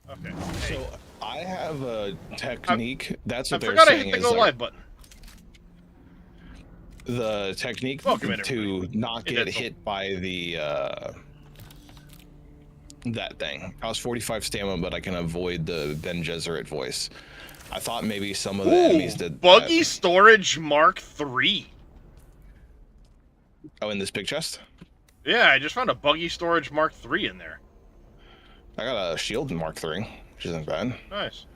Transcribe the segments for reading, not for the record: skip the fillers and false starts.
Okay. Hey. So I have a technique. That's I what they're forgot I hit saying the is go like live button. the technique Welcome in, to everybody. not Hey, get Detzel. hit by the that thing. I was 45 stamina, but I can avoid the Ben Gesserit voice. I thought maybe some of the enemies did Buggy that. storage Mark III. Oh, in this big chest? Yeah, I just found a buggy storage Mark III in there. I got a shield in Mark III, which isn't bad. Nice.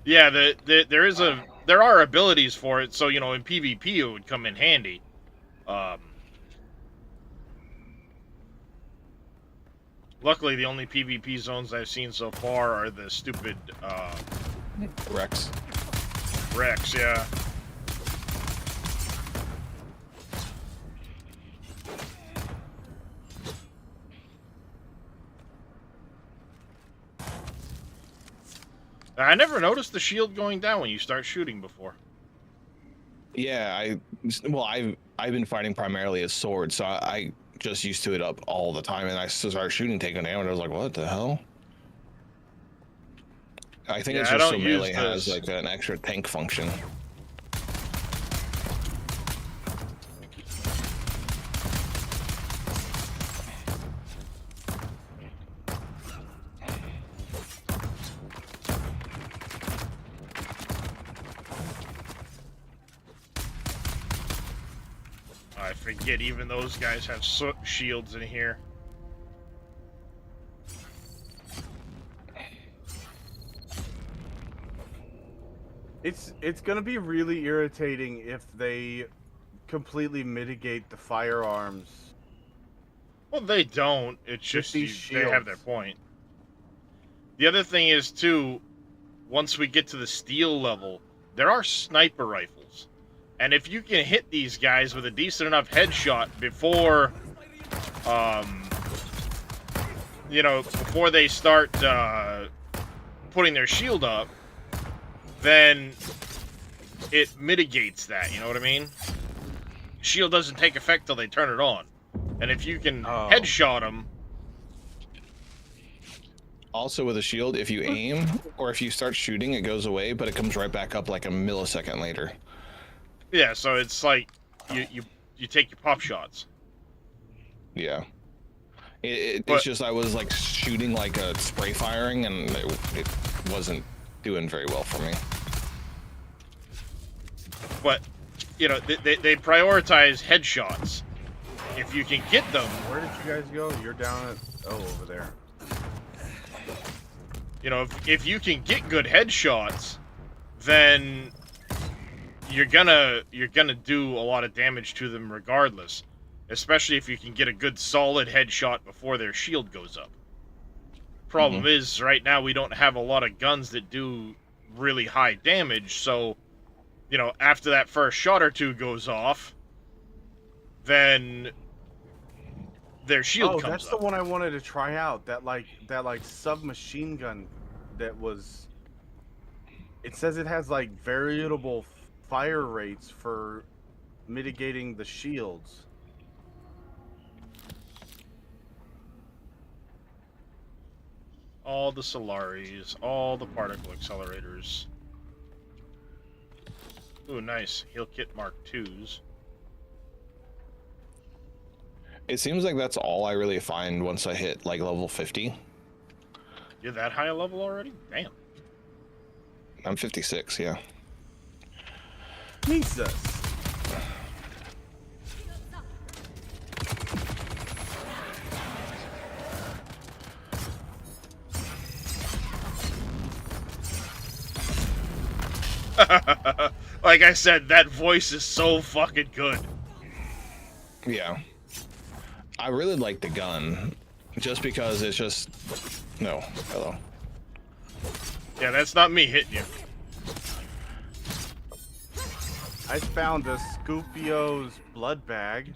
Yeah, there are abilities for it, so in PvP it would come in handy. Luckily, the only PvP zones I've seen so far are the stupid Rex. wrecks. Yeah. I never noticed the shield going down when you start shooting before. Yeah, I've been fighting primarily as sword, so I just used to it up all the time, and I started shooting, taking damage. I was like, what the hell? I think it's Yeah, I just so don't use melee has this. like an extra tank function. I forget even those guys have shields in here. It's gonna be really irritating if they completely mitigate the firearms. Well, they don't. It's just these they have their shields. point. The other thing is too, once we get to the steel level, there are sniper rifles, and if you can hit these guys with a decent enough headshot before, before they start putting their shield up, then it mitigates that. You know what I mean? Shield doesn't take effect till they turn it on, and if you can headshot them. Also, with a shield, if you aim or if you start shooting, it goes away, but it comes right back up like a millisecond later. Yeah, so it's like you take your pop shots. Yeah. It's But just I was like shooting like a spray firing, and it wasn't doing very well for me. But they prioritize headshots. If you can get them, Where did you guys go? You're down at over there. if you can get good headshots, then you're gonna do a lot of damage to them regardless. Especially if you can get a good solid headshot before their shield goes up. Problem is, right now we don't have a lot of guns that do really high damage, so after that first shot or two goes off, then their shield comes up. Oh, that's the one I wanted to try out. That submachine gun that was. It says it has like variable fire rates for mitigating the shields. All the Solaris, all the particle accelerators. Ooh, nice. Heal kit Mark IIs. It seems like that's all I really find once I hit like level 50. You're that high a level already? Damn. I'm 56, yeah. Jesus. Like I said, that voice is so fucking good. Yeah. I really like the gun, just because it's just... No, hello. Yeah, that's not me hitting you. I found a Scupio's blood bag.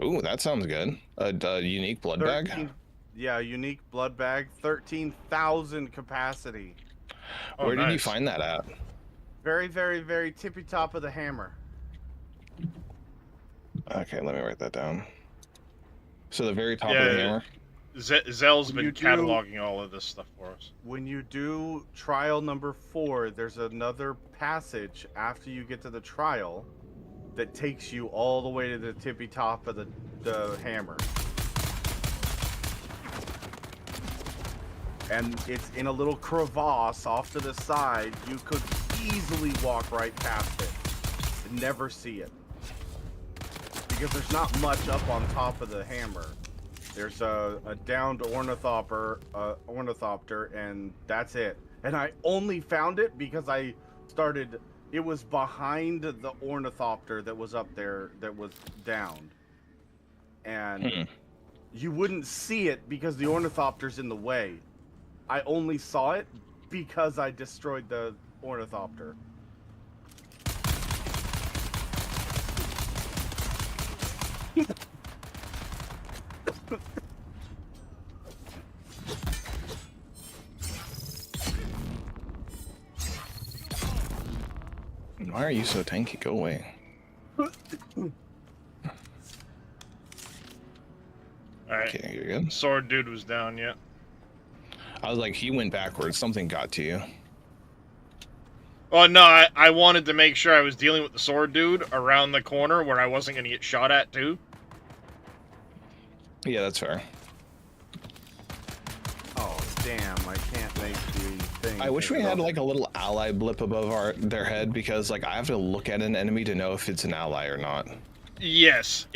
Ooh, that sounds good. A unique blood bag? Yeah, unique blood bag. 13,000 capacity. Oh, Where did you nice. find that at? Very, very, very tippy top of the hammer. Okay, let me write that down. So the very top of the hammer? Zell's When been you do- cataloging all of this stuff for us. When you do trial number 4, there's another passage after you get to the trial that takes you all the way to the tippy top of the hammer. And it's in a little crevasse off to the side. You could easily walk right past it and never see it. Because there's not much up on top of the hammer. There's a downed ornithopter, and that's it. And I only found it because it was behind the ornithopter that was up there that was downed. And you wouldn't see it because the ornithopter's in the way. I only saw it because I destroyed the ornithopter. Why are you so tanky? Go away. Alright. Okay, you're good. Sword dude was down yet. I was like, he went backwards. Something got to you. Oh no, I wanted to make sure I was dealing with the sword dude around the corner where I wasn't gonna get shot at too. Yeah, that's fair. Oh, damn, I can't make the thing. I wish we had like a little ally blip above their head, because like I have to look at an enemy to know if it's an ally or not. Yes,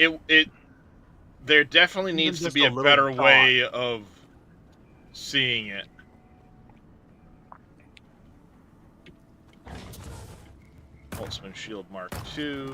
there definitely needs to just be a a little better dot. way of seeing it. Holtzman Shield Mark II.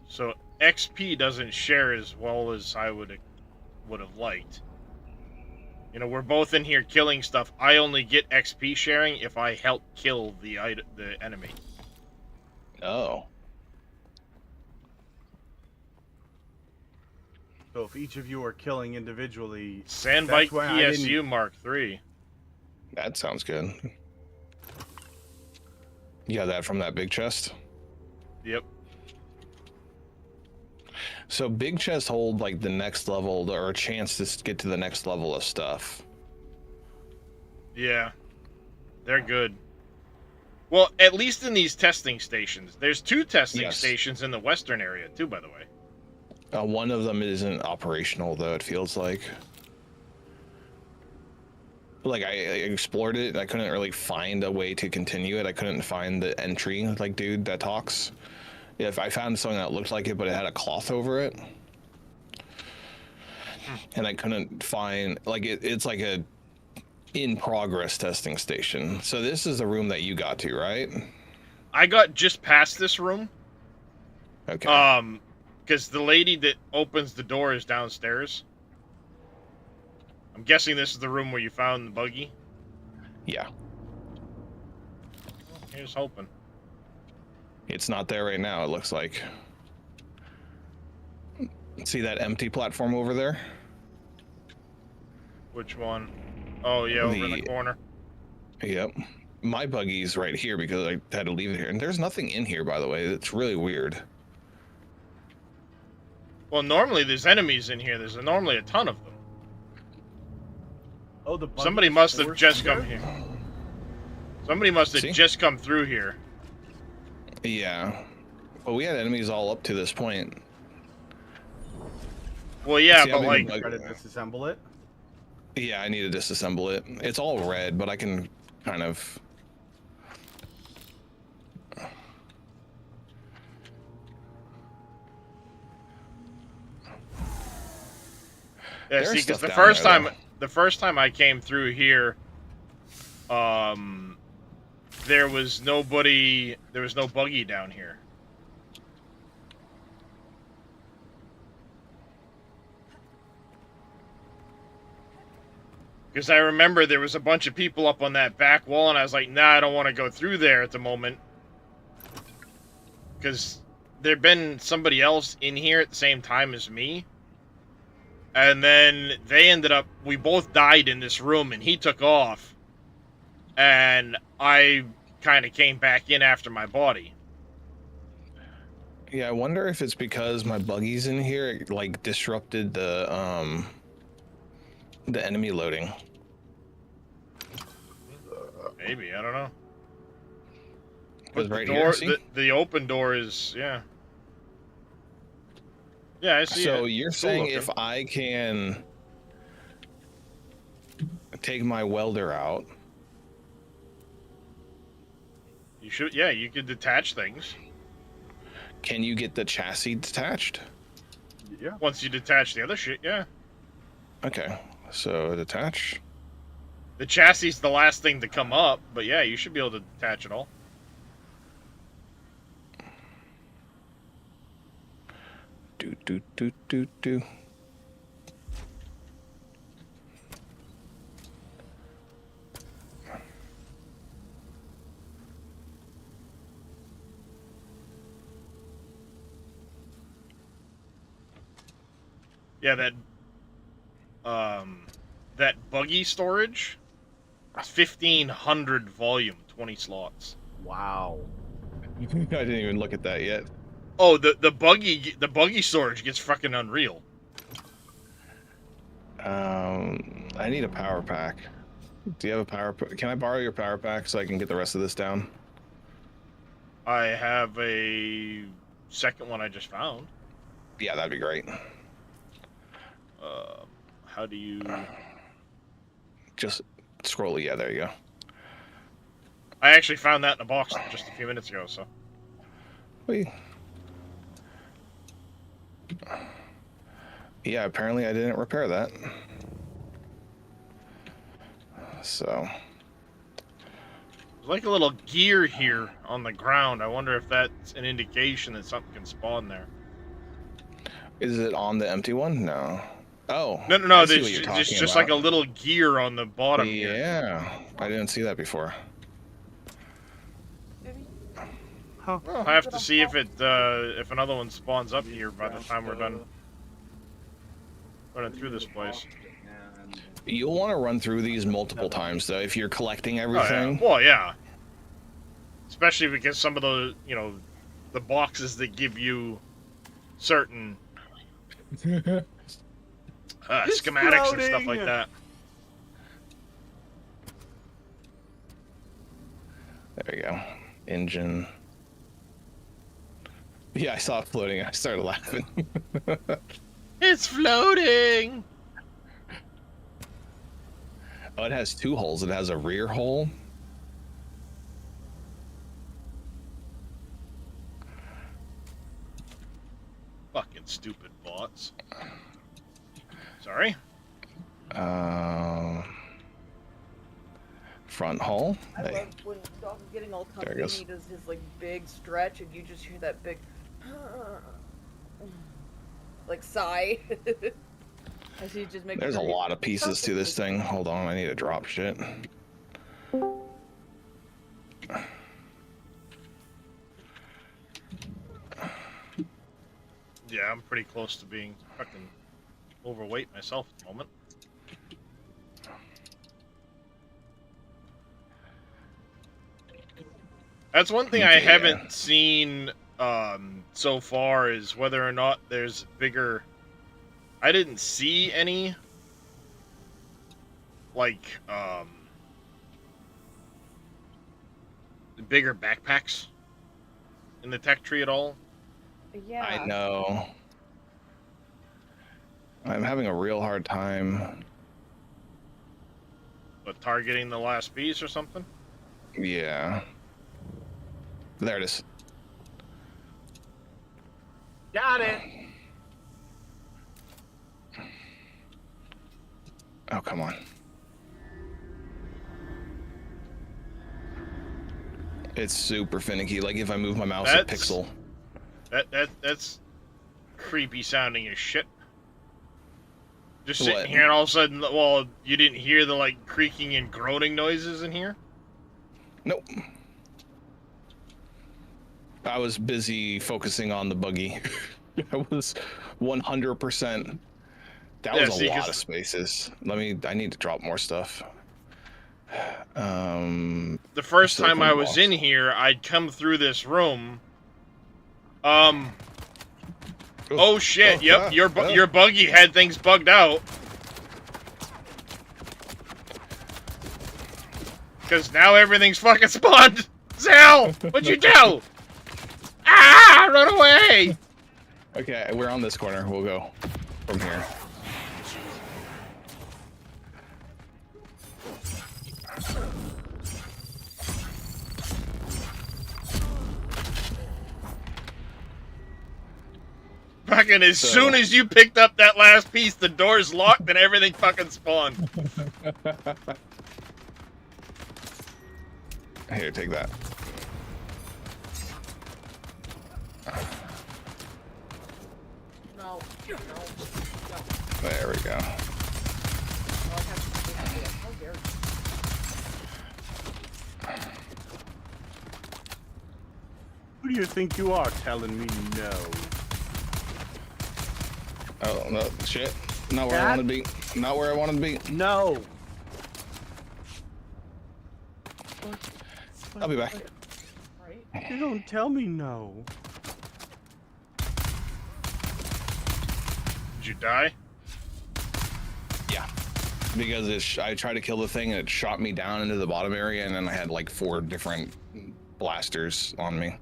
So XP doesn't share as well as I would have liked. You know, we're both in here killing stuff. I only get XP sharing if I help kill the enemy. Oh. So if each of you are killing individually, Sandbike that's why I didn't- PSU Mark III. That sounds good. You got that from that big chest? Yep. So big chests hold like the next level, or a chance to get to the next level of stuff. Yeah. They're good. Well, at least in these testing stations. There's 2 testing Yes. stations in the western area too, by the way. One of them isn't operational though, it feels like. Like I explored it, I couldn't really find a way to continue it. I couldn't find the entry, like dude that talks. If I found something that looked like it, but it had a cloth over it, and I couldn't find, like, it's like a in progress testing station. So this is the room that you got to, right? I got just past this room. Okay. Because the lady that opens the door is downstairs. I'm guessing this is the room where you found the buggy. Yeah. Here's hoping. It's not there right now, it looks like. See that empty platform over there? Which one? Oh, yeah, over in the The- corner. Yep. My buggy's right here because I had to leave it here. And there's nothing in here, by the way. It's really weird. Well, normally there's enemies in here. There's normally a ton of them. Oh, the buggy Somebody is must have forced just here? come here. Somebody must have See? just come through here. Yeah. Well, we had enemies all up to this point. Well, yeah, See, but I've like, been Try to disassemble it. Yeah, I need to disassemble it. It's all red, but I can kind of... yeah, There's see, because stuff the down first there, time, though. the first time I came through here, there was no buggy down here. Because I remember there was a bunch of people up on that back wall, and I was like, nah, I don't want to go through there at the moment. Because there'd been somebody else in here at the same time as me. And then they ended up, we both died in this room, and he took off. And I kind of came back in after my body. Yeah, I wonder if it's because my buggy's in here, it, like, disrupted the enemy loading. Maybe, I don't know. Because But right the here, door, see? the open door is, yeah. Yeah, I see So it. you're Cool saying looking. if I can take my welder out, You should, yeah, you could detach things. can you get the chassis detached? Yeah. Once you detach the other shit, yeah. Okay, so detach. The chassis is the last thing to come up, but yeah, you should be able to detach it all. Do. Yeah, that buggy storage is 1,500 volume, 20 slots. Wow. I didn't even look at that yet. Oh, the buggy storage gets fucking unreal. I need a power pack. Do you have a power pack? Can I borrow your power pack so I can get the rest of this down? I have a second one I just found. Yeah, that'd be great. How do you... Just scroll. Yeah, there you go. I actually found that in a box just a few minutes ago, so... Wait. Yeah, apparently I didn't repair that. So... There's like a little gear here on the ground. I wonder if that's an indication that something can spawn there. Is it on the empty one? No. Oh. No, I see there's what you're talking just about. like a little gear on the bottom here. Yeah, I didn't see that before. Huh. Well, I have to see if if another one spawns up here by the time we're done running through this place. You'll want to run through these multiple times, though, if you're collecting Oh, everything. yeah. Well, yeah. Especially because some of the, the boxes that give you certain schematics and stuff like floating. that. There you go. Engine. Yeah, I saw it floating. I started laughing. It's floating! Oh, it has two holes. It has a rear hole. Fucking stupid bots. Sorry? Front hole. I Hey. love when Doc is getting all There it comfy and goes. he does his like big stretch and you just hear that big like sigh. As he just makes There's a lot of pieces to this thing. Hold on, I need to drop shit. Yeah, I'm pretty close to being fucking overweight myself at the moment. That's one thing I Okay, haven't seen so far is whether or not there's bigger... I didn't see any like bigger backpacks in the tech tree at all. Yeah. I know. I'm having a real hard time. But targeting the last piece or something? Yeah. There it is. Got it. Oh, come on. It's super finicky. Like if I move my mouse a That's- pixel. That's creepy sounding as shit. Just What? sitting here and all of a sudden, well, you didn't hear the like creaking and groaning noises in here? Nope. I was busy focusing on the buggy. I was 100%. That Yeah, was see, a lot 'cause of spaces. I need to drop more stuff. the first time Silicone I was blocks. in here, I'd come through this room. Oh shit! Yep, your buggy had things bugged out. Because now everything's fucking spawned. Zell, what'd you do? Ah! Run away! Okay, we're on this corner. We'll go from here. Fucking as soon as you picked up that last piece, the door's locked and everything fucking spawned. Here, take that. No. No. No. There we go. Oh, I have to do it. How dare you? Who do you think you are telling me no? Oh, no, shit. Not where I want to be. Not where I wanted to be. No. I'll be back. Right? You don't tell me no. Did you die? Yeah. Because I tried to kill the thing and it shot me down into the bottom area, and then I had like 4 different blasters on me.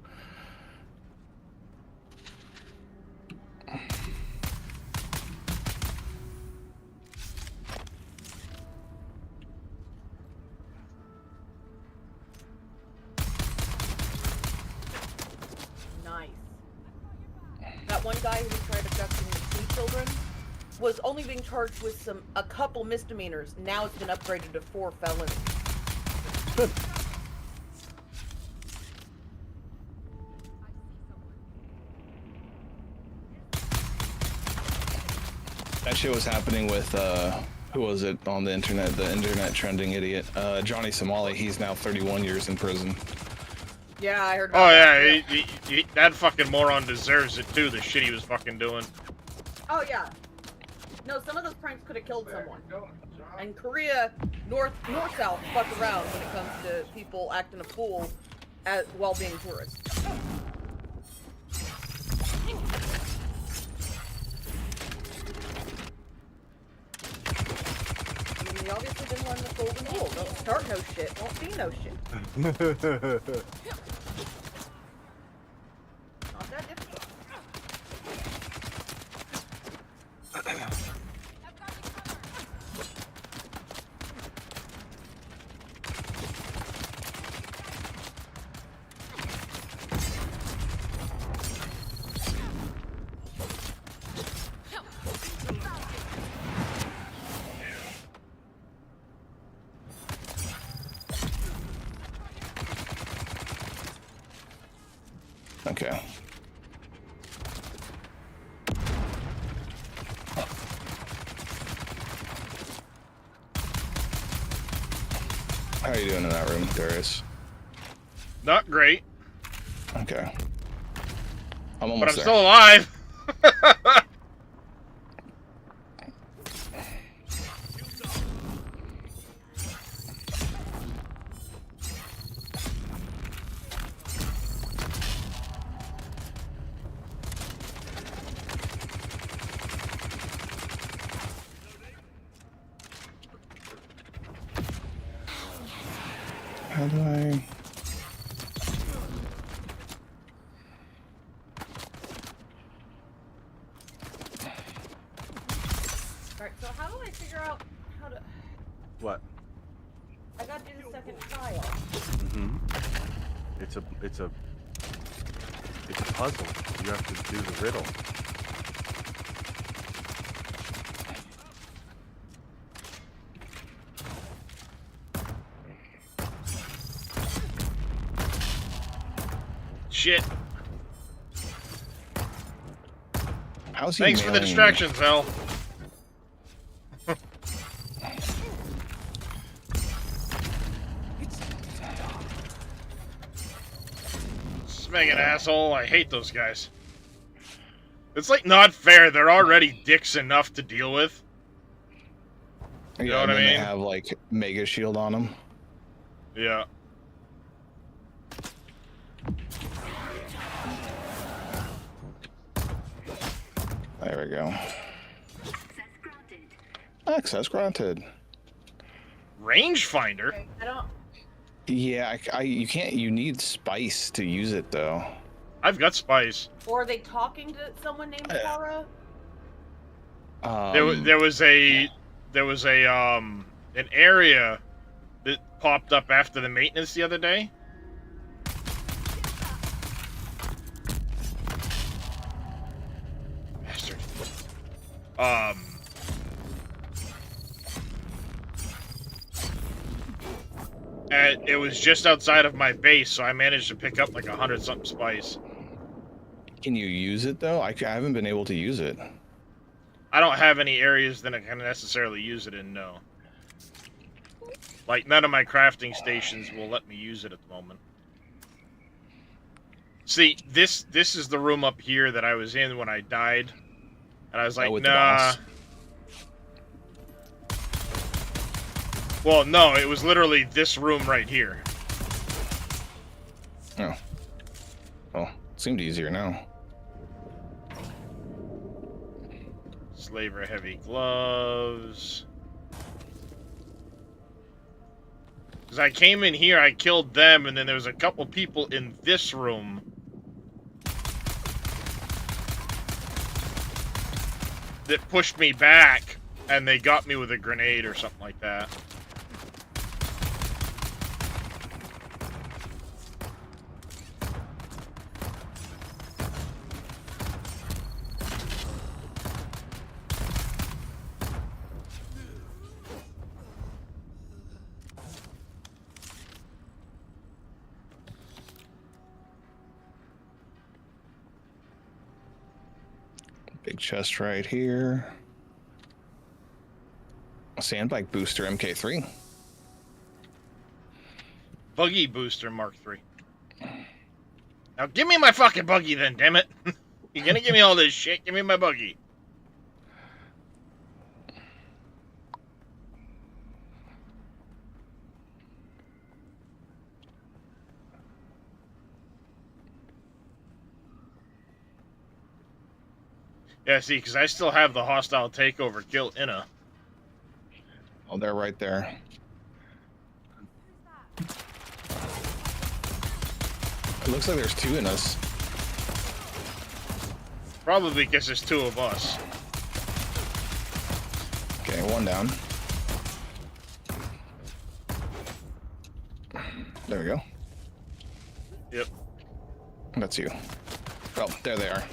Nice. That one guy who tried abducting the 2 children was only being charged with a couple misdemeanors. Now it's been upgraded to 4 felonies. That shit was happening with, who was it on the internet trending idiot? Johnny Somali, he's now 31 years in prison. Yeah, I heard Oh about that. yeah, that fucking moron deserves it too. The shit he was fucking doing. Oh yeah. No, some of those pranks could have killed someone. And Korea, north-south, fuck around when it comes to people acting a fool while being tourists. I mean, you obviously didn't learn the golden rule. Don't start no shit, won't be no shit. Not that difficult. Okay. How are you doing in that room, Darius? Not great, Okay. I'm but almost I'm there. still alive. How do I... Alright, so how do I figure out how to... What? I gotta do the second trial. Mm-hmm. It's a puzzle. You have to do the riddle. Shit. How's he Thanks for the mailing- distraction, Zell. Megan, asshole. I hate those guys. It's like not fair. They're already dicks enough to deal with. You know what I and then mean? They have like mega shield on them. Yeah. There we go. Access granted. Rangefinder? Okay, I don't. Yeah, you can't. You need spice to use it though. I've got spice. Or are they talking to someone named Tara? There was an area that popped up after the maintenance the other day. Bastard. And it was just outside of my base, so I managed to pick up like 100-something spice. Can you use it though? I haven't been able to use it. I don't have any areas that I can necessarily use it in, no. Like, none of my crafting stations will let me use it at the moment. See, this is the room up here that I was in when I died. And I was like, with the nah. boss? Well, no, it was literally this room right here. Oh. Well, it seemed easier now. Slaver heavy gloves. Because I came in here, I killed them, and then there was a couple people in this room that pushed me back, and they got me with a grenade or something like that. Big chest right here. A sandbike booster MK3. Buggy booster Mark III. Now give me my fucking buggy then, damn it. You're gonna give me all this shit, give me my buggy. Yeah, see, because I still have the hostile takeover kill Inna. Oh, they're right there. It looks like there's two in us. Probably because there's two of us. Okay, one down. There we go. Yep. That's you. Oh, there they are.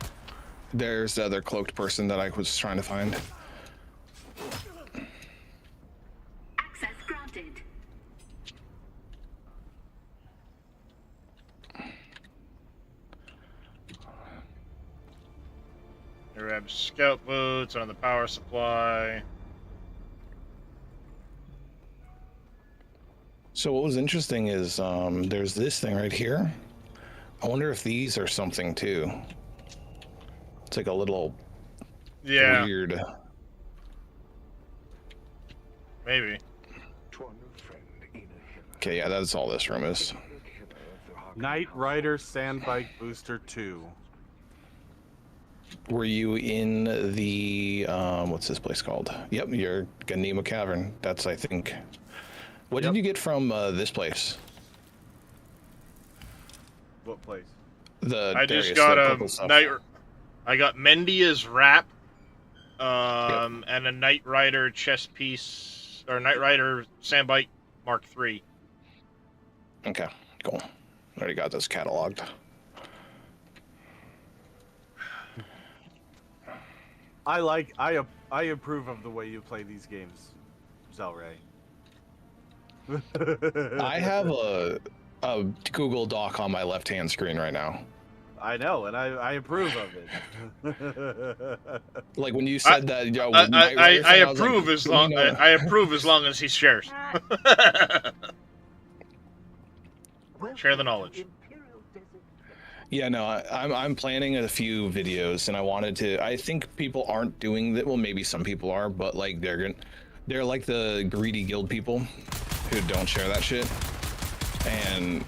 There's the other cloaked person that I was trying to find. Access granted. Grab scout boots on the power supply. So what was interesting is there's this thing right here. I wonder if these are something too. It's like a little weird. Maybe. Okay, yeah, that's all this room is. Knight Rider Sandbike Booster 2. Were you in the what's this place called? Yep, you're Ganima Cavern. That's I think. What did you get from this place? What place? I just got a night. I got Mendia's wrap, and a Knight Rider chest piece, or Knight Rider Sandbike Mark III. Okay, cool. Already got this cataloged. I approve of the way you play these games, Zelray. I have a Google Doc on my left-hand screen right now. I know, and I approve of it. Like when you said that, yo, I approve as long I approve as long as he shares. Share the knowledge. Yeah, no, I'm planning a few videos, and I wanted to. I think people aren't doing that. Well, maybe some people are, but like they're like the greedy guild people who don't share that shit. And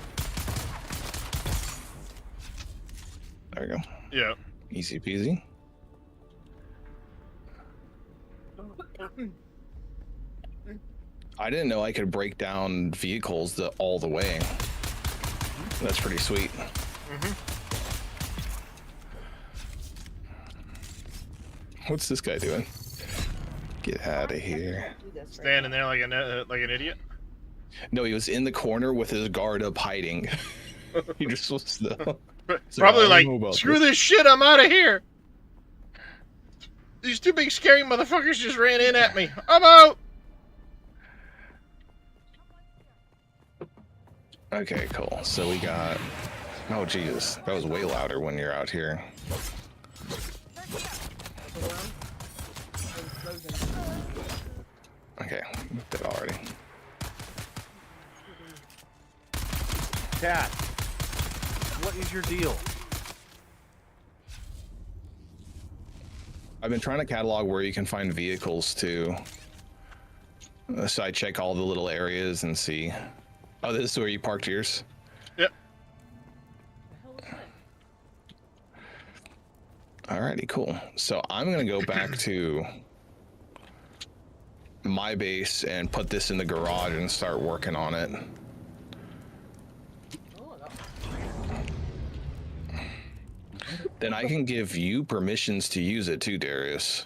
there we go, Yeah. easy peasy. I didn't know I could break down vehicles all the way. That's pretty sweet. What's this guy doing? Get out of here. Do this right Standing there like an idiot. No, he was in the corner with his guard up hiding. He just was the. Probably I like, don't know about screw this." this shit, I'm out of here. These two big scary motherfuckers just ran in at me. I'm out. Okay, cool. So we got. Oh Jesus, that was way louder when you're out here. Okay, dead already. Cat, what is your deal? I've been trying to catalog where you can find vehicles too. So I check all the little areas and see. Oh, this is where you parked yours? Yep. Alrighty, cool. So I'm gonna go back to my base and put this in the garage and start working on it. Then I can give you permissions to use it too, Darius.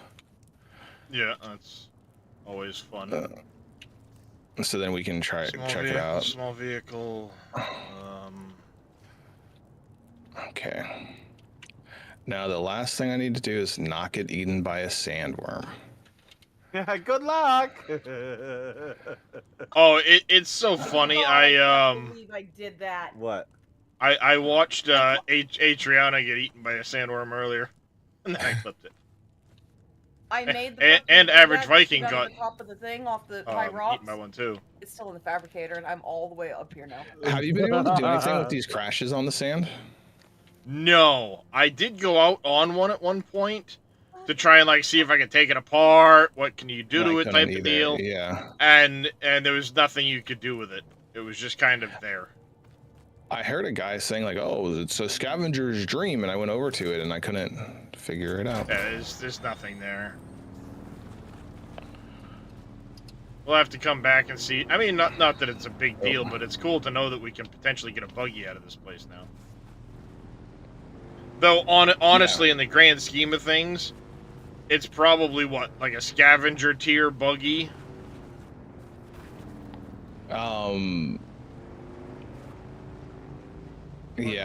Yeah, that's always fun. So then we can check it out. Small vehicle. Okay. Now the last thing I need to do is not get eaten by a sandworm. Yeah, good luck. Oh, it's so funny. I can't believe I did that. What? I watched Adriana get eaten by a sandworm earlier, and then I clipped it. I made the And fucking Average pickaxe Viking down at got the top of the thing off the high eaten rocks. by one too. It's still in the fabricator, and I'm all the way up here now. Have you been able to do anything with these crashes on the sand? No, I did go out on one at one point to try and like see if I could take it apart. What can you do to I it, couldn't type either, of deal. Yeah. And there was nothing you could do with it. It was just kind of there. I heard a guy saying like, "Oh, it's a scavenger's dream," and I went over to it and I couldn't figure it out. Yeah, there's nothing there. We'll have to come back and see. I mean, not that it's a big deal, but it's cool to know that we can potentially get a buggy out of this place now. Though, honestly, in the grand scheme of things, it's probably what, like a scavenger tier buggy? Yeah,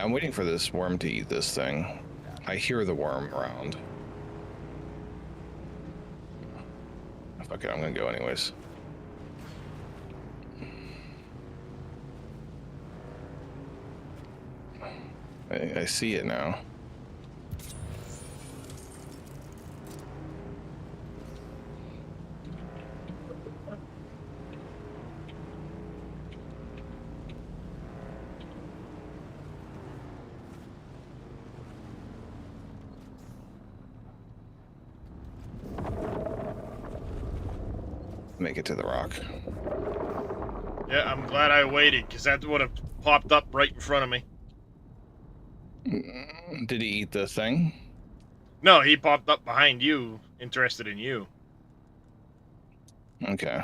I'm waiting for this worm to eat this thing. I hear the worm around. Fuck it, I'm gonna go anyways. I see it now. Make it to the rock. Yeah, I'm glad I waited, because that would have popped up right in front of me. Did he eat the thing? No, he popped up behind you, interested in you. Okay.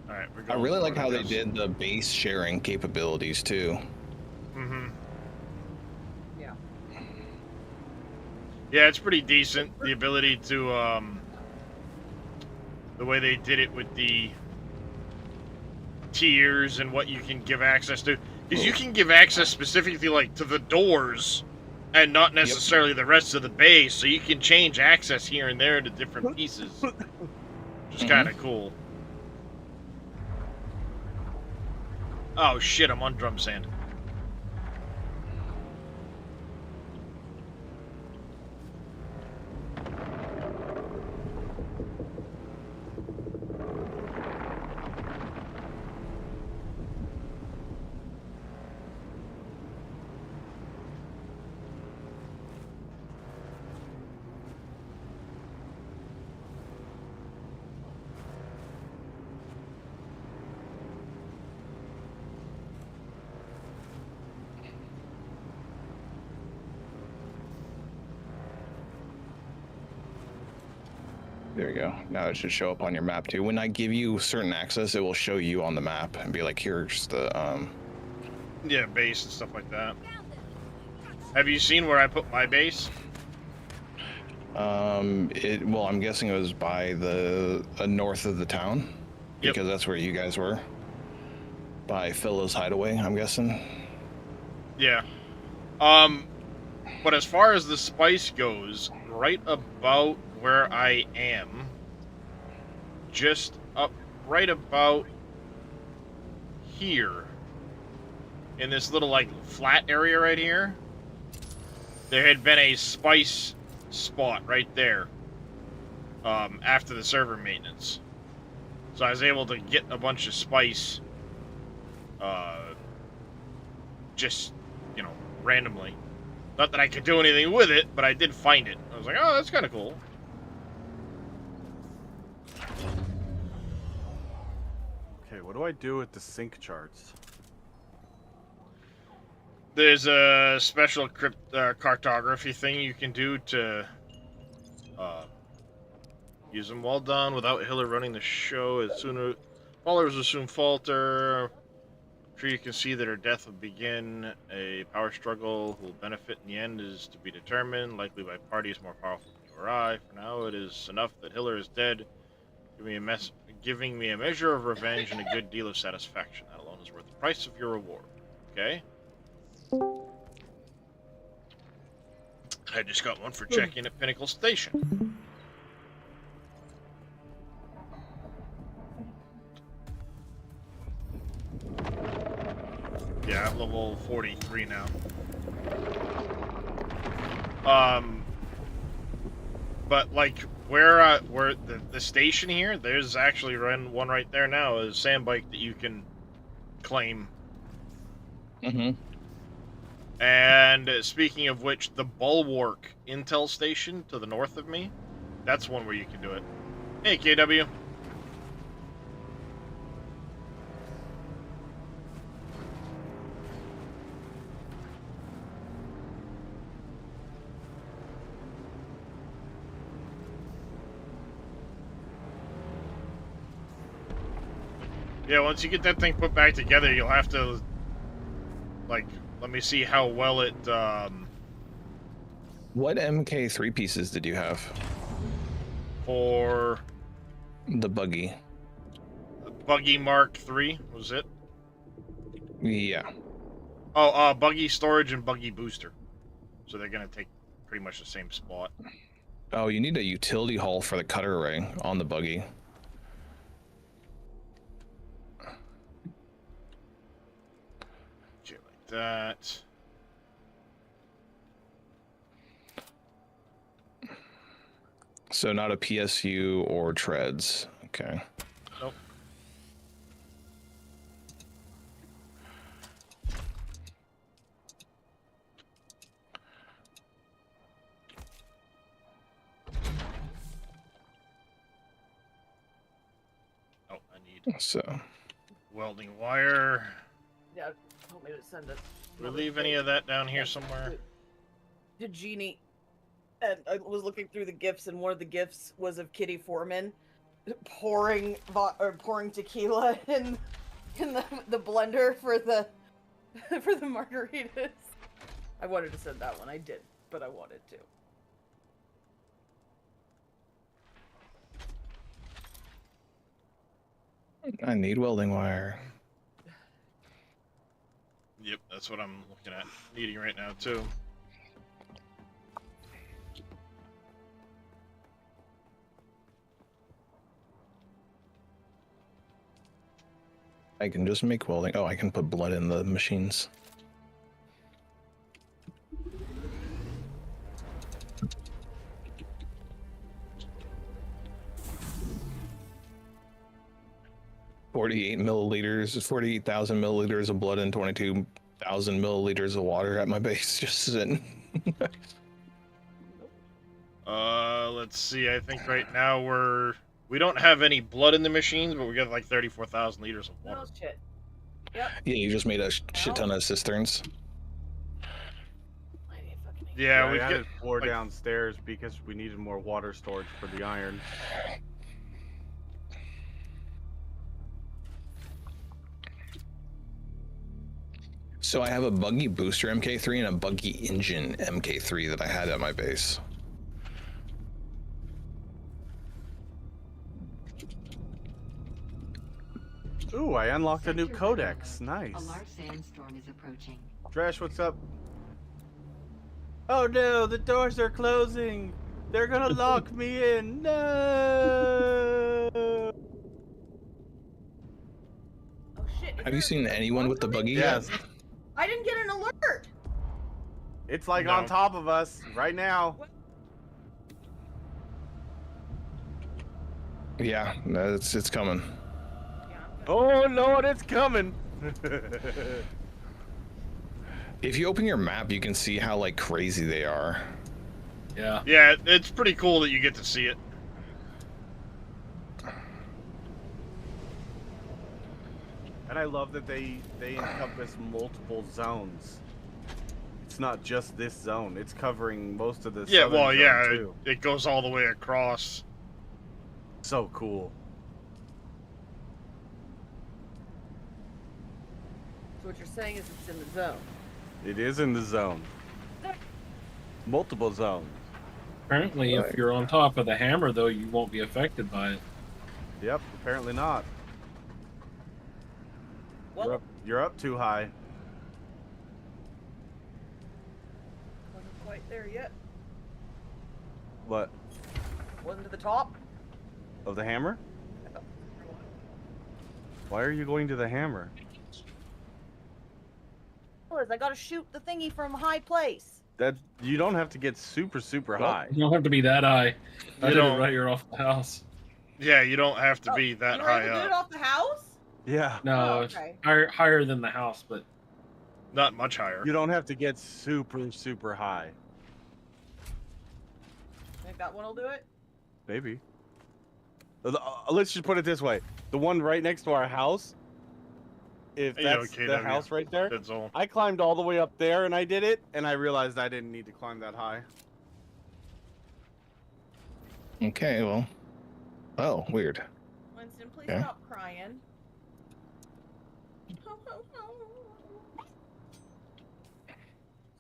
Alright, we're I going really like for how they this. did the base sharing capabilities too. Mm-hmm. Yeah. Yeah, it's pretty decent. The ability to, the way they did it with the tiers and what you can give access to. Because you can give access specifically, like, to the doors and not necessarily the rest of the base, so you can change access here and there to different pieces. Which is kind of cool. Oh shit, I'm on drum sand. There you go. Now it should show up on your map too. When I give you certain access, it will show you on the map and be like, here's the Yeah, base and stuff like that. Have you seen where I put my base? well, I'm guessing it was by the north of the town, Yep. because that's where you guys were. By Philo's hideaway, I'm guessing. Yeah. But as far as the spice goes, right about where I am, just up right about here, in this little, like, flat area right here, there had been a spice spot right there, after the server maintenance. So I was able to get a bunch of spice, just, you know, randomly. Not that I could do anything with it, but I did find it. I was like, oh, that's kind of cool. Okay, what do I do with the sync charts? There's a special cartography thing you can do to use them. Well done. Without Hiller running the show, followers will soon falter. Sure, you can see that her death will begin. A power struggle who will benefit in the end is to be determined, likely by parties more powerful than you or I. For now, it is enough that Hiller is dead, giving me a measure of revenge and a good deal of satisfaction. That alone is worth the price of your reward. Okay? I just got one for checking at Pinnacle Station. Yeah, I'm level 43 now. But like where the station here, there's actually one right there now, a sandbike that you can claim. Mm-hmm. And speaking of which, the Bulwark Intel Station to the north of me, that's one where you can do it. Hey, KW. Yeah, once you get that thing put back together, you'll have to, like, let me see how well it, What MK3 pieces did you have? For The buggy. Buggy Mark III, was it? Yeah. Oh, Buggy Storage and Buggy Booster. So they're gonna take pretty much the same spot. Oh, you need a utility hull for the cutter array on the buggy. Okay, like that. So not a PSU or treads. Okay. Nope. Oh, I need So welding wire. Yeah, told me to send it. Did we leave any of that down here somewhere? To Genie, and I was looking through the gifts, and one of the gifts was of Kitty Foreman pouring tequila in the blender for the margaritas. I wanted to send that one. I did, but I wanted to. I need welding wire. Yep, that's what I'm looking at. Needing right now, too. I can just make welding. Oh, I can put blood in the machines. $48 milliliters, 48,000 milliliters of blood and 22,000 milliliters of water at my base, just sitting. Let's see. I think right now we don't have any blood in the machines, but we got like 34,000 liters of water. Oh shit. Yep. Yeah, you just made a shit ton of cisterns. I need fucking Yeah, I we've added got 4 like, downstairs because we needed more water storage for the iron. So I have a buggy booster MK3 and a buggy engine MK3 that I had at my base. Ooh, I unlocked a new Sector codex. Bravo. Nice. A large sandstorm is approaching. Dresh, what's up? Oh no, the doors are closing. They're gonna lock me in. No. Oh shit! Is Have you there seen a anyone storm with the coming? buggy Yes. yet? I didn't get an alert. It's like No. on top of us right now. Yeah, no, it's coming. Yeah, Oh Lord, it's coming. If you open your map, you can see how like crazy they are. Yeah. yeah, it's pretty cool that you get to see it. And I love that they encompass multiple zones. It's not just this zone. It's covering most of the Yeah, southern well, zone yeah, too. it goes all the way across. So cool. So what you're saying is it's in the zone. It is in the zone. Multiple zones. Apparently, if you're on top of the hammer, though, you won't be affected by it. Yep, apparently not. Well, You're up too high. wasn't quite there yet. What? Wasn't to the top. Of the hammer? Why are you going to the hammer? I gotta shoot the thingy from a high place. That you don't have to get super high. You don't have to be that high. I You did it don't- right here off the house. Yeah, you don't have to be that you were high able to do it up. off the house? Yeah. No, Oh, it's okay. higher than the house, but Not much higher. You don't have to get super high. Think that one will do it? Maybe. Let's just put it this way: the one right next to our house. If Yeah, that's okay, the W. house right there, That's all. I climbed all the way up there and I did it, and I realized I didn't need to climb that high. Okay, well. Oh, weird. Winston, please Yeah. stop crying.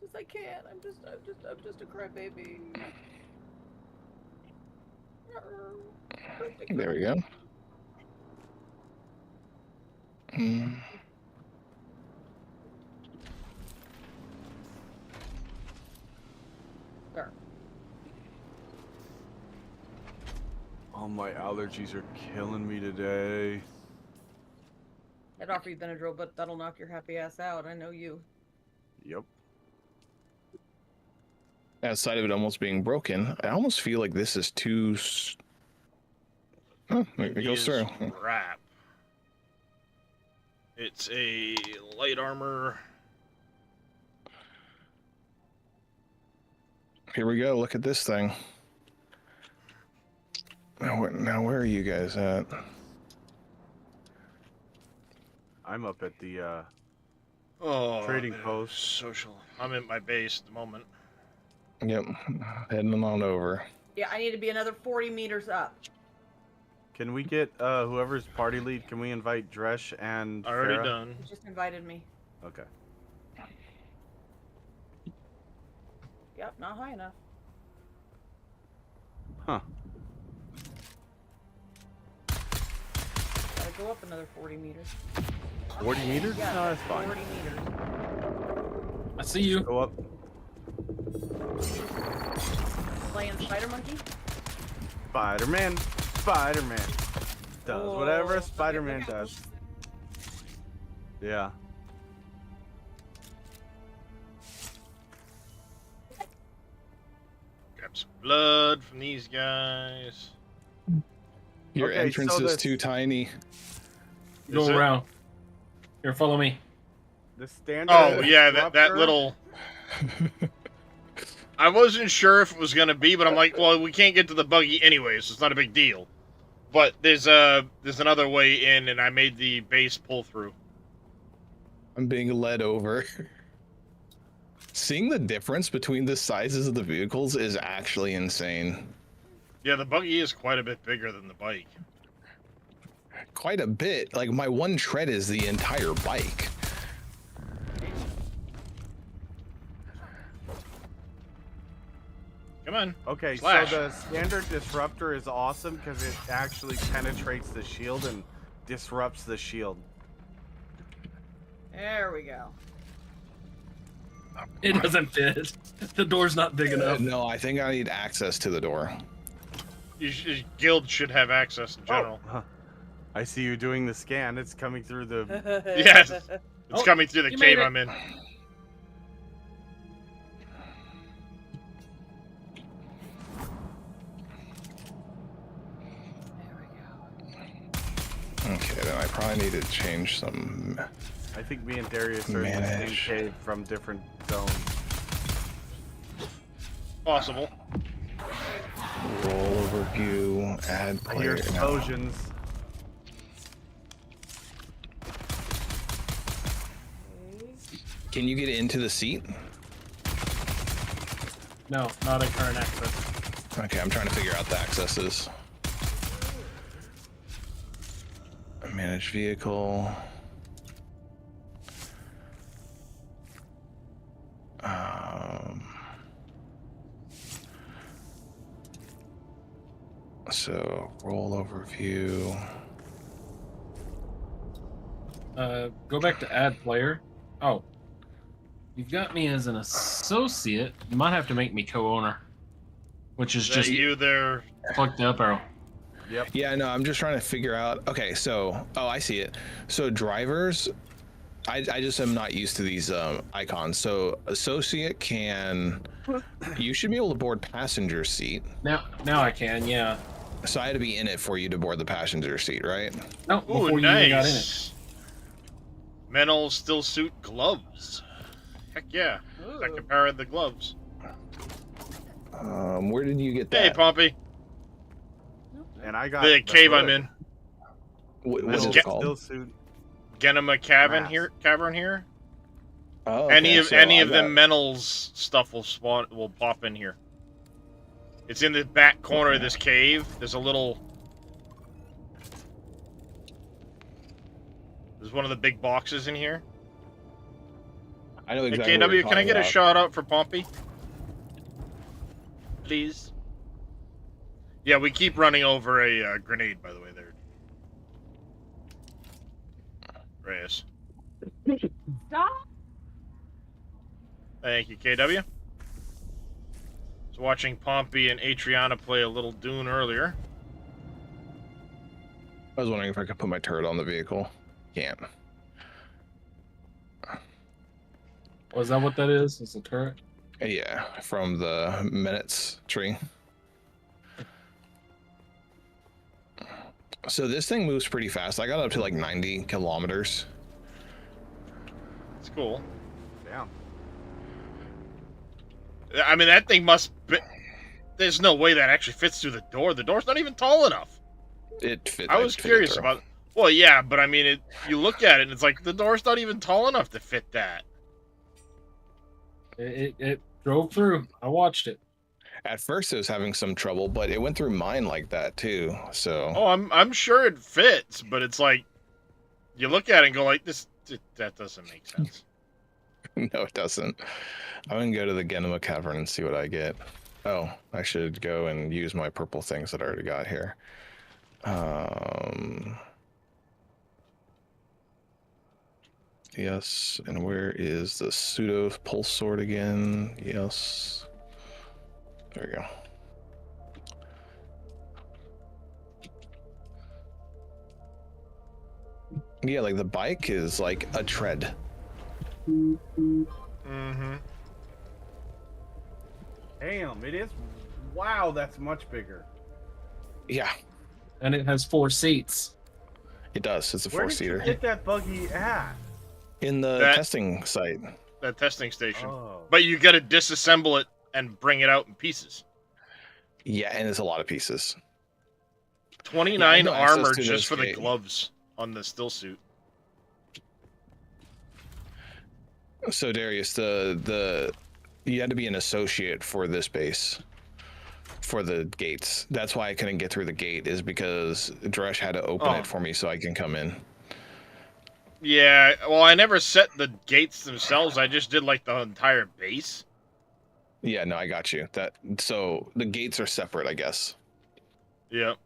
Just I can't. I'm just a crybaby. There we go. Hmm. There. Oh, my allergies are killing me today. I'd offer you Benadryl, but that'll knock your happy ass out. I know you. Yep. Outside of it almost being broken, I almost feel like this is too. Oh, it goes Is through. Wrap. It's a light armor. Here we go. Look at this thing. Now where are you guys at? I'm up at the Oh, Trading man, post. Social. I'm in my base at the moment. Yep, heading on over. Yeah, I need to be another 40 meters up. Can we get whoever's party lead? Can we invite Dresh and Already Farah? done. You just invited me. Okay. Yep, not high enough. Huh. Gotta go up another 40 meters. 40 meters? Yeah, No, that's fine. 40 meters. I see you. Go up. Playing Spider Monkey? Spider-Man. Spider-Man. Does whatever a Spider-Man does. Yeah. Grab some blood from these guys. Your Okay, entrance so is the- too tiny. Go Is it? around. Here, follow me. The standard. Oh yeah, that disruptor. little. I wasn't sure if it was gonna be, but I'm like, well, we can't get to the buggy anyway, so it's not a big deal. But there's another way in, and I made the base pull through. I'm being led over. Seeing the difference between the sizes of the vehicles is actually insane. Yeah, the buggy is quite a bit bigger than the bike. Quite a bit. Like my one tread is the entire bike. Come on. Okay, Slash. so the standard disruptor is awesome because it actually penetrates the shield and disrupts the shield. There we go. It doesn't fit. The door's not big enough. No, I think I need access to the door. Guild should have access in general. Oh, I see you doing the scan. It's coming through the. Yes. It's Oh, coming through the you cave made it. I'm in. Okay, then I probably need to change some. I think me and Darius are in the same Manage. cave from different zones. Possible. Roll overview, add I hear player. No. explosions. Can you get into the seat? No, not at current access. Okay, I'm trying to figure out the accesses. Manage vehicle. So roll overview. Go back to add player. Oh, you've got me as an associate. You might have to make me co-owner, which is Is that just you there? click the up arrow. Yep. Yeah, no, I'm just trying to figure out. Okay, so I see it. So drivers, I just am not used to these icons. So associate can, you should be able to board passenger seat. Now I can. Yeah. So I had to be in it for you to board the passenger seat, right? No, Ooh, before you even got in it. nice. Mental still suit gloves. Heck yeah. I Ooh. can power the gloves. Where did you get that? Hey, Pompey. And I got The cave I'm hood. in. What This is it get- called? Still suit. Genema Cavern Mask. here. Cavern here. Oh, Any okay, of so any I of the got- Mental's stuff will pop in here. It's in the back corner of this cave. There's a little. There's one of the big boxes in here. I know Hey, exactly. what you're KW, can I talking get a about. shout out for Pompey? Please. Yeah, we keep running over a grenade, by the way, there. Reyes. Stop. Thank you, KW. Was watching Pompey and Atriana play a little Dune earlier. I was wondering if I could put my turret on the vehicle. Can't. Was that what that is? It's a turret. Yeah, from the minutes tree. So this thing moves pretty fast. I got up to like 90 kilometers. It's cool. Damn. I mean, that thing must be... There's no way that actually fits through the door. The door's not even tall enough. It fit. I was curious about... Well, yeah, but I mean, you look at it and it's like, the door's not even tall enough to fit that. It drove through. I watched it. At first, it was having some trouble, but it went through mine like that too. So Oh, I'm sure it fits, but it's like... You look at it and go like, that doesn't make sense. no, it doesn't. I'm gonna go to the Genema Cavern and see what I get. Oh, I should go and use my purple things that I already got here. Yes, and where is the pseudo pulse sword again? Yes. There we go. Yeah, like the bike is like a tread. Mm-hmm. Damn, it is. Wow, that's much bigger. Yeah, And it has 4 seats. it does. It's a Where did you four-seater. get that buggy at? In the That- testing site. That testing station. Oh. But you gotta disassemble it and bring it out in pieces. Yeah, and it's a lot of pieces. 29 no access armor to just those for the gate. gloves. gloves on the still suit. Yeah, I know access to those. Damn. Gate. So Darius, you had to be an associate for this base, for the gates. That's why I couldn't get through the gate, is because Dresh had to open Oh. it for me so I can come in. Yeah, well, I never set the gates themselves. I just did like the entire base. Yeah, no, I got you. So the gates are separate, I guess. Yep.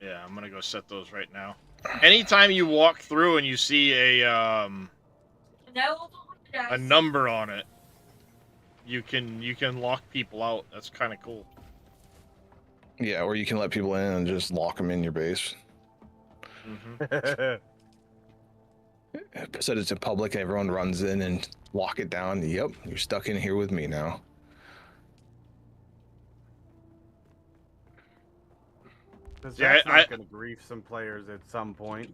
Yeah, I'm gonna go set those right now. Anytime you walk through and you see a number on it, you can lock people out. That's kind of cool. Yeah, or you can let people in and just lock them in your base. Mm-hmm. Said it's in public, everyone runs in and lock it down. Yep, you're stuck in here with me now. Because Yeah, that's not going to grief some players at some point.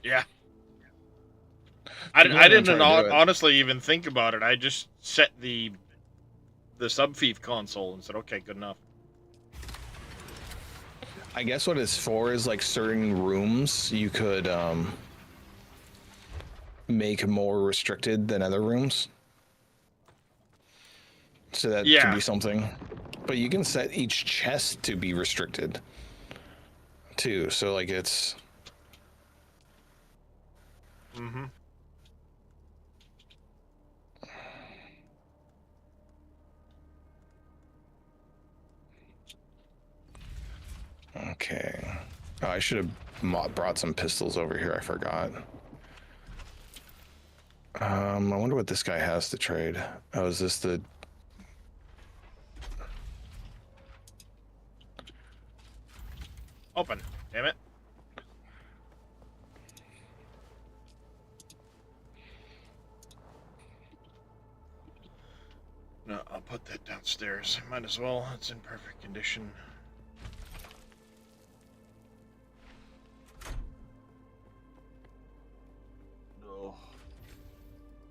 Yeah. People I are gonna didn't try to do it. honestly even think about it. I just set the subfief console and said, okay, good enough. I guess what it's for is like certain rooms you could make more restricted than other rooms. So that could be something. But you can set each chest to be restricted too. So like it's Mm-hmm. okay. Oh, I should have brought some pistols over here. I forgot. I wonder what this guy has to trade. Oh, is this the... Open. Damn it. No, I'll put that downstairs. Might as well. It's in perfect condition. Oh.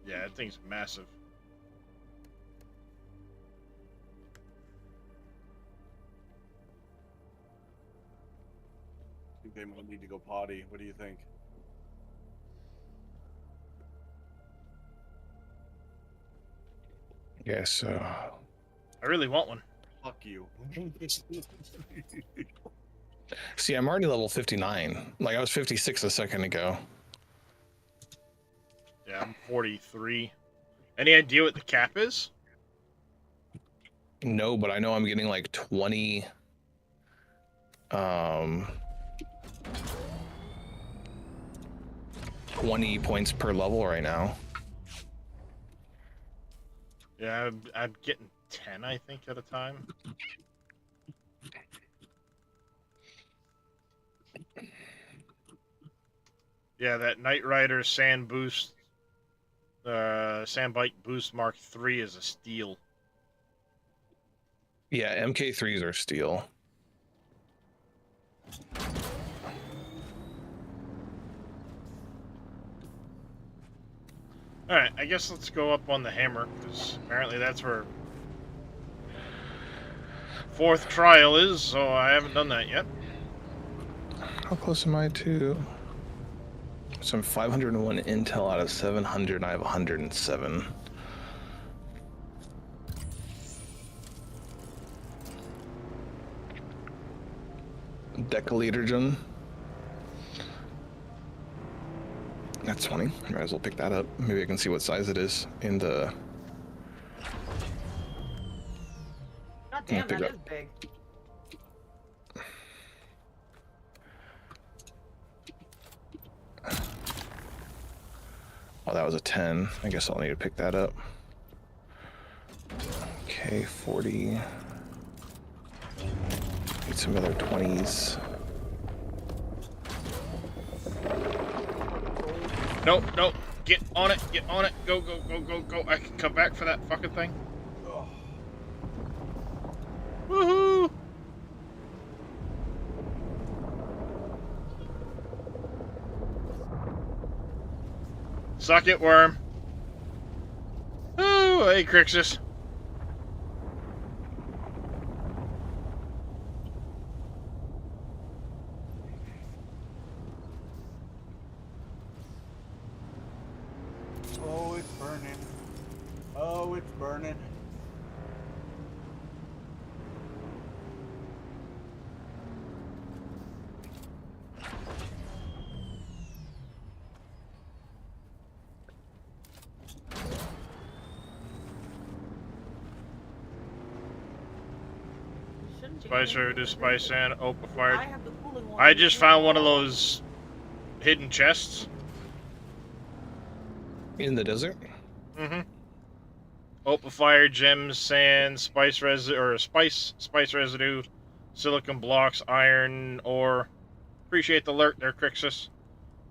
Yeah, that thing's massive. I think they might need to go potty. What do you think? Yeah, so... I really want one. Fuck you. See, I'm already level 59. Like, I was 56 a second ago. Yeah, I'm 43. Any idea what the cap is? No, but I know I'm getting like 20... 20 points per level right now. Yeah, I'm getting 10, I think, at a time. Yeah, that Knight Rider Sand Boost, Sand Bike Boost Mark III is a steal. Yeah, MK3s are steel. Alright, I guess let's go up on the hammer, because apparently that's where fourth trial is, so I haven't done that yet. How close am I to... So I'm 501 intel out of 700, and I have 107. Deciliter John. That's 20. Might as well pick that up. Maybe I can see what size it is in the... God damn, pick that up. is big. Oh, that was a 10. I guess I'll need to pick that up. Okay, 40. Need some other 20s. Nope, nope. Get on it, go, go, go, go, go. I can come back for that fucking thing. Woohoo! Suck it, worm. Oh, hey, Crixus. Spice residue, spice sand, opal fire. I have the cooling one. I just found one of those hidden chests. In the desert? Mm-hmm. Opal fire, gems, sand, spice residue, or spice residue, silicon blocks, iron ore. Appreciate the alert there, Crixus.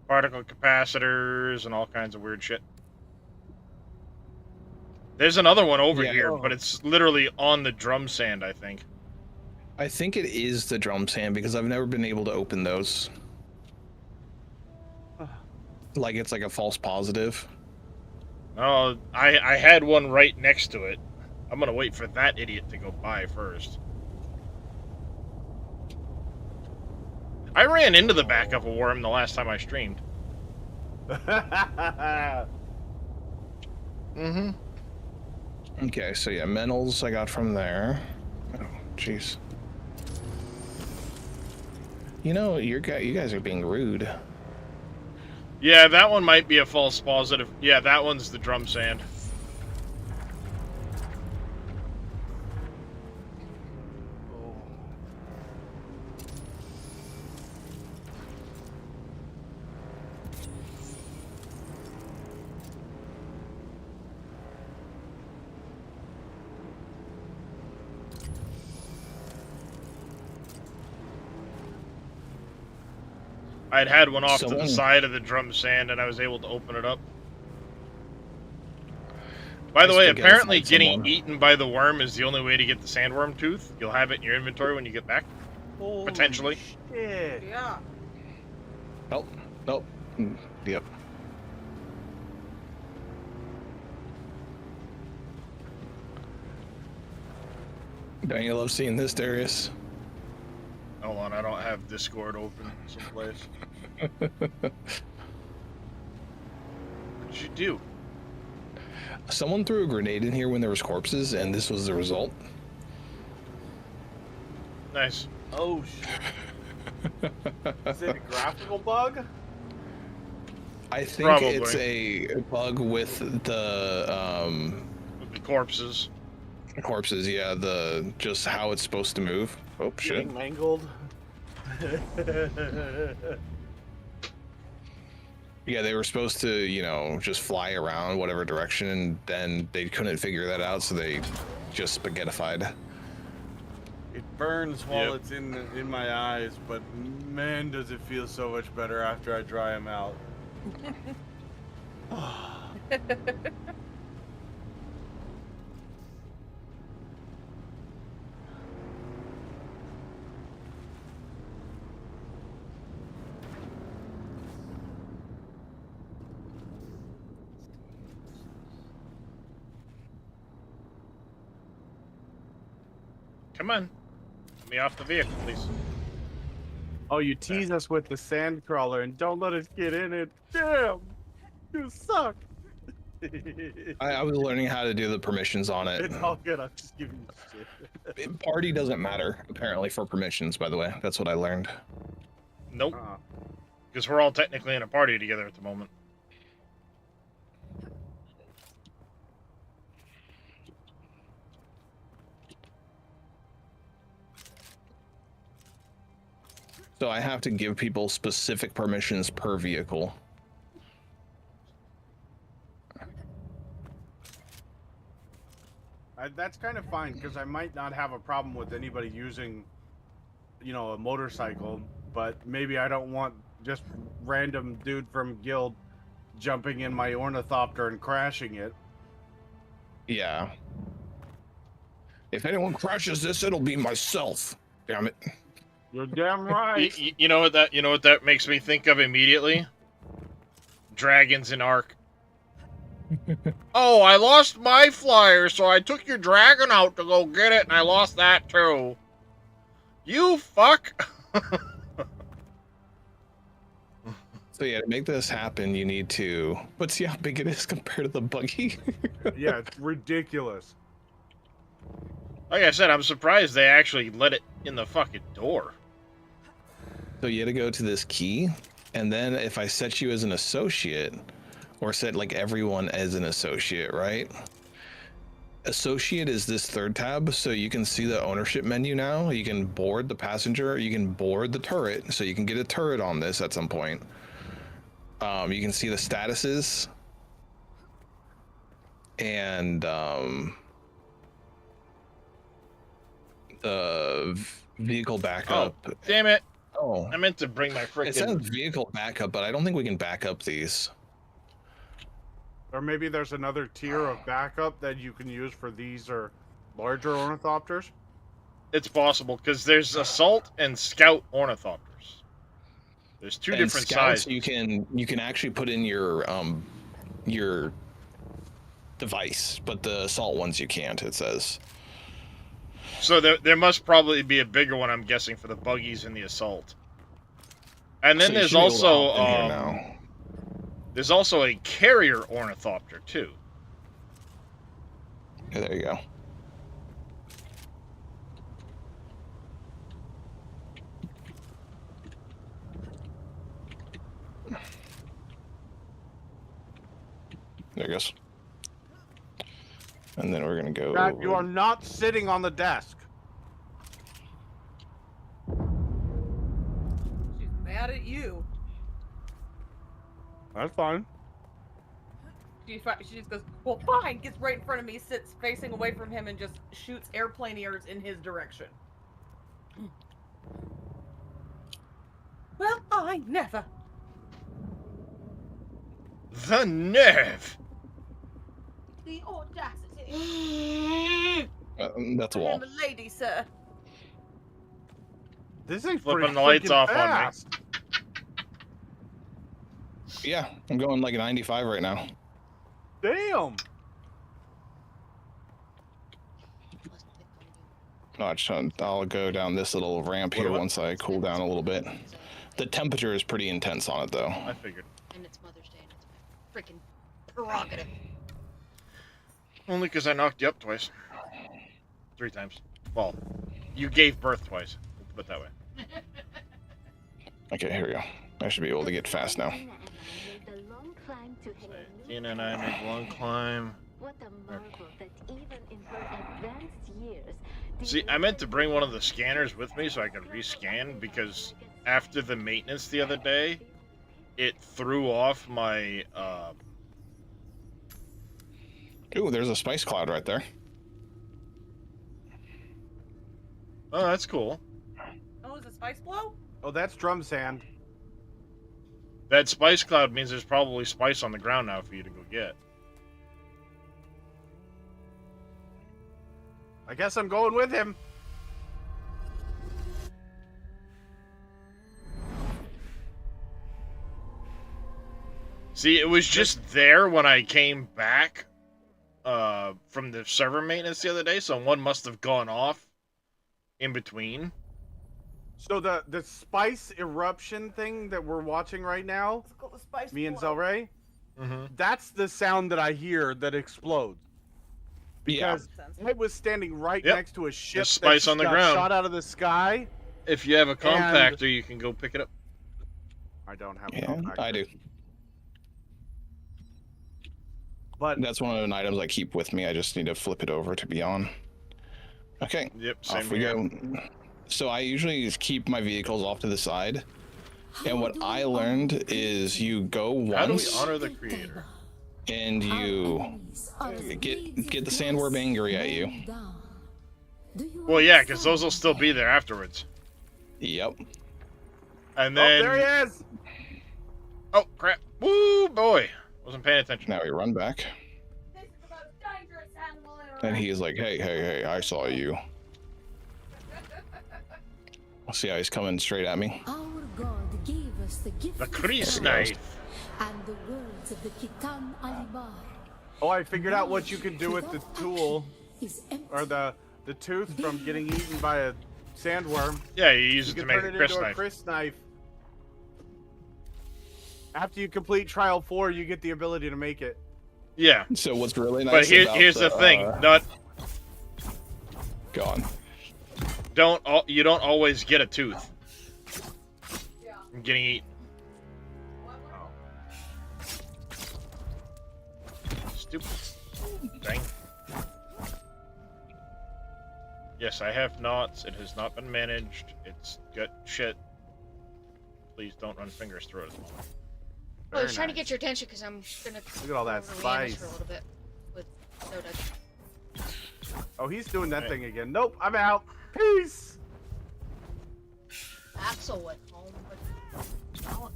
Particle capacitors and all kinds of weird shit. There's another one over Yeah. here, but it's literally on the drum sand, I think. I think it is the drum sand because I've never been able to open those. Like it's like a false positive. Oh, I had one right next to it. I'm gonna wait for that idiot to go by first. I ran into the back of a worm the last time I streamed. Mm-hmm. Okay, so yeah, metals I got from there. Oh, jeez. You know, you guys are being rude. Yeah, that one might be a false positive. Yeah, that one's the drum sand. I'd had one off to the side of the drum sand, and I was able to open it up. By the way, apparently getting eaten by the worm is the only way to get the sandworm tooth. You'll have it in your inventory when you get back. Holy Potentially. shit. Yeah. Oh, oh, yep. Don't you love seeing this, Darius? Hold on, I don't have Discord open someplace. What did you do? Someone threw a grenade in here when there was corpses, and this was the result. Nice. Oh shit. Is it a graphical bug? I think Probably. it's a bug with the With the corpses. corpses. Yeah, the just how it's supposed to move. Oh shit! Getting mangled. Yeah, they were supposed to, you know, just fly around whatever direction, and then they couldn't figure that out, so they just spaghettified. It burns while Yep. it's in my eyes, but man, does it feel so much better after I dry them out. Come on. Let me off the vehicle, please. Oh, you tease us with the sand crawler and don't let us get in it. Damn, you suck. I was learning how to do the permissions on it. It's all good. I'm just giving you shit. Party doesn't matter, apparently, for permissions, by the way. That's what I learned. Nope. Uh-uh. Because we're all technically in a party together at the moment. So I have to give people specific permissions per vehicle. That's kind of fine because I might not have a problem with anybody using, you know, a motorcycle, but maybe I don't want just random dude from guild jumping in my ornithopter and crashing it. Yeah. If anyone crashes this, it'll be myself. Damn it. You're damn right. You know what that makes me think of immediately? Dragons in Ark. Oh, I lost my flyer, so I took your dragon out to go get it, and I lost that too. You fuck! So yeah, to make this happen, you need to... But see how big it is compared to the buggy? Yeah, it's ridiculous. Like I said, I'm surprised they actually let it in the fucking door. So you had to go to this key, and then if I set you as an associate, or set like everyone as an associate, right? associate is this third tab, so you can see the ownership menu now. You can board the passenger, you can board the turret, so you can get a turret on this at some point. You can see the statuses and the vehicle backup. Oh, damn it! Oh, I meant to bring my it says freaking. vehicle backup, but I don't think we can back up these. Or maybe there's another tier of backup that you can use for these or larger ornithopters. It's possible because there's assault and scout ornithopters. There's two And different scouts, sizes. you can actually put in your device, but the assault ones you can't. It says. So there must probably be a bigger one, I'm guessing, for the buggies and the assault. And then So you there's should be able to also hop in here now. there's also a carrier ornithopter too. Yeah, there you go. There it goes. And then we're gonna go. Brad, you are not sitting on the desk. She's mad at you. That's fine. She just goes, well, fine. Gets right in front of me, sits facing away from him, and just shoots airplane ears in his direction. Well, I never. The nerve! The audacity. That's a I wall. am a lady, sir. This thing's Flipping pretty the lights freaking off on me. fast. Yeah, I'm going like a 95 right now. Damn. No, I'll go down this little ramp here What? once I cool down a little bit. The temperature is pretty intense on it, though. I figured. And it's Mother's Day, and it's my freaking prerogative. Only because I knocked you up twice. 3 times. Well, you gave birth twice. Let's put it that way. Okay, here we go. I should be able to get fast now. Tina and I made a long climb. What a marvel that even in her advanced years. See, I meant to bring one of the scanners with me so I could rescan, because after the maintenance the other day, it threw off my, Ooh, there's a spice cloud right there. Oh, that's cool. Oh, is it spice blow? Oh, that's drum sand. That spice cloud means there's probably spice on the ground now for you to go get. I guess I'm going with him. See, it was just there when I came back from the server maintenance the other day, so one must have gone off in between. So the spice eruption thing that we're watching right now, It's called the spice me and blow. Zelray, Mm-hmm. that's the sound that I hear that explodes. Yeah. Because I was standing right Yep. next to a ship There's spice that on the got ground. shot out of the sky. If you have a compactor, you can go pick it up. I don't have a Yeah, compactor. I do. But That's one of the items I keep with me. I just need to flip it over to be on. Okay, Yep, same off we here. go. So I usually just keep my vehicles off to the side. And what I learned is you go How do we once honor the creator? and you get the sandworm angry at you. Well, yeah, because those will still be there afterwards. Yep. And oh, then... there he is. Oh, crap. Woo, boy. Wasn't paying attention. Now we run back. This is the most dangerous animal in And around. he is like, hey, I saw you. See how he's coming straight at me? Our God gave us the gift The of crease courage knife. and the words of the Kitam Alibar. Oh, I figured out what you can do with the tool Is empty. or the tooth from getting eaten by a sandworm. Yeah, you use You it to can make turn a it crisp into a knife. crisp knife. After you complete trial 4, you get the ability to make it. Yeah. So what's really nice But about here's the thing. Gone. You don't always get a tooth. Yeah. I'm getting eaten. Stupid thing. Yes, I have knots. It has not been managed. It's got shit. Please don't run fingers through it at the moment. Oh, I was Very trying to nice. get your attention because I'm gonna Look at all that go over to Leanna's spice. for a little bit with soda. Oh, he's doing that Hey. thing again. Nope, I'm out. Peace. Axel went home, but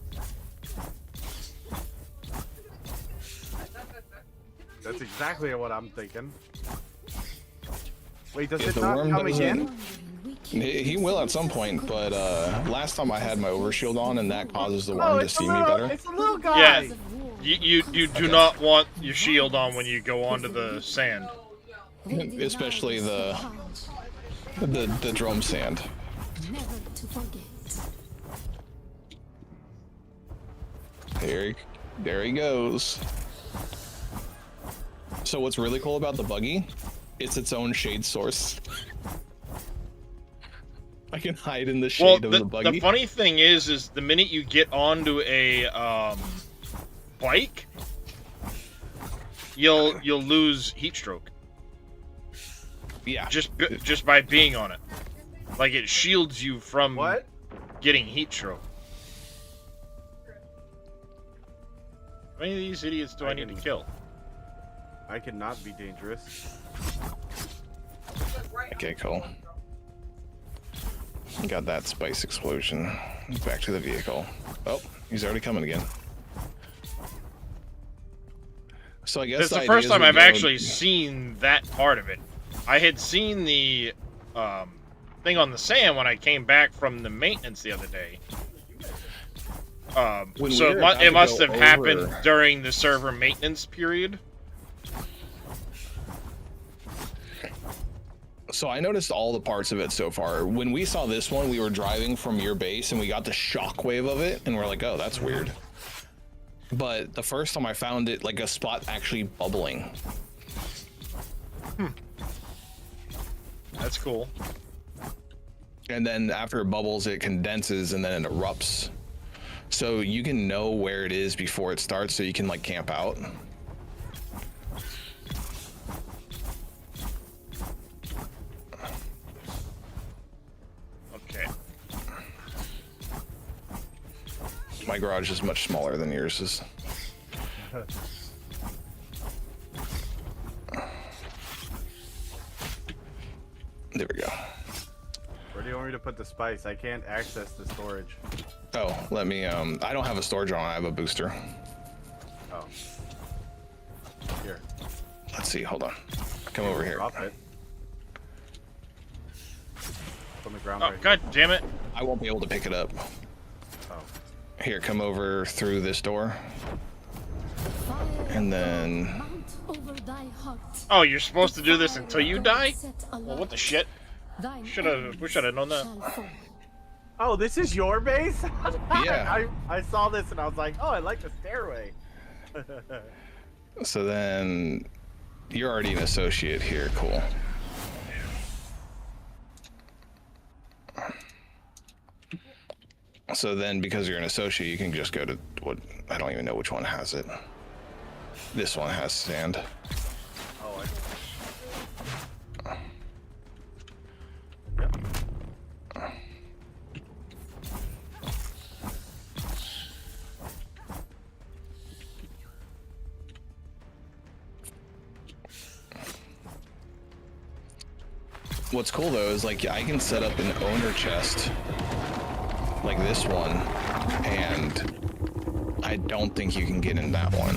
That's exactly what I'm thinking. Wait, does If it the not worm come doesn't- again? Wandering wicked He will at some point, but last time I had my overshield on, and that causes the Oh, worm to it's a see me little, better. it's a little guy. Yeah. You do not want your shield on when you go onto the sand. Especially the drum sand. Never to forget. There he goes. So what's really cool about the buggy? It's its own shade source. I can hide in the Well, shade of the the buggy. funny thing is the minute you get onto a bike, you'll lose heat stroke Yeah. just by being on it. Like it shields you from What? getting heat stroke. How many of these idiots do I need to kill? I cannot be dangerous. Okay, cool. Got that spice explosion. Back to the vehicle. Oh, he's already coming again. So I guess It's the idea first is time we I've go- actually seen that part of it. I had seen the thing on the sand when I came back from the maintenance the other day. When So we were it, about it to must go have happened over- during the server maintenance period. So I noticed all the parts of it so far. When we saw this one, we were driving from your base and we got the shockwave of it, and we're like, oh, that's weird. But the first time I found it, like a spot actually bubbling. That's cool. And then after it bubbles, it condenses and then it erupts. So you can know where it is before it starts, so you can like camp out. Okay. My garage is much smaller than yours is. There we go. Where do you want me to put the spice? I can't access the storage. Oh, let me, I don't have a storage on, I have a booster. Oh. Here. Let's see, hold on. Come over here. Drop it. On the ground Oh, right god damn it. I won't be able to pick it up. here. Oh. Here, come over through this door. Fire And then, mount over thy heart. Oh, you're supposed to do this until you die? Set Well, what the aloft. shit? Thine We should have known that. shall fall. Oh, this is your base? Yeah. I saw this and I was like, oh, I like the stairway. so then, you're already an associate here, cool. So then, because you're an associate, you can just go to what, I don't even know which one has it. This one has sand. Oh, What's cool though is like I can set up an owner chest like this one, and I don't think you can get in that one.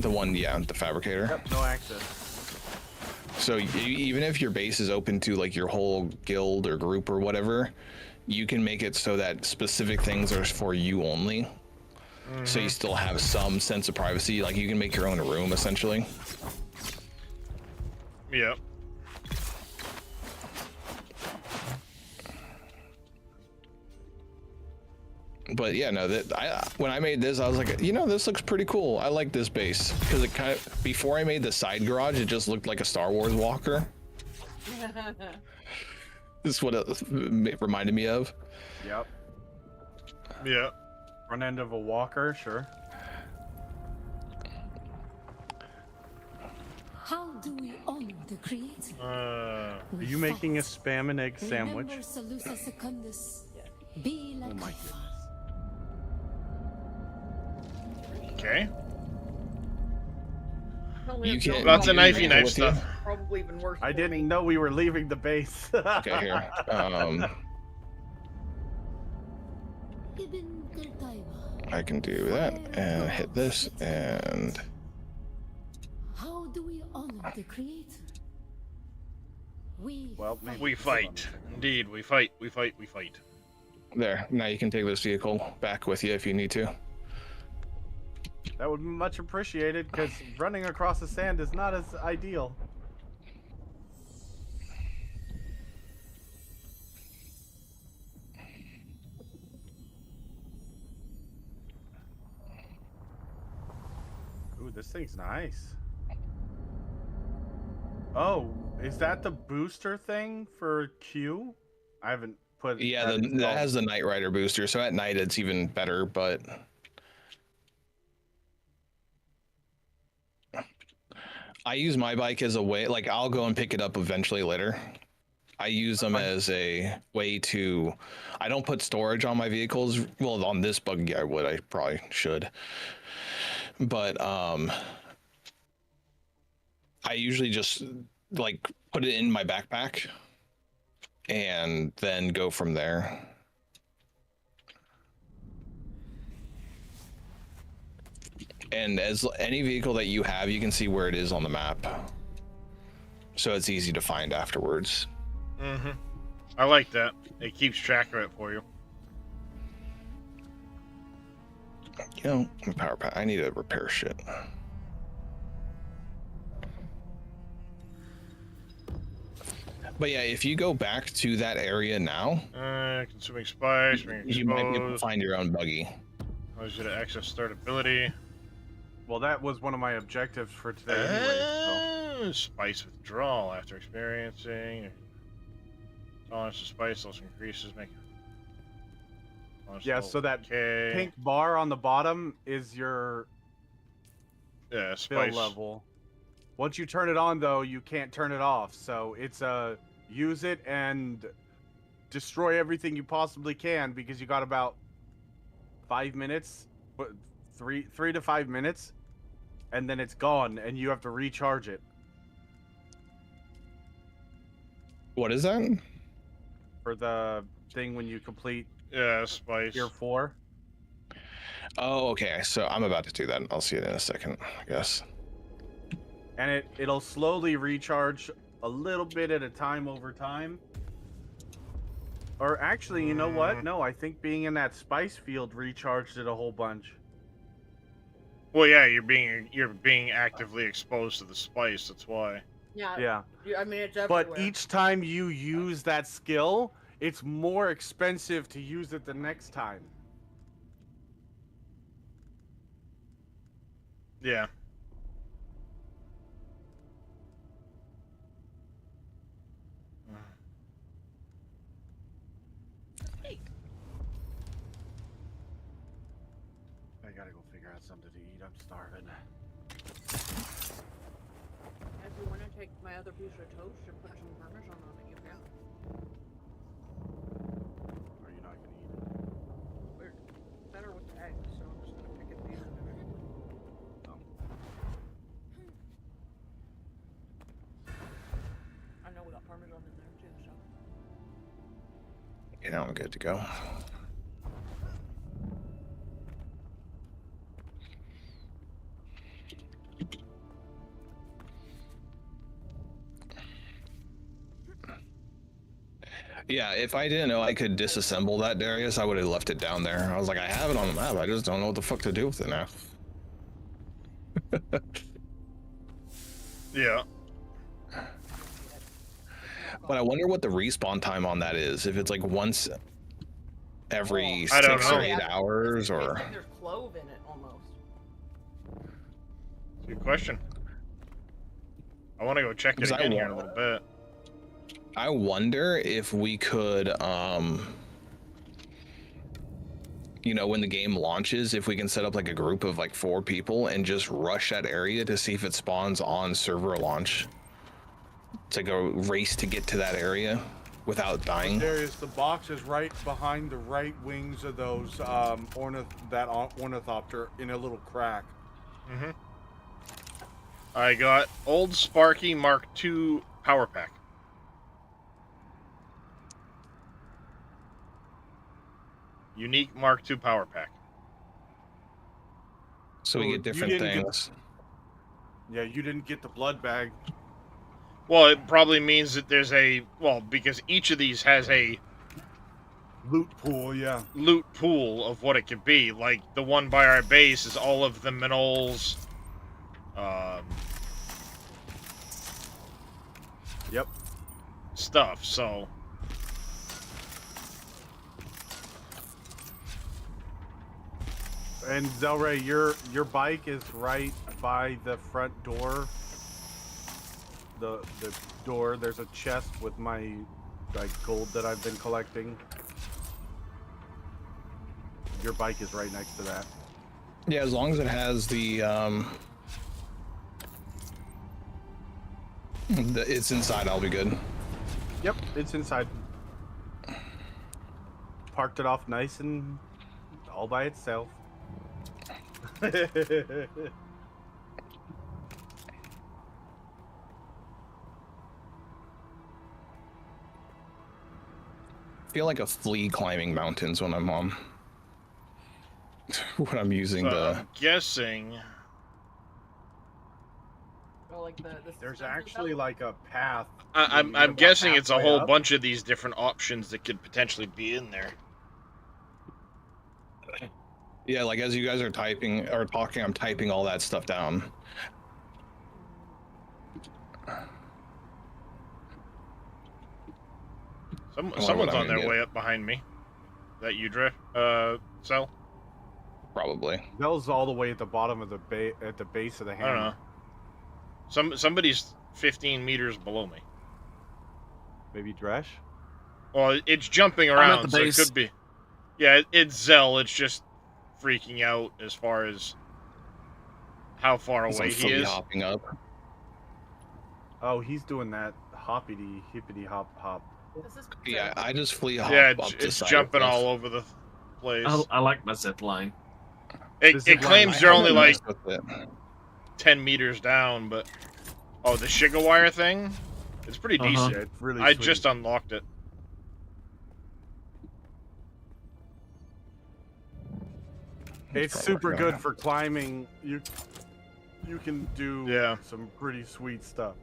The one, yeah, the fabricator. Yep, no access. So even if your base is open to like your whole guild or group or whatever, you can make it so that specific things are for you only. So you still have some sense of privacy. Like you can make your own room essentially. Yep. But yeah, no, when I made this, I was like, you know, this looks pretty cool. I like this base because it kind of, before I made the side garage, it just looked like a Star Wars walker. This is what it reminded me of. Yep. Yeah. Front end of a walker, sure. How do we honor the Creator. Are you making a spam and egg sandwich? Remember Salusa Secundus. Be like Oh my Haifa. Okay. You can- Lots of you knifey can knife with you. stuff. Probably even worse. I for didn't me. know we were leaving the base. Okay, here. Ibn Qurtayba. I can do that and hit this and How do we honor the Creator? We Well, maybe. We fight. Indeed, we fight. We fight. We fight. there. Now you can take this vehicle back with you if you need to. That would be much appreciated, because running across the sand is not as ideal. Ooh, this thing's nice. Oh, is that the booster thing for Q? I haven't put. Yeah, that that installed. has the Night Rider booster, so at night it's even better, but I use my bike as a way, like I'll go and pick it up eventually later. I use them as a way to, I don't put storage on my vehicles. Well, on this buggy I would, I probably should. But I usually just like put it in my backpack and then go from there. And as any vehicle that you have, you can see where it is on the map. So it's easy to find afterwards. Mm-hmm. I like that. It keeps track of it for you. You know, power pack. I need to repair shit. But yeah, if you go back to that area now, Consuming spice, being exposed. you might be able to find your own buggy. Allows you to access start ability. Well, that was one of my objectives for today, anyway. So. Spice withdrawal after experiencing. Tolerance to spice also increases. Yeah, so that okay. pink bar on the bottom is your Yeah, fill spice. level. Once you turn it on, though, you can't turn it off. So it's use it and destroy everything you possibly can, because you got about 5 minutes, 3 to 5 minutes, and then it's gone, and you have to recharge it. What is that? For the thing when you complete Yeah, spice. Tier 4. Oh, okay. So I'm about to do that. I'll see it in a second, I guess. And it'll slowly recharge a little bit at a time over time. Or actually, you know what? No, I think being in that spice field recharged it a whole bunch. Well, yeah, you're being actively exposed to the spice. That's why. Yeah. I mean, it's everywhere. But each time you use that skill, it's more expensive to use it the next time. Yeah. I gotta go figure out something to eat. I'm starving. If you want to take my other piece of toast and put some Parmesan on it, you can. Are you not gonna eat it? Weird. Better with the eggs, so I'm just gonna pick a piece of it. I know we got Parmesan in there too, so. You know, I'm good to go. Yeah, if I didn't know I could disassemble that Darius, I would have left it down there. I was like, I have it on the map. I just don't know what the fuck to do with it now. Yeah. But I wonder what the respawn time on that is. If it's like once every I don't 6 or know. 8 hours, It tastes or like there's clove in it almost. Good question. I want to go check it 'Cause I again here in a want- little bit. I wonder if we could, you know, when the game launches, if we can set up like a group of like 4 people and just rush that area to see if it spawns on server launch. It's like a race to get to that area without dying. Darius, the box is right behind the right wings of those ornithopter in a little crack. Mm-hmm. I got Old Sparky Mark II Power Pack. Unique Mark II Power Pack. So we Oh, get you different didn't get- things. Yeah, you didn't get the blood bag. Well, it probably means that there's a... Well, because each of these has a Loot pool, yeah. loot pool of what it could be. Like, the one by our base is all of the minerals. Yep. Stuff, so... And Zelray, your bike is right by the front door. The door. There's a chest with my gold that I've been collecting. Your bike is right next to that. Yeah, as long as it has it's inside, I'll be good. Yep, it's inside. Parked it off nice and all by itself. I feel like a flea climbing mountains when I'm when I'm using So the. I'm guessing... Or like the There's suspension actually belt? like a path. I'm about guessing it's a halfway whole up. bunch of these different options that could potentially be in there. Yeah, like as you guys are typing or talking, I'm typing all that stuff down. wonder Someone's what I'm on their gonna way up behind me. That you drift, Cell? Probably. Bell's all the way at the bottom of the base of the I don't know. hammer. Somebody's 15 meters below me. Maybe Dresh? Well, it's jumping at around, the so it base. could be. Yeah, it's Zell. It's just freaking out as far as how far Some away he flea is. hopping up. Oh, he's doing that hoppity hippity hop hop. This is Yeah, I just flea hop Yeah, up the it's side of jumping cliff. all over the place. I like my zip line. It This is why claims I they're only haven't like Messed with it. 10 meters down, but... Oh, the Shiga wire thing? It's pretty Uh-huh. decent. Yeah, it's really I sweet. just unlocked it. It's Probably super working on good it. for climbing. You can do Yeah. some pretty sweet stuff.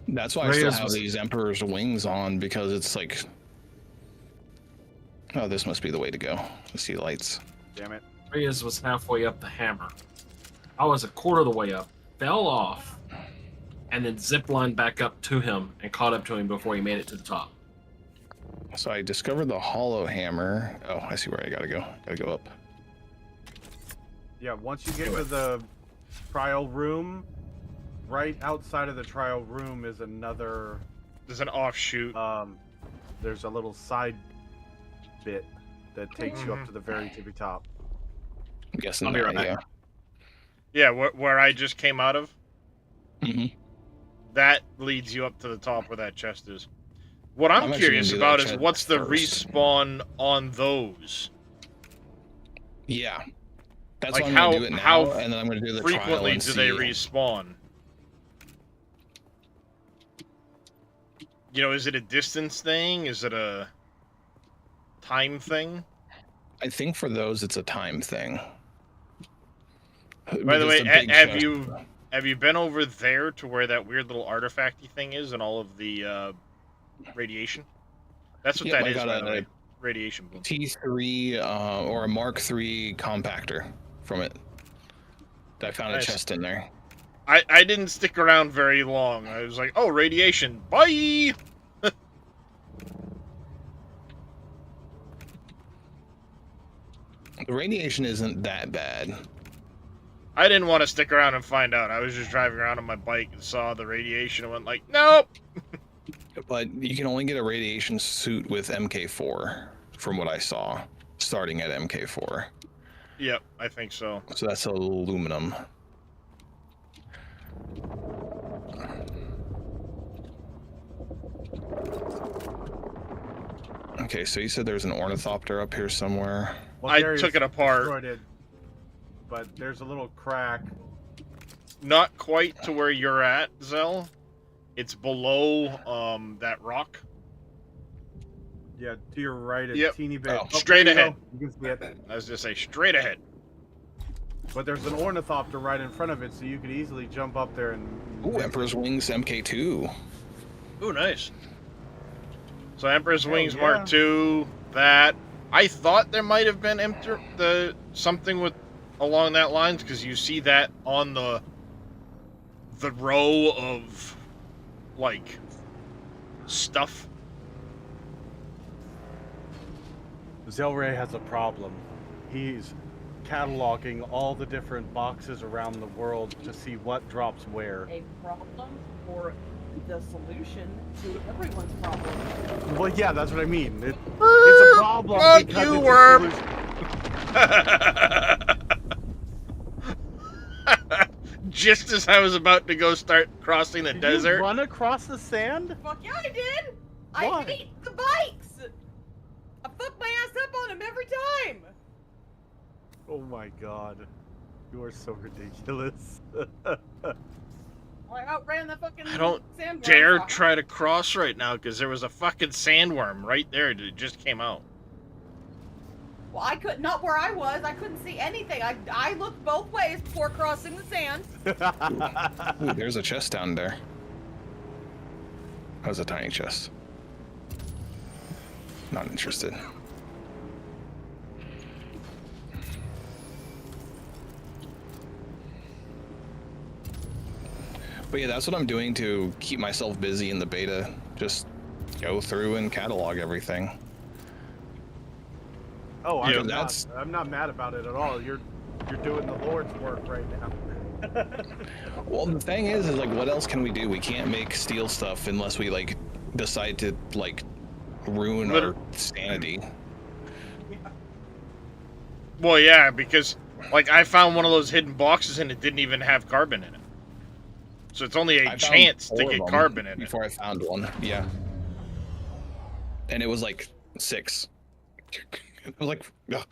That's why I still Reyes have was- these Emperor's wings on, because it's like, oh, this must be the way to go. I see lights. Damn it. Reyes was halfway up the hammer. I was a quarter of the way up, fell off, and then ziplined back up to him and caught up to him before he made it to the top. So I discovered the hollow hammer. Oh, I see where I gotta go. Gotta go up. Yeah, once you get to the trial room, right outside of the trial room is another There's an offshoot. there's a little side bit that takes you up to the very tippy top. I'm guessing I'll be that, right yeah. back. Yeah, where I just came out of. hmm That leads you up to the top where that chest is. What I'm I'm actually curious gonna do that about is chest what's the first. respawn on those? Yeah. That's Like why I'm how- gonna do it now, how and then I'm gonna do the trial Frequently and do they see. respawn? You know, is it a distance thing? Is it a time thing? I think for those it's a time thing. By the Because way, big have chest- you been over there to where that weird little artifacty thing is and all of the radiation? That's what Yep, that I is, got by the a- way. Radiation boom. T3 or a Mark III compactor from it. I found Nice. a chest in there. I didn't stick around very long. I was like, oh, radiation. Bye! The radiation isn't that bad. I didn't want to stick around and find out. I was just driving around on my bike and saw the radiation and went like, nope! But you can only get a radiation suit with MK4, from what I saw, starting at MK4. Yep, I think so. So that's aluminum. Okay, so you said there's an ornithopter up here somewhere. Well, I Darius took it apart. destroyed it, but there's a little crack. Not quite to where you're at, Zell. It's below that rock. Yeah, to your right, a Yep. teeny bit. Oh, straight there you ahead. go. You can see it. I was just say straight ahead. But there's an ornithopter right in front of it, so you could easily jump up there and. Ooh, Emperor's Wings MK2. Ooh, nice. So Emperor's Hell Wings yeah. Mark II. That I thought there might have been something with along that lines because you see that on the row of like stuff. Zelray has a problem. He's cataloging all the different boxes around the world to see what drops where. A problem or the solution to everyone's problem. Well, yeah, that's what I mean. It's a problem Fuck because you, it's worm. a solution. Just as I was about to go start crossing the Did desert. you run across the sand? Fuck yeah, I did! Why? I hate the bikes! I fuck my ass up on them every time! Oh my god. You are so ridiculous. I outran the fucking I don't sandworm. dare try to cross right now because there was a fucking sandworm right there that just came out. Well, I could not where I was. I couldn't see anything. I looked both ways before crossing the sand. Ooh, there's a chest down there. That was a tiny chest. Not interested. But yeah, that's what I'm doing to keep myself busy in the beta. Just go through and catalog everything. Oh, Yeah, I'm not mad about it at all. You're doing the Lord's work right now. Well, the thing is like, what else can we do? We can't make steel stuff unless we like decide to like ruin our sanity. Well, yeah, because like I found one of those hidden boxes and it didn't even have carbon in it. So it's only a I found chance to 4 of get them carbon in it. before I found one. Yeah, and it was like 6. It was like, ugh.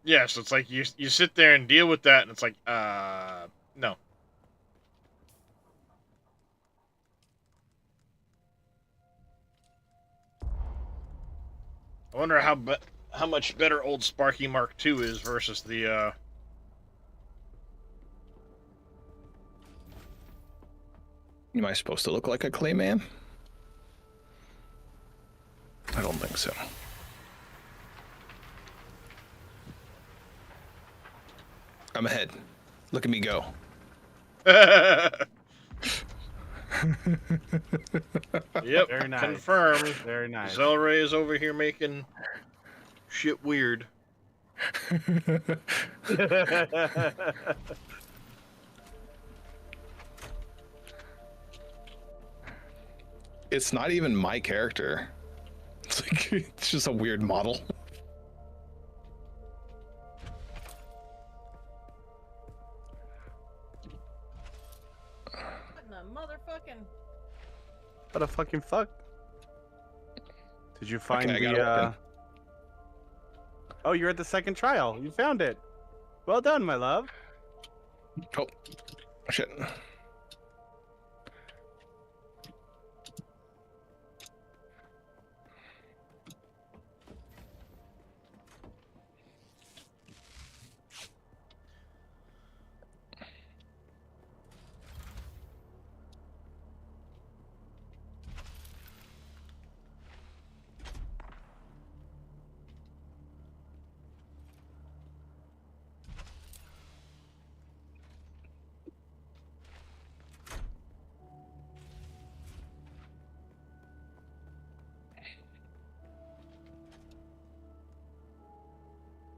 Yeah, so it's like you sit there and deal with that, and it's like, no. I wonder how much better old Sparky Mark II is versus the Am I supposed to look like a clay man? I don't think so. I'm ahead. Look at me go. Yep, Very nice. confirmed. Very nice. Zelray is over here making shit weird. It's not even my character. It's like, it's just a weird model. What in the motherfucking... What a fucking fuck. Did you find Okay, I got the it working. Oh, you're at the second trial. You found it. Well done, my love. Oh, shit.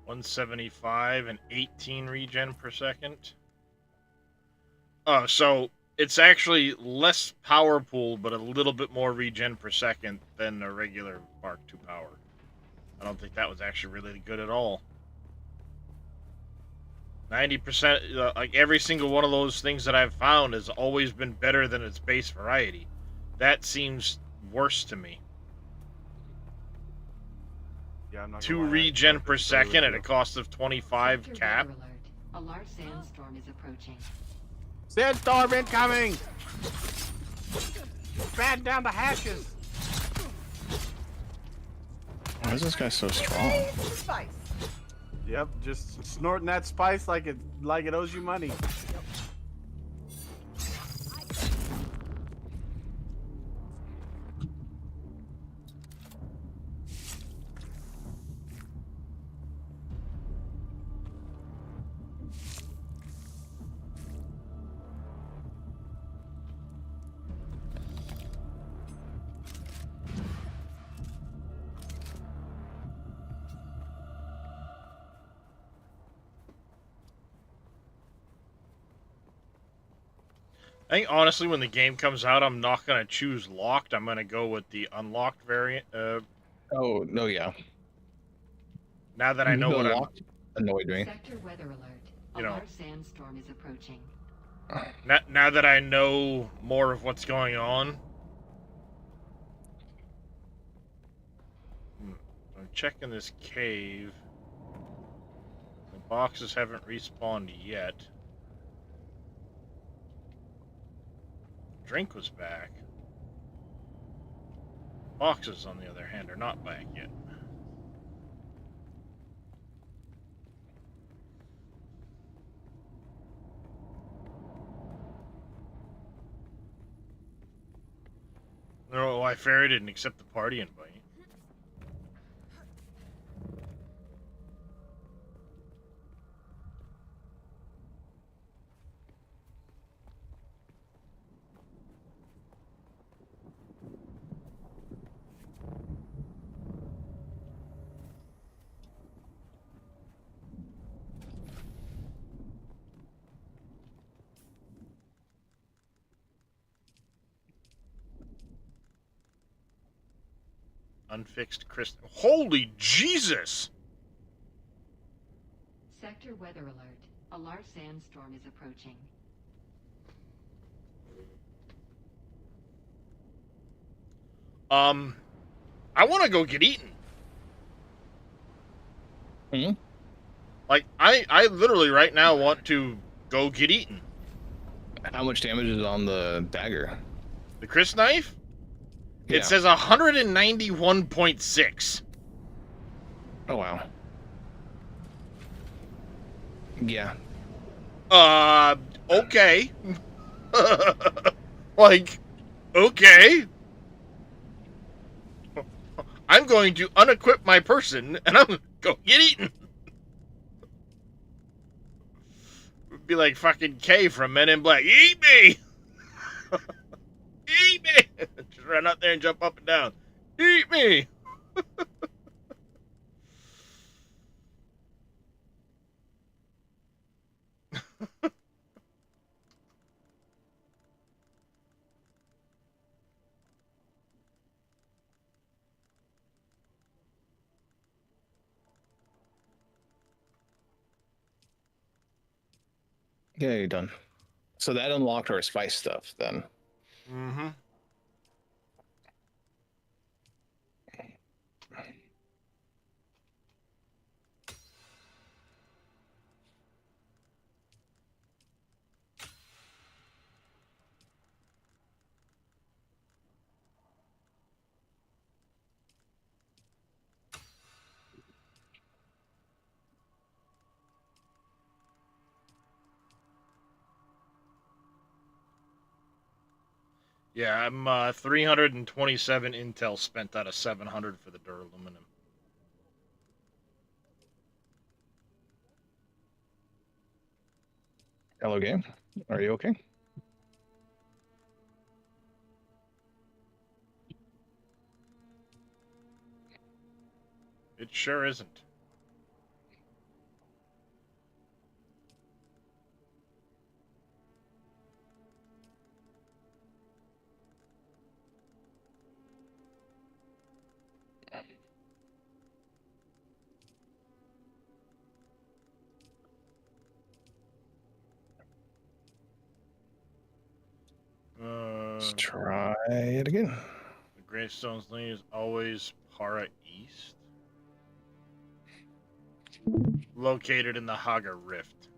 $175 and 18 regen per second. Oh, so it's actually less power pool, but a little bit more regen per second than a regular Mark II power. I don't think that was actually really good at all. 90%, like every single one of those things that I've found has always been better than its base variety. That seems worse to me. Yeah, I'm not 2 gonna lie, I regen per agree with second at a you. cost of 25 Sector cap. weather alert. A large sandstorm is approaching. Sandstorm incoming! Batten down the hatches! Why is this guy so strong? Spice. Yep, just snorting that spice like it owes you money. I think honestly, when the game comes out, I'm not gonna choose locked. I'm gonna go with the unlocked variant. Oh no, yeah. Now that I know The what I'm, locked annoyed me. Sector weather alert. A You know. large sandstorm is approaching. now that I know more of what's going on. I'm checking this cave. The boxes haven't respawned yet. Drink was back. Boxes, on the other hand, are not back yet. No, why Fairy didn't accept the party invite. Unfixed crystal. Holy Jesus! Sector weather alert. A large sandstorm is approaching. I want to go get eaten. Hmm? Like, I literally right now want to go get eaten. How much damage is on the dagger? The Chris knife? Yeah. It says 191.6. Oh wow. Yeah. Okay. Like, okay. I'm going to unequip my person, and I'm going to go get eaten. Be like fucking K from Men in Black. Eat me! Eat me! Just run out there and jump up and down. Eat me! Yeah, you're done. So that unlocked our spice stuff then. Mm-hmm. Yeah, I'm 327 intel spent out of 700 for the duraluminum. Hello, game. Are you okay? It sure isn't. Let's try Try it again. The gravestone's lane is always Para East. Located in the Haga Rift.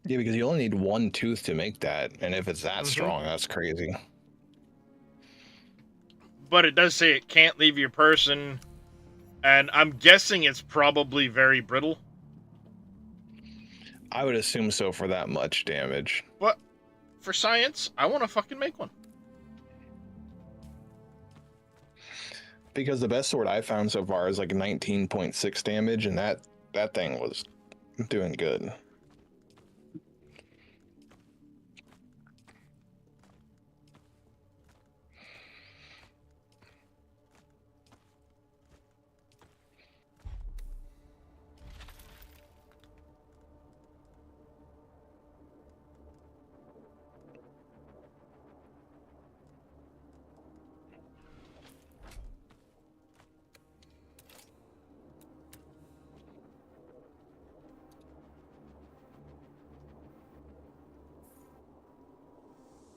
Yeah, because you only need one tooth to make that, and if it's that strong, that's crazy. But it does say it can't leave your person, and I'm guessing it's probably very brittle. I would assume so for that much damage. But for science, I want to fucking make one. Because the best sword I found so far is like 19.6 damage, and that thing was doing good.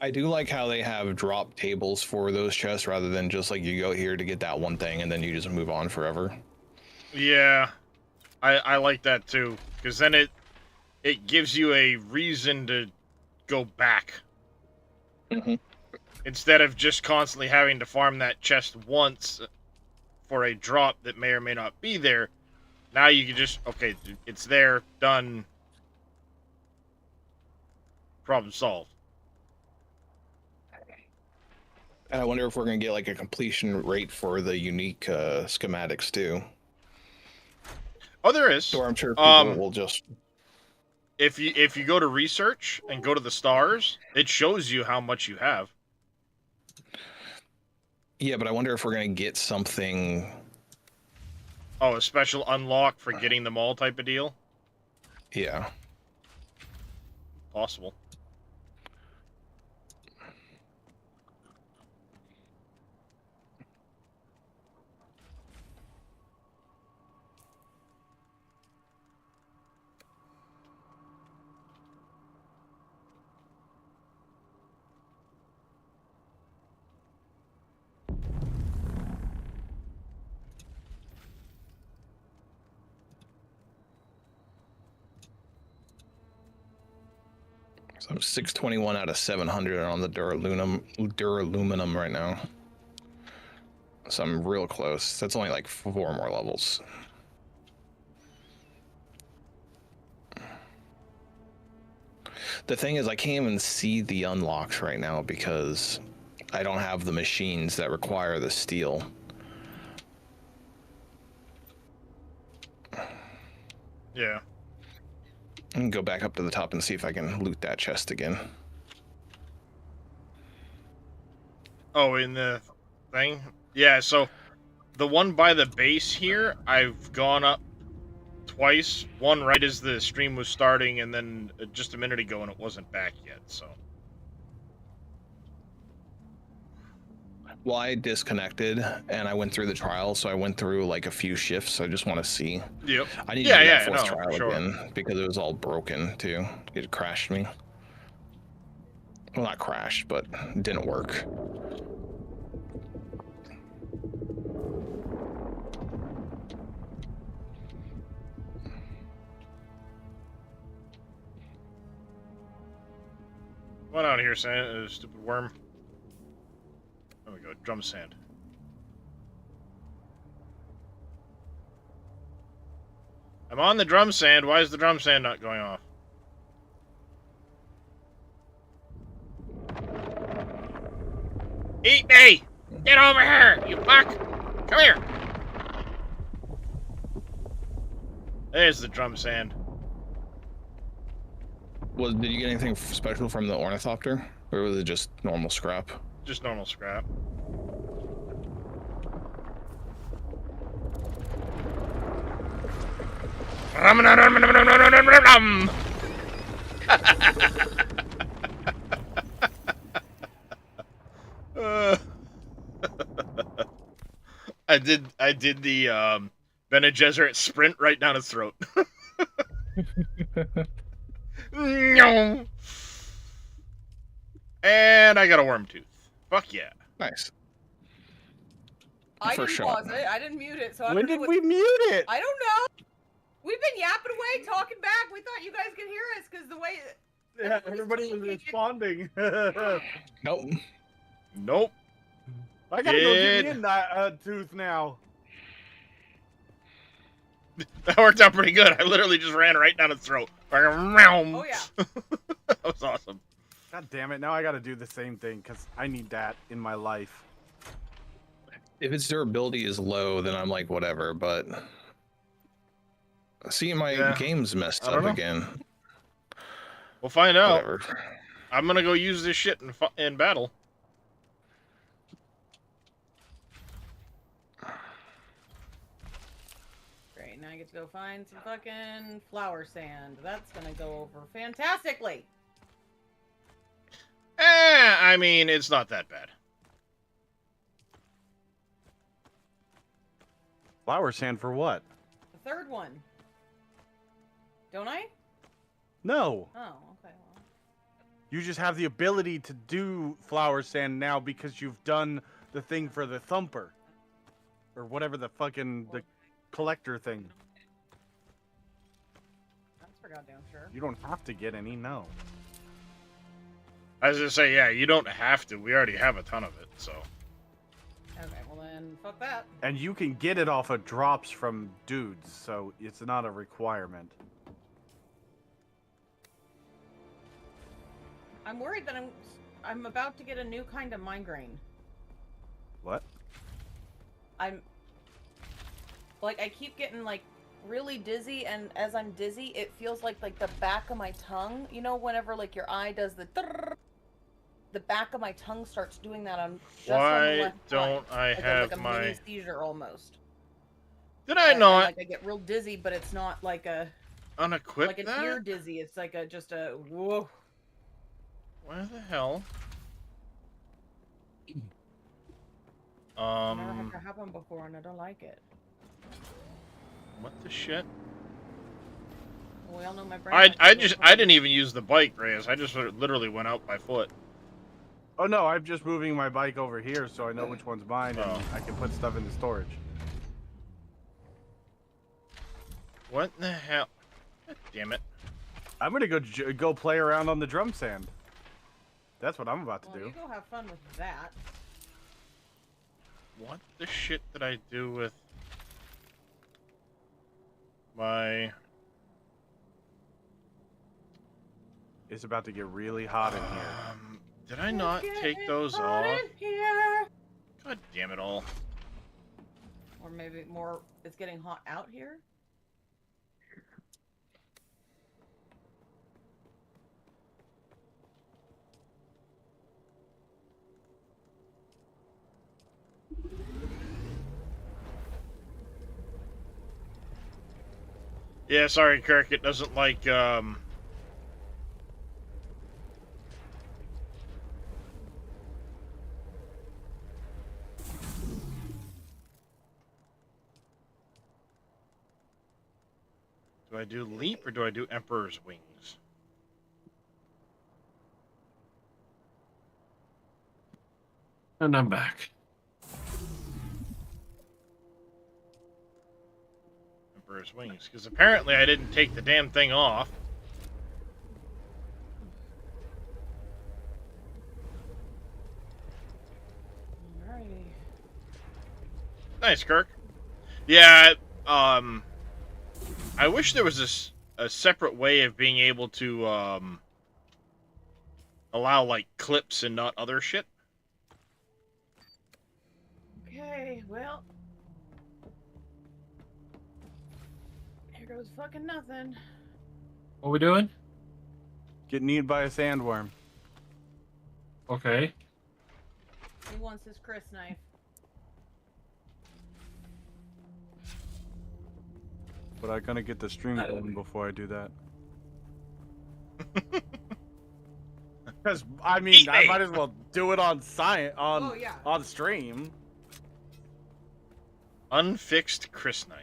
I do like how they have drop tables for those chests rather than just like you go here to get that one thing and then you just move on forever. Yeah, I like that too, because then it gives you a reason to go back. Instead of just constantly having to farm that chest once for a drop that may or may not be there. Now you can just, okay, it's there, done, problem solved. And I wonder if we're going to get like a completion rate for the unique schematics too. Oh, there is. So I'm sure people will just... If you go to research and go to the stars, it shows you how much you have. Yeah, but I wonder if we're going to get something... Oh, a special unlock for getting them all type of deal? Yeah. Possible. So I'm 621 out of 700 on the duraluminum right now. So I'm real close. That's only like 4 more levels. The thing is, I can't even see the unlocks right now because I don't have the machines that require the steel. Yeah. I can go back up to the top and see if I can loot that chest again. Oh, in the thing? Yeah, so the one by the base here, I've gone up twice. One right as the stream was starting, and then just a minute ago, and it wasn't back yet, so. Well, I disconnected and I went through the trial, so I went through like a few shifts. So I just want to see. Yep. I need to do that fourth trial again because it was all broken too. It crashed me. Well, not crashed, but it didn't work. What out here, stupid worm? There we go, drum sand. I'm on the drum sand. Why is the drum sand not going off? Eat me! Get over here, you fuck! Come here! There's the drum sand. Well, did you get anything special from the ornithopter, or was it just normal scrap? Just normal scrap. I did the Bene Gesserit sprint right down his throat. No. And I got a worm tooth. Fuck yeah. Nice. I First didn't shot. pause it. I didn't mute it, so I When don't know did what. we mute it? I don't know. We've been yapping away, talking back. We thought you guys could hear us because the way. Yeah, everybody was responding. Nope. Nope. I gotta go get Did- me a tooth now. That worked out pretty good. I literally just ran right down its throat. Oh yeah. That was awesome. God damn it! Now I gotta do the same thing because I need that in my life. If its durability is low, then I'm like, whatever, but... See, my Yeah. game's messed I don't up know. again. We'll find out. Whatever. I'm gonna go use this shit in battle. Great. Now I get to go find some fucking flower sand. That's gonna go over fantastically. I mean, it's not that bad. Flower sand for what? The third one. Don't I? No. Oh, okay. Well. You just have the ability to do flower sand now because you've done the thing for the thumper. Or whatever the fucking the collector thing. That's for goddamn sure. You don't have to get any, no. I was gonna say, yeah, you don't have to. We already have a ton of it, so. Okay, well then, fuck that. And you can get it off of drops from dudes, so it's not a requirement. I'm worried that I'm about to get a new kind of migraine. What? I'm like I keep getting like really dizzy, and as I'm dizzy, it feels like the back of my tongue. You know, whenever like your eye does the back of my tongue starts doing that on just on the Why left don't side. I Like have a my... mini seizure almost. Did I And, not like I get real dizzy, but it's not like a unequip like an that? ear dizzy. It's like just a whoa. Where the hell? Never had to happen before, and I don't like it. What the shit? We all know my brain. I didn't even use the bike, Reyes. I just literally went out by foot. Oh no, I'm just moving my bike over here so I know which one's mine and Oh. I can put stuff into storage. What the hell? God damn it. I'm gonna go play around on the drum sand. That's what I'm about to Well, do. you go have fun with that. What the shit did I do with my... It's about to get really hot in here. Did I not take those Hot off? in here. God damn it all. Or maybe more. It's getting hot out here. Yeah, sorry, Kirk. It doesn't like, Do I do leap or do I do Emperor's Wings? And I'm back. Emperor's Wings. Because apparently I didn't take the damn thing off. Alrighty. Nice, Kirk. Yeah, I wish there was a separate way of being able to, allow, like, clips and not other shit. Okay, well. Here goes fucking nothing. What we doing? Getting eaten by a sandworm. Okay. He wants his Chris knife. But I'm gonna get the stream going before I do that. Because I mean, Eat I me. might as well do it on Oh, yeah. on stream. Unfixed Chris knife.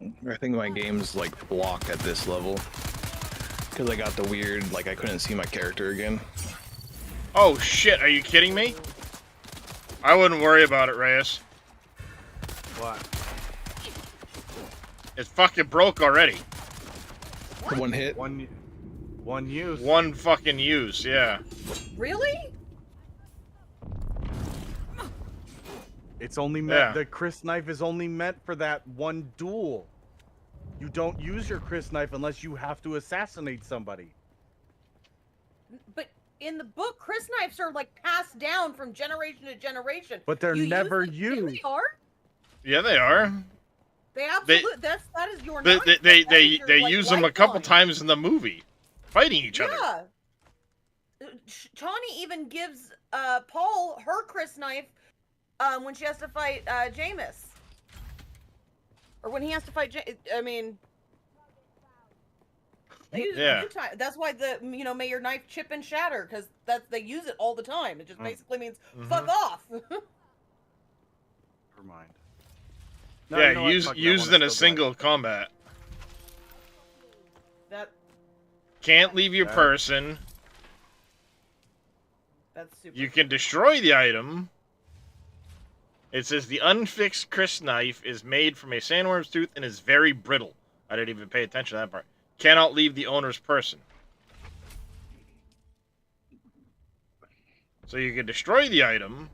I think my game's like blocked at this level. Because I got the weird, like I couldn't see my character again. Oh shit, are you kidding me? I wouldn't worry about it, Reyes. What? It fucking broke already. One hit. One use. One fucking use, yeah. Really? It's only meant. Yeah. The Chris knife is only meant for that one duel. You don't use your Chris knife unless you have to assassinate somebody. But in the book, Chris knives are like passed down from generation to generation. But they're You never them- used. They are. Yeah, they are. They absolutely. that is your. They knife. they That is your, they like, use them a couple lifeline. times in the movie, fighting each other. Yeah. Chani even gives Paul her Chris knife when she has to fight Jameis. Or when he has to fight I mean they use it a few times. That's why may your knife chip and shatter, because they use it all the time. It just basically means fuck off. Never mind. No, you know Yeah, what? used Fuck it, I used wanna in a still do it. single combat. That Can't leave your Yeah. person. that's super. You can destroy the item. It says the unfixed Chris knife is made from a sandworm's tooth and is very brittle. I didn't even pay attention to that part. Cannot leave the owner's person. So you can destroy the item.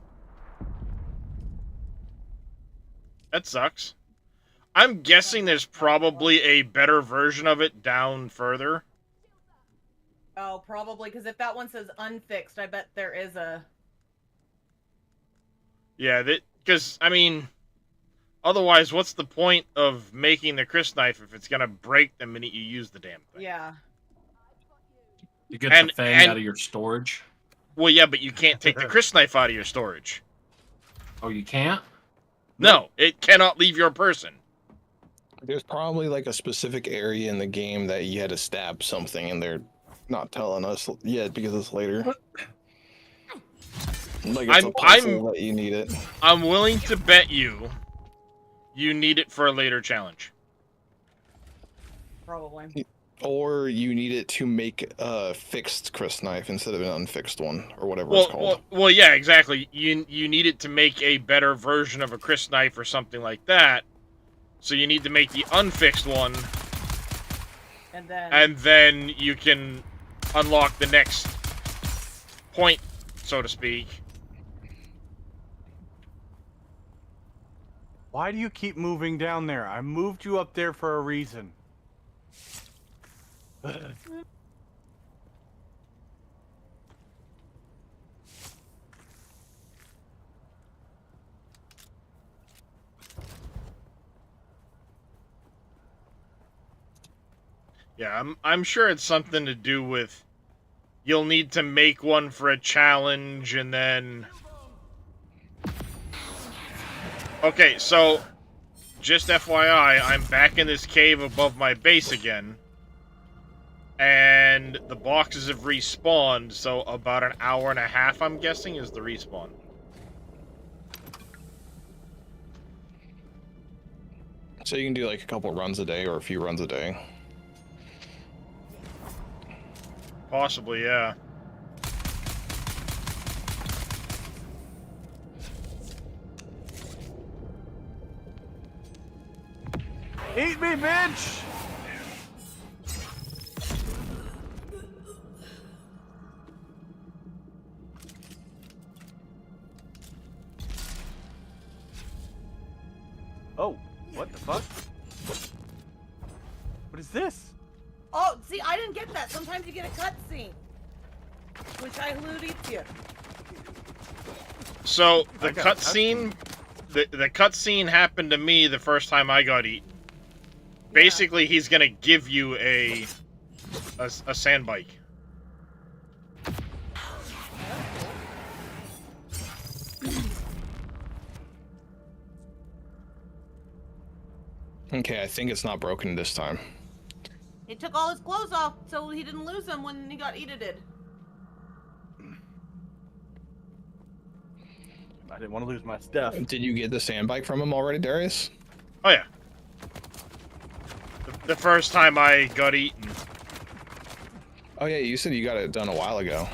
That sucks. I'm guessing there's probably a better version of it down further. Oh, probably, because if that one says unfixed, I bet there is a. Yeah, because, I mean, otherwise, what's the point of making the Chris knife if it's going to break the minute you use the damn thing? Yeah. You get And- the fang and- out of your storage. Well, yeah, but you can't take the Chris knife out of your storage. Oh, you can't? No, it cannot leave your person. There's probably like a specific area in the game that you had to stab something, and they're not telling us yet because it's later. Like it's a puzzle that you need it. I'm willing to bet you need it for a later challenge. Probably. Or you need it to make a fixed Chris knife instead of an unfixed one, or whatever it's called. Well, yeah, exactly. You need it to make a better version of a Chris knife or something like that. So you need to make the unfixed one, And then you can unlock the next point, so to speak. Why do you keep moving down there? I moved you up there for a reason. Yeah, I'm sure it's something to do with you'll need to make one for a challenge and then. Okay, so just FYI, I'm back in this cave above my base again. And the boxes have respawned, so about an hour and a half, I'm guessing, is the respawn. So you can do like a couple runs a day or a few runs a day. Possibly, yeah. Eat me, bitch! Oh, what the fuck? What is this? oh, see, I didn't get that. Sometimes you get a cutscene, which I alluded to. So the I got a cutscene, the cutscene happened to me the first time I got eaten. Basically, he's gonna give you a sand bike. Okay, I think it's not broken this time. He took all his clothes off, so he didn't lose them when he got eated. I didn't want to lose my stuff. Did you get the sand bike from him already, Darius? Oh yeah. the first time I got eaten. Oh yeah, you said you got it done a while ago.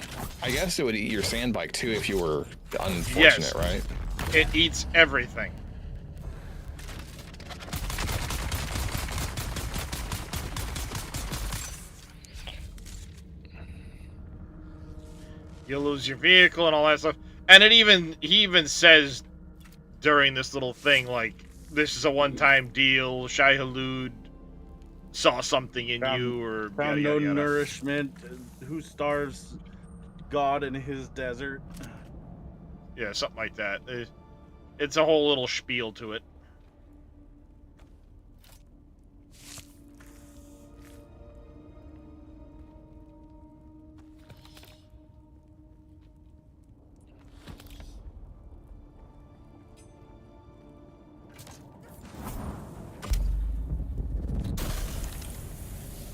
I guess it would eat your sand bike too if you were unfortunate, Yes. right? It eats everything. You'll lose your vehicle and all that stuff. And he even says during this little thing, like, this is a one-time deal, Shai Hulud saw something in you, or Found yada, no yada, yada. nourishment. Who starves God in his desert? Yeah, something like that. It's a whole little spiel to it.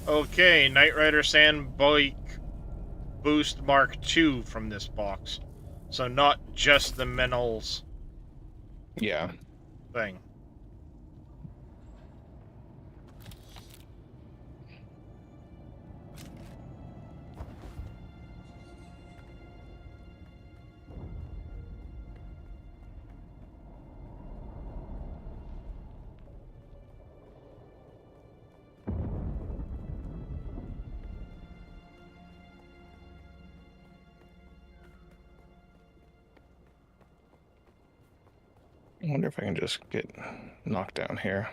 Okay, Knight Rider Sand Bike Boost Mark II from this box. So not just the Menels Yeah. thing. I wonder if I can just get knocked down here.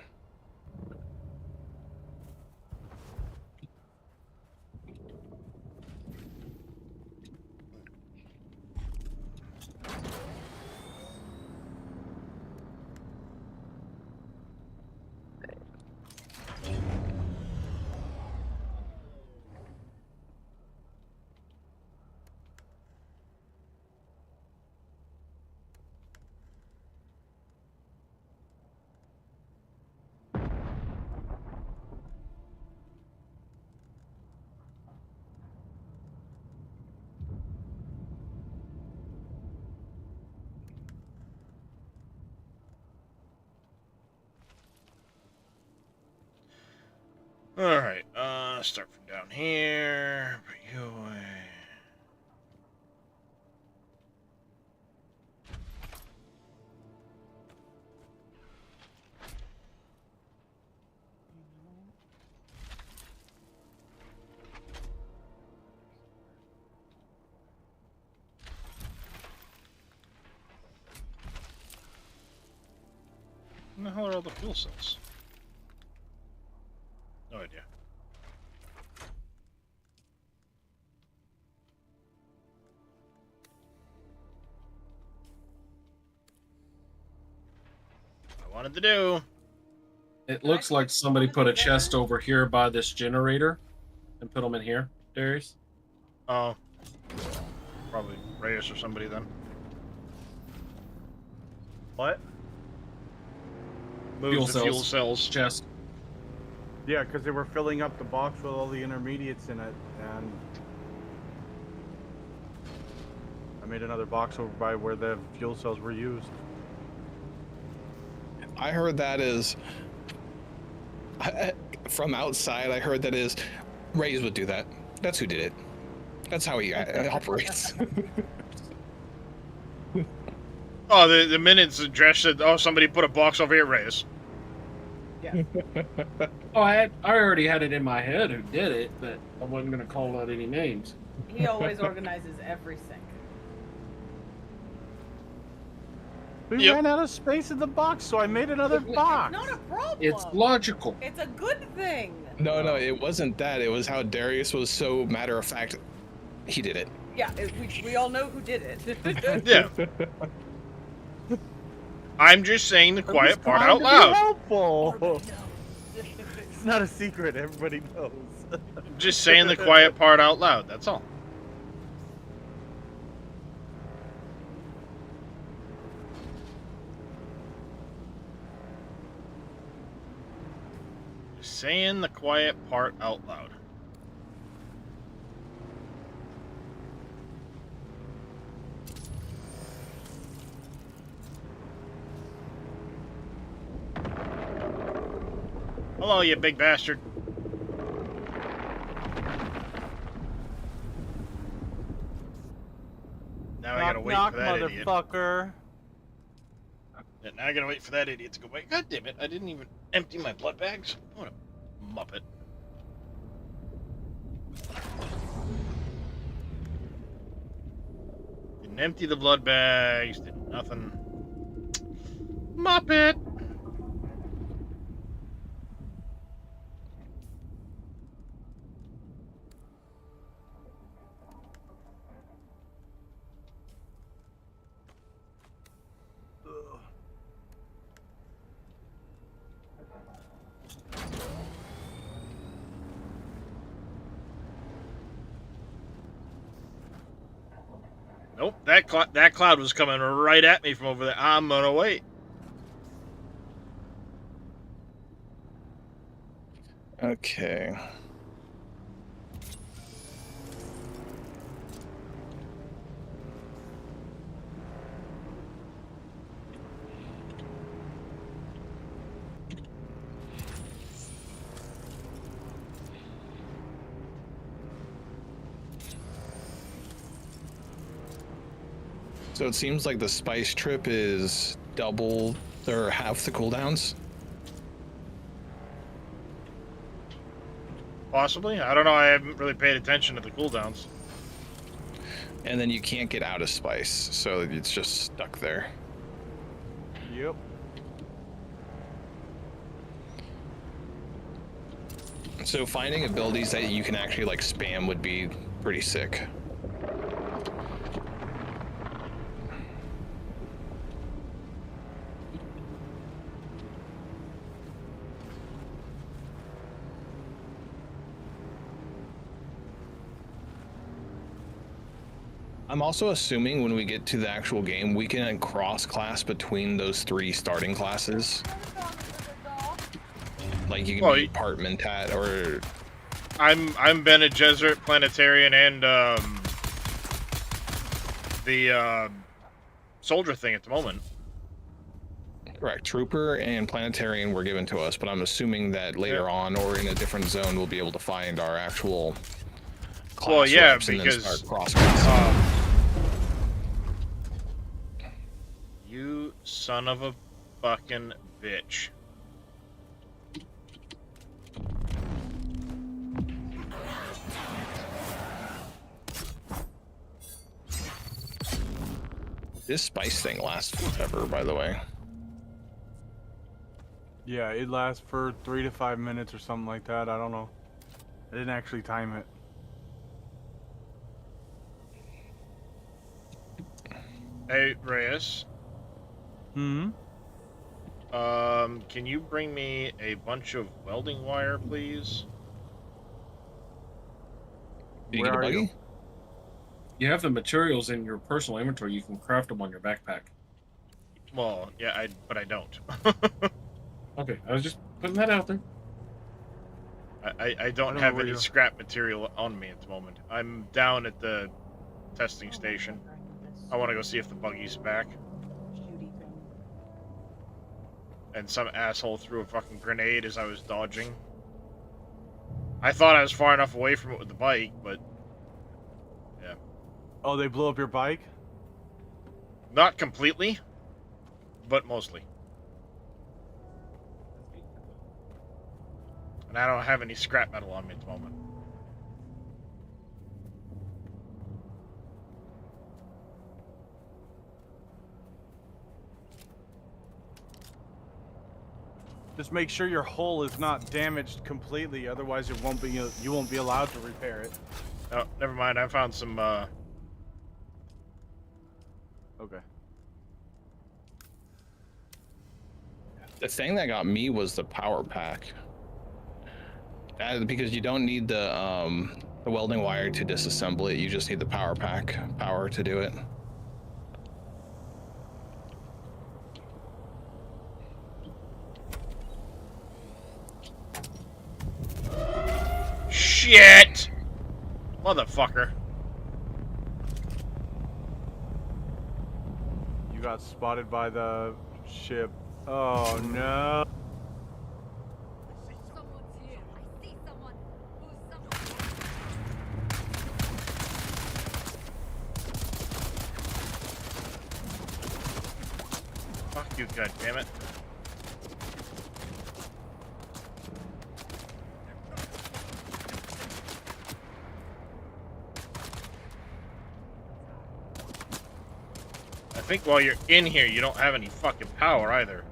Alright, start from down here. Put you away. Where the hell are all the fuel cells? No idea. What I wanted to do. It looks like somebody put a chest over here by this generator and put them in here, Darius. Oh. Probably Reyes or somebody then. What? Moves the fuel cells. Chest. Yeah, because they were filling up the box with all the intermediates in it, and I made another box over by where the fuel cells were used. I heard that is from outside. I heard that is Rays would do that. That's who did it. That's how he operates. Oh, the minutes address said, oh, somebody put a box over here, Reyes. Yeah. Oh, I already had it in my head who did it, but I wasn't going to call out any names. He always organizes everything. We ran out of space in the box, so I made another box. Not a problem. It's logical. It's a good thing. No, it wasn't that. It was how Darius was so matter of fact. He did it. Yeah, we all know who did it. Yeah. I'm just saying the I'm quiet just part trying out to be loud. helpful. It's not a secret. Everybody knows. Just saying the quiet part out loud, that's all. Just saying the quiet part out loud. Hello, you big bastard. wait knock, for that idiot. motherfucker. Yeah, now I gotta wait for that idiot to go away. God damn it! I didn't even empty my blood bags. What a muppet. Didn't empty the blood bags. Did nothing. Muppet. Nope, that cloud was coming right at me from over there. I'm gonna wait. Okay. So it seems like the spice trip is double or half the cooldowns. Possibly. I don't know. I haven't really paid attention to the cooldowns. And then you can't get out of spice, so it's just stuck there. Yep. So finding abilities that you can actually like spam would be pretty sick. I'm also assuming when we get to the actual game, we can cross-class between those 3 starting classes. Like you can Well, be part Mentat or... I'm Bene Gesserit, Planetarian, and the soldier thing at the moment. Correct. Trooper and Planetarian were given to us, but I'm assuming that later on or in a different zone, we'll be able to find our actual class Well, yeah, reps and then because start cross-classing. You son of a fucking bitch. This spice thing lasts forever, by the way. Yeah, it lasts for 3 to 5 minutes or something like that. I don't know. I didn't actually time it. Hey, Reyes. Hmm? Can you bring me a bunch of welding wire, please? Did you Where get a are buggy? you? You have the materials in your personal inventory. You can craft them on your backpack. Well, yeah, but I don't. Okay, I was just putting that out there. I don't know have where any you're- scrap material on me at the moment. I'm down at the testing station. I want to go see if the buggy's back. And some asshole threw a fucking grenade as I was dodging. I thought I was far enough away from it with the bike, but... yeah. Oh, they blew up your bike? Not completely, but mostly. And I don't have any scrap metal on me at the moment. Just make sure your hull is not damaged completely, otherwise you won't be allowed to repair it. Oh, never mind. I found some, Okay. The thing that got me was the power pack. Because you don't need the welding wire to disassemble it, you just need the power pack power to do it. Shit! Motherfucker. You got spotted by the ship. Oh no. Someone's here. I see someone. Who's someone? Fuck you, goddammit. I think while you're in here, you don't have any fucking power either.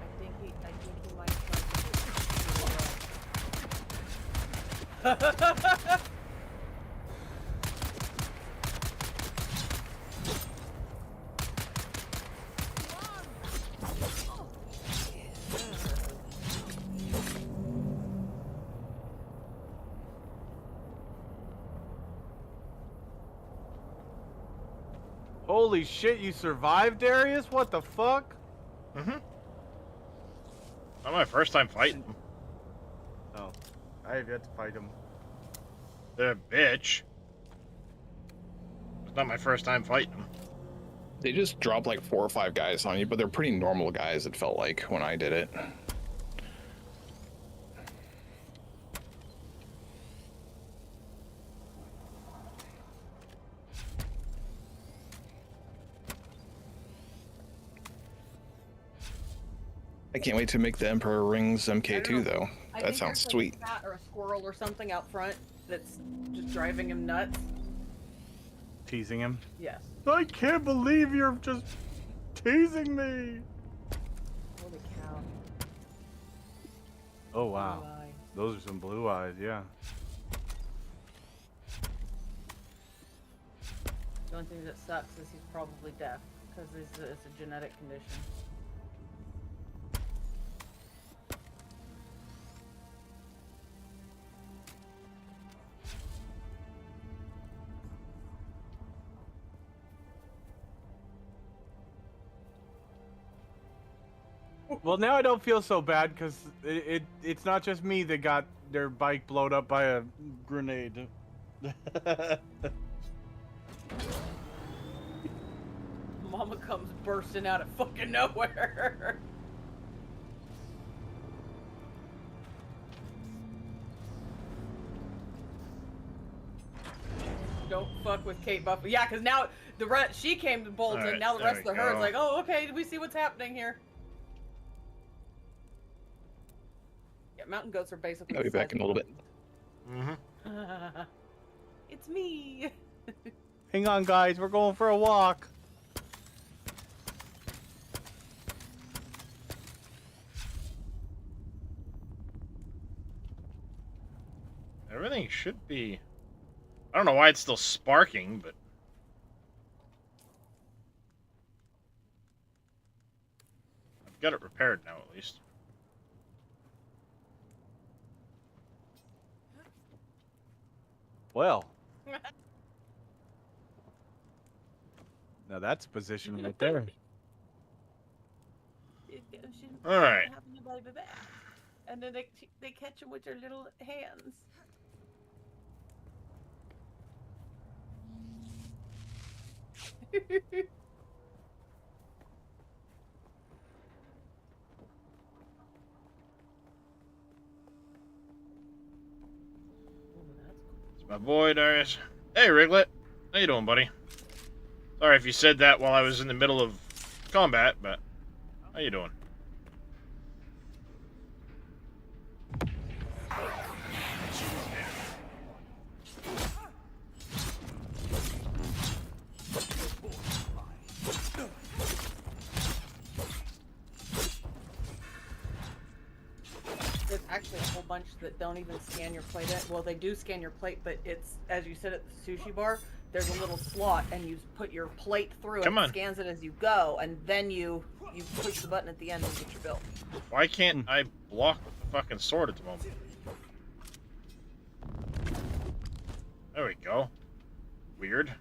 I think he might try to Holy shit, you survived, Darius? What the fuck? Mm-hmm. Not my first time fighting him. Oh, I have yet to fight him. The bitch. It's not my first time fighting him. They just drop like 4 or 5 guys on you, but they're pretty normal guys, it felt like, when I did it. I can't wait to make the Emperor Rings MK2 though. That sounds sweet. A cat or a squirrel or something out front that's just driving him nuts. Teasing him? Yes. I can't believe you're just teasing me. Holy cow. Oh wow. Blue eye. Those are some blue eyes, yeah. The only thing that sucks is he's probably deaf because it's a genetic condition. Well, now I don't feel so bad because it's not just me that got their bike blown up by a grenade. Mama comes bursting out of fucking nowhere. Don't fuck with Kate Buffalo. Yeah, because now she came to Bolton. Alright, Now the there rest we of the herd's go. like, oh, okay, we see what's happening here. Yeah, mountain goats are basically. I'll be the back size in a little bit. Mm-hmm. of- It's me. Hang on, guys, we're going for a walk. Everything should be... I don't know why it's still sparking, but... I've got it repaired now, at least. Well. Now that's a position right there. Alright. And then they catch them with their little hands. It's my boy, Darius. Hey, Riglet. How you doing, buddy? Sorry if you said that while I was in the middle of combat, but... How you doing? actually a whole bunch that don't even scan your plate. Well, they do scan your plate, but it's, as you said at the sushi bar, there's a little slot, and you put your plate through Come it, on. scans it as you go, and then you push the button at the end and get your bill. Why can't I block with the fucking sword at the moment? There we go. Weird.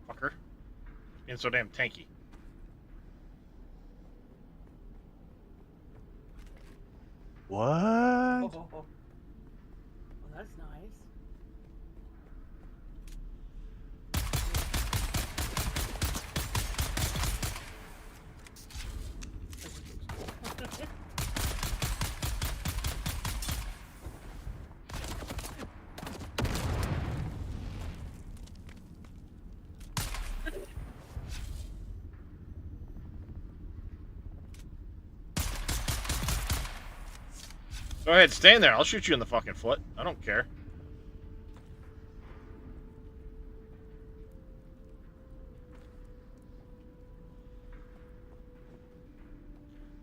Fucker. Being so damn tanky. What? Oh, well, that's nice. Go ahead, stand there. I'll shoot you in the fucking foot. I don't care.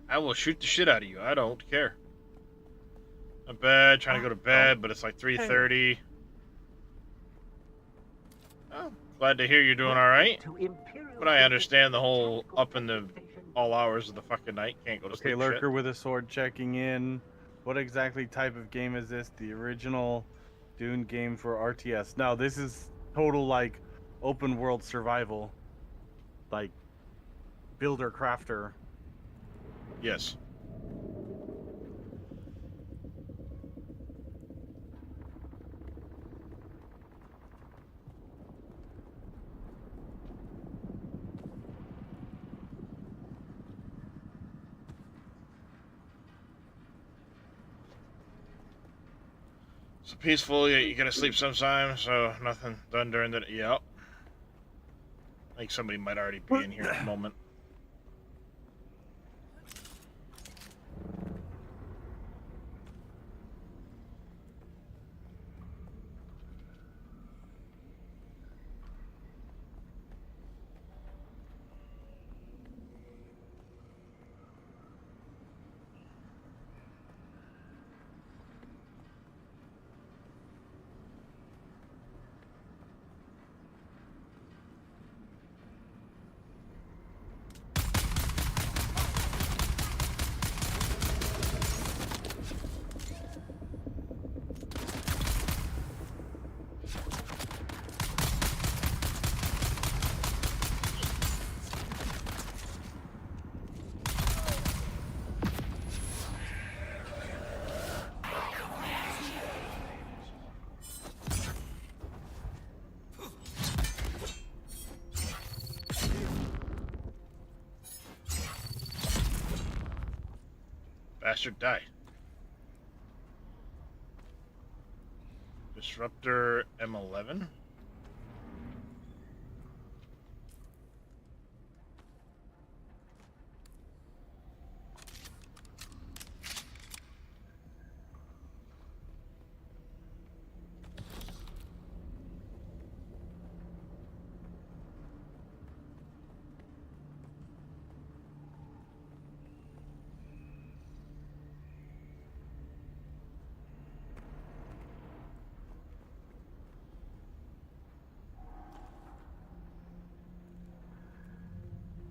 I will shoot the shit out of you. I don't care. Not bad. Trying to go to bed, but it's like 3:30. Oh, glad to hear you're doing all right. But I understand the whole up in the all hours of the fucking night can't go to Okay, sleep. lurker Shit. with a sword checking in. What exactly type of game is this? The original Dune game for RTS. No, this is total like open world survival, like builder crafter. Yes. So peaceful, you gotta sleep sometime, so nothing done during the... Yep. I think somebody might already be in here at the moment. Bastard, die. Disruptor M11.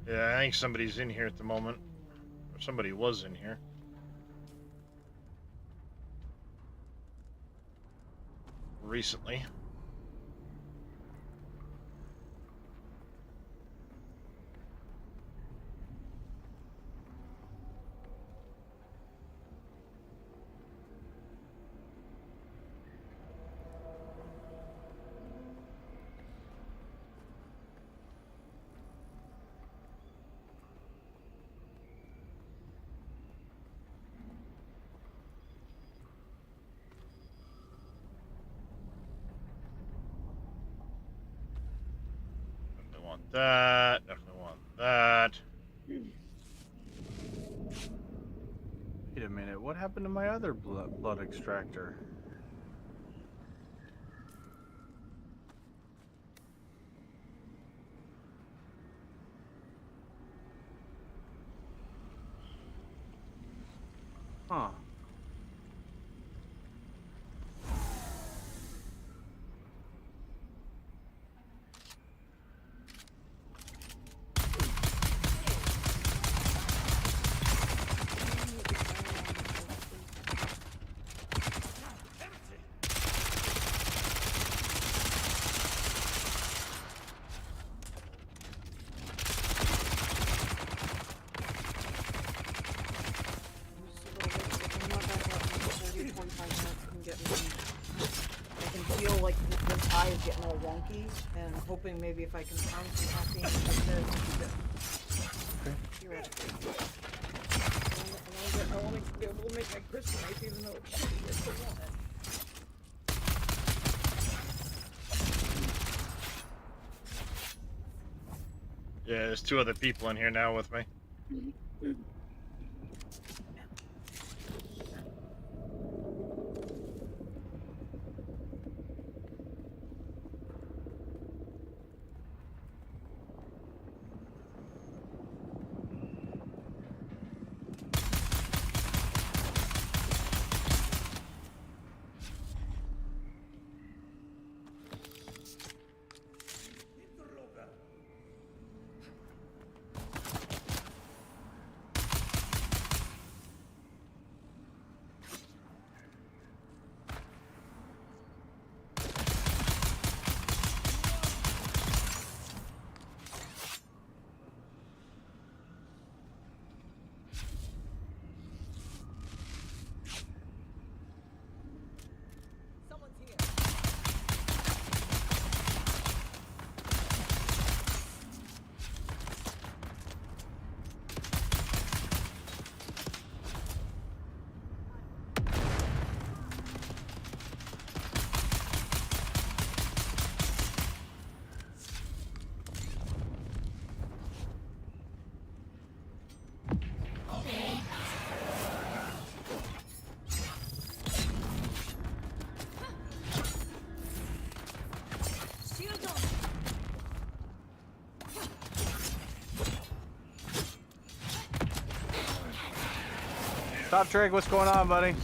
Yeah, I think somebody's in here at the moment. Or somebody was in here. Recently. Definitely want that. Definitely want that. Wait a minute. what happened to my other blood extractor? Huh. I can feel like this eye is getting all wonky, and I'm hoping maybe if I can pound some caffeine like this, theoretically. I want to be able to make my kryptonite even though it's shitty. I still want it. Yeah, there's 2 other people in here now with me. Top Trig, what's going on, buddy?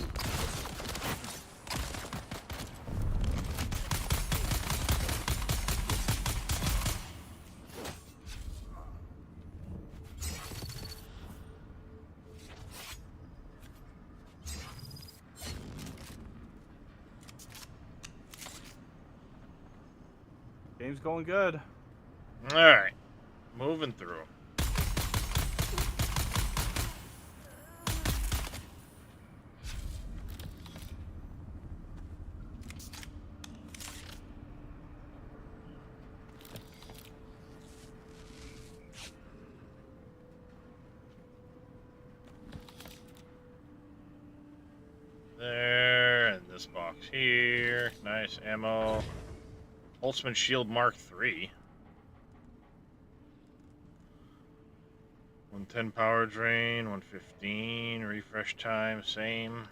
Game's going good. Alright. Moving through. There, and this box here. Nice ammo. Holtzman Shield Mark III. 110 power drain, 115 refresh time, same.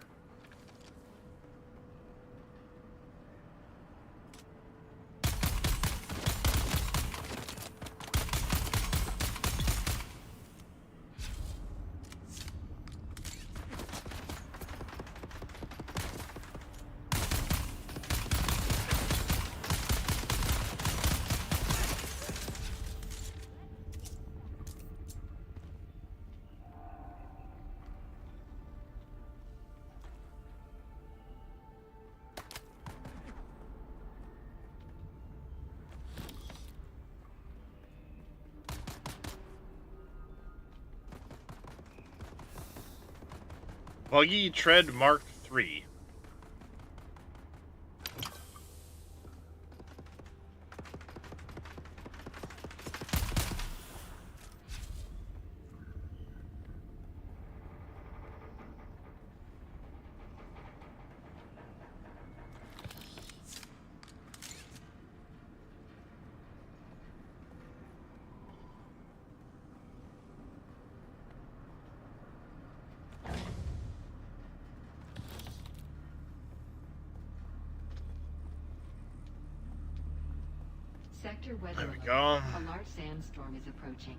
Buggy Tread Mark III. Sector weather There we alert. go. A large sandstorm is approaching.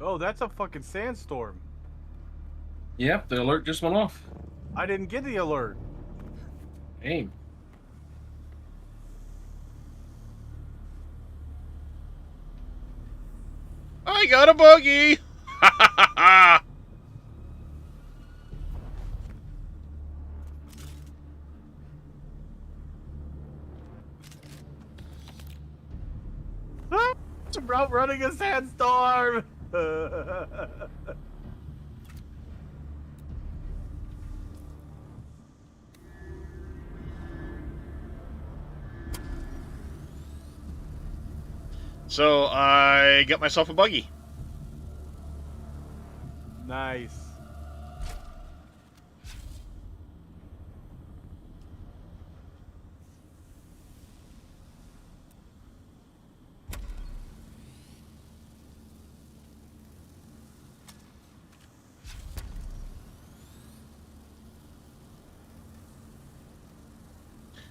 Oh, that's a fucking sandstorm. Yep, the alert just went off. I didn't get the alert. Aim. I got a buggy! Ha ha ha ha! It's about running a sandstorm. So I got myself a buggy. Nice.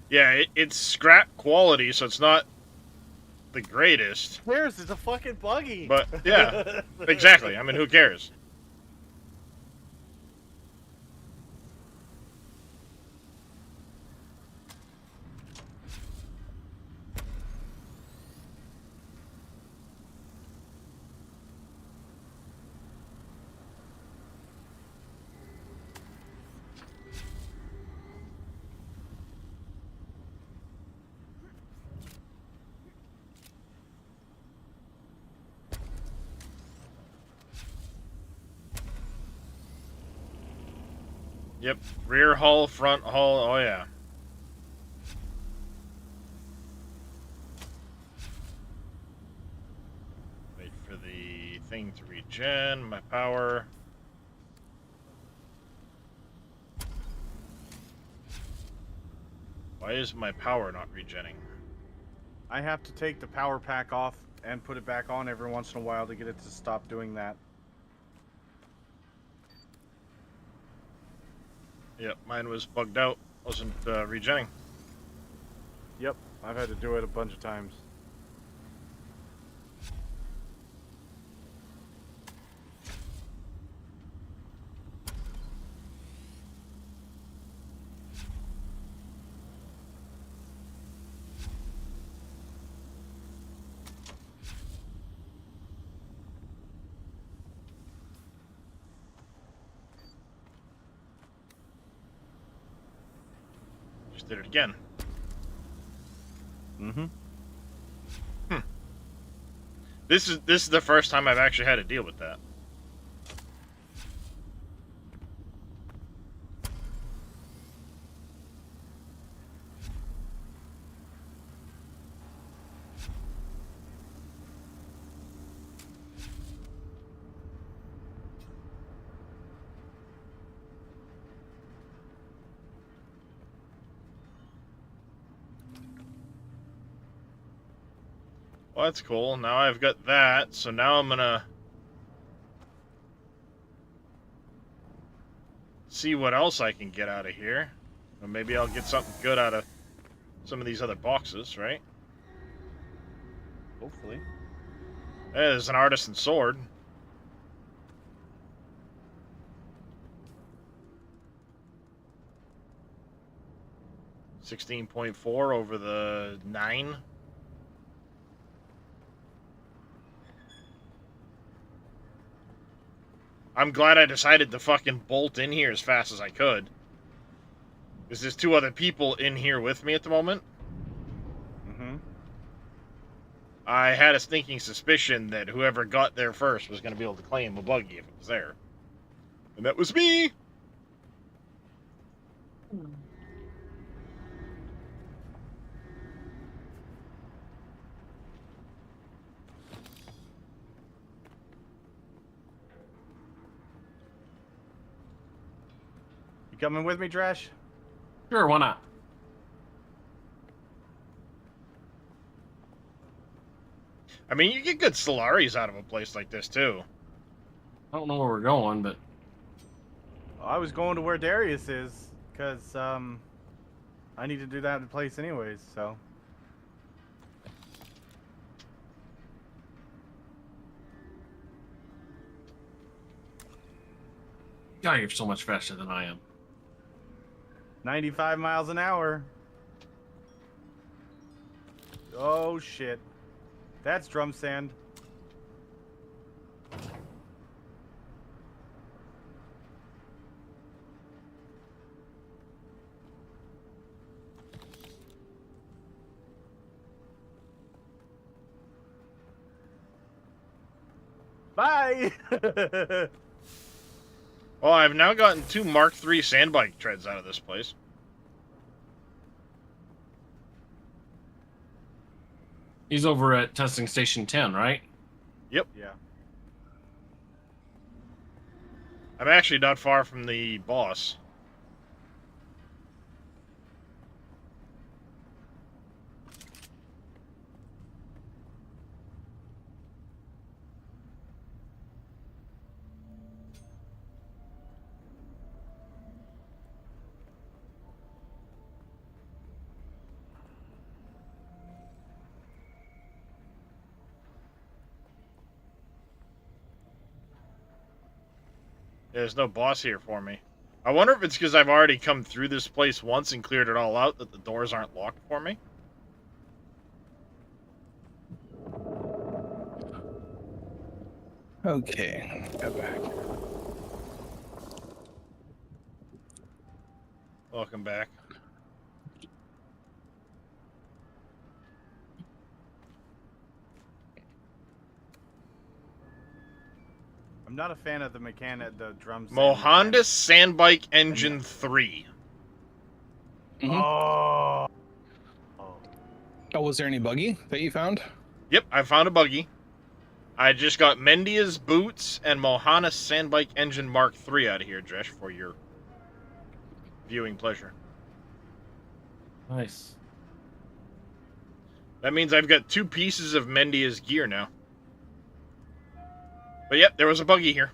Yeah, it's scrap quality, so it's not the greatest. Where's it's a fucking buggy? But yeah, exactly. I mean, who cares? Yep, rear hull, front hull. Oh yeah. Wait for the thing to regen my power. Why is my power not regenning? I have to take the power pack off and put it back on every once in a while to get it to stop doing that. Yep, mine was bugged out. Wasn't regenning. Yep, I've had to do it a bunch of times. Just did it again. Mm-hmm. This is the first time I've actually had to deal with that. Well, that's cool. Now I've got that, so now I'm gonna see what else I can get out of here. Or maybe I'll get something good out of some of these other boxes, right? Hopefully. There's an artisan sword. $16.4 over the 9. I'm glad I decided to fucking bolt in here as fast as I could. Because there's 2 other people in here with me at the moment. Mm-hmm. I had a stinking suspicion that whoever got there first was going to be able to claim a buggy if it was there. And that was me! You coming with me, Drash? Sure, why not? I mean, you get good Stellaris out of a place like this, too. I don't know where we're going, but I was going to where Darius is, because, I need to do that in place anyways, so. God, you're so much faster than I am. 95 miles an hour. Oh shit. That's drum sand. Bye! Well, I've now gotten 2 Mark III sand bike treads out of this place. He's over at testing station 10, right? Yep. Yeah. I'm actually not far from the boss. There's no boss here for me. I wonder if it's because I've already come through this place once and cleared it all out that the doors aren't locked for me. Okay, go back. Welcome back. I'm not a fan of the mechanic, the drum sand Mohonda Sandbike Engine 3. mechanic. Oh. Oh, was there any buggy that you found? Yep, I found a buggy. I just got Mendia's boots and Mohana Sandbike Engine Mark III out of here, Dresh, for your viewing pleasure. Nice. That means I've got 2 pieces of Mendia's gear now. But yep, there was a buggy here.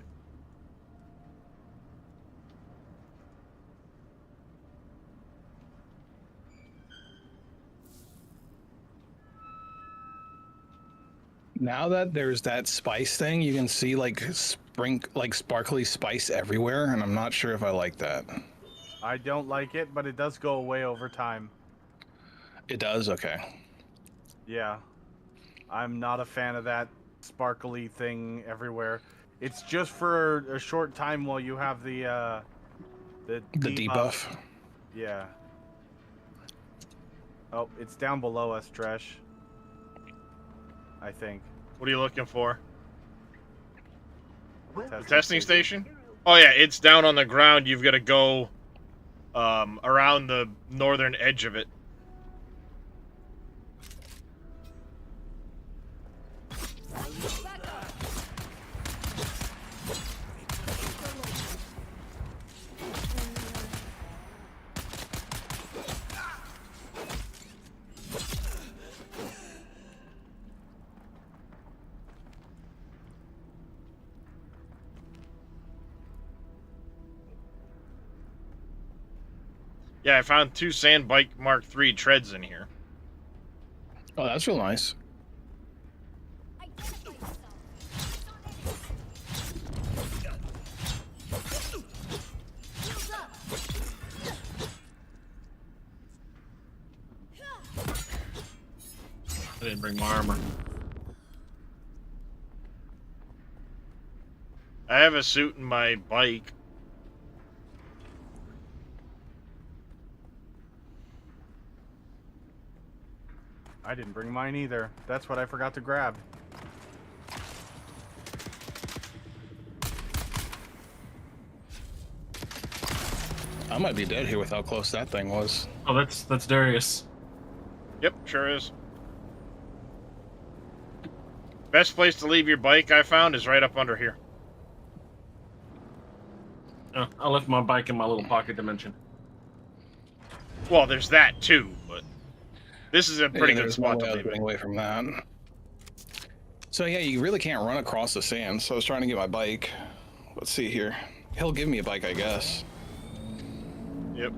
Now that there's that spice thing, you can see like sparkly spice everywhere, and I'm not sure if I like that. I don't like it, but it does go away over time. It does? Okay. Yeah. I'm not a fan of that sparkly thing everywhere. It's just for a short time while you have the debuff. Yeah. Oh, it's down below us, Dresh. I think. What are you looking for? Testing The testing station? Oh yeah, it's down on the ground. You've got to go around the northern edge of it. Yeah, I found 2 Sandbike Mark III treads in here. Oh, that's real nice. I didn't bring my armor. I have a suit in my bike. I didn't bring mine either. That's what I forgot to grab. I might be dead here with how close that thing was. Oh, that's Darius. Yep, sure is. Best place to leave your bike I found is right up under here. Oh, I left my bike in my little pocket dimension. Well, there's that too, but this is a pretty good there's spot no way to I was leave getting it. away from that. So yeah, you really can't run across the sand. So I was trying to get my bike. Let's see here. He'll give me a bike, I guess. Yep.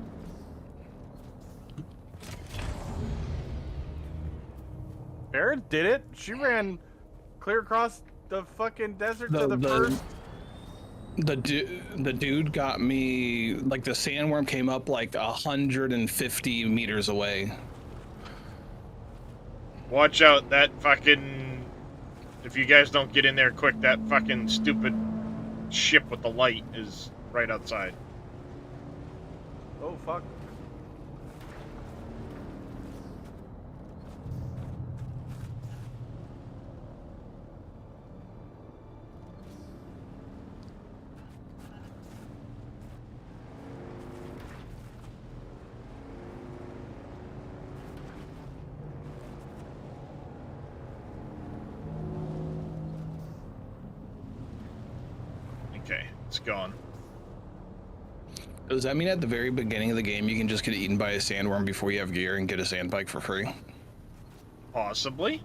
Barrett did it. She ran clear across the fucking desert to the first. The dude got me, like, the sandworm came up like 150 meters away. Watch out, that fucking... If you guys don't get in there quick, that fucking stupid ship with the light is right outside. Oh fuck. Okay, it's gone. Does that mean at the very beginning of the game you can just get eaten by a sandworm before you have gear and get a sandbike for free? Possibly.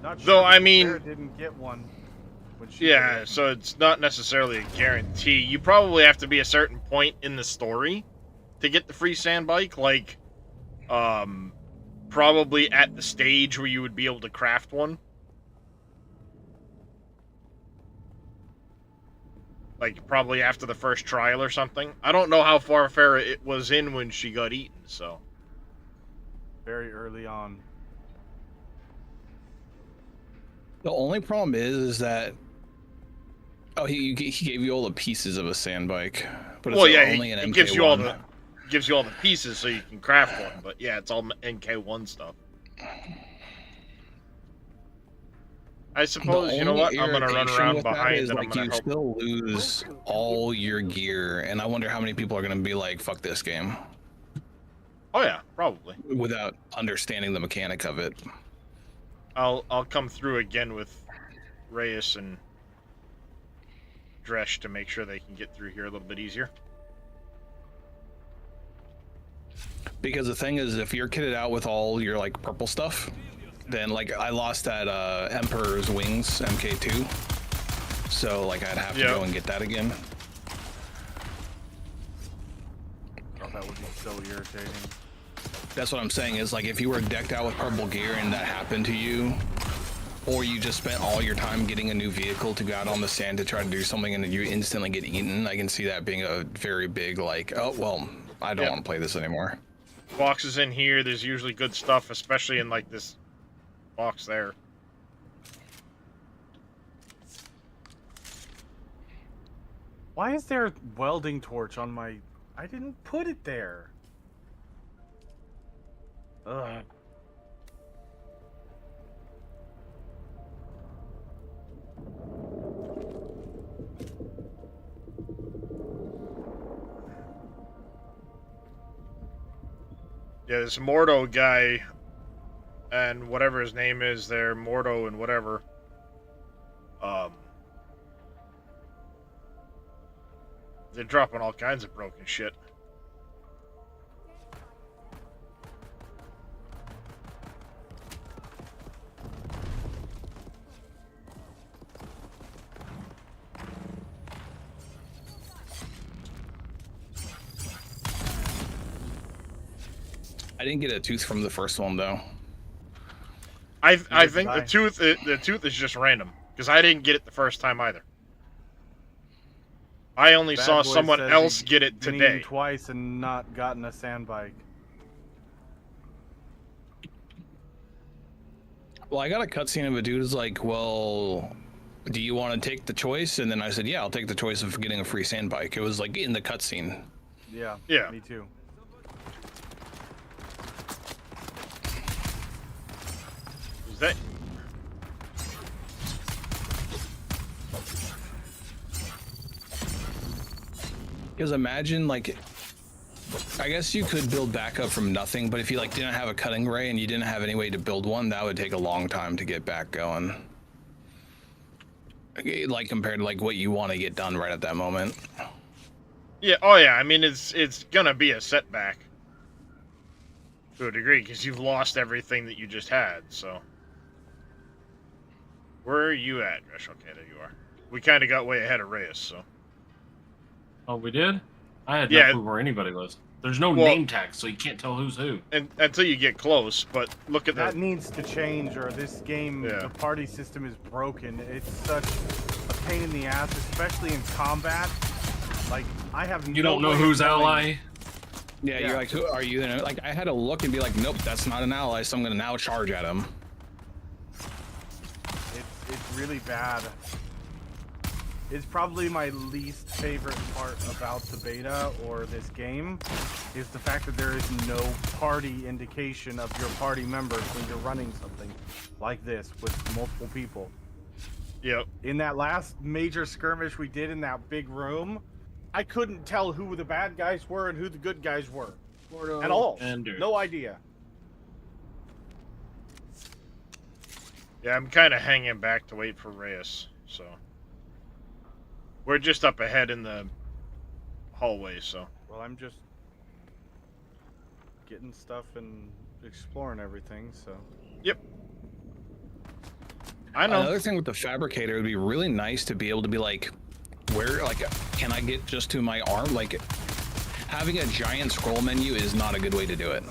Not sure. Though, I because mean... Sarah didn't get one. When she Yeah, did it. so it's not necessarily a guarantee. You probably have to be a certain point in the story to get the free sandbike, like, probably at the stage where you would be able to craft one. Like, probably after the first trial or something. I don't know how far Farrah it was in when she got eaten, so... Very early on. The only problem is that... Oh, he gave you all the pieces of a sandbike, but it's Well, yeah, only an he MK1. gives you all the... gives you all the pieces so you can craft one, but yeah, it's all NK1 stuff. I suppose, you know what, I'm gonna run around behind and I'm gonna you help. still lose all your gear, and I wonder how many people are gonna be like, fuck this game, Oh yeah, probably. without understanding the mechanic of it. I'll come through again with Reyes and Dresh to make sure they can get through here a little bit easier. Because the thing is, if you're kitted out with all your like purple stuff, then like I lost that Emperor's Wings MK2, so like I'd have to go and get that again. Oh, that would be so irritating. That's what I'm saying is like if you were decked out with purple gear and that happened to you, or you just spent all your time getting a new vehicle to go out on the sand to try to do something and you instantly get eaten, I can see that being a very big like, oh well, I don't want to play this anymore. Boxes in here, there's usually good stuff, especially in like this box there. Why is there a welding torch on my... I didn't put it there. Ugh. Yeah, this Mordo guy and whatever his name is there, Mordo and whatever. They're dropping all kinds of broken shit. I didn't get a tooth from the first one though. I think the tooth is just random because I didn't get it the first time either. I only Bad saw Boy someone says else he's get it been today. eaten twice and not gotten a sandbike. Well, I got a cutscene of a dude who's like, well, do you want to take the choice? And then I said, yeah, I'll take the choice of getting a free sandbike. It was like in the cutscene. Yeah. Yeah. Me too. Is that? Because imagine like, I guess you could build back up from nothing, but if you like didn't have a cutting ray and you didn't have any way to build one, that would take a long time to get back going. Like compared to like what you want to get done right at that moment. Yeah. Oh yeah. I mean, it's gonna be a setback to a degree because you've lost everything that you just had. So, where are you at, Dresh? Okay, there you are. We kind of got way ahead of Reyes, so. Oh, we did? I had no clue where anybody was. There's no name tag, so you can't tell who's who. Until you get close, but look at that needs to change, or this game, the party system is broken. It's such a pain in the ass, especially in combat. Like, I have You no don't know way of who's knowing- ally. Yeah, Yeah. you're like, who are you? And like, I had to look and be like, nope, that's not an ally, so I'm gonna now charge at him. It's really bad. It's probably my least favorite part about the beta or this game is the fact that there is no party indication of your party members when you're running something like this with multiple people. Yep. In that last major skirmish we did in that big room, I couldn't tell who the bad guys were and who the good guys were at all. And Dirt. No idea. Yeah, I'm kind of hanging back to wait for Reyes, so. We're just up ahead in the hallway, so. Well, I'm just getting stuff and exploring everything, so. Yep. I know. Another thing with the fabricator, it would be really nice to be able to be like, where, like, can I get just to my arm? Like, having a giant scroll menu is not a good way to do it.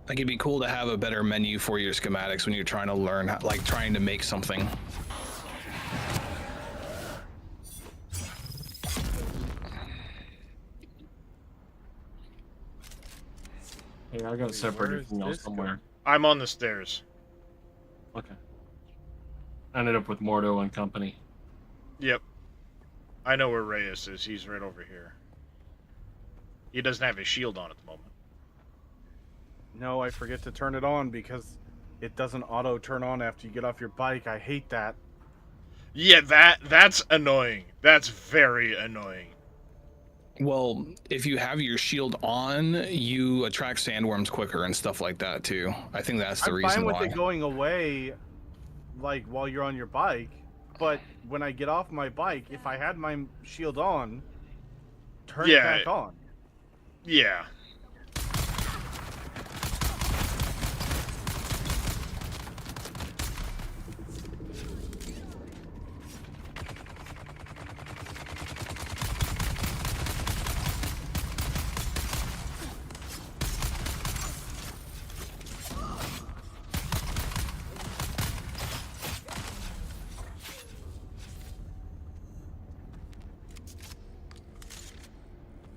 Like, it'd be cool to have a better menu for your schematics when you're trying to learn, like, trying to make something. Hey, I got Where separated is from y'all this somewhere. I'm on the stairs. Okay. I ended up with Mordo and company. Yep. I know where Reyes is. He's right over here. He doesn't have his shield on at the moment. No, I forget to turn it on because it doesn't auto turn on after you get off your bike. I hate that. Yeah, that's annoying. That's very annoying. Well, if you have your shield on, you attract sandworms quicker and stuff like that too. I think that's the I'm reason fine with why. it going away, like, while you're on your bike, but when I get off my bike, if I had my shield on, turn it Yeah. back on. Yeah.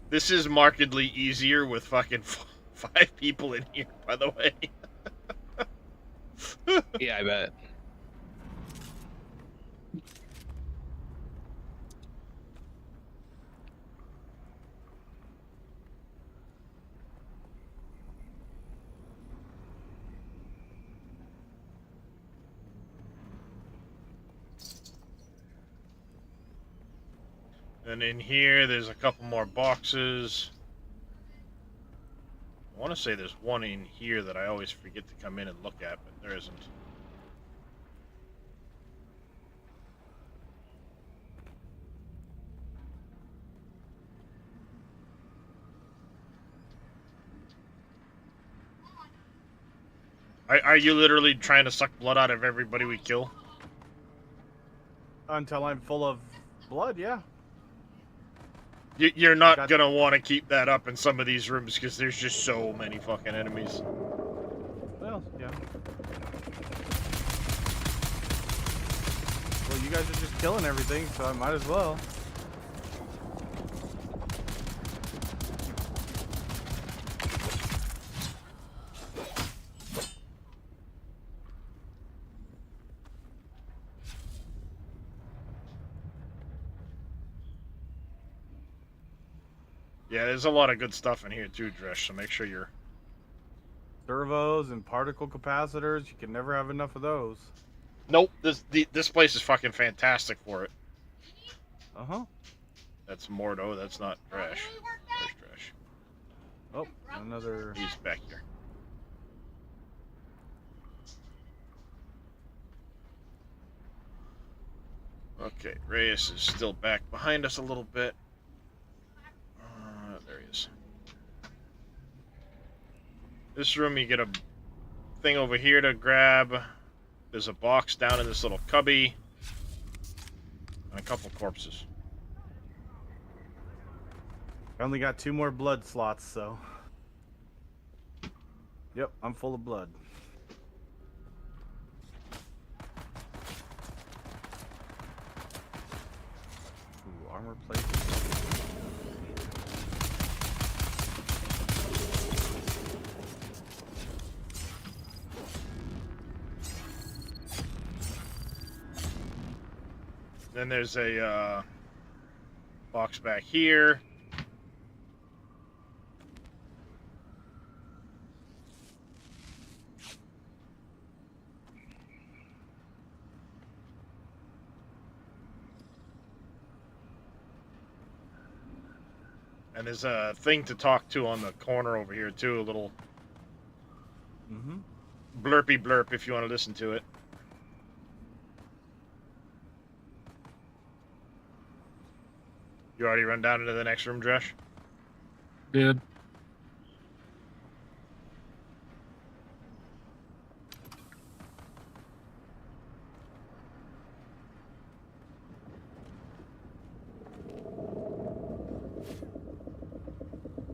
This is markedly easier with fucking 5 people in here, by the way. Yeah, I bet. And in here, there's a couple more boxes. I want to say there's one in here that I always forget to come in and look at, but there isn't. Are you literally trying to suck blood out of everybody we kill? Until I'm full of blood, yeah. You're not Got- gonna want to keep that up in some of these rooms because there's just so many fucking enemies. Well, yeah. Well, you guys are just killing everything, so I might as well. Yeah, there's a lot of good stuff in here too, Dresh, so make sure you're... Servos and particle capacitors, you can never have enough of those. Nope, this place is fucking fantastic for it. Uh-huh. That's Mordo, that's not Dresh. There's Dresh. Oh, another... He's back here. Okay, Reyes is still back behind us a little bit. There he is. This room, you get a thing over here to grab. There's a box down in this little cubby. And a couple corpses. I only got 2 more blood slots, so... Yep, I'm full of blood. Armor plate. Then there's a box back here. And there's a thing to talk to on the corner over here too, a little blurpy blurp if you want to listen to it. You already run down into the next room, Dresh? Did.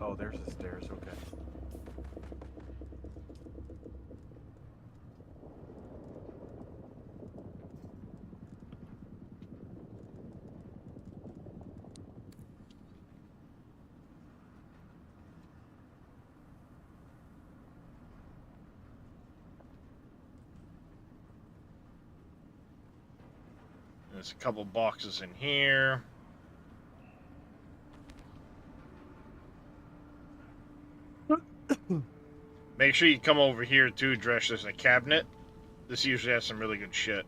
Oh, there's the stairs. Okay. There's a couple boxes in here. Make sure you come over here too, Dresh. There's a cabinet. This usually has some really good shit.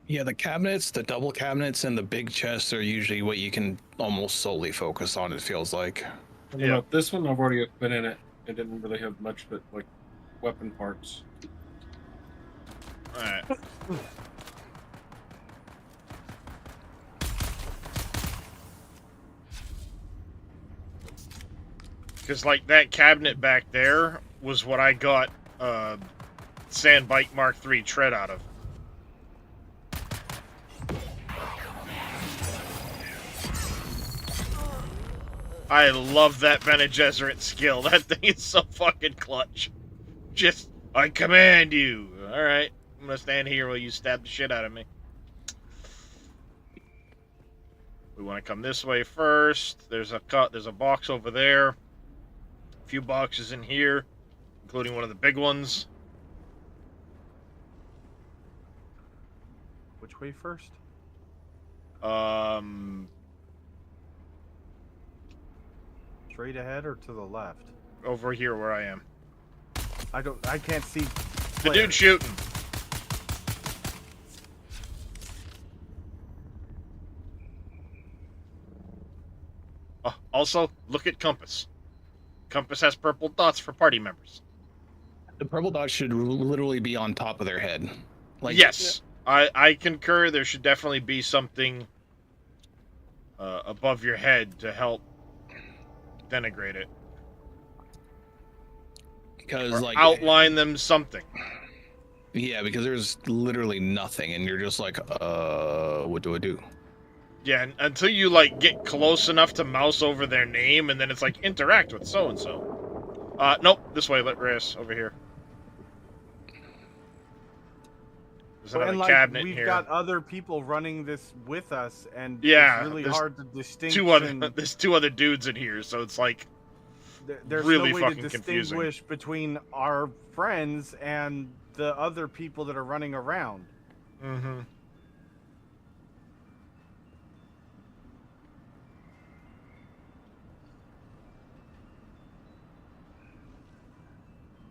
Yeah, the cabinets, the double cabinets, and the big chests are usually what you can almost solely focus on, it feels like. I don't know, this one I've already been in it. It didn't really have much but like weapon parts. Alright. Because, like, that cabinet back there was what I got Sandbike Mark III tread out of. I love that Bene Gesserit skill. That thing is so fucking clutch. Just, I command you. Alright, I'm gonna stand here while you stab the shit out of me. We want to come this way first. There's a box over there. A few boxes in here, including one of the big ones. Which way first? Straight ahead or to the left? Over here where I am. I can't see. The dude shooting. Also, look at Compass. Compass has purple dots for party members. The purple dots should literally be on top of their head. Like, yes, I concur. There should definitely be something above your head to help denigrate it. Because, or like, outline them something. Yeah, because there's literally nothing, and you're just like, what do I do? Yeah, until you, like, get close enough to mouse over their name, and then it's like, interact with so-and-so. Nope, this way, let Reyes, over here. There's another cabinet we've here. got other people running this with us, and yeah, it's really hard to distinguish. There's two other dudes in here, so it's like, there's really no way fucking to confusing. distinguish between our friends and the other people that are running around. Mm-hmm.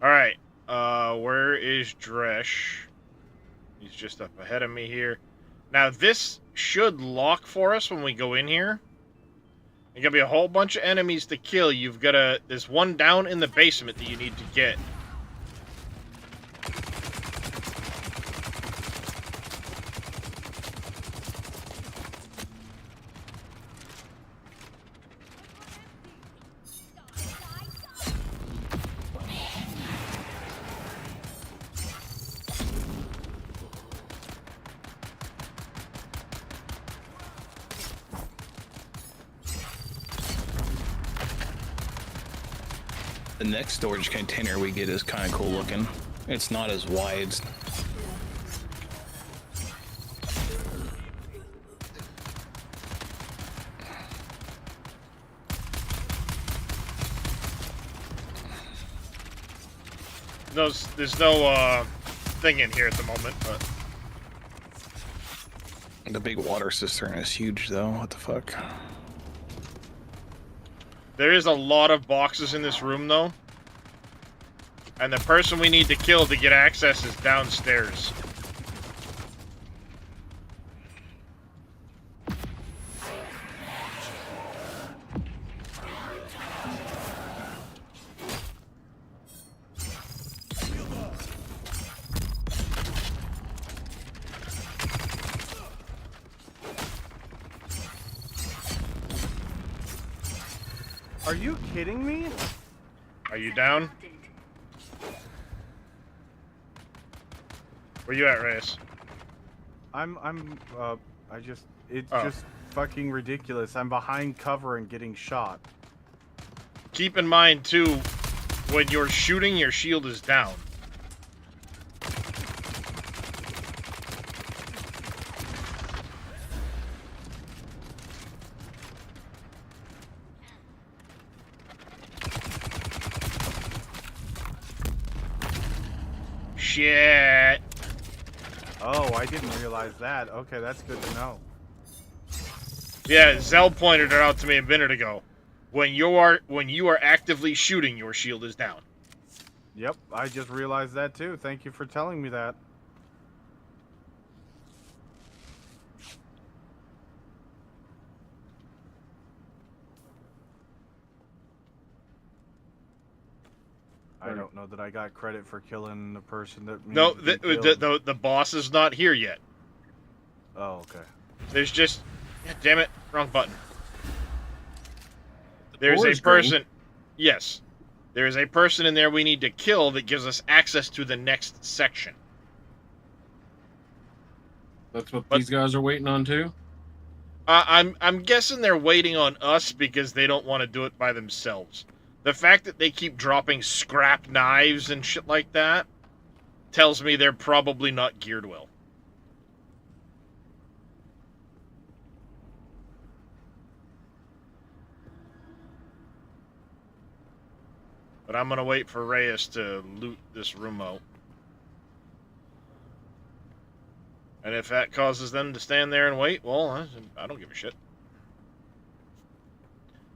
Alright, where is Dresh? He's just up ahead of me here. Now, this should lock for us when we go in here. There's gonna be a whole bunch of enemies to kill. There's one down in the basement that you need to get. The next storage container we get is kind of cool looking. It's not as wide. there's no thing in here at the moment, but The big water cistern is huge, though. What the fuck? there is a lot of boxes in this room, though. And the person we need to kill to get access is downstairs. Are you kidding me? Are you down? Where you at, Reyes? It's Oh. just fucking ridiculous. I'm behind cover and getting shot. Keep in mind, too, when you're shooting, your shield is down. Shit. Oh, I didn't realize that. Okay, that's good to know. Yeah, Zell pointed it out to me a minute ago. When you are actively shooting, your shield is down. Yep, I just realized that too. Thank you for telling me that. I don't know that I got credit for killing the person that. No, needed to be killed. the boss is not here yet. Oh, okay. There's just, God damn it, wrong button. There's door a is green. person. Yes, there is a person in there we need to kill that gives us access to the next section. That's what But- these guys are waiting on too. I'm guessing they're waiting on us because they don't want to do it by themselves. The fact that they keep dropping scrap knives and shit like that tells me they're probably not geared well. But I'm gonna wait for Reyes to loot this room out. And if that causes them to stand there and wait, well, I don't give a shit.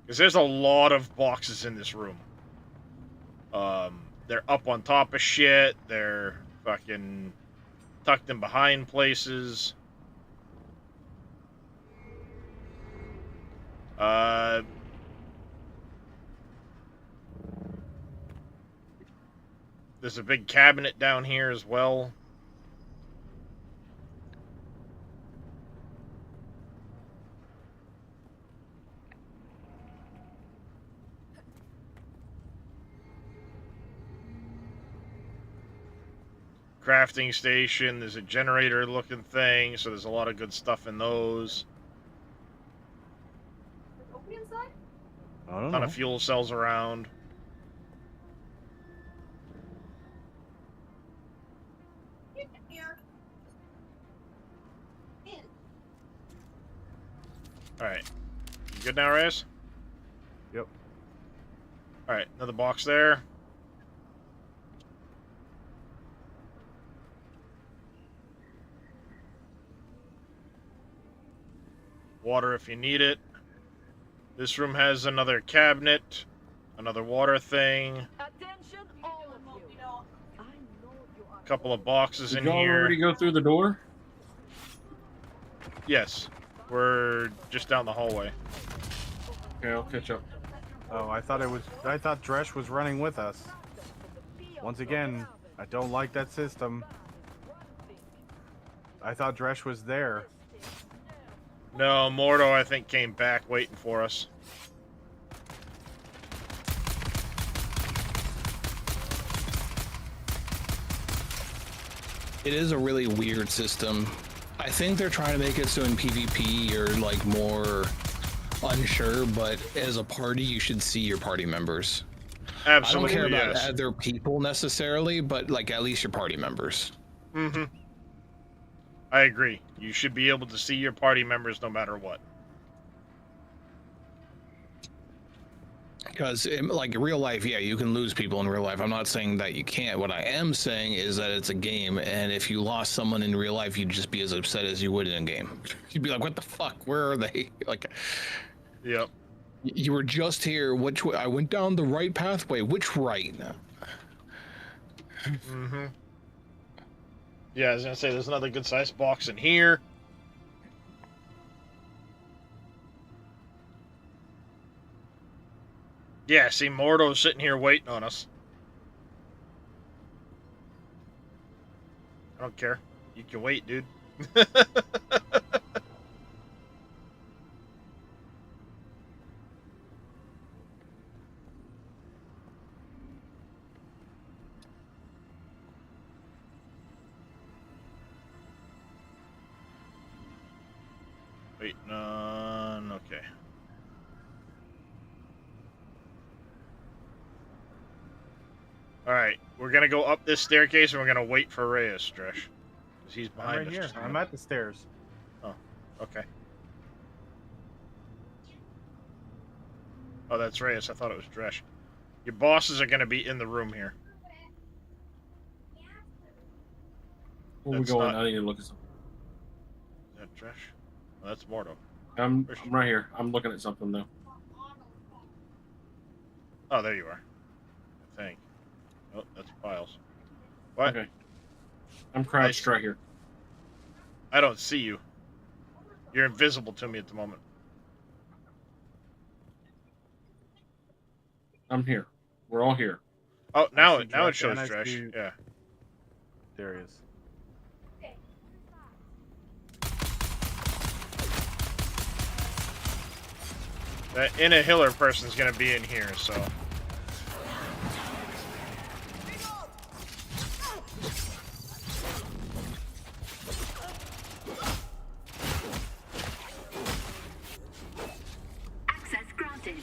Because there's a lot of boxes in this room. They're up on top of shit. They're fucking tucked in behind places. There's a big cabinet down here as well. Crafting station, there's a generator looking thing, so there's a lot of good stuff in those. Open inside? I don't Ton know. of fuel cells around. Get here. In. Alright. You good now, Reyes? Yep. Alright, another box there. Water if you need it. This room has another cabinet, another water thing, Attention, all of you. I know you are. a couple of boxes Did in y'all already here. go through the door? Yes, we're just down the hallway. Okay, I'll catch up. Oh, I thought Dresh was running with us. Once again, I don't like that system. I thought Dresh was there. No, Mordo, I think, came back waiting for us. It is a really weird system. I think they're trying to make it so in PvP you're like more unsure, but as a party you should see your party members. Absolutely, I don't care about yes. other people necessarily, but like at least your party members. Mm-hmm. I agree. You should be able to see your party members no matter what. Because like in real life, yeah, you can lose people in real life. I'm not saying that you can't. What I am saying is that it's a game, and if you lost someone in real life, you'd just be as upset as you would in a game. You'd be like, "What the fuck? Where are they?" Like, Yep. you were just here. Which way? I went down the right pathway. Which right? Mm-hmm. Yeah, I was gonna say there's another good sized box in here. Yeah, see, Mordo's sitting here waiting on us. I don't care. You can wait, dude. Waiting on... Okay. Alright, we're gonna go up this staircase and we're gonna wait for Reyes, Dresh. Because he's I'm behind right us. here. just a I'm minute. at the stairs. Oh, okay. Oh, that's Reyes. I thought it was Dresh. Your bosses are gonna be in the room here. Where we That's going? not- I need to look at something. Is that Dresh? Oh, that's Mordo. I'm right here. I'm looking at something though. Oh, there you are. I think. Oh, that's Piles. What? Okay. I'm crouched right here. I don't see you. You're invisible to me at the moment. I'm here. We're all here. Oh, now see it Dresh, shows and I Dresh. see- Yeah. There he is. That Inahiller person's gonna be in here, so. Access granted.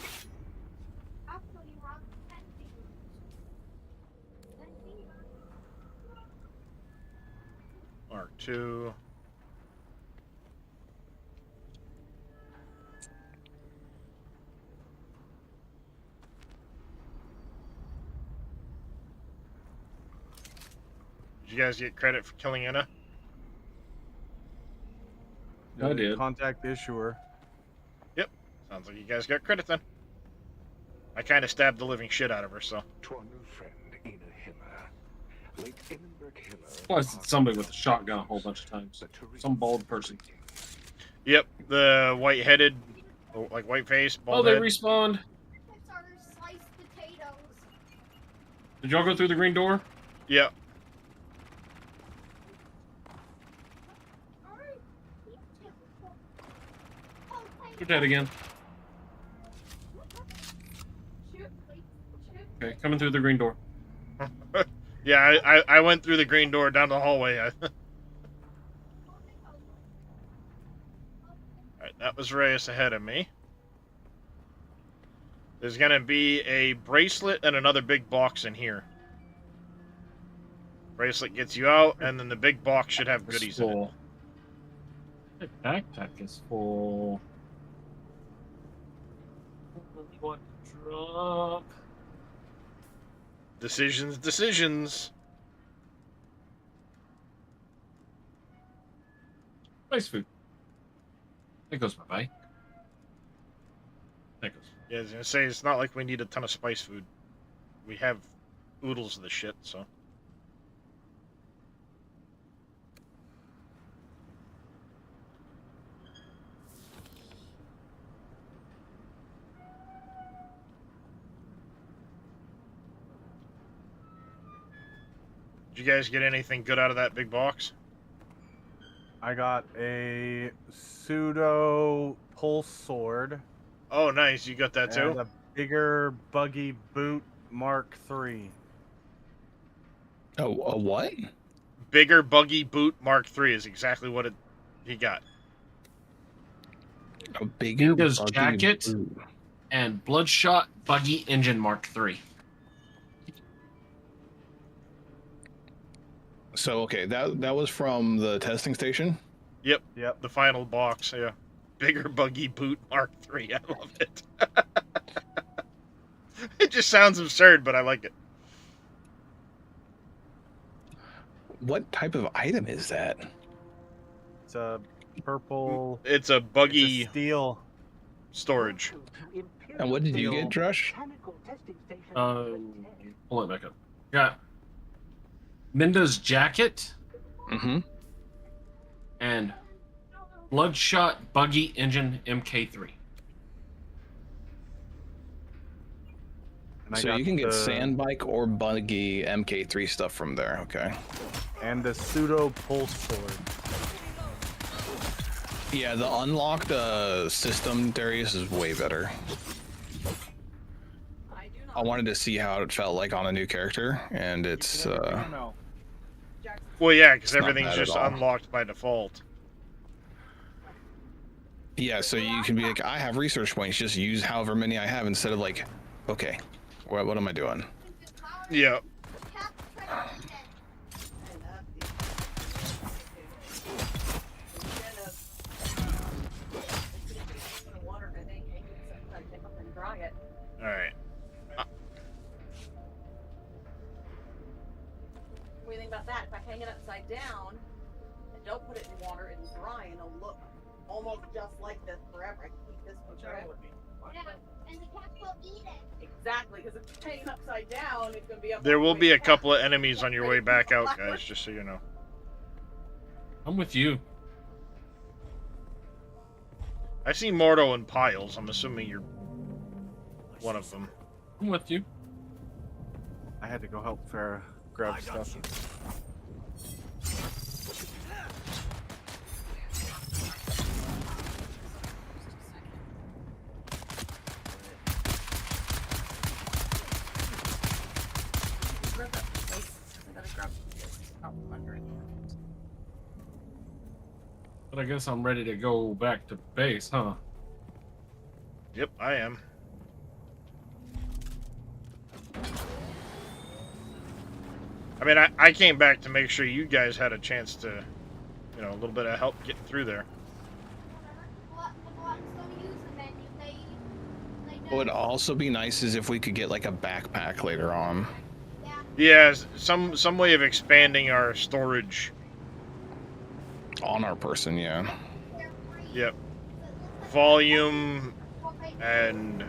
Mark 2. Did you guys get credit for killing Inna? I did. Contact issuer. Yep. Sounds like you guys got credit then. I kind of stabbed the living shit out of her, so. To our new friend, Ina Hiller. Late Innenberg Hiller. Plus, it's somebody with a shotgun a whole bunch of times. Some bald person. Yep, the white-headed, like white-faced, Oh, bald they head. respawned. Did y'all go through the green door? Yep. You're dead again. Okay, coming through the green door. Yeah, I went through the green door down the hallway. Alright, that was Reyes ahead of me. There's gonna be a bracelet and another big box in here. Bracelet gets you out, and then the big box should have It's goodies in it. full. The backpack is full. What drop? Decisions, decisions. Spice food. That goes bye-bye. That goes. Yeah, I was gonna say, it's not like we need a ton of spice food. We have oodles of the shit, so. Did you guys get anything good out of that big box? I got a pseudo pulse sword. Oh, nice. You got that too? And a bigger buggy boot Mark III. Oh, a what? Bigger buggy boot Mark III is exactly what he got. A bigger Inga's buggy jacket boot. and Bloodshot Buggy Engine Mark III. So okay, that was from the testing station. Yep. Yep. The final box, yeah. Bigger buggy boot Mark III. I love it. It just sounds absurd, but I like it. What type of item is that? It's a purple. It's a It's a buggy steel. storage. And what did you Steel. get, Drush? Pull it back up. Got Minda's jacket Mm-hmm. and Bloodshot Buggy Engine MK3. And I So got you can get the- Sandbike or Buggy MK3 stuff from there, okay. And the pseudo pulse sword. Yeah, the unlocked system, Darius, is way better. I wanted to see how it felt like on a new character, and it's No. Well, yeah, because It's not everything's bad at just all. unlocked by default. yeah, so you can be like, I have research points, just use however many I have instead of like, okay, what am I doing? Yeah. All right. What do you think about that? If I hang it upside down and don't put it in water, it'll dry and it'll look almost just like this forever. I can keep this one forever. And the cats will eat it. Exactly, because if it's hanging upside down, it's gonna be up. There all will the be way a down. couple of enemies on your way back out, guys, just so you know. I'm with you. I see Mordo in piles. I'm assuming you're one of them. I'm with you. I had to go help Farah grab stuff. Grab that place. I gotta grab this out from under it. But I guess I'm ready to go back to base, huh? Yep, I am. I mean, I came back to make sure you guys had a chance to, you know, a little bit of help getting through there. What would also be nice is if we could get like a backpack later on. Yeah, some way of expanding our storage. On our person, yeah. Yep. Volume and,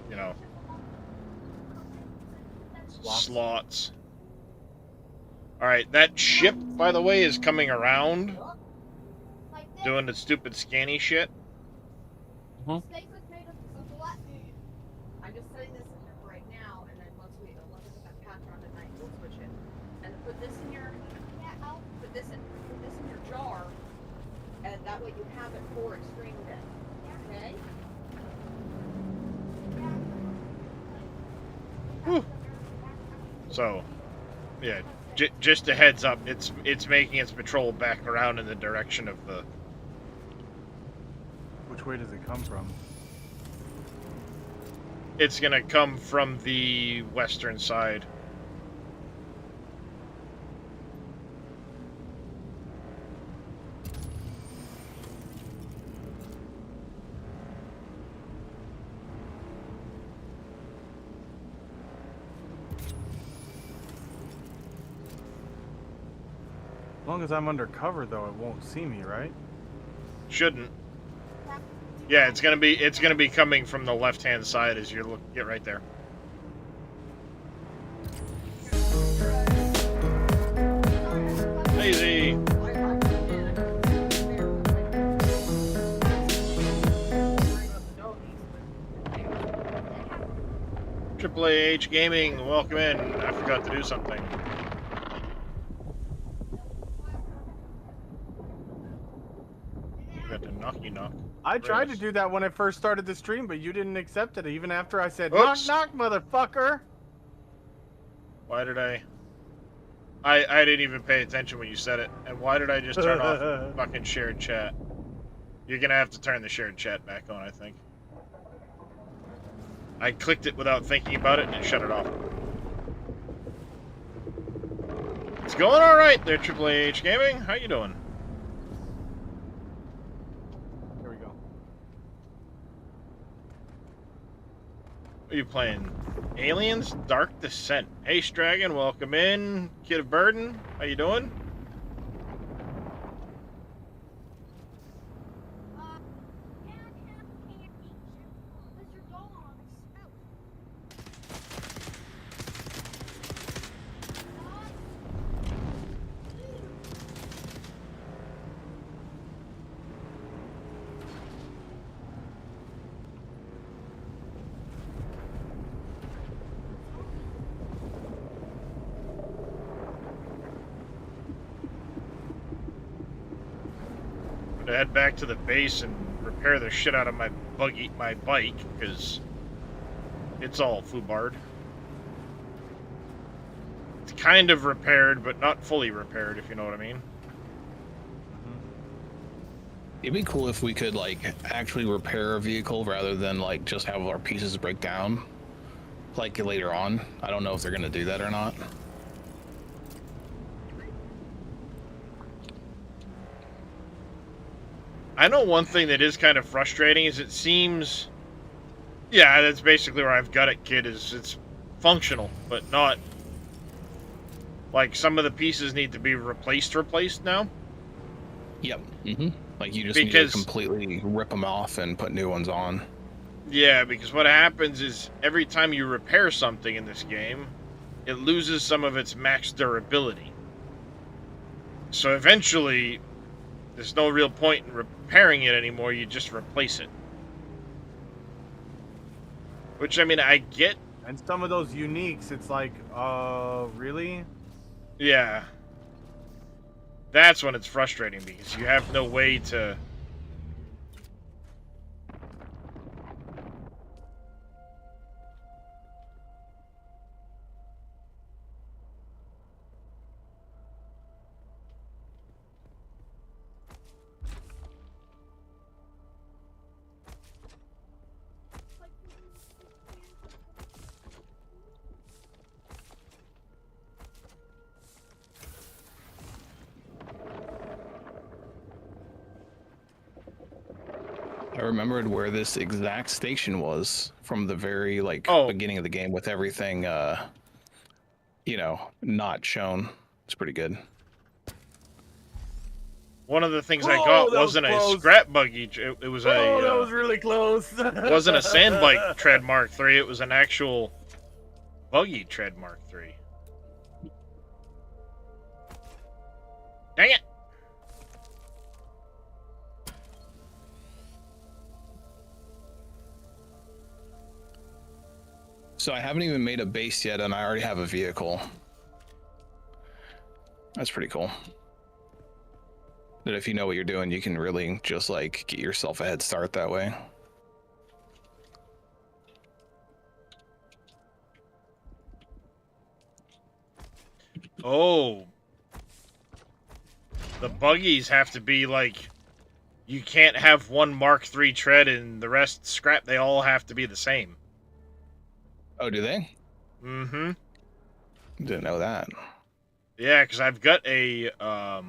you know, slots. Alright, that ship, by the way, is coming around, doing the stupid scanny shit. I'm just setting this in here for right now, and then once we get that patch on tonight, we'll switch it. And put this in your put this in your jar, and that way you have it for extreme day. Okay? Whew. So, yeah, just a heads up, it's making its patrol back around in the direction of the... Which way does it come from? It's gonna come from the western side. As long as I'm undercover, though, it won't see me, right? Shouldn't. Yeah, it's gonna be coming from the left-hand side as you get right there. Daisy. Triple H Gaming, welcome in. I forgot to do something. Got to knock. I tried to Raise. do that when I first started the stream, but you didn't accept it, even after I said, Oops. knock, knock, motherfucker! Why did I didn't even pay attention when you said it. And why did I just turn off fucking shared chat? You're gonna have to turn the shared chat back on, I think. I clicked it without thinking about it and it shut it off. It's going alright there, Triple H Gaming. How you doing? Here we go. What are you playing? Aliens Dark Descent. Hey, Stragon, welcome in. Kid of Burden, how you doing? To head back to the base and repair the shit out of my bike, because it's all foobarred. It's kind of repaired, but not fully repaired, if you know what I mean. It'd be cool if we could like actually repair a vehicle rather than like just have our pieces break down like later on. I don't know if they're gonna do that or not. I know one thing that is kind of frustrating is it seems... Yeah, that's basically where I've got it, kid, is it's functional, but not... Like, some of the pieces need to be replaced now. Yep. Like you just need to completely rip them off and put new ones on. Yeah, because what happens is every time you repair something in this game, it loses some of its max durability. So eventually, there's no real point in repairing it anymore, you just replace it. Which, I mean, I get... And some of those uniques, it's like, really? Yeah. That's when it's frustrating, because you have no way to... I remembered where this exact station was from the very beginning of the game with everything you know, not shown. It's pretty good. One of the things I got wasn't a scrap buggy. It was that was really close. It wasn't a sand bike tread Mark III. It was an actual buggy tread Mark III. Dang it! So I haven't even made a base yet, and I already have a vehicle. That's pretty cool. That if you know what you're doing, you can really just like get yourself a head start that way. Oh. The buggies have to be like... You can't have one Mark III tread and the rest scrap. They all have to be the same. Oh, do they? Mm-hmm. Didn't know that. Yeah, because I've got a, I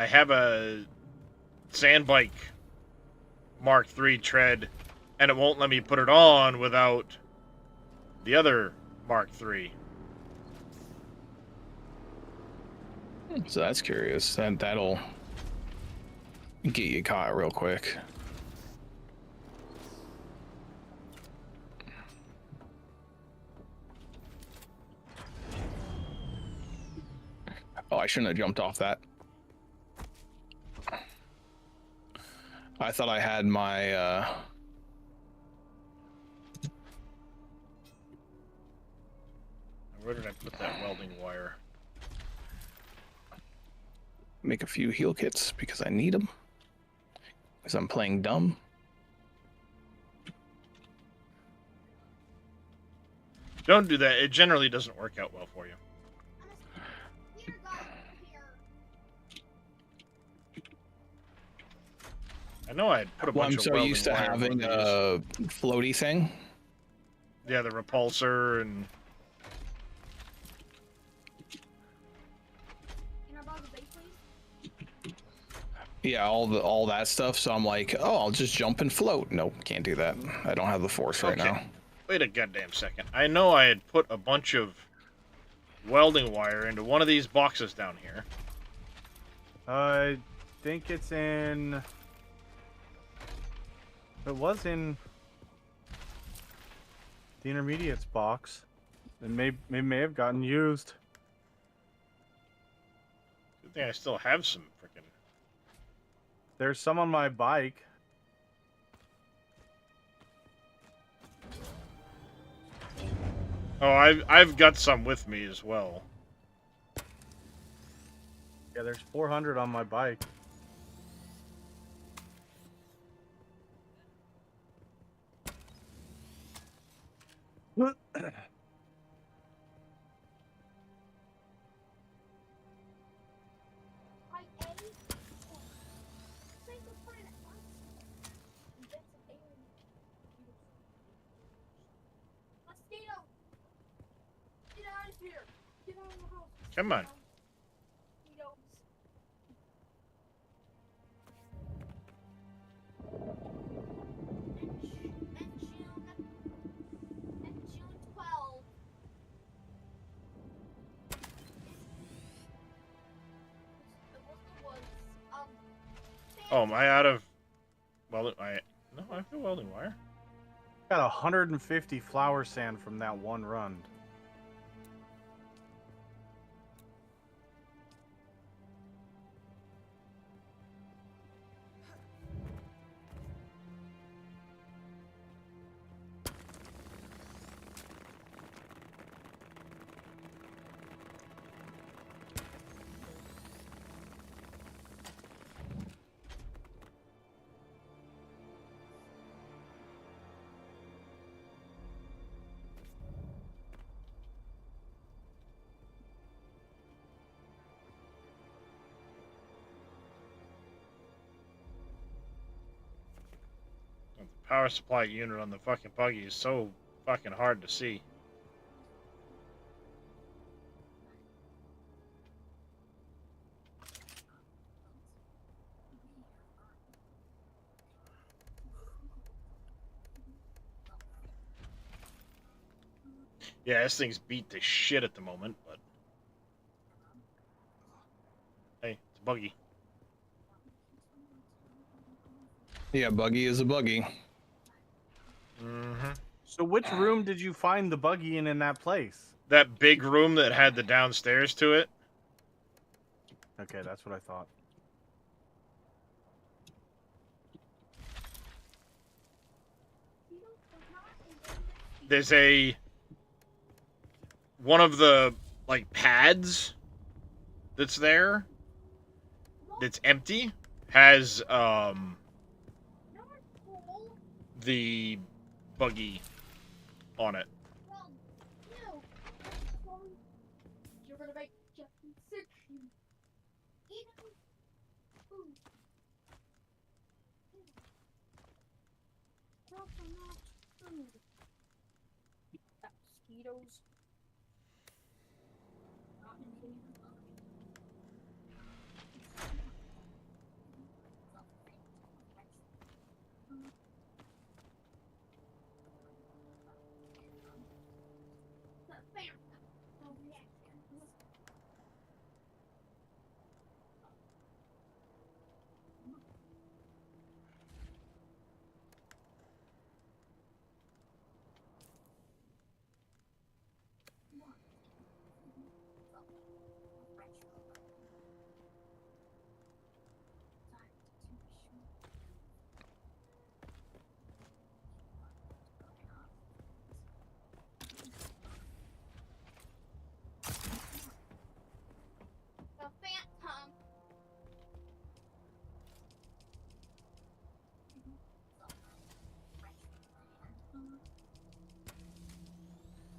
have a sand bike Mark III tread, and it won't let me put it on without the other Mark III. So that's curious. That'll get you caught real quick. Oh, I shouldn't have jumped off that. I thought I had my, Where did I put that welding wire? make a few heal kits because I need them. Because I'm playing dumb. Don't do that. It generally doesn't work out well for you. I know I had put a bunch of welding I'm so used to wire having a floaty thing. Yeah, the repulsor and... Yeah, all that stuff. So I'm like, oh, I'll just jump and float. Nope, can't do that. I don't have the force right Okay. now. Wait a goddamn second. I know I had put a bunch of welding wire into one of these boxes down here. I think it's in. It was in the intermediates box. It may have gotten used. Good thing I still have some freaking. There's some on my bike. Oh, I've got some with me as well. Yeah, there's 400 on my bike. Come on. Oh, am I out of welding? No, I've got welding wire. Got 150 flower sand from that one run. The power supply unit on the fucking buggy is so fucking hard to see. Yeah, this thing's beat to shit at the moment, but hey, it's a buggy. Yeah, buggy is a buggy. Mm-hmm. So which room did you find the buggy in that place? That big room that had the downstairs to it. Okay, that's what I thought. There's one of the like pads that's there that's empty has the buggy on it. Mosquitoes.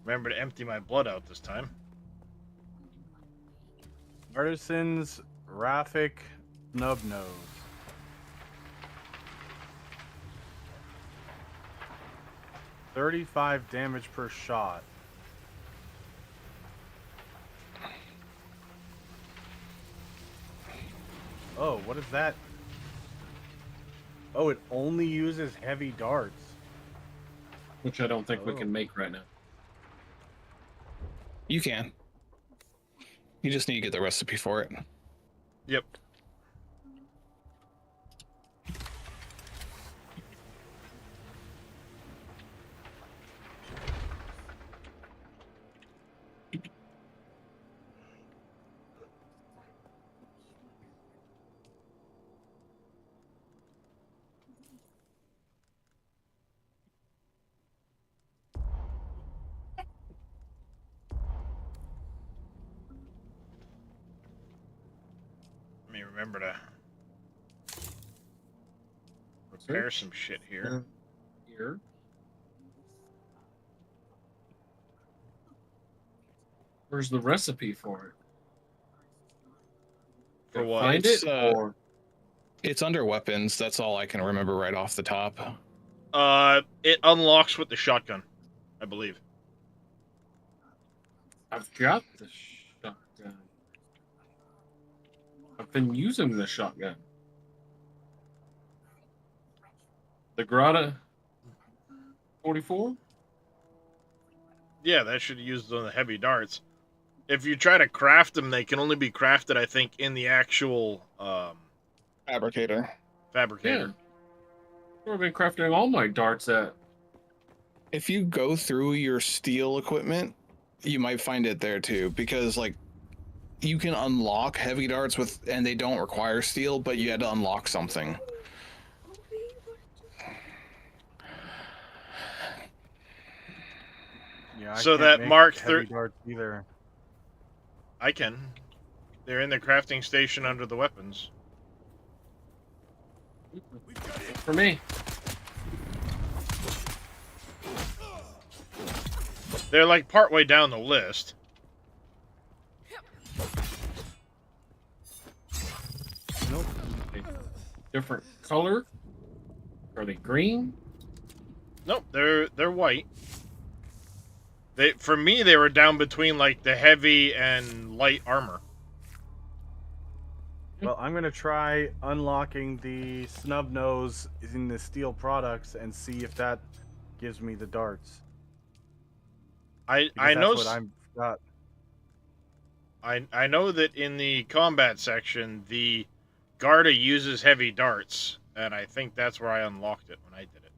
Remember to empty my blood out this time. Artisan's Raffic Snubnose. $35 damage per shot. Oh, what is that? Oh, it only uses heavy darts. Which I don't think we Oh. can make right now. You can. You just need to get the recipe for it. Yep. Let me remember to prepare some shit here. Here. Where's the recipe for it? For Can I what? Find It's, it or It's under weapons. That's all I can remember right off the top. It unlocks with the shotgun, I believe. I've got the shotgun. I've been using the shotgun. The Grata 44? Yeah, that should use on the heavy darts. If you try to craft them, they can only be crafted, I think, in the actual Fabricator. fabricator. Yeah. I've been crafting all my darts at. If you go through your steel equipment, you might find it there too, because like you can unlock heavy darts with, and they don't require steel, but you had to unlock something. Yeah, So I can't that make Mark heavy darts either. I can. They're in the crafting station under the weapons. For me. They're like partway down the list. Nope. Different color. Are they green? Nope, they're white. For me, they were down between like the heavy and light armor. Well, I'm gonna try unlocking the snub nose in the steel products and see if that gives me the darts. I Because know that's what I'm got. I know that in the combat section, the Garda uses heavy darts, and I think that's where I unlocked it when I did it.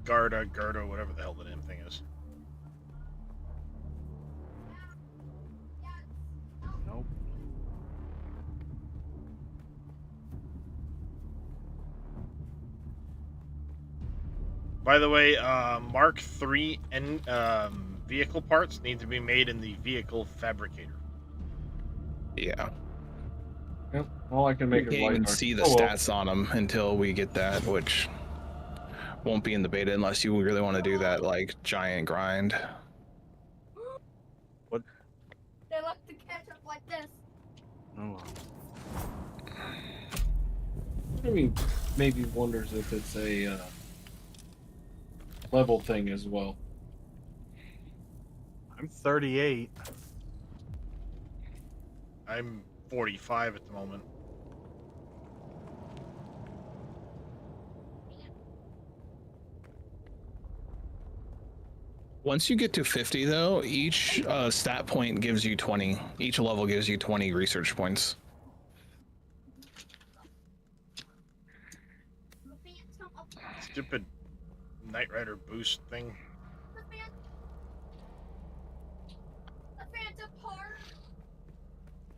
Garda, whatever the hell the damn thing is. Nope. By the way, Mark III and vehicle parts need to be made in the vehicle fabricator. Yeah. Yep. All I can make You is can't light even darts. see the Oh, well. stats on them until we get that, which won't be in the beta unless you really want to do that like giant grind. What? They like to catch up like this. Oh. I mean, maybe wonders if it's a level thing as well. I'm 38. I'm 45 at the moment. Once you get to 50 though, each stat point gives you 20. Each level gives you 20 research points. Stupid Knight Rider boost thing. The Phantom part.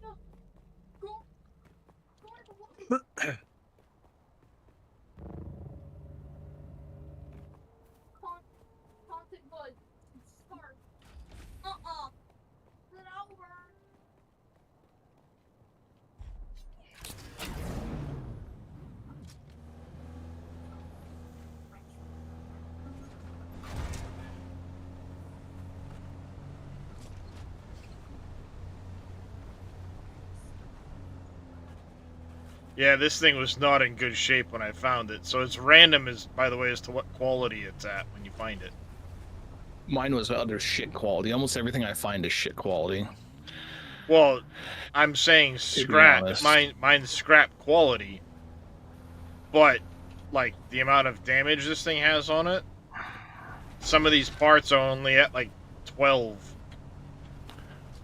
No. Go. Go to the Haunted Wood. Start. Get over. Yeah, this thing was not in good shape when I found it, so it's random as, by the way, as to what quality it's at when you find it. Mine was under shit quality. Almost everything I find is shit quality. Well, I'm saying To be scrap. honest. Mine's scrap quality, but like the amount of damage this thing has on it. Some of these parts are only at like 12.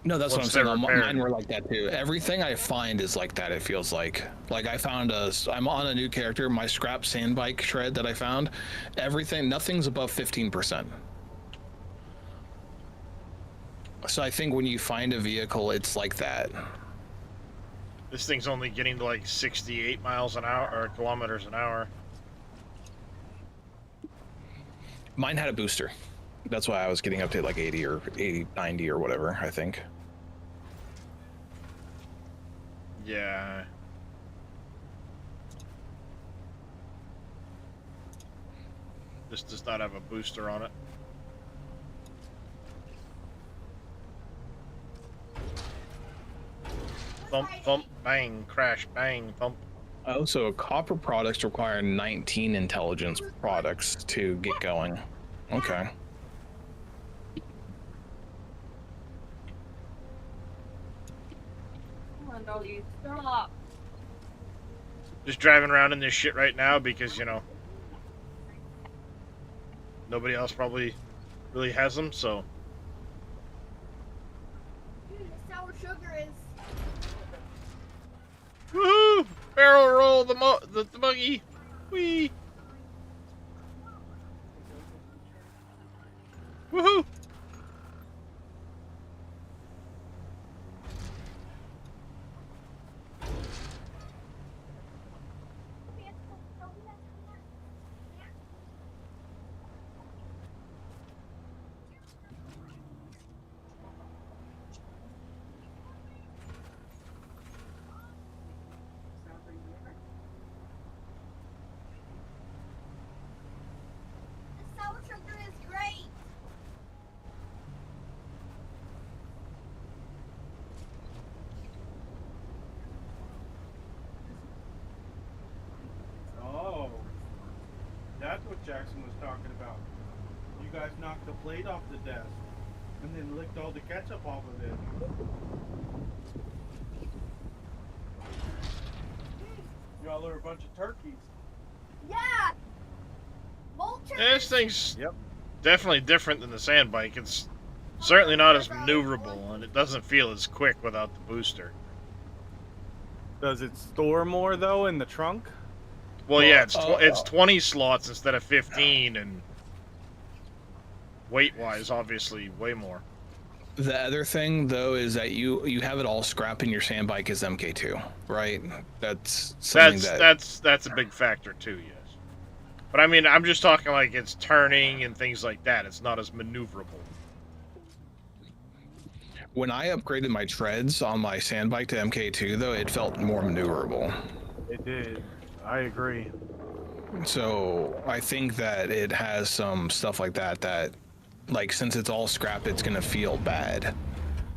No, that's what I'm Once saying. they're Mine repaired. were like that too. everything I find is like that. It feels like I found I'm on a new character. My scrap sand bike shred that I found, nothing's above 15%. So I think when you find a vehicle, it's like that. This thing's only getting to like 68 miles an hour or kilometers an hour. Mine had a booster. That's why I was getting up to like 80 or 80, 90 or whatever, I think. Yeah. This does not have a booster on it. Thump, thump, bang, crash, bang, thump. Oh, so copper products require 19 intelligence products to get going. Okay. Come on, doggy. Stop. Just driving around in this shit right now because, you know, nobody else probably really has them, so. Dude, the sour sugar is. Woohoo! Barrel roll the buggy! Whee! Woohoo! The sour sugar is great. Oh, that's what Jackson was talking about. You guys knocked the plate off the desk and then licked all the ketchup off of it. Y'all are a bunch of turkeys. Yeah. Vultures. This thing's Yep. definitely different than the sand bike. It's certainly not as maneuverable, and it doesn't feel as quick without the booster. Does it store more though in the trunk? Well, yeah, it's 20 slots instead of 15, and weight-wise, obviously, way more. The other thing though is that you have it all scrap in your sand bike as MK2, right? That's something That's a big factor too, yes. But I mean, I'm just talking like it's turning and things like that. It's not as maneuverable. when I upgraded my treads on my sand bike to MK2 though, it felt more maneuverable. It did. I agree. So I think that it has some stuff like that like since it's all scrap, it's gonna feel bad.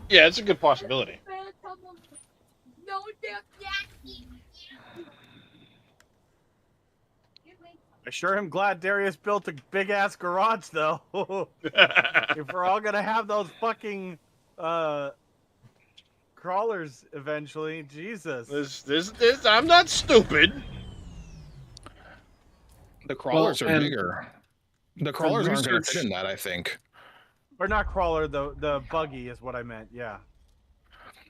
Yeah, it's a good possibility. No, I sure am glad Darius built a big ass garage though. If we're all gonna have those fucking crawlers eventually, Jesus. This, I'm not stupid. The crawlers Well, are and bigger. The crawlers aren't gonna fit research- in that, I think. Or not crawler, the buggy is what I meant. Yeah.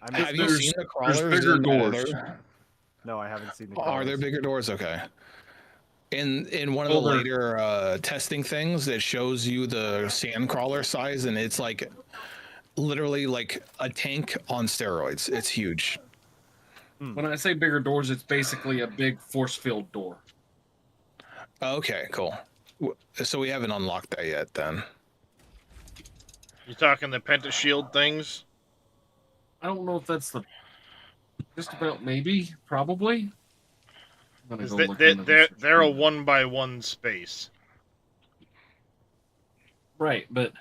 I meant Have you there's- seen the there's crawlers? bigger in doors. No, I haven't seen the Are crawlers. there bigger doors? Okay. In one of the Older. later testing things, it shows you the sand crawler size, and it's like literally like a tank on steroids. It's huge. When I say bigger doors, it's basically a big force field door. Okay, cool. So we haven't unlocked that yet, then. You talking the pentashield things? I don't know if that's the. Just about maybe, probably. I'm gonna 'Cause go look into this. they're a 1x1 space. Right, but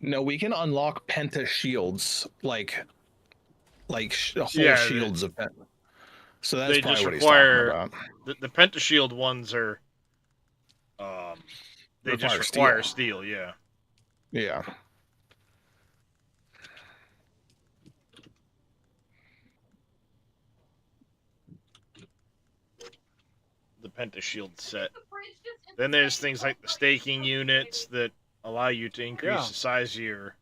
No, we can unlock penta shields, like whole Yeah, shields of penta. So that's They probably just what require he's talking about. the pentashield ones are. They just require steel. Yeah. Yeah. pentashield set. Then there's things like the staking units that allow you to increase the size of your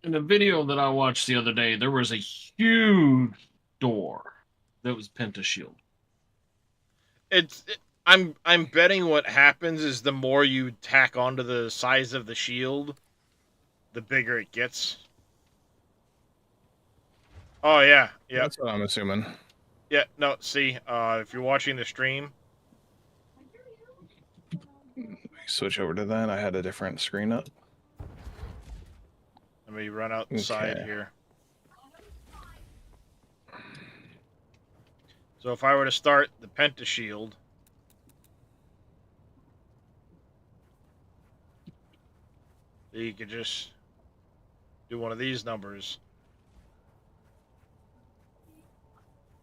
In a video that I watched the other day, there was a huge door that was pentashield. I'm betting what happens is the more you tack onto the size of the shield, the bigger it gets. Oh yeah, yeah. That's what I'm assuming. Yeah, no, see, if you're watching the stream, Switch over to that. I had a different screen up. let me run outside Okay. here. So if I were to start the pentashield, you could just do one of these numbers,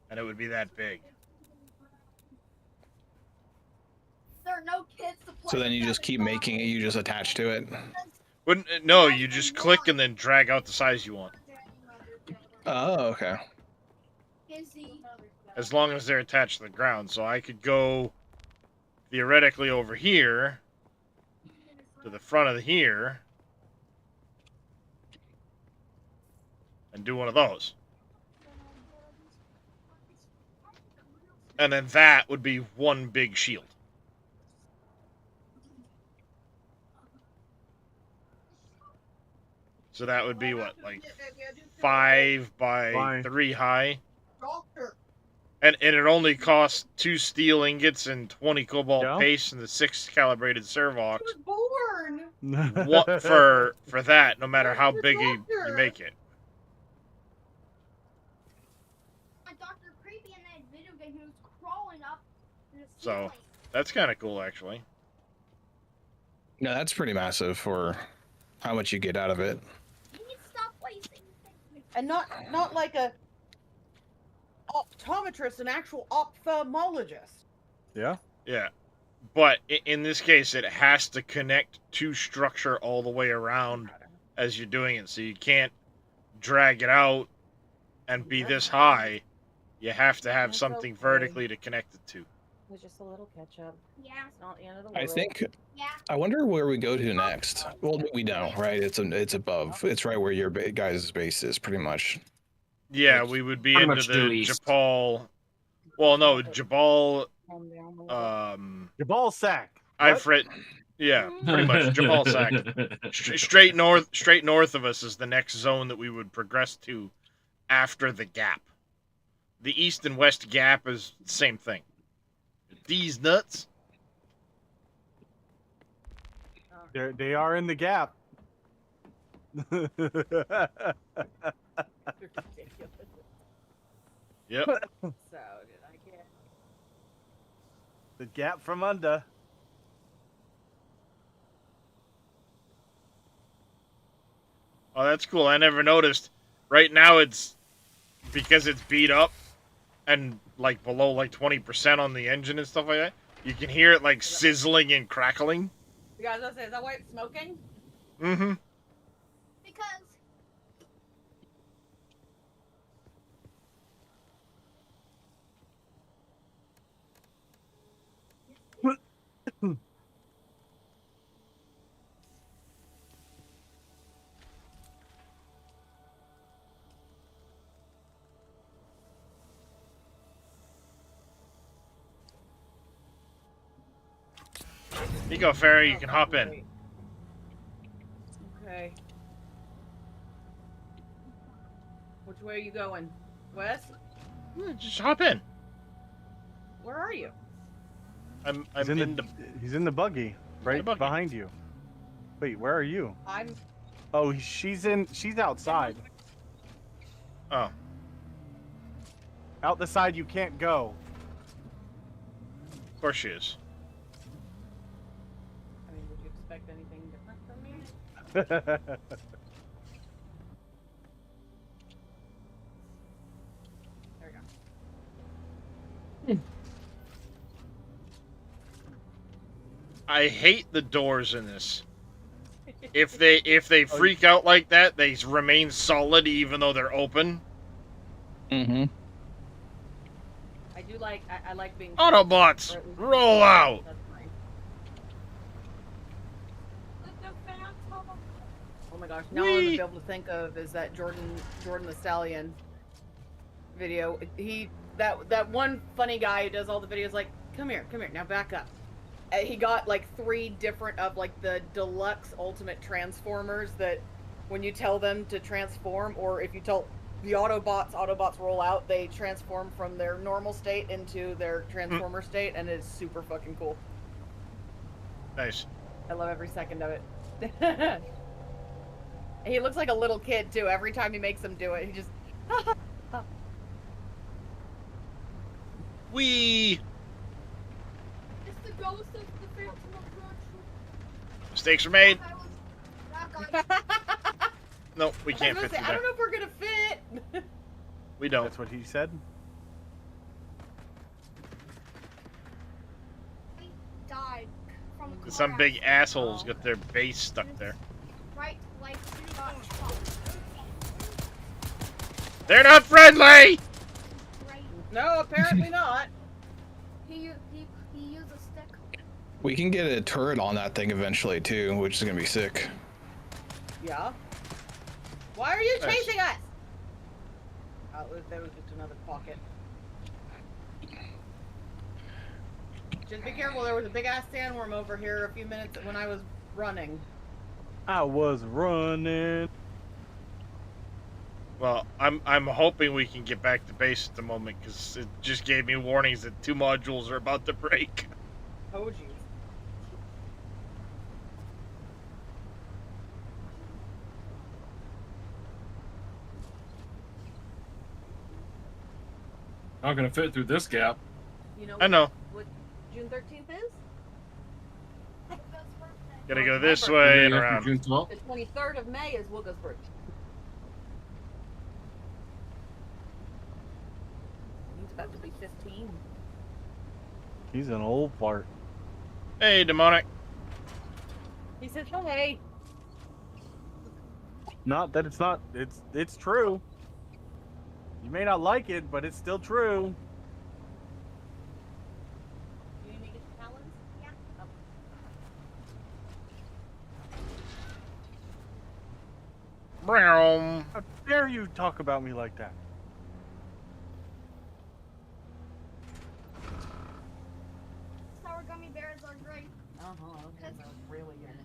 and it would be that big. There are no kids to play So then you with just that keep in making it. You just attach to it. Wouldn't no, you just click and then drag out the size you want. Oh, okay. As long as they're attached to the ground. So I could go theoretically over here to the front of here and do one of those. And then that would be one big shield. So that would be what, like 5 by 3 high? And it only costs 2 steel ingots and 20 cobalt paste and the 6 calibrated servox. Born. What for that, no matter how big you make it. Dr. Creepy in that video game, he was crawling up in the So ceiling. that's kind of cool, actually. No, that's pretty massive for how much you get out of it. You need to stop wasting things. And not like a optometrist, an actual ophthalmologist. Yeah. Yeah. But in this case, it has to connect to structure all the way around as you're doing it. So you can't drag it out and be this high. You have to have That's something okay. vertically to connect it to. It's just a little ketchup. Yeah. It's not the end of the world. I think. Yeah. I wonder where we go to next. Well, we know, right? It's above. It's right where your guys' base is, pretty much. Yeah, we would be Pretty into much the due east. Jabal. Well, no, Jabal. Jabal sack. Ifrit. Yeah, pretty much Jabal Sack. Straight north of us is the next zone that we would progress to after the gap. The east and west gap is the same thing. These nuts. They are in the gap. Yep. So did I get? The gap from under. Oh, that's cool. I never noticed. Right now it's because it's beat up and like below like 20% on the engine and stuff like that. You can hear it like sizzling and crackling. You guys gonna say, is that why it's smoking? Mm-hmm. Because Eco Ferry, you can hop in. Okay. Which way are you going? West? Just hop in. Where are you? I'm He's in the buggy, right buggy. behind you. Wait, where are you? I'm. Oh, she's outside. Oh. Out the side you can't go. Of course she is. I mean, would you expect anything different from me? There we go. I hate the doors in this. If they freak out like that, they remain solid even though they're open. Mm-hmm. do like I like being Autobots, or at least- roll out. That's nice. Oh my gosh! Now all I'm Whee! able to think of is that Jordan the Stallion video. That one funny guy who does all the videos. Like, come here, now back up. He got like 3 different of like the deluxe ultimate transformers that when you tell them to transform, or if you tell the Autobots roll out, they transform from their normal state into their transformer state, and it's super fucking cool. Nice. I love every second of it. He looks like a little kid too. Every time he makes them do it, he just. Wee. It's the ghost of the Phantom Approach. Mistakes were made. That guy. Nope, we can't I fit through don't that. know if we're gonna fit. We don't. That's what he said. He died from a car Some big accident. assholes got their base stuck there. Right, like he got shot. They're not friendly! Right. No, apparently not. He used a stick. We can get a turret on that thing eventually too, which is gonna be sick. Yeah. Why are you Nice. chasing us? Oh, that was just another pocket. Just be careful. There was a big ass sandworm over here a few minutes when I was running. I was running. Well, I'm hoping we can get back to base at the moment, because it just gave me warnings that 2 modules are about to break. Oh jeez. Not gonna fit through this gap. You know. I know. What June 13th is? Gotta go this Maybe way and after around. June 12th. The 23rd of May is Wooga's birthday. He's about to be 15. He's an old fart. Hey, demonic. He said, "Hey." Not that it's not. It's true. You may not like it, but it's still true. You need to get the talons? Yeah. Oh. Brown. How dare you talk about me like that? Sour gummy bears are great. Uh-huh. Those are really good.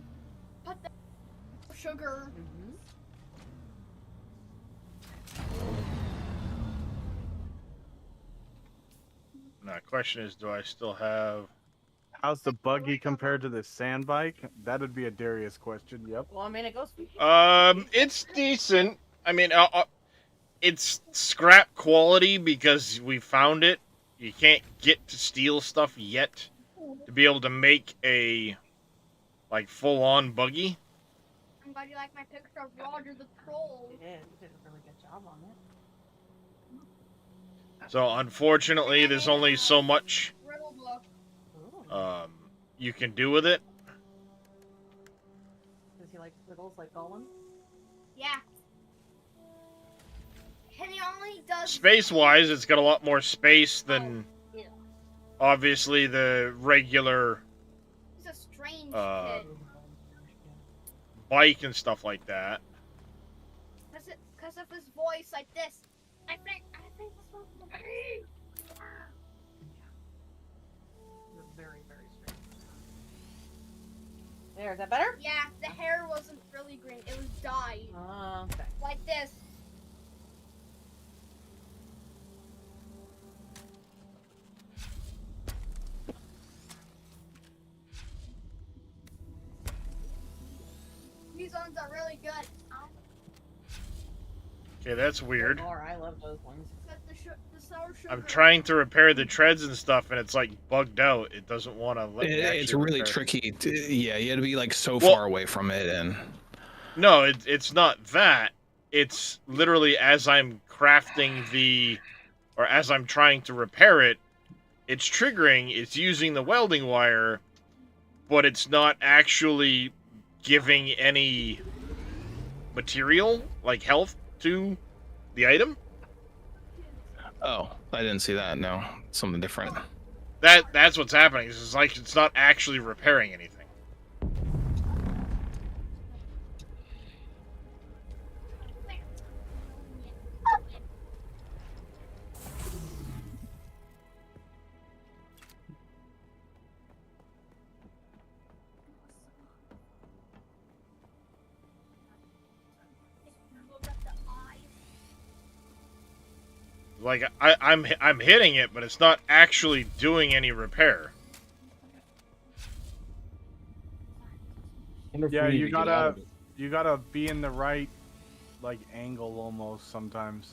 Put the sugar. Mm-hmm. Now, question is, do I still have... How's the buggy compared to the sand bike? That'd be a Darius question. Yep. Well, I mean, it goes. It's decent. I mean, it's scrap quality because we found it. You can't get to steal stuff yet to be able to make a, like, full-on buggy. I'm glad you like my picture of Roger the Troll. Yeah, you did a really good job on it. So, unfortunately, there's only so much Riddle book. you can do with it. Does he like riddles like Gollum? Yeah. And he only does. Space-wise, it's got a lot more space than, Yeah. obviously, the regular He's a strange Uh, kid. bike and stuff like that. Because of his voice like this. I think this was the You're very, very strange. There, is that better? Yeah, the hair wasn't really green. It was dyed. Okay. Like this. These ones are really good. Okay, that's weird. They are. I love those ones. Got the sour sugar. I'm trying to repair the treads and stuff, and it's like bugged out. It doesn't want to let me It's actually really repair. tricky. Yeah, you had to be like so Well- far away from it, and No, it's not that. It's literally as I'm crafting or as I'm trying to repair it, it's triggering, it's using the welding wire, but it's not actually giving any material, like health, to the item. Oh, I didn't see that. No, something different. That's what's happening. It's like it's not actually repairing anything. Like I'm hitting it, but it's not actually doing any repair. Wonder if Yeah, we need you to get out of gotta it. you gotta be in the right like angle almost sometimes.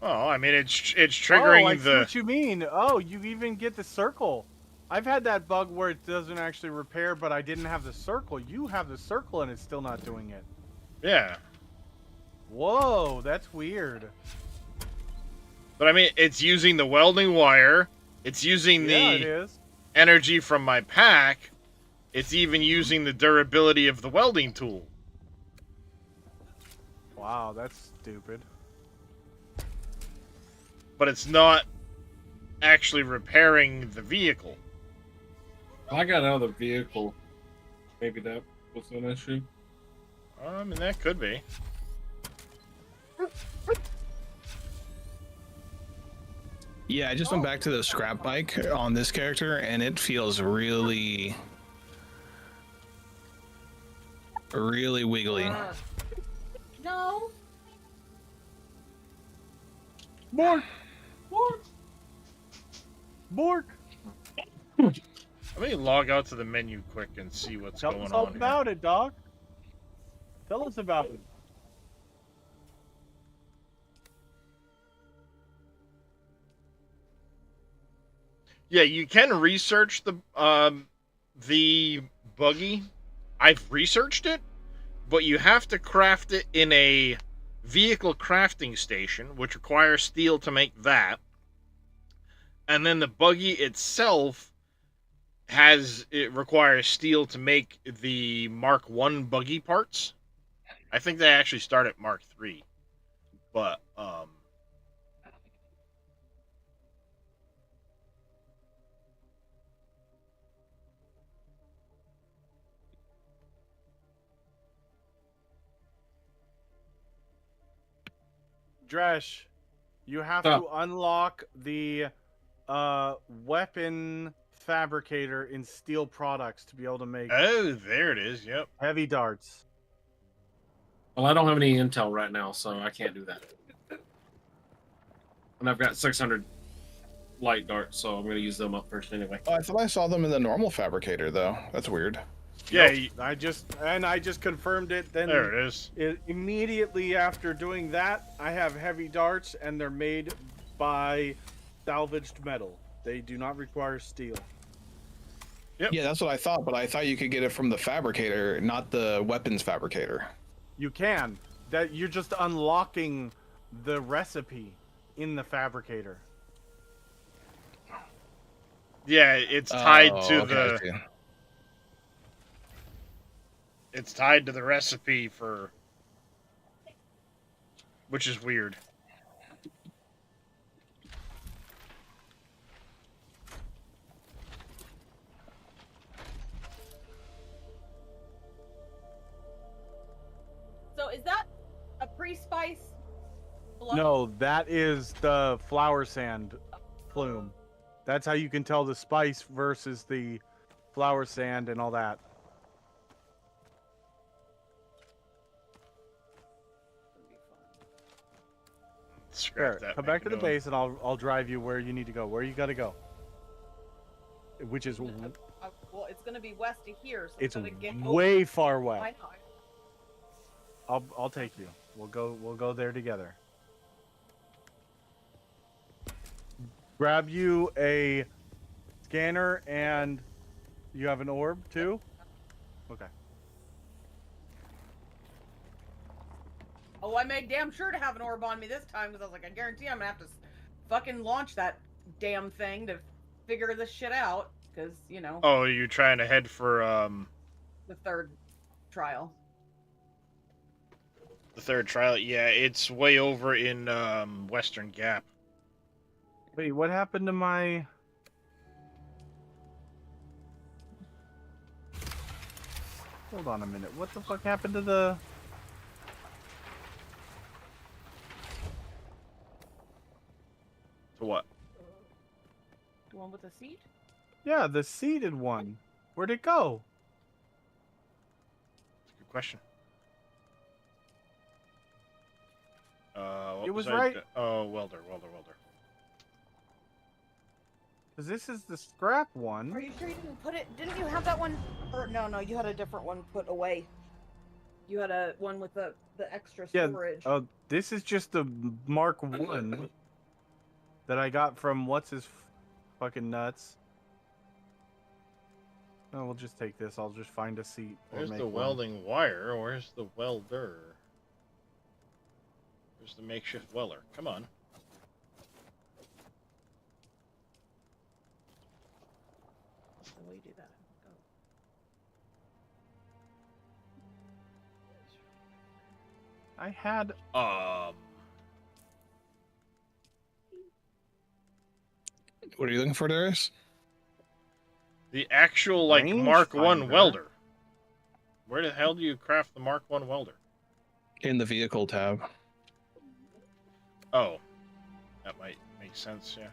Oh, I mean it's Oh, I triggering see the. what you mean. Oh, you even get the circle. I've had that bug where it doesn't actually repair, but I didn't have the circle. You have the circle and it's still not doing it. Yeah. Whoa, that's weird. But I mean, it's using the welding wire. It's using Yeah, it the is. energy from my pack. It's even using the durability of the welding tool. Wow, that's stupid. But it's not actually repairing the vehicle. I got out of the vehicle. Maybe that was an issue. I mean, that could be. Yeah, I just went back to the scrap bike on this character, and it feels really, really wiggly. No. Bork! Bork! Bork! Let me log out to the menu quick and see what's Tell going us all on about it, Doc. Tell us about it. Yeah, you can research the buggy. I've researched it, but you have to craft it in a vehicle crafting station, which requires steel to make that. And then the buggy itself it requires steel to make the Mark 1 buggy parts. I think they actually start at Mark 3. But Dresh, you have Stop. to unlock the weapon fabricator in steel products to be able to make oh, there it is. Yep. heavy darts. Well, I don't have any intel right now, so I can't do that. And I've got 600 light darts, so I'm going to use them up first anyway. Oh, I thought I saw them in the normal fabricator, though. That's weird. Yeah, Nope, I just confirmed it. Then there it is. Immediately after doing that, I have heavy darts, and they're made by salvaged metal. They do not require steel. Yep. Yeah, that's what I thought, but I thought you could get it from the fabricator, not the weapons fabricator. You can. That you're just unlocking the recipe in the fabricator. Yeah, it's tied to okay, I see. It's tied to the recipe for, which is weird. So is that a pre-spice? Blood? No, that is the flower sand plume. That's how you can tell the spice versus the flower sand and all that. Scrap Sure. that. Come back to the Magnolia. base and I'll drive you where you need to go. Where you got to go. Which is Well, it's gonna be west of here. So it's gotta get way far Why west. not? I'll take you. We'll go there together. Grab you a scanner and you have an orb too? Okay. Oh, I made damn sure to have an orb on me this time because I was like, I guarantee I'm gonna have to fucking launch that damn thing to figure this shit out. Because, you know. Oh, you're trying to head for The third trial. The third trial, yeah, it's way over in Western Gap. Wait, what happened to my? Hold on a minute. What the fuck happened to the? To what? The one with the seat? Yeah, the seeded one. Where'd it go? That's a good question. What It was I right- do- Oh, welder. Cause this is the scrap Are one. you sure you didn't put it? Didn't you have that one? Or no, you had a different one put away. You had a one with the extra Yeah. storage. This is just the Mark 1 that I got from what's his fucking nuts. No, we'll just take this. I'll just find a seat. or Where's make the one. welding wire? Where's the welder? Where's the makeshift welder? Come on. That's the way you do that. I had. What are you looking for, Darius? The actual, like, Range Mark 1 finder. welder. Where the hell do you craft the Mark 1 welder? In the vehicle tab. Oh. That might make sense, yeah.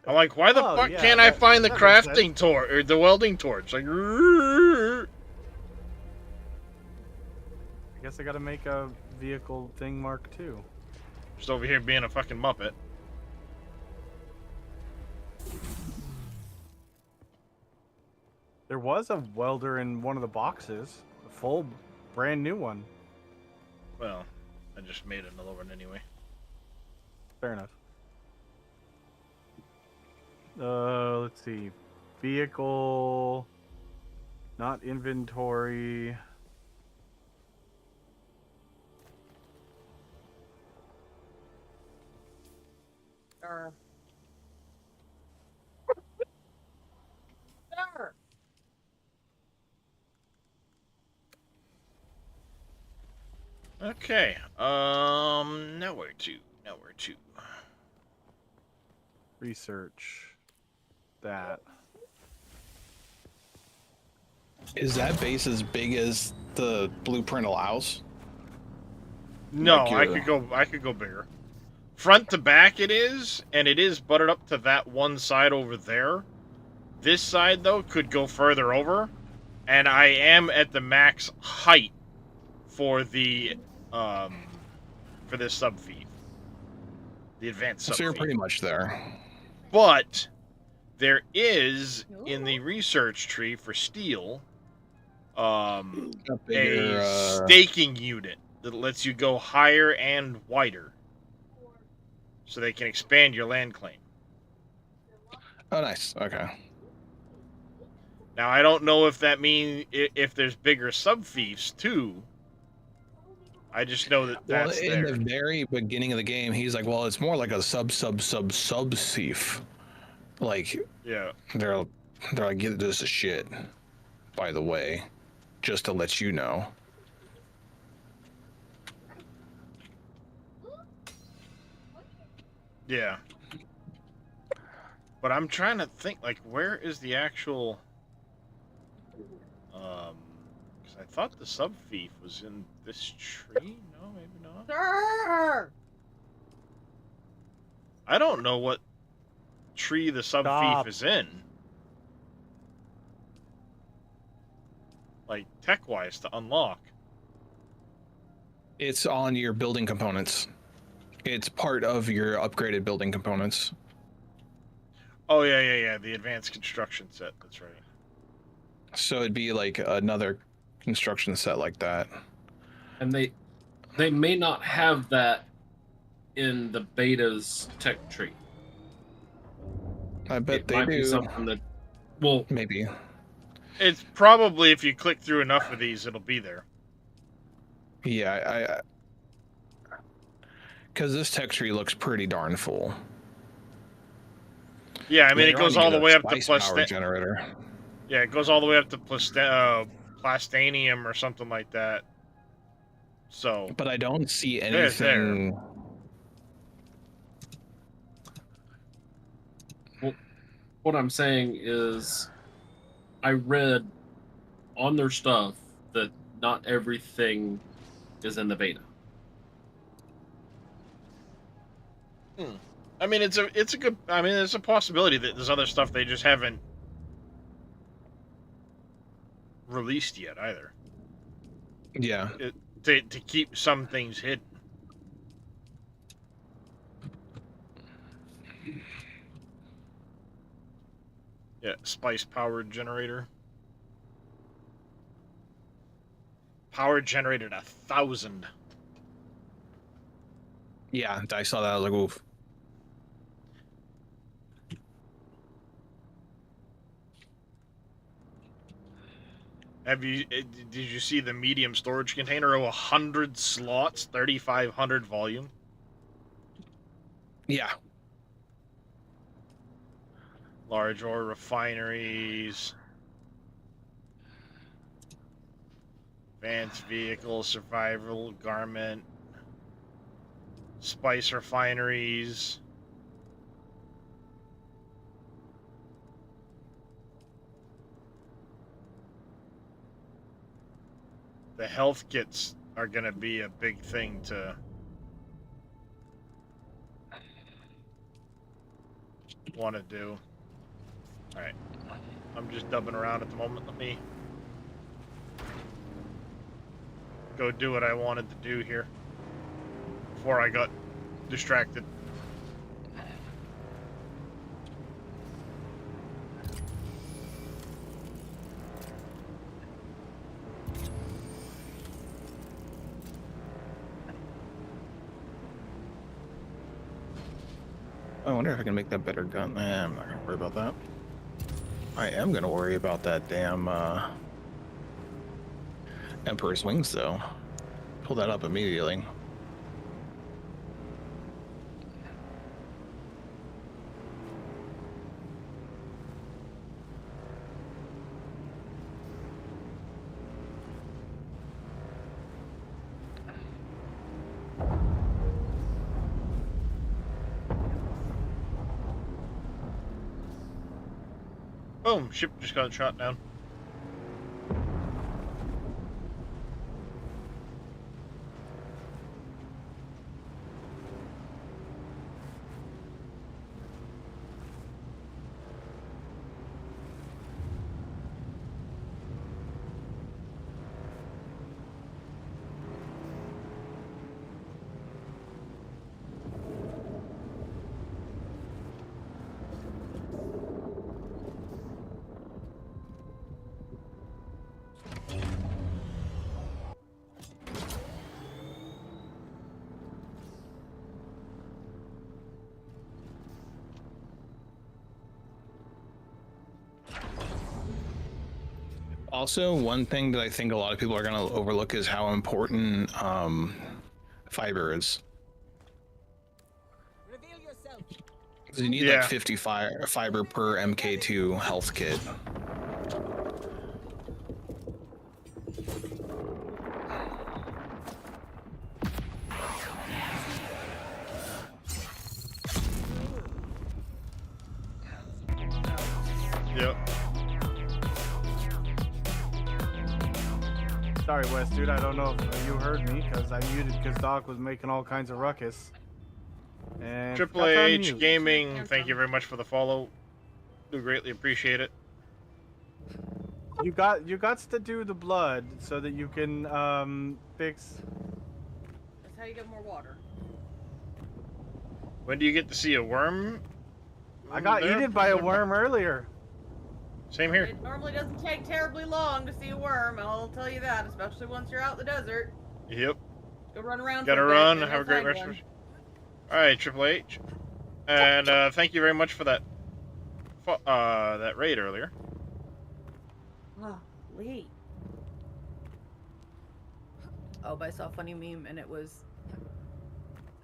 I'm like, why the Oh, fuck yeah, can't I find the that makes sense. crafting torch, or the welding torch? Like, I guess I gotta make a vehicle thing Mark 2. just over here being a fucking muppet. There was a welder in one of the boxes. A full, brand new one. Well, I just made another one anyway. Fair enough. Let's see. Vehicle. Not inventory. Sir. Sir. Okay, nowhere to. Research. That. Is that base as big as the blueprint allows? No, Like I could go bigger. Front to back it is, and it is butted up to that one side over there. This side, though, could go further over, and I am at the max height for the, for this sub-feed. The advanced So sub-feed. you're pretty much there. But there is, in the research tree for steel, A bigger, a staking unit that lets you go higher and wider, so they can expand your land claim. Oh, nice. Okay. Now, I don't know if that means if there's bigger sub-fiefs, too. I just know that Well, that's in there. the very beginning of the game, he's like, "Well, it's more like a sub-thief." Like, Yeah. they're like, "Give this a shit." By the way, just to let you know. Yeah. But I'm trying to think, like, where is the actual... Because I thought the sub-fief was in this tree? No, maybe not. Sir. I don't know what tree the sub-fief Stop. is in. Like, tech-wise, to unlock. It's on your building components. It's part of your upgraded building components. Oh, yeah. The advanced construction set. That's right. So it'd be like another construction set like that. And they may not have that in the beta's tech tree. I bet It they might be do. something that, well, Maybe. It's probably, if you click through enough of these, it'll be there. Yeah, because this tech tree looks pretty darn full. Yeah, I mean, Later it goes on, you all get the a way up to spice plus... power generator. Yeah, it goes all the way up to plastanium or something like that. So, But I don't see There's there. anything. Well, what I'm saying is, I read on their stuff that not everything is in the beta. I mean, it's a good. I mean, there's a possibility that there's other stuff they just haven't released yet either. Yeah. To keep some things hidden. Yeah, spice powered generator. Power generated 1,000. Yeah, I saw that. I was like, oof. Did you see the medium storage container? 100 slots, 3,500 volume. Yeah. Large ore refineries. Advanced vehicle, survival, garment. Spice refineries. The health kits are going to be a big thing to want to do. Alright. I'm just dubbing around at the moment. Let me go do what I wanted to do here before I got distracted. I wonder if I can make that better gun. I'm not gonna worry about that. I am gonna worry about that damn Emperor's Wings though. Pull that up immediately. Boom! Ship just got shot down. Also, one thing that I think a lot of people are going to overlook is how important fiber is. Reveal yourself. 'Cause you need Yeah. like 50 fiber per MK2 health kit. Yep. Sorry, Wes, dude. I don't know if you heard me because I muted because Doc was making all kinds of ruckus. And Triple forgot to H unmute. Gaming, thank you very much for the follow. Do greatly appreciate it. You got to do the blood so that you can fix. That's how you get more water. When do you get to see a worm? I got There? eaten by a worm earlier. Same here. It normally doesn't take terribly long to see a worm, I'll tell you that, especially once you're out in the desert. Yep. Go run around. Gotta for a bit, run. then Have a you'll great find rest one. of Alright, Triple H. And thank you very much for that that raid earlier. Oh, Lee. Oh, but I saw a funny meme, and it was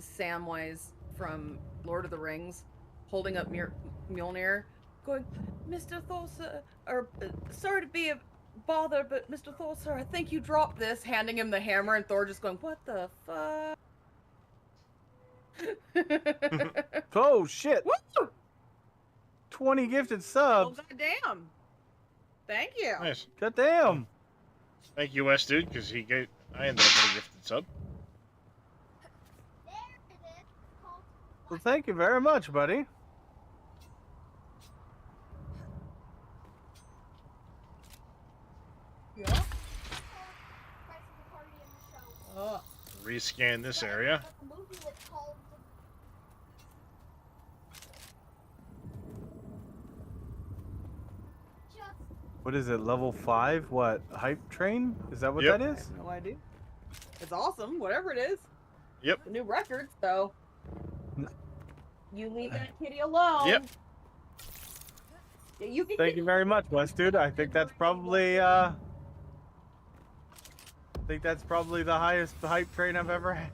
Samwise from Lord of the Rings holding up Mjolnir, going, "Mr. Thorsa, or sorry to be bother, but Mr. Thor, sir, I think you dropped this, handing him the hammer, and Thor just going, what the fuck? Oh shit! Woo! 20 gifted Oh, subs. goddamn. Thank you. Nice. Goddamn. Thank you, West Dude, because I ended up with a gifted sub. There it is. Called Well, thank you very much, buddy. Yeah. Price of the Party in the Show. Rescan this area. The movie was called. Just What is it? Level 5? What? Hype train? Is that what Yep. that I is? have no idea. It's awesome, whatever it is. Yep. The new record, so. You leave that kitty alone. Yep. Yeah, you can Thank you very much, West Dude. I think that's probably the highest hype train I've ever had.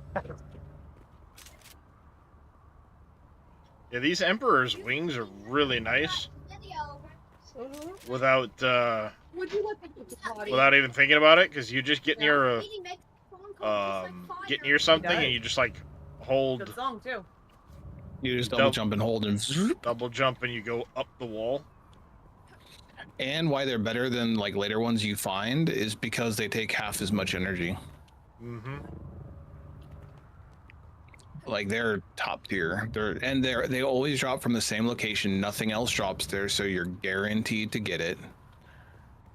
Yeah, these Emperor's wings are really nice. video. Without Would you look at the body? without even thinking about it, because you just get near a Meeting makes phone calls just like get fire. near something does. and you just like hold Good song too. You just double jump and hold and zoop. double jump and you go up the wall. And why they're better than like later ones you find is because they take half as much energy. Mm-hmm. Like they're top tier. They always drop from the same location. Nothing else drops there, so you're guaranteed to get it.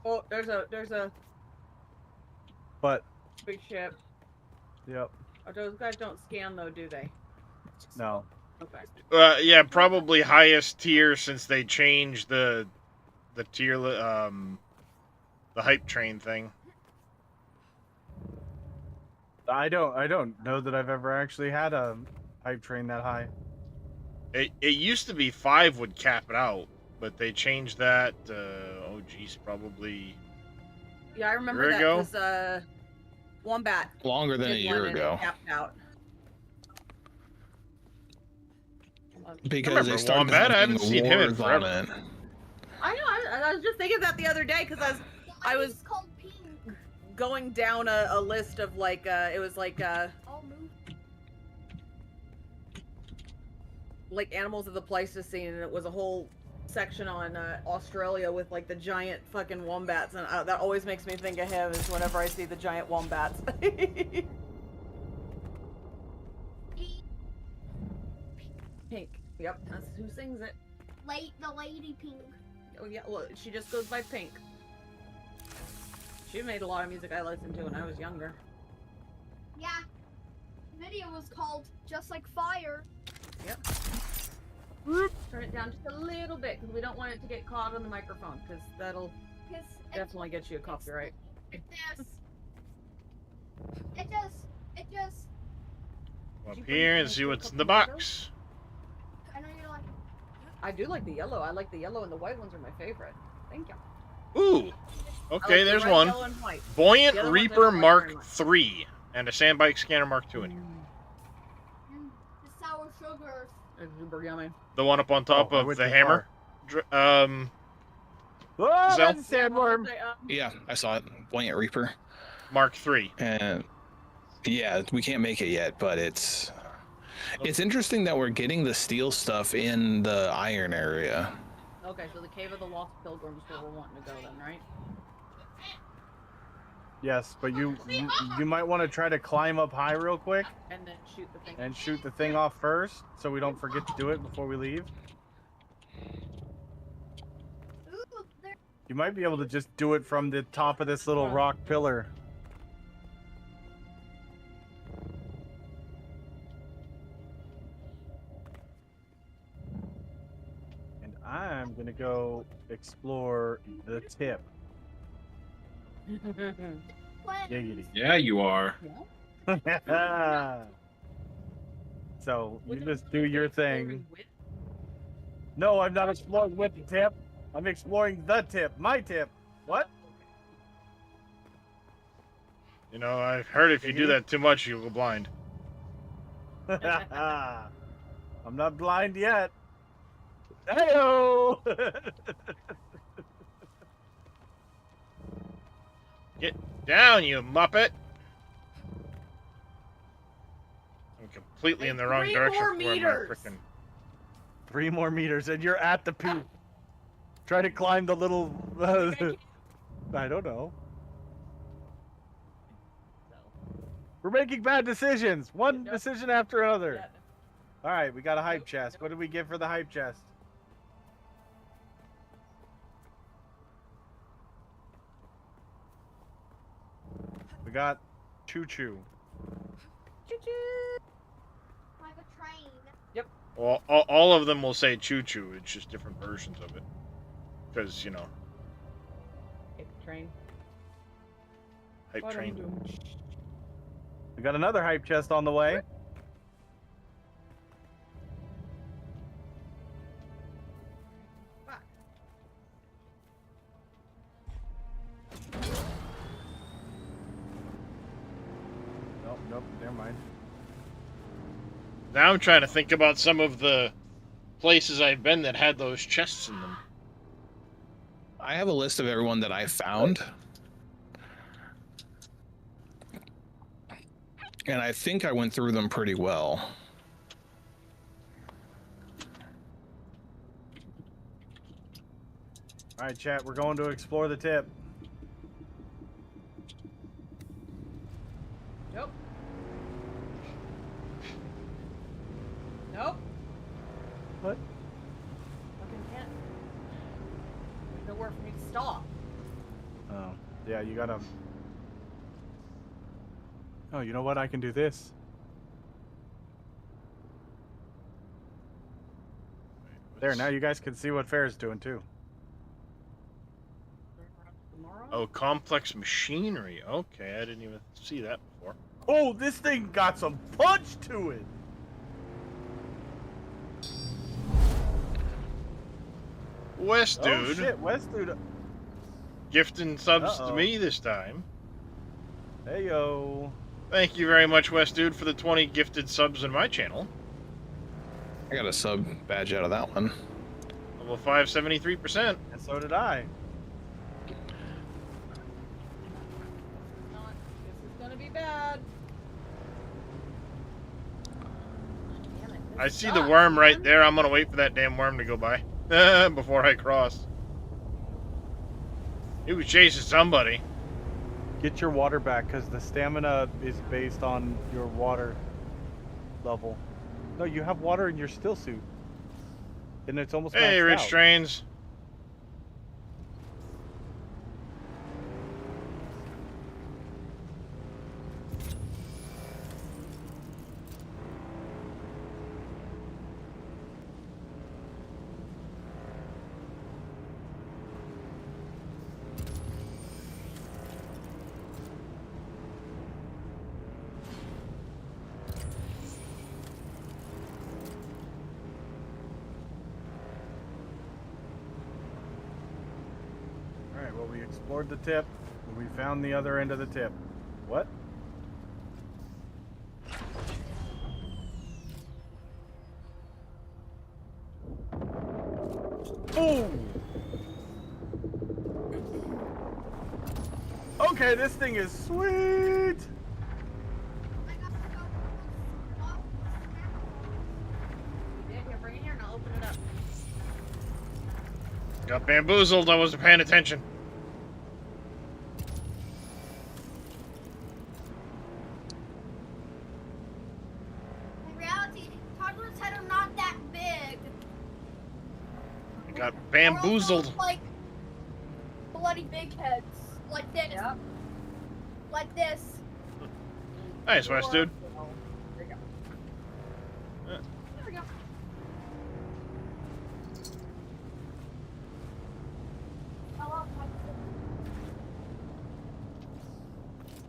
Oh, there's a But big ship. yep, Oh, those guys don't scan though, do they? no. Okay. Yeah, probably highest tier since they changed the tier the hype train thing. I don't know that I've ever actually had a hype train that high. It used to be 5 would cap it out, but they changed that. Oh geez, probably Yeah, I remember Year that ago? because Wombat Longer than a did year one and it ago. capped out. Because remember they started Wombat, I having haven't seen him in wars on forever. it. I know. I was just thinking of that the other day because I was It's called Pink. going down a list of like it was like All move. animals of the Pleistocene, and it was a whole section on Australia with like the giant fucking wombats, and that always makes me think of him is whenever I see the giant wombats. Pink. Yep, that's who sings it. The lady Pink. Oh yeah, well, she just goes by Pink. She made a lot of music I listened to when I was younger. Yeah. The video was called Just Like Fire. Yep. Turn it down just a little bit because we don't want it to get caught on the microphone because that'll Cause definitely get you a copyright. It just. Go up here and see what's in the box. I know you're like. I do like the yellow. I like the yellow and the white ones are my favorite. Thank you. Ooh. I Okay, like the there's red, one. yellow, and white. Buoyant The other ones I Reaper don't like Mark very much. 3 and a Sandbike Scanner Mark 2 in here. The sour sugars. It's super yummy. The one up on top Oh, I of went the too hammer. Oh, Zell? that's a sandworm. Yeah, I saw it. Buoyant Reaper. Mark 3. And yeah, we can't make it yet, but it's interesting that we're getting the steel stuff in the iron area. Okay, so the Cave of the Lost Pilgrims where we're wanting to go then, right? Yes, but you might want to try to climb up high real quick And then shoot the thing. and shoot the thing off first, so we don't forget to do it before we leave. Ooh, there. You might be able to just do it from the top of this little rock pillar. And I'm gonna go explore the tip. What? Giggity. Yeah, you are. So you Which just do your thing. Exploring with- No, I'm not exploring with the tip. I'm exploring the tip. My tip. What? You know, I've heard if you do that too much, you'll go blind. I'm not blind yet. Heyo! Get down, you muppet! I'm completely in the wrong 3 direction more for where my meters. frickin'... 3 more meters, and you're at the peak. Try to climb the little. I don't know. We're making bad decisions. One decision after another. All right, we got a hype chest. What did we get for the hype chest? We got Choo Choo. Choo-choo. Like a train. Well, all of them will say choo-choo. It's just different versions of it. Because, you know, Hype train. hype train. We got another hype chest on the way. Nope, nope, never mind. Now I'm trying to think about some of the places I've been that had those chests in them. I have a list of everyone that I found. And I think I went through them pretty well. All right, chat, we're going to explore the tip. Nope. Nope. What? Fucking can't. There's nowhere for me to stop. Oh, yeah, you gotta. Oh, you know what? I can do this. There, now you guys can see what Fair's doing too. Oh, complex machinery. Okay, I didn't even see that before. Oh, this thing got some punch to it. West Oh dude, shit, West dude. gifting subs to Uh-oh. me this time. Hey yo. Thank you very much, West dude, for the 20 gifted subs in my channel. I got a sub badge out of that one. Level 5, 73%. And so did I. This is gonna be bad. Damn it, this I see the sucks, worm right man. there. I'm gonna wait for that damn worm to go by before I cross. He was chasing somebody. Get your water back, because the stamina is based on your water level. No, you have water in your still suit. And it's almost Hey, maxed Rich out. Trains. Alright, well, we explored the tip. And we found the other end of the tip. What? Oh! Okay, this thing is sweet! Yeah, here, bring it here and I'll open it up. Got bamboozled. I wasn't paying attention. In reality, toddlers' head are not that big. I got They're also, bamboozled. like bloody big heads, like this, Yep. like this. Nice, West dude. Oh, there you go. Yeah. There we go.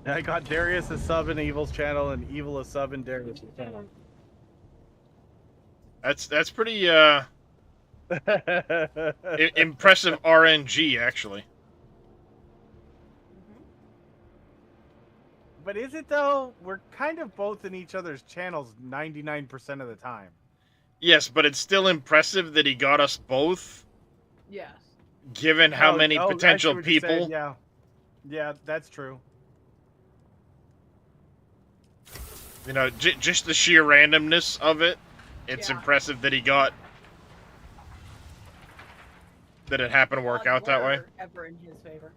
I got Darius a sub in Evil's channel and Evil a sub in Darius' channel. That's pretty impressive RNG, actually. But is it though? We're kind of both in each other's channels 99% of the time. Yes, but it's still impressive that he got us both, Yes. given how many I see potential what you're saying, people. Yeah. Yeah, that's true. You know, just the sheer randomness of it. It's Yeah. impressive that he got that it happened to work Odds out that way. were ever in his favor.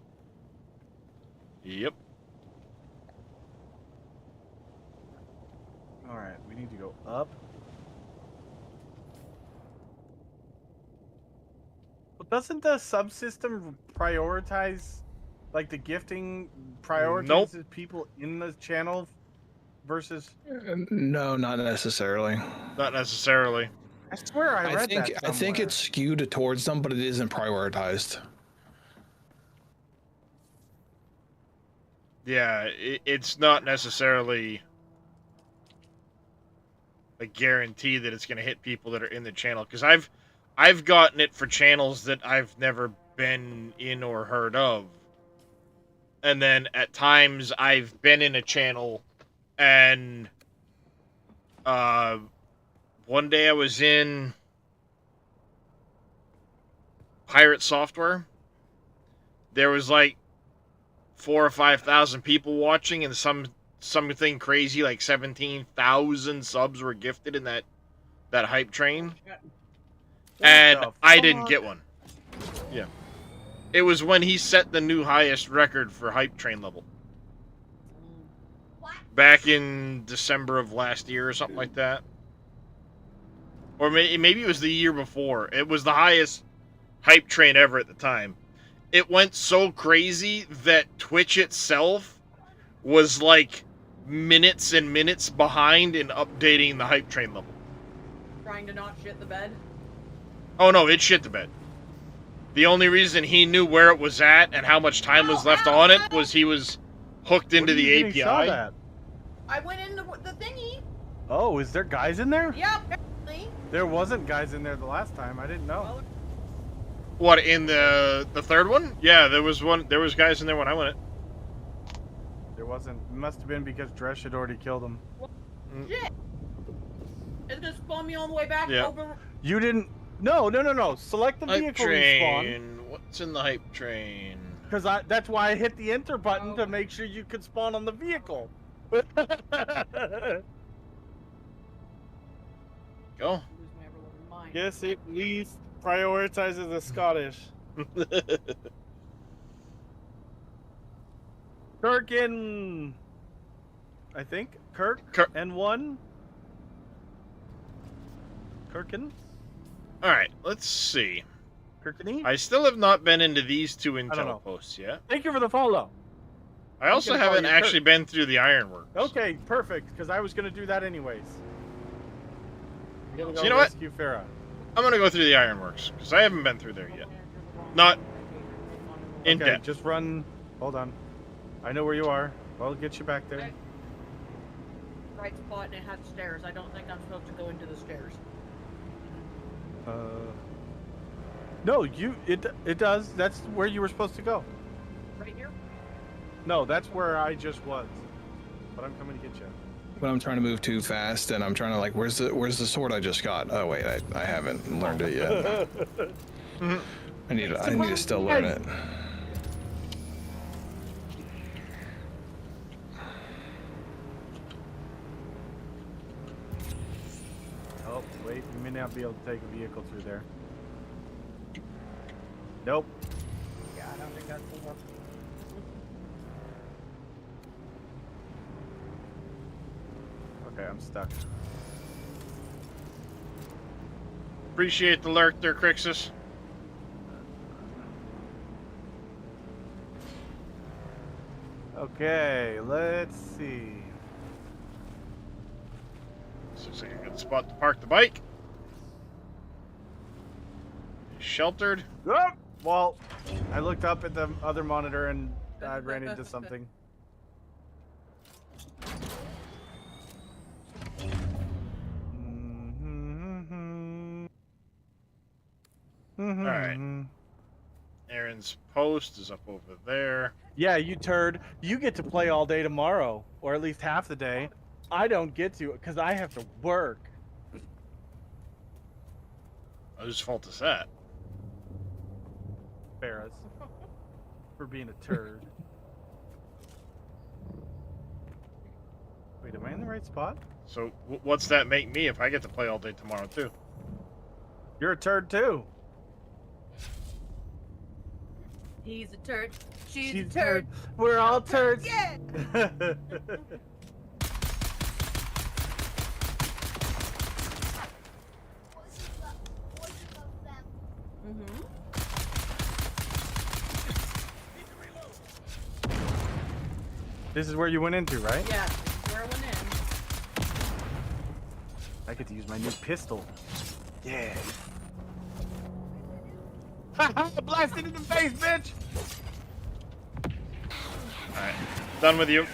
Yep. All right, we need to go up. Well, doesn't the subsystem prioritize, like the gifting prioritizes people in the channel versus? No, not necessarily. Not necessarily. I swear I read think that I think somewhere. it's skewed towards them, but it isn't prioritized. Yeah, it's not necessarily a guarantee that it's going to hit people that are in the channel, because I've gotten it for channels that I've never been in or heard of. And then at times I've been in a channel and one day I was in Pirate Software. There was like 4,000 or 5,000 people watching, and something crazy like 17,000 subs were gifted in that hype train, and I didn't get one. Yeah, it was when he set the new highest record for hype train level back in December of last year or something like that, or maybe it was the year before. It was the highest hype train ever at the time. It went so crazy that Twitch itself was like minutes and minutes behind in updating the hype train level. Trying to not shit the bed. Oh no, it shit the bed. The only reason he knew where it was at and how much time was left on it was he was hooked into the API. Saw that? I went into the thingy. Oh, is there guys in there? Yeah, apparently. There wasn't guys in there the last time. I didn't know. Well, What, in the third one? Yeah, there was guys in there when I went in. There wasn't. It must have been because Dresh had already killed him. shit. It's gonna spawn me on the way back Yeah. over. You didn't. No. Select the Hype vehicle respawn. train. What's in the hype train? Because that's why I hit the enter button to make sure you could spawn on the vehicle. Go. Lose my ever-loving mind. Yes, it least prioritizes the Scottish. Kirk in, I think Kirk and one. Kirkin. All right, let's see. Kirkany. I still have not been into these two don't intel know. posts yet. Thank you for the follow. I also gonna call haven't you actually Kurt. been through the ironworks. Okay, perfect. Because I was gonna do that anyways. I'm gonna go You know what? rescue Farah. I'm gonna go through the ironworks because I haven't been through there yet. Not in Okay, depth. just run. Hold on. I know where you are. I'll get you back there. Right spot and it had stairs. I don't think I'm supposed to go into the stairs. No, it does. That's where you were supposed to go. Right here? No, that's where I just was. But I'm coming to get you. When I'm trying to move too fast and I'm trying to like, where's the sword I just got? Oh wait, I haven't learned it yet. I need to still learn it. Oh, wait, you may not be able to take a vehicle through there. Nope. Yeah, I don't think that's the one. Okay, I'm stuck. Appreciate the lurk there, Crixus. Okay, let's see. This looks like a good spot to park the bike. Sheltered. Oh, well, I looked up at the other monitor and I ran into something. All right. Aaron's post is up over there. Yeah, you turd. You get to play all day tomorrow, or at least half the day. I don't get to because I have to work. Whose fault is that? Farrah's for being a turd. right spot. So what's that make me if I get to play all day tomorrow too? You're a turd too. He's a turd. She's She's a turd. We're all turds. Yeah. Mm-hmm. This is where you went into, right? Yeah, this is where I went in. I get to use my new pistol. Yeah. Blasted in the face, bitch! Alright. Done with you.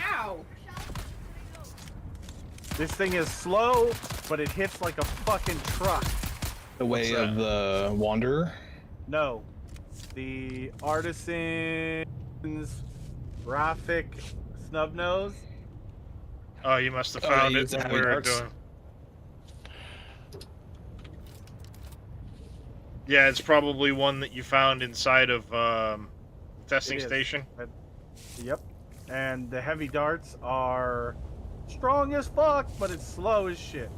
Ow! This thing is slow, but it hits like a fucking truck. The way of the Wanderer. No. The Artisan's graphic snub nose. Oh, you must have Oh, found yeah, it when heavy we were darts. doing. Yeah, it's probably one that you found inside of testing It is. station. Yep. And the heavy darts are strong as fuck, but it's slow as shit.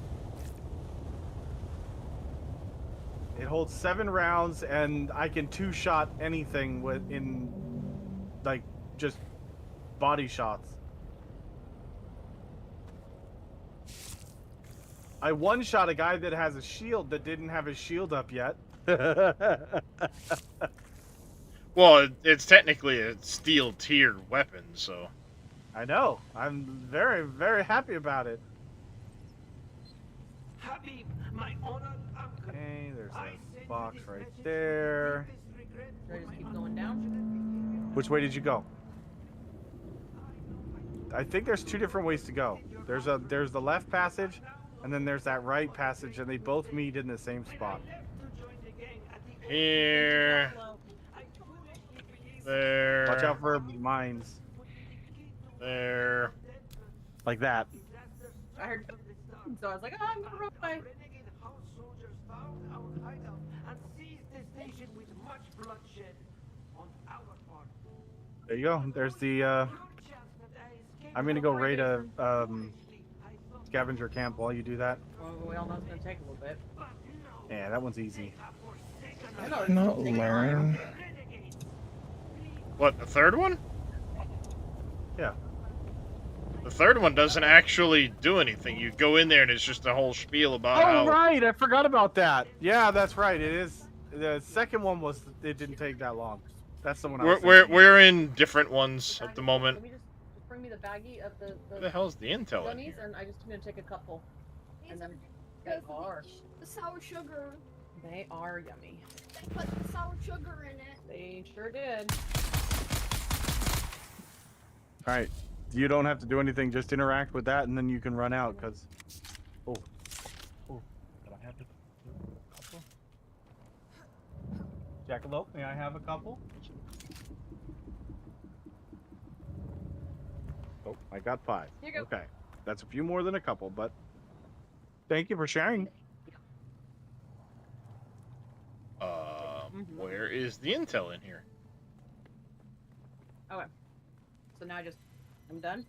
It holds 7 rounds, and I can 2-shot anything in, like, just body shots. I one-shot a guy that has a shield that didn't have his shield up yet. Well, it's technically a steel tier weapon, so. I know. I'm very, very happy about it. Habib, my honored uncle. Okay, there's a box right there. Should I just keep going down? Which way did you go? I think there's 2 different ways to go. There's the left passage, and then there's that right passage, and they both meet in the same spot. Here. There. Watch out for mines. There. Like that. I heard. So I was like, oh, I'm gonna run away. There you go. There's the, I'm gonna go raid a, scavenger camp while you do that. Well, we all know it's gonna take a little bit. Yeah, that one's easy. I know it's Not taking learn. What, the third one? Yeah. The third one doesn't actually do anything. You go in there and it's just a whole spiel about how... Oh, right! I forgot about that. Yeah, that's right. It is. The second one was, it didn't take that long. That's the one I was thinking. We're in different ones at the moment. Let me just bring me the baggie of the Where the hell's the intel in gummies, here? and I just gonna take a couple. And then they Because are. the sour sugar. They are yummy. They put the sour sugar in it. They sure did. All right. You don't have to do anything. Just interact with that, and then you can run out. Cause, oh, did I have to? Couple? Jackalope, may I have a couple? Oh, I got 5. Here you go. Okay, that's a few more than a couple, but thank you for sharing. Where is the intel in here? Okay. So now I'm done.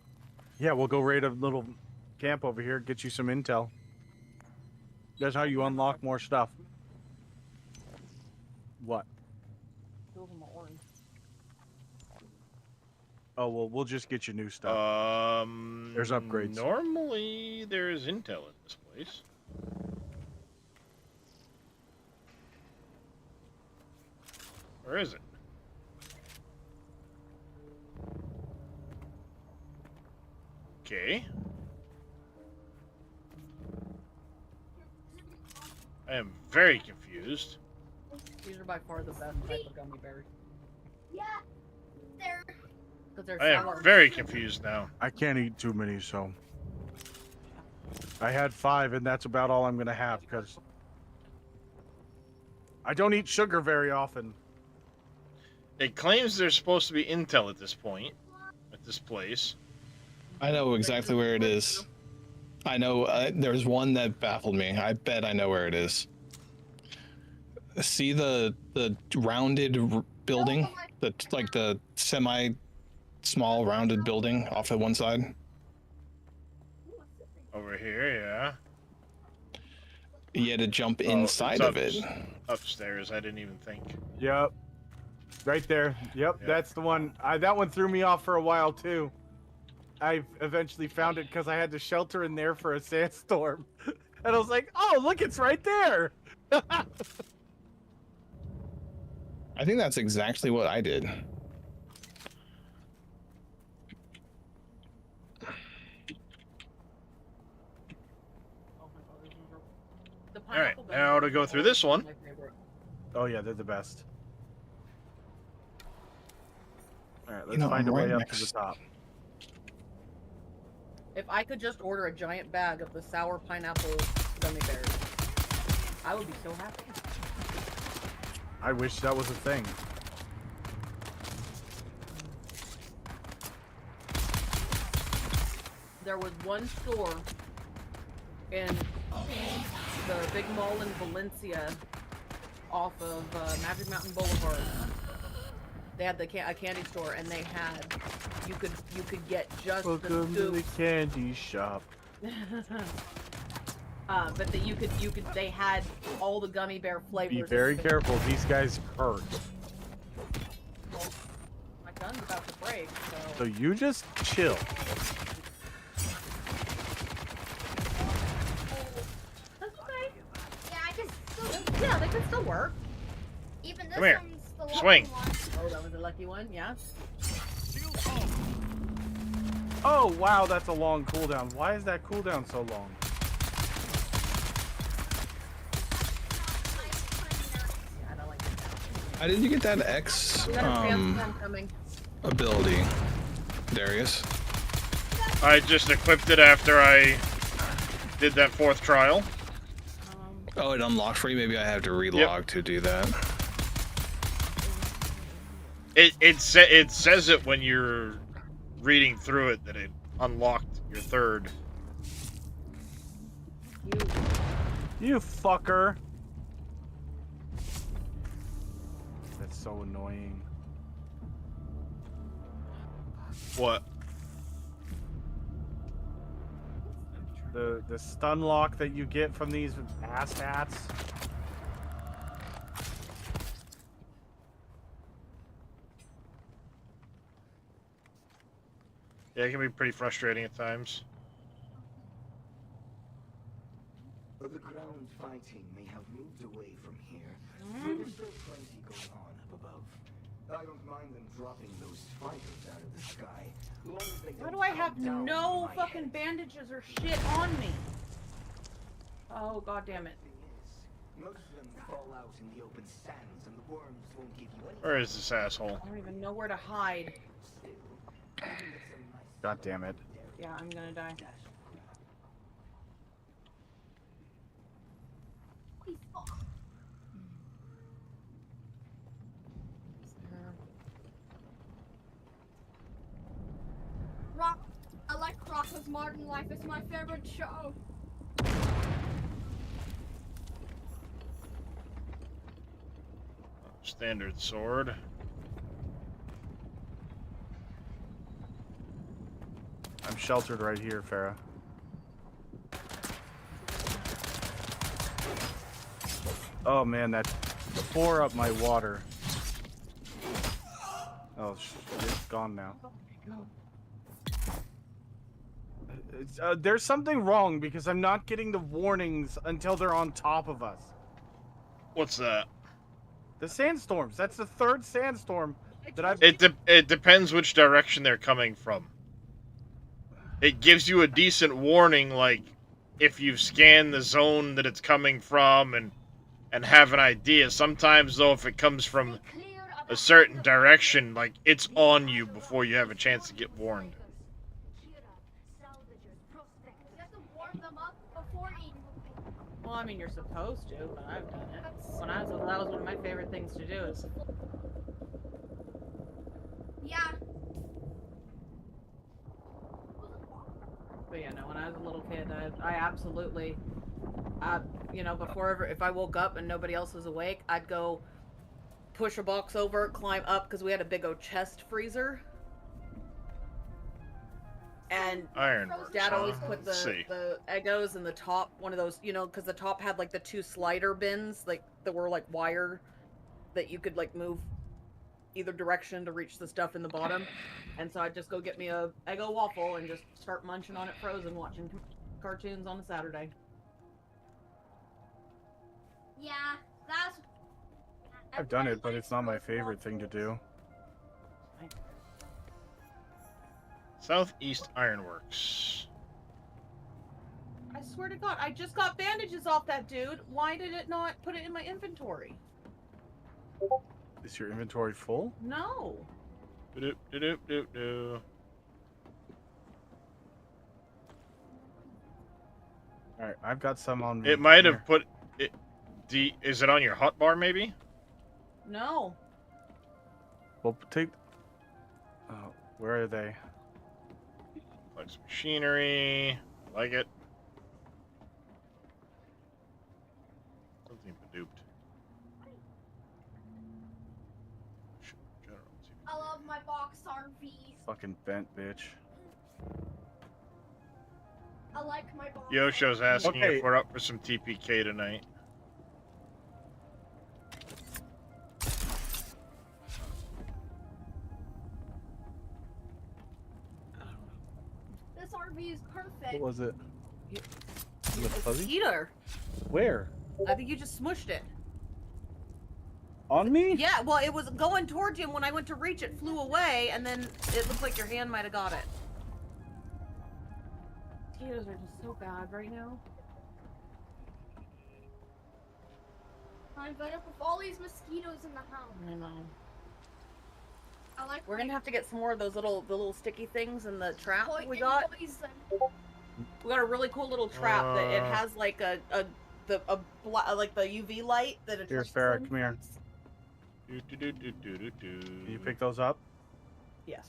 Yeah, we'll go raid a little camp over here, get you some intel. That's how you unlock more stuff. What? Two of them are orange. Oh, well, we'll just get you new stuff. There's upgrades. Normally, there's intel in this place. Where is it? Okay. I am very confused. These are by far the best type of gummy bears. Yeah. They're. Because they're I sour. am very confused now. I can't eat too many, so. I had 5, and that's about all I'm going to have, because I don't eat sugar very often. It claims there's supposed to be intel at this point, at this place. I know exactly where it is. I know there's one that baffled me. I bet I know where it is. See the rounded building, like the semi small rounded building off of one side. Over here, yeah. You had to jump Oh, inside of it. Upstairs, I didn't even think. Yep. Right there. Yep, Yeah. that's the one. That one threw me off for a while too. I eventually found it because I had to shelter in there for a sandstorm. And I was like, oh, look, it's right there. I think that's exactly what I did. The Alright, pineapple now to go through this one. my favorite. Oh yeah, they're the best. All right, let's know, find I'm a way right up next- to the top. If I could just order a giant bag of the sour pineapple gummy bears, I would be so happy. I wish that was a thing. There was one store in the big mall in Valencia off of Magic Mountain Boulevard. They had a candy store, and they had you could get just Welcome the to the scoops. candy shop. But they had all the gummy bear flavors. Be very careful; these guys hurt. Well, my gun's about to break, So you just chill. That's okay. Yeah, I can still. Yeah, they can still work. Even this Come here. one's the lucky Swing. one. Oh, that was a lucky one. Yeah. Oh wow, that's a long cooldown. Why is that cooldown so long? I don't like it. How did you get that X We got a sandstorm coming. ability, Darius? I just equipped it after I did that 4th trial. Oh, it unlocked for you? Maybe I have to relog to do that. It says it when you're reading through it that it unlocked your 3rd. You fucker. That's so annoying. What? The stun lock that you get from these ass hats. Yeah, it can be pretty frustrating at times. The ground fighting may have moved away from here, but there's still plenty going on up above. I don't mind them dropping those fighters out of the sky, long as they Why don't do I have come down no on my fucking head. bandages or shit on me? Oh, god damn it. Thing is, most of them fall out in the open sands, and the worms won't give you any. Where is this asshole? I don't even know where to hide. Still, even with some nice God damn it. Yeah, I'm gonna die. Please, oh. Rock. I like Rocko's Modern Life. It's my favorite show. Standard sword. I'm sheltered right here, Farah. Oh man, that tore up my water. Oh, it's gone now. There's something wrong because I'm not getting the warnings until they're on top of us. What's that? The sandstorms. That's the 3rd sandstorm that I've. It depends which direction they're coming from. It gives you a decent warning, like if you've scanned the zone that it's coming from and have an idea. Sometimes though, if it comes from a certain direction, like it's on you before you have a chance to get warned. You have to warm them up before eating. Well, I mean, you're supposed to, but I've done it. When I was little, that was one of my favorite things to do. Is Yeah. But yeah, no, when I was a little kid, I absolutely, you know, if I woke up and nobody else was awake, I'd go push a box over, climb up, because we had a big old chest freezer. And Ironworks. Dad always huh? put Let's see. the Eggos in the top, one of those, because the top had like the 2 slider bins, like that were like wired, that you could like move either direction to reach the stuff in the bottom. And so I'd just go get me a Eggo waffle and just start munching on it frozen, watching cartoons on a Saturday. Yeah, that's. I've done it, but it's not my favorite thing to do. Southeast Ironworks. I swear to God, I just got bandages off that dude. Why did it not put it in my inventory? Is your inventory full? No. Doop, doop, doop, doop. Alright, I've got some on me. It might Here. have put it. Is it on your hotbar maybe? No. Well, take. Oh, where are they? Flex machinery. Like it. Something duped. I love my box RVs. Fucking bent bitch. I like my box. Yosho's asking Okay. if we're up for some TPK tonight. This RV is perfect. What was it? Was it It's fuzzy? Heater. Where? I think you just smushed it. On me? Yeah, well, it was going towards you, and when I went to reach it, flew away, and then it looked like your hand might have got it. Mosquitoes are just so bad right now. I'm fed up with all these mosquitoes in the house. I know. I like. We're gonna have to get some more of those the little sticky things in the trap we poison. got. We got a really cool little trap that it has like like the UV light that it. Here, Farrah, come here. Can you pick those up? Yes.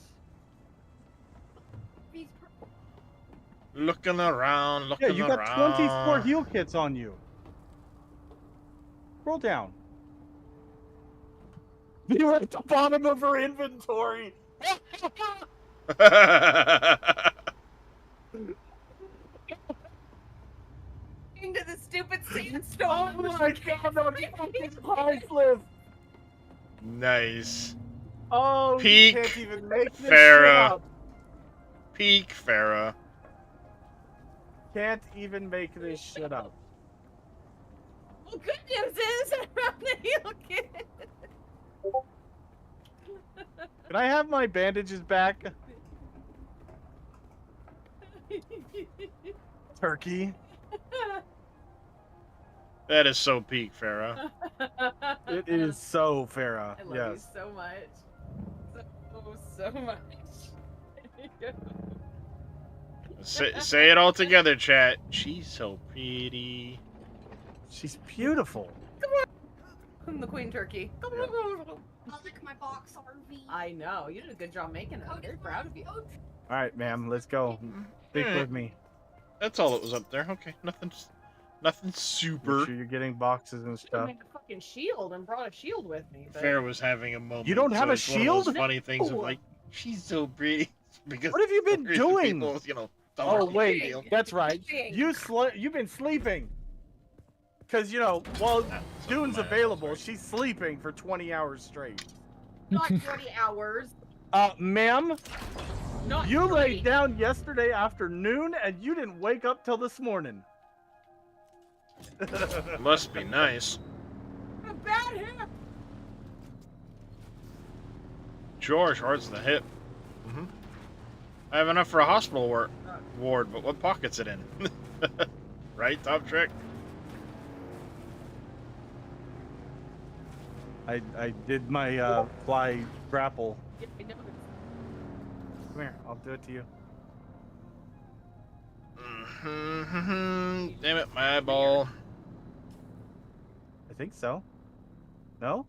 Looking around, looking Yeah, you got around. 24 heal kits on you. Roll down. They were at the bottom of her inventory. Into the stupid sandstorm. Oh my god, that's fucking priceless. Nice. Oh, Peak you can't even make this Farrah. shit up. Peak Farrah. Can't even make this shit up. Well, good news is I found the heal kit. Can I have my bandages back? Turkey. That is so peak Farrah. It is so Farrah. I love Yes. you so much. So much. Say it all together, chat. She's so pretty. She's beautiful. I'm the queen turkey. I like my box RV. I know. You did a good job making it. I'm very proud of you. All right, ma'am. Let's go. Stick with me. That's all that was up there. Okay, nothing super. Make sure you're getting boxes and I stuff. made a fucking shield and brought a shield with me. But... Farrah was having a moment. You don't have a it's one of those shield? funny things of No. like, she's so pretty. Because What have you been the doing? people, you know, Oh wait, shield. that's right. Sleeping. You've been sleeping. Cause while Dune's my available, assholes, she's sleeping for 20 hours straight. Not 20 hours. Ma'am, Not you 3. laid down yesterday afternoon and you didn't wake up till this morning. Must be nice. A bad hip. George hurts the hip. I have enough for a hospital ward, but what pocket's it in? Right, Top Trick? I did my fly grapple. Yeah, I know. Come here, I'll do it to you. Damn it, my eyeball. I think so. No?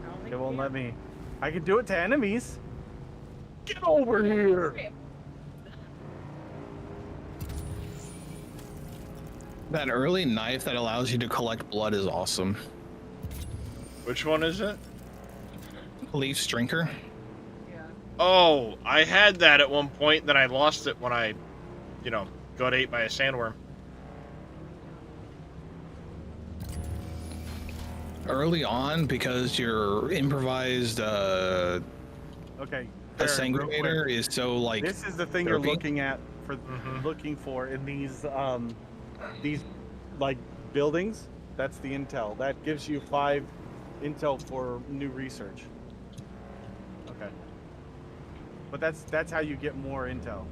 I don't think It won't you let me. I can do it to enemies. Get over here! That early knife that allows you to collect blood is awesome. Which one is it? Leaf Drinker. Yeah. Oh, I had that at one point, then I lost it when I, got ate by a sandworm. Early on, because your improvised Okay. Baron, real sanguinator quick. is so like. This is the thing you're looking at looking for in these like buildings. That's the intel. That gives you 5 intel for new research. Okay. But that's how you get more intel.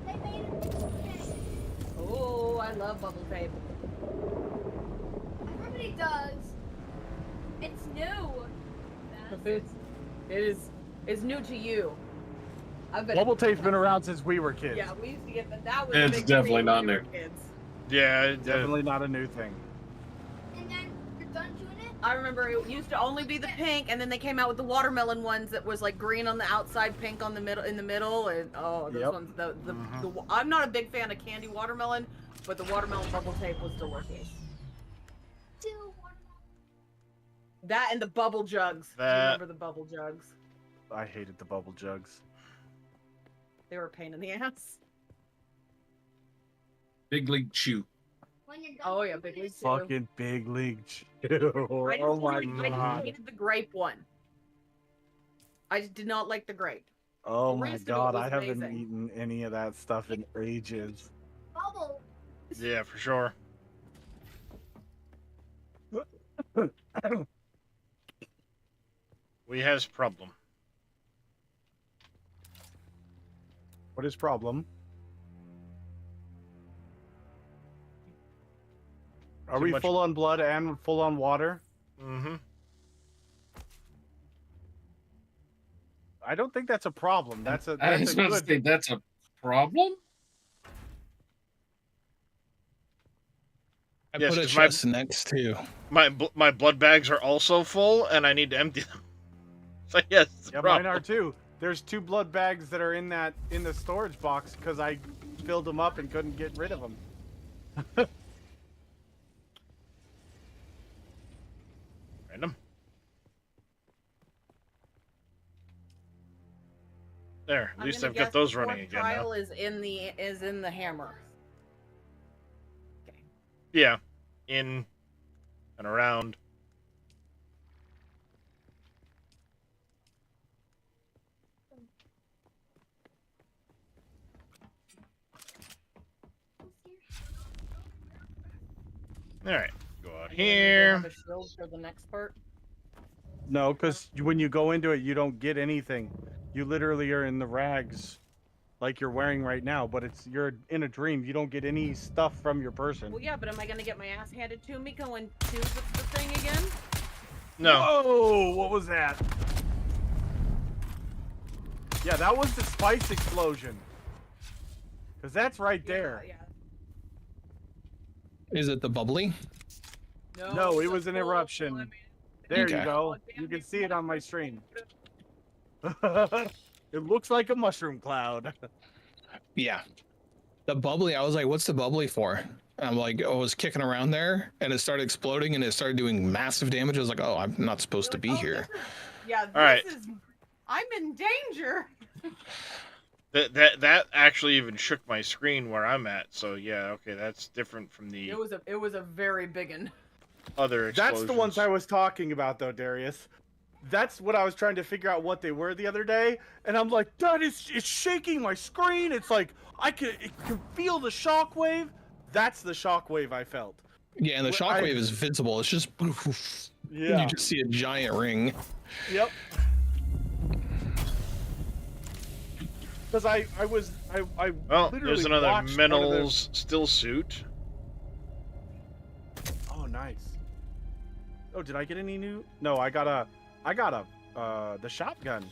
They made it. Oh, I love bubble tape. Everybody does. It's new. It's new to you. I've been Bubble tape's been around since we were kids. Yeah, we used to get that was It's a big definitely thing not when we new. were kids. Yeah, Definitely not a new thing. And then you're done doing it. I remember it used to only be the pink, and then they came out with the watermelon ones that was like green on the outside, pink on the middle, and those Yep. ones. I'm not a big fan of candy watermelon, but the watermelon bubble tape was delicious. That and the bubble jugs. Do you remember the bubble jugs? I hated the bubble jugs. They were a pain in the ass. Big League Chew. When you're done Oh yeah, Big League Chew. Fucking Big League Chew. I Oh my I god. hated the grape one. I just did not like the grape. Oh The my rest of it god, was I haven't amazing. eaten any of that stuff in ages. bubble. Yeah, for sure. We has problem. What is problem? Are Too we much- full on blood and full on water? Mm-hmm. I don't think that's a problem. I That's was a about to good. say that's a problem. I Yes, put a 'cause my- chest next to. My blood bags are also full, and I need to empty them. So yes, it's a Yeah, problem. mine are too. There's 2 blood bags that are in the storage box because I filled them up and couldn't get rid of them. Random. There, at I'm least gonna I've got guess those the running fourth again trial now. is in the hammer. Okay. Yeah, in and around. All right, go out And then here. have a shield for the next part. No, because when you go into it, you don't get anything. You literally are in the rags, like you're wearing right now. But you're in a dream. You don't get any stuff from your person. Well, yeah, but am I gonna get my ass handed to me going to the thing again? No. Whoa! What was that? Yeah, that was the spice explosion. Cause that's right there. Yeah. Is it the bubbly? No, it it's was a an full eruption. flamming- There Okay. you go. You can see it on my stream. It looks like a mushroom cloud. Yeah. The bubbly, I was like, what's the bubbly for? And I'm like, I was kicking around there and it started exploding and it started doing massive damage. I was like, oh, I'm not supposed to be here. Yeah, this right. is. I'm in danger. That actually even shook my screen where I'm at. So yeah, okay, that's different from the It was a very big one. other explosions. That's the ones I was talking about, though, Darius. That's what I was trying to figure out what they were the other day, and I'm like, that is, it's shaking my screen. It's like it can feel the shockwave. That's the shockwave I felt. Yeah, and the Well, shockwave is visible. It's just, Yeah. you just see a giant ring. Yep. Because I Well, literally there's another watched one of the- Menel's still suit. Oh, nice. Oh, did I get any new? No, I got the shotgun.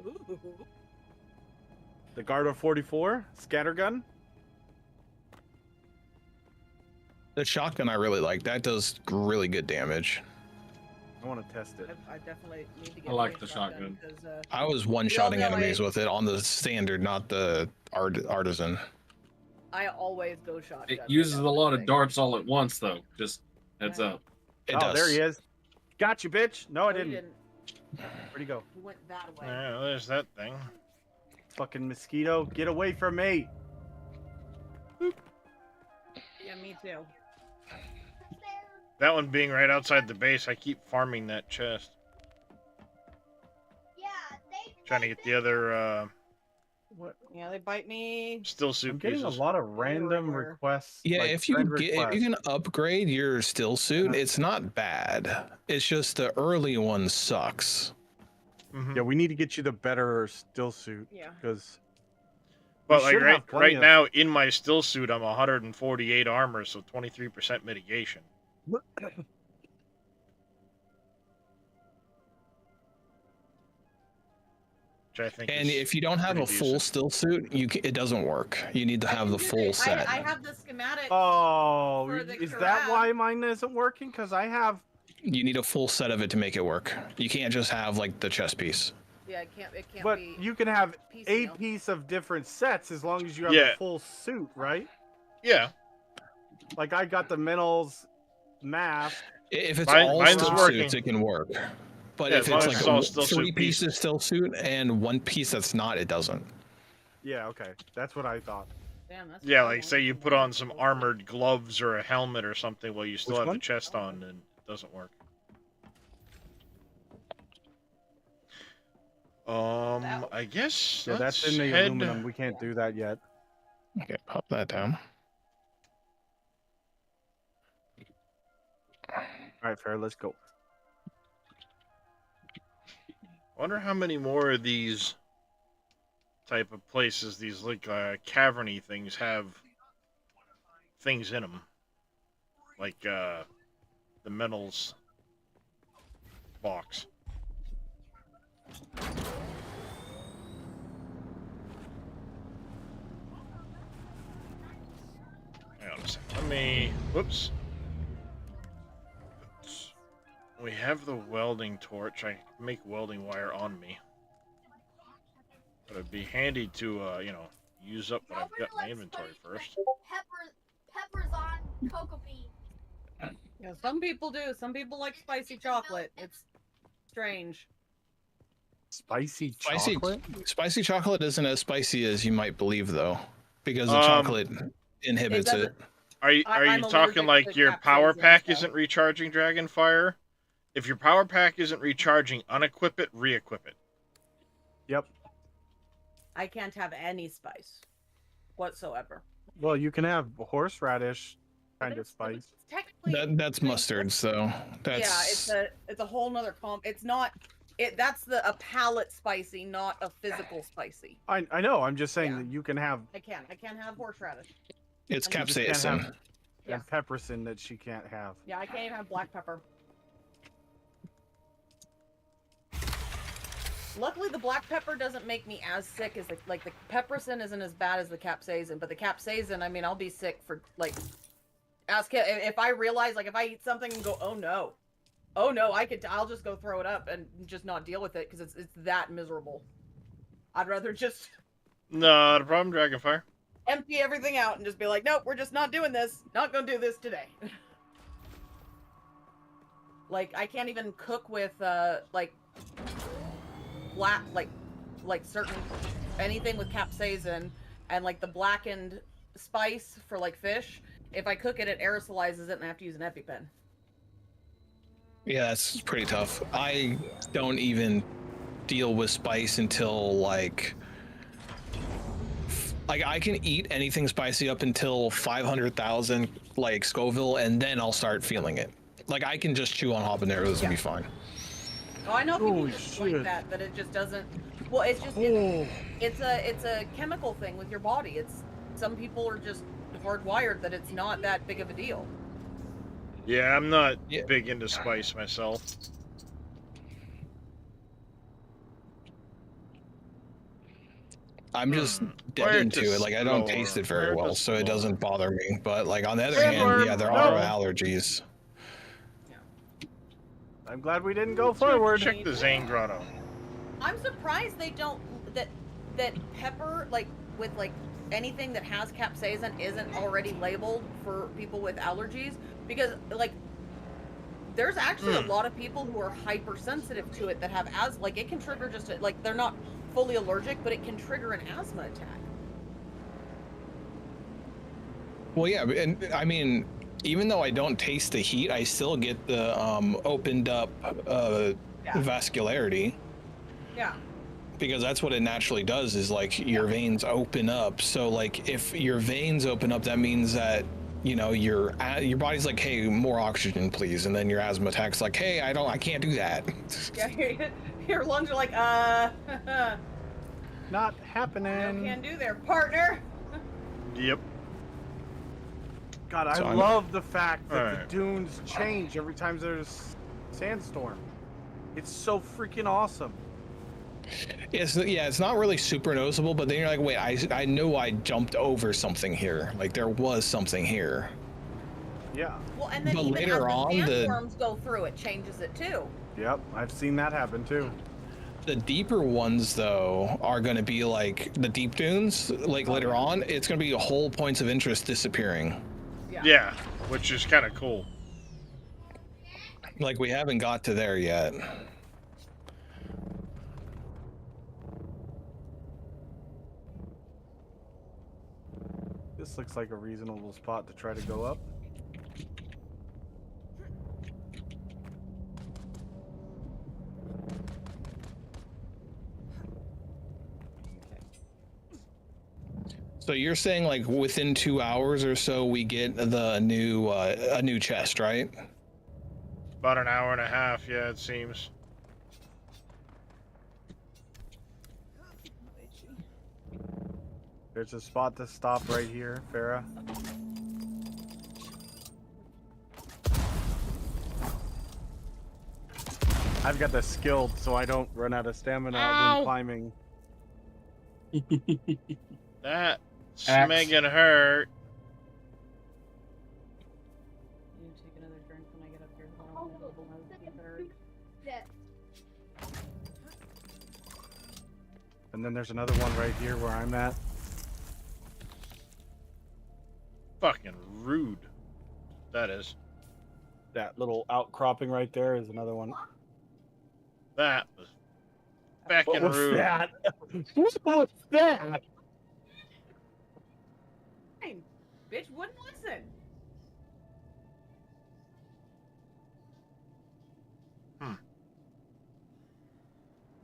Ooh. The Garda 44 scatter gun. The shotgun I really like. That does really good damage. I want to test it. I definitely need to get I like me a the shotgun. because, I was one-shotting know enemies with it on the standard, not the artisan. I always go shotgun. It uses a lot of darts all at once, though. Just heads up. It Oh, does. there he is. Got you, bitch. No, I No, he didn't. Where'd he go? He went that way. Yeah, there's that thing. Fucking mosquito, get away from me. Yeah, me too. That one being right outside the base, I keep farming that chest. Yeah, Trying to get the other What? Yeah, they bite me. still suit I'm getting pieces. a lot of random Everywhere. requests. Yeah, like if you friend if you requests. can upgrade your still suit, it's not bad. It's just the early one sucks. Mhm. Yeah, we need to get you the better still suit. Yeah. Because But like should have plenty right of- now in my still suit, I'm 148 armor, so 23% mitigation. Which I think And is if you don't have a pretty full decent. still suit, it doesn't work. You need to I have can the do full it. set. I have the schematic. Oh, For the is that Karab. why mine isn't working? Because I have. You need a full set of it to make it work. You can't just have like the chest piece. Yeah, it can't But be. you can have piecemeal. a piece of different sets as long as you have Yeah. the full suit, right? Yeah, Like I got the Menals mask. If it's Mine- all mine's still working. suits, it can work. But Yeah, if as long it's as like it's all still suit 3 pieces pieces. still suit and 1 piece that's not, it doesn't. Yeah, okay, that's what I thought. Damn, that's yeah. really Like say long. you put on some armored gloves or a helmet or something, while you still Which have one? the chest on, and it doesn't work. I guess. Yeah, that's let's in the head... aluminum. We can't do that yet. Okay, pop that down. All right, fair. Let's go. Wonder how many more of these type of places, these like caverny things, have things in them, like the metals box. Hang on a second. Let me. Whoops. We have the welding torch. I can make welding wire on me. But it'd be handy to, you know, use up what I've got in my inventory first. Peppers on cocoa bean. Yeah, some people do. Some people like spicy chocolate. It's strange. Spicy Spicy chocolate? Spicy chocolate isn't as spicy as you might believe, though, because the Um, chocolate inhibits doesn't- it. Are you I'm talking allergic like to your capsaicin power and pack stuff. isn't recharging Dragonfire? If your power pack isn't recharging, unequip it, re-equip it. Yep. I can't have any spice whatsoever. Well, you can have horseradish kind of It's spice. technically, That's mustard, so that's yeah, it's a whole nother comp. It's not. That's a palate spicy, not a physical spicy. I know. I'm just saying Yeah. that you can have I can't have horseradish. it's You just can't capsaicin. have- Yeah. and peppersin that she can't have. Yeah, I can't even have black pepper. Luckily, the black pepper doesn't make me as sick as the peppersin isn't as bad as the capsaicin, but the capsaicin, I mean, I'll be sick for like. Ask him if I realize, like, if I eat something and go, oh no, I'll just go throw it up and just not deal with it because it's that miserable. I'd rather just Not a problem, Dragonfire. empty everything out and just be like, nope, we're just not doing this. Not gonna do this today. Like, I can't even cook with like black, like certain anything with capsaicin and like the blackened spice for like fish. If I cook it, it aerosolizes it and I have to use an EpiPen. Yeah, that's pretty tough. I don't even deal with spice until like I can eat anything spicy up until 500,000 like Scoville, and then I'll start feeling it. Like I can just chew on habaneros and be fine. Oh, I know people Holy just like shit. that it just doesn't. Well, it's just it's a chemical thing with your body. It's some people are just hardwired that it's not that big of a deal. Yeah, I'm not Yeah. big into spice myself. I'm just dead Where into to it. Like I don't store? taste it very Where to well, so it store? doesn't bother me. But like on the other Sandworm, hand, yeah, there no. are allergies. I'm glad we didn't go Check- forward. Check the Zane Grotto. I'm surprised they don't that pepper like with like anything that has capsaicin isn't already labeled for people with allergies because like there's actually a lot of people who are hypersensitive to it that have asthma. Like, it can trigger just, like, they're not fully allergic, but it can trigger an asthma attack. Well, yeah, and I mean, even though I don't taste the heat, I still get the opened up vascularity. Yeah. Because that's what it naturally does, is like your veins open up. So like if your veins open up, that means that, you know, your body's like, hey, more oxygen, please. And then your asthma attack's like, hey, I can't do that. Yeah, your lungs are like, not happening. No can do there, partner. Yep. God, So I I'm- love the fact that Alright. the dunes change every time there's sandstorm. It's so freaking awesome. It's not really super noticeable, but then you're like, wait, I know I jumped over something here. Like there was something here. Yeah. Well, and then But even later as on, the the- sandstorms go through, it changes it too. Yep, I've seen that happen too. The deeper ones, though, are going to be like the deep dunes. Like later on, it's going to be whole points of interest disappearing. Yeah, which is kind of cool. Like we haven't got to there yet. This looks like a reasonable spot to try to go up. So you're saying like within 2 hours or so we get the new a new chest, right? About an hour and a half, yeah, it seems. There's a spot to stop right here, Farah. I've got the skilled so I don't run out of stamina when climbing. That Axe. smegging hurt. You take another drink when I get up here. Yeah. And then there's another one right here where I'm at. Fucking rude. That is. That little outcropping right there is another one. That was fucking What was rude. that? What was that? Fine. Bitch wouldn't listen.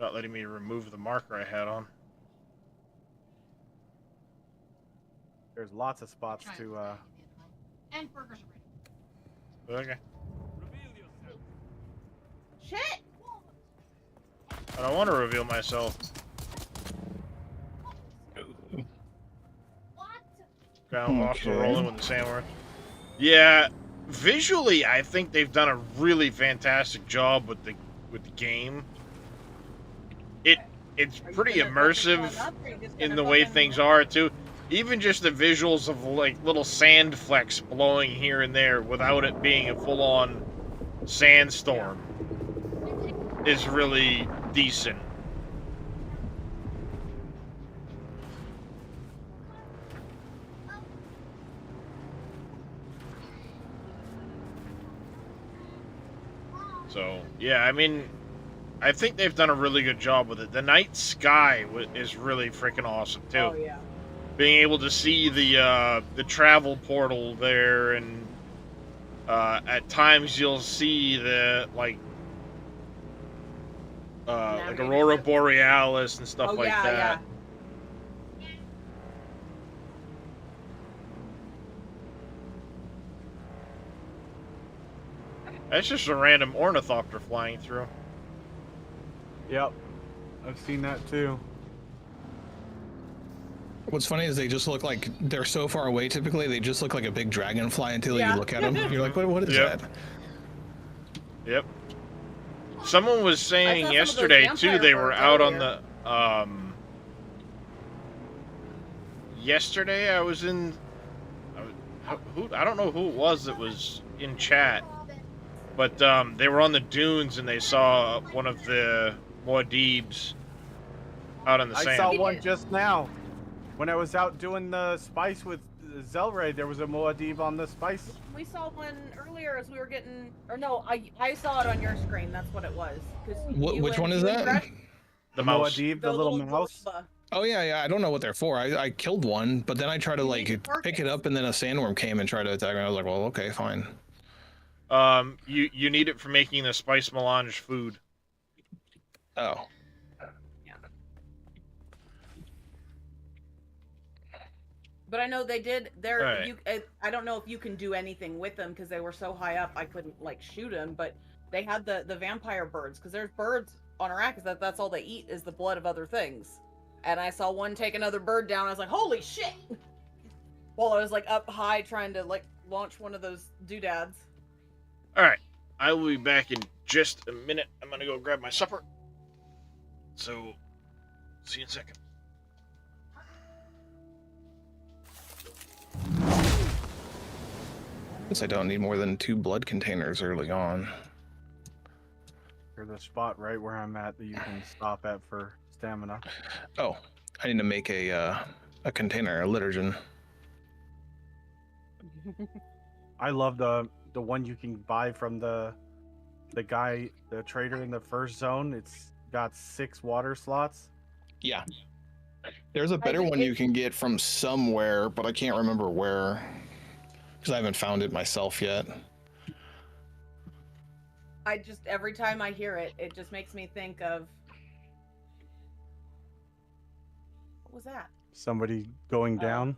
Not letting me remove the marker I had on. There's lots of spots to And burgers are ready. Okay. Shit! I don't want to reveal myself. Ground off the Okay. rolling with the sandworm. Yeah, visually, I think they've done a really fantastic job with the game. It's pretty immersive in the way things are too. Even just the visuals of like little sand flecks blowing here and there without it being a full-on sandstorm is really decent. So, yeah, I mean, I think they've done a really good job with it. The night sky is really freaking awesome, too. Oh, yeah. Being able to see the travel portal there, and at times you'll see the, like Aurora Borealis and stuff like that. That's just a random ornithopter flying through. Yep. I've seen that too. What's funny is they just look like they're so far away. Typically, they just look like a big dragonfly until Yeah. you look at them. You're like, what is Yep. that? Yep. Someone was I saw saying some of those yesterday too. vampire They were birds out on earlier. the Yesterday I was in. I don't know who it was that was in chat, but they were on the dunes and they saw one of the Muad'Dibs out on the I sand. saw one just now when I was out doing the spice with Zelray, there was a Muad'Dib on the spice. We saw one earlier as we were getting, or no, I saw it on your screen. That's what it was. Because Which one is that? The mouse. Muad'Dib, the little mouse. gorilla. Oh yeah, I don't know what they're for. I killed one, but then I tried to You like need to pick it up, and then a sandworm came and tried to attack me. I was like, well, okay, fine. You need it for making the spice melange food. Oh. But I know they did. They're Right. you. I don't know if you can do anything with them because they were so high up. I couldn't like shoot them. But they had the vampire birds because there's birds on Arrakis that's all they eat is the blood of other things. And I saw one take another bird down. I was like, holy shit! While I was like up high trying to like launch one of those doodads. All right, I will be back in just a minute. I'm gonna go grab my supper. So, see you in a second. Guess I don't need more than 2 blood containers early on. Or the spot right where I'm at that you can stop at for stamina. Oh, I need to make a container, a liturgen. I love the one you can buy from the guy, the trader in the first zone. It's got 6 water slots. Yeah. There's a better one you can get from somewhere, but I can't remember where. Because I haven't found it myself yet. I just every time I hear it, it just makes me think of what was that? Somebody going down.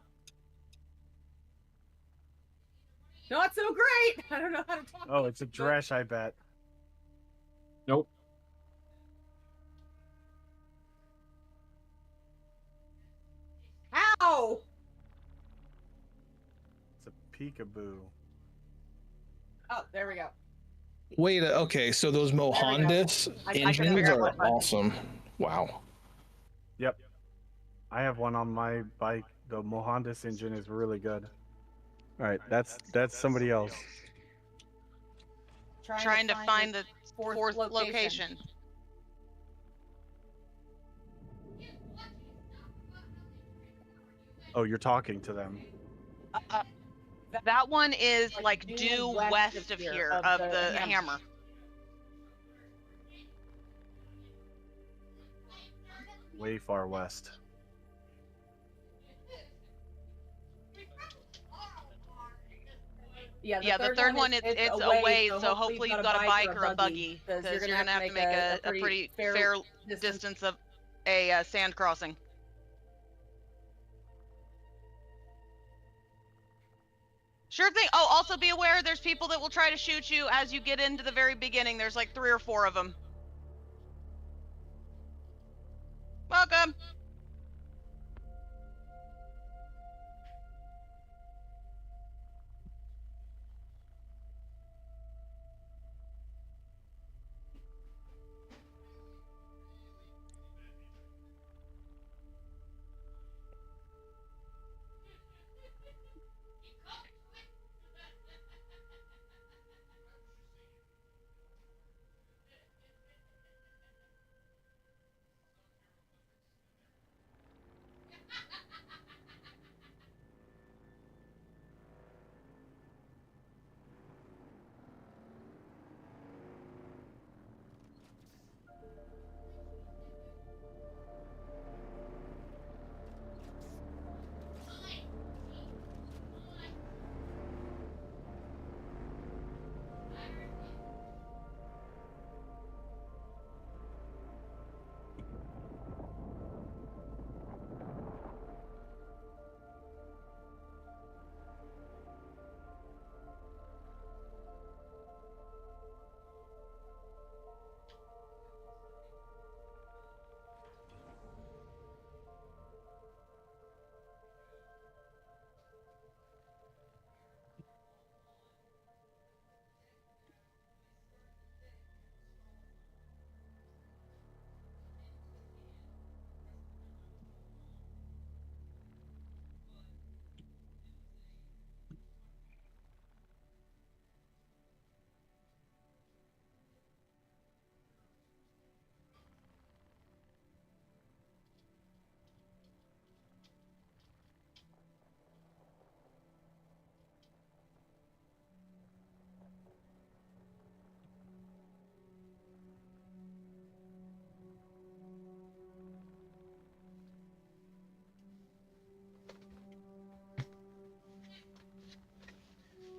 Not so great. I don't know how to talk. Oh, it's a Dresh, I bet. Nope. How? It's a peekaboo. Oh, there we go. Wait, okay, so those Mohandis I can engines figure out are what button. awesome. Wow. Yep. I have one on my bike. The Mohandis engine is really good. All right, that's somebody else. Trying to find the fourth location. location. Oh, you're talking to them. That one is like due due west west of of here, here, of of the the hammer. Way far west. Yeah, the third one it's away, so hopefully you've got a bike or a buggy, because you're gonna have to make a pretty fair distance of a sand crossing. Sure thing. Oh, also be aware there's people that will try to shoot you as you get into the very beginning. There's like 3 or 4 of them. Welcome.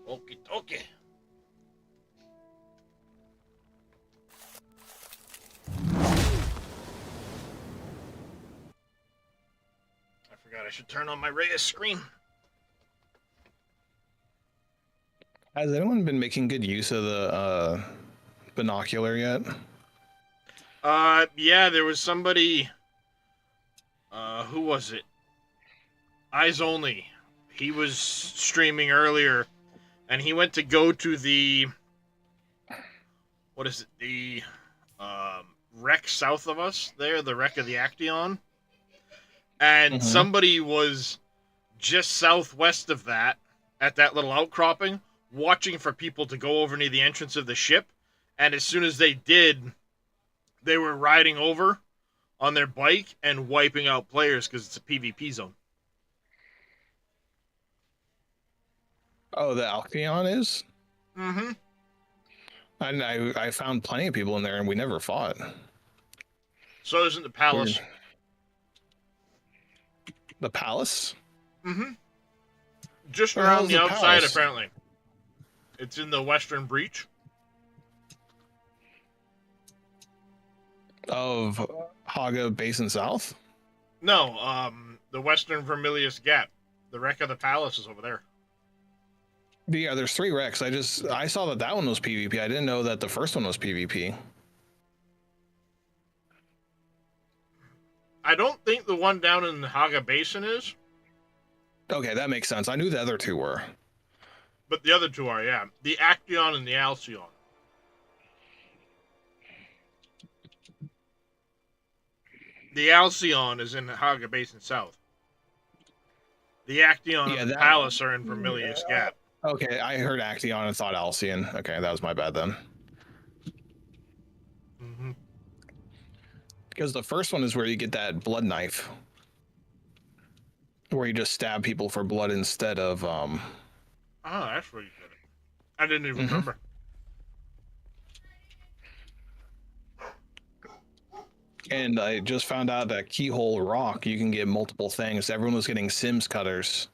Okie dokie. I forgot I should turn on my Reyes screen. Has anyone been making good use of the binocular yet? Yeah, there was somebody. Who was it? Eyes Only. He was streaming earlier, and he went to go to the. What is it? The wreck south of us there, the wreck of the Action. And somebody was just southwest of that, at that little outcropping, watching for people to go over near the entrance of the ship. And as soon as they did, they were riding over on their bike and wiping out players because it's a PvP zone. Oh, the Alcyon is? Mm-hmm. And I found plenty of people in there, and we never fought. So isn't the palace. Weird. The palace? Mm-hmm. Just Where around the outside, palace? apparently. It's in the Western Breach. Of Haga Basin South? No, the Western Vermilius Gap. The wreck of the palace is over there. Yeah, there's 3 wrecks. I saw that one was PvP. I didn't know that the first one was PvP. I don't think the one down in the Haga Basin is. Okay, that makes sense. I knew the other 2 were. But the other 2 are, yeah. The Action and the Alcyon. The Alcyon is in the Haga Basin South. The Action and the Palace are in Vermilius Gap. Okay, I heard Action and thought Alcyon. Okay, that was my bad then. Mm-hmm. Because the first one is where you get that blood knife. Where you just stab people for blood instead of, Oh, that's where you get it. I didn't even remember. And I just found out that Keyhole Rock, you can get multiple things. Everyone was getting Sims cutters.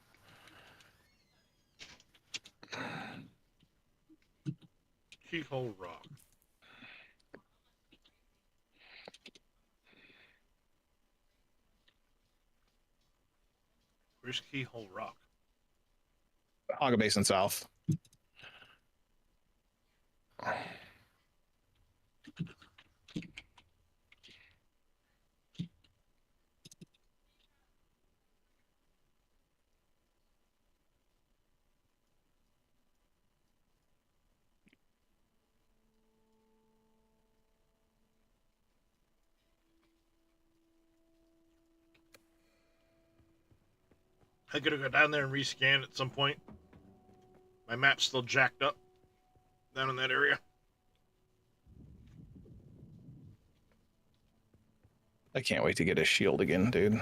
Keyhole Rock. Where's Keyhole Rock? Haga Basin South. I gotta go down there and rescan at some point. My map's still jacked up down in that area. I can't wait to get a shield again, dude.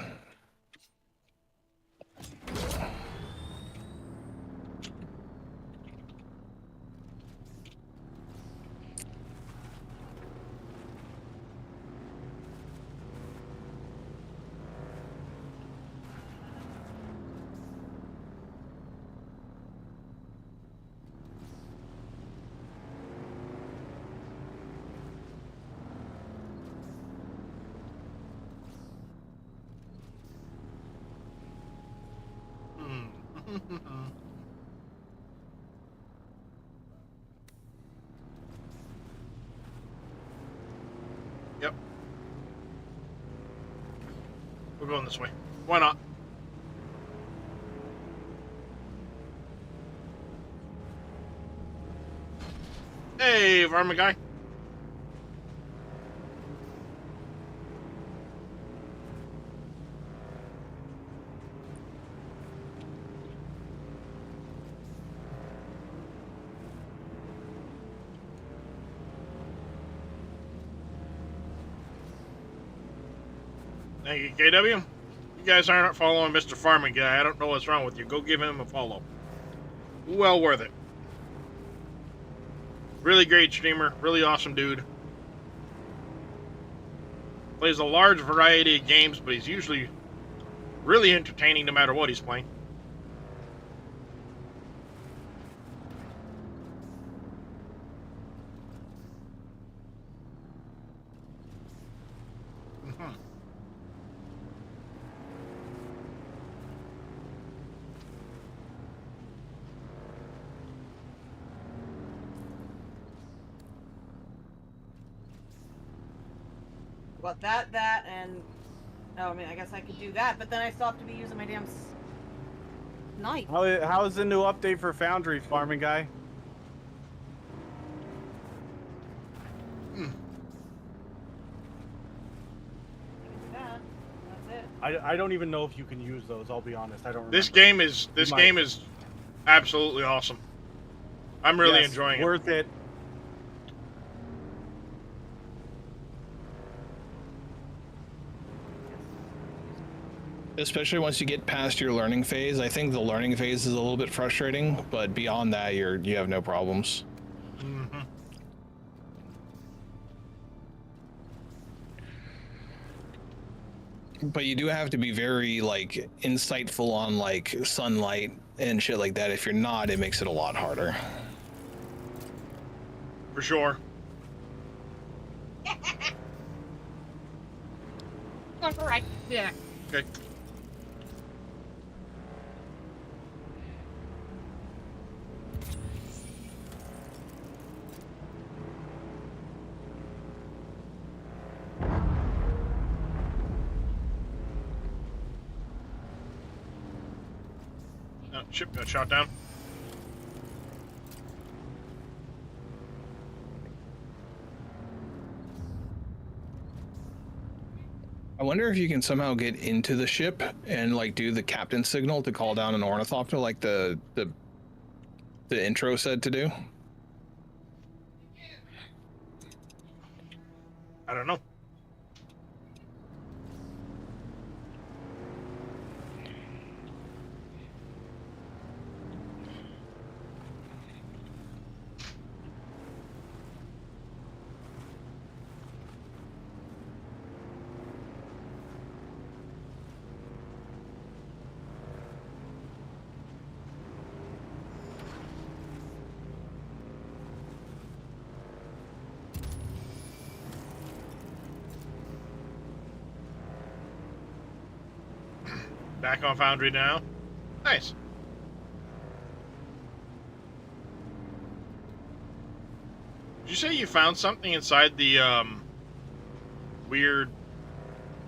Yep. We're going this way. Why not? Hey, varmint guy. Thank you, KW. You guys aren't following Mr. Farming Guy. I don't know what's wrong with you. Go give him a follow. Well worth it. Really great streamer. Really awesome dude. Plays a large variety of games, but he's usually really entertaining no matter what he's playing. Well, that, and oh, I mean, I guess I could do that, but then I still have to be using my damn knife. How's the new update for Foundry, farming guy? I don't even know if you can use those. I'll be honest. I don't remember. This game is absolutely awesome. I'm really enjoying it. Worth it. Especially once you get past your learning phase. I think the learning phase is a little bit frustrating, but beyond that, you have no problems. Mm-hmm. But you do have to be very like insightful on like sunlight and shit like that. If you're not, it makes it a lot harder. For sure. All right. Yeah. Okay. Ship got shot down. I wonder if you can somehow get into the ship and like do the captain signal to call down an ornithopter like the intro said to do. I don't know. Back on Foundry now. Nice. Did you say you found something inside the weird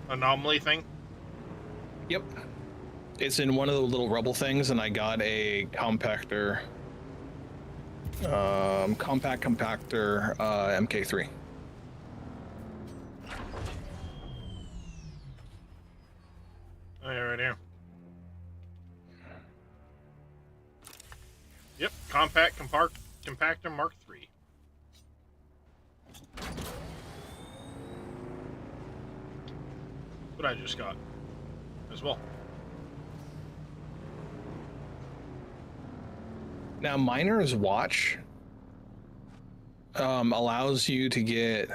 anomaly thing? Yep. It's in one of the little rubble things, and I got a compactor. Compact compactor MK3. Oh, yeah, right here. Yep, compact compactor Mark III. What I just got as well. Now, Miner's Watch allows you to get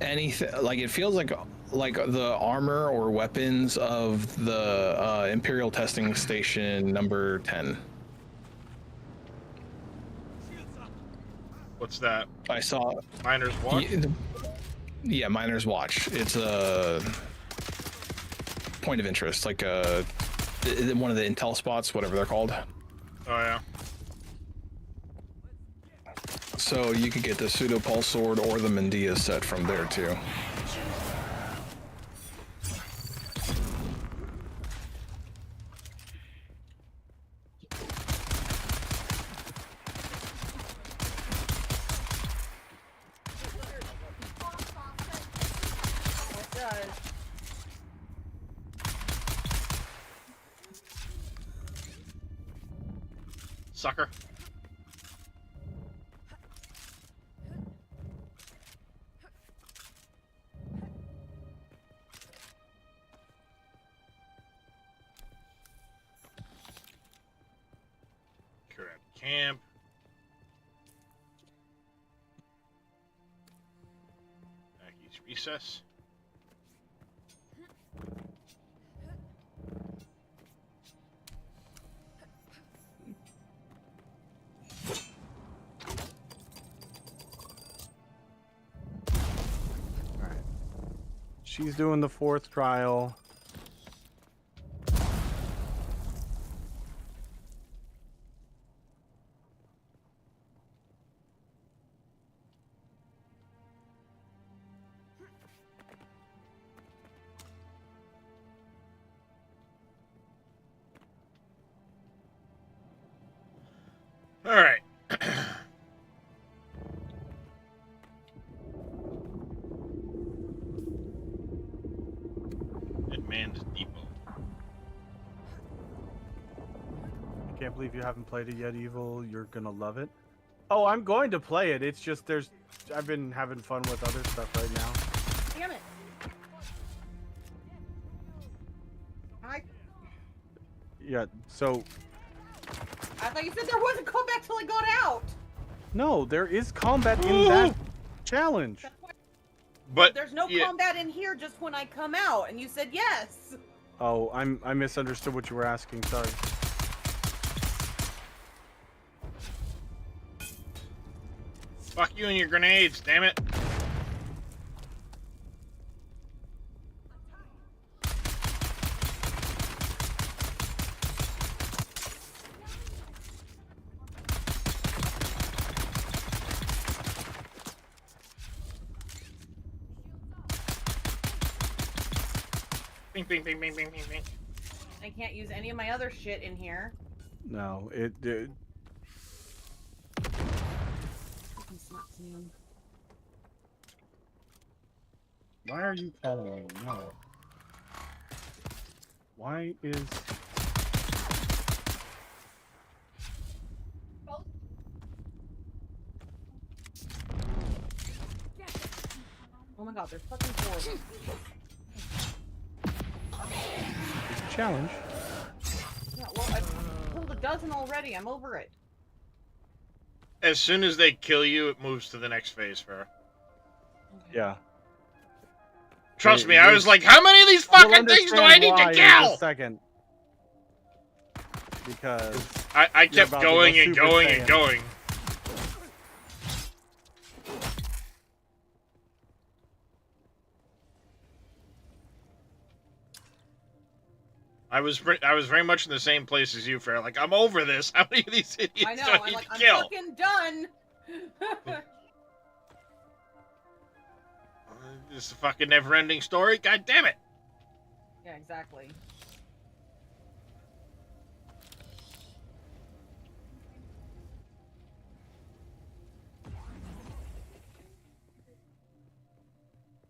anything. Like it feels like the armor or weapons of the Imperial Testing Station number 10. What's that? I saw Miner's Watch? Yeah, Miner's Watch. It's a point of interest, like one of the intel spots, whatever they're called. Oh, yeah. So you could get the Pseudo Pulse Sword or the Mendia set from there too. Sucker. Grab camp. Mackey's recess. She's doing the 4th trial. All right. Edmund Depot. I can't believe you haven't played it yet, Evil. You're gonna love it. Oh, I'm going to play it. It's just I've been having fun with other stuff right now. Damn it. Yeah, so... I thought you said there wasn't combat till I got out. No, there is combat in that challenge. But there's no combat in here just when I come out, and you said yes. Oh, I misunderstood what you were asking. Sorry. Fuck you and your grenades, damn it. Bing, bing, bing, bing, bing, bing, bing. I can't use any of my other shit in here. No, it Why are you calling? No. Why is... Oh my god, there's fucking four of them. It's a challenge. Yeah, well, I've pulled a dozen already. I'm over it. As soon as they kill you, it moves to the next phase, Farrah. Yeah. Trust me, I was like, how many of these fucking things do I need to In kill? a second. Because... I kept going and going and going. I was very much in the same place as you, Farrah. Like, I'm over this. How many of these idiots I know, do I need to kill? I'm fucking done. This is a fucking never-ending story. God damn it! Yeah, exactly.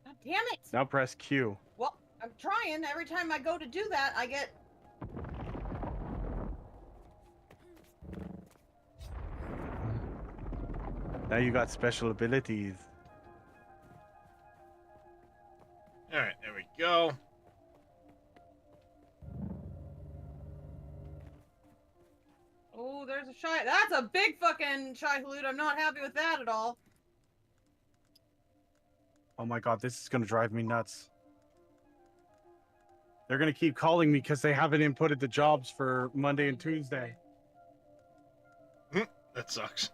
God damn it! Now press Q. Well, I'm trying. Every time I go to do that, I get... Now you got special abilities. Alright, there we go. Oh, there's a shy... That's a big fucking shy halute. I'm not happy with that at all. Oh my god, this is gonna drive me nuts. They're gonna keep calling me because they haven't inputted the jobs for Monday and Tuesday. That sucks.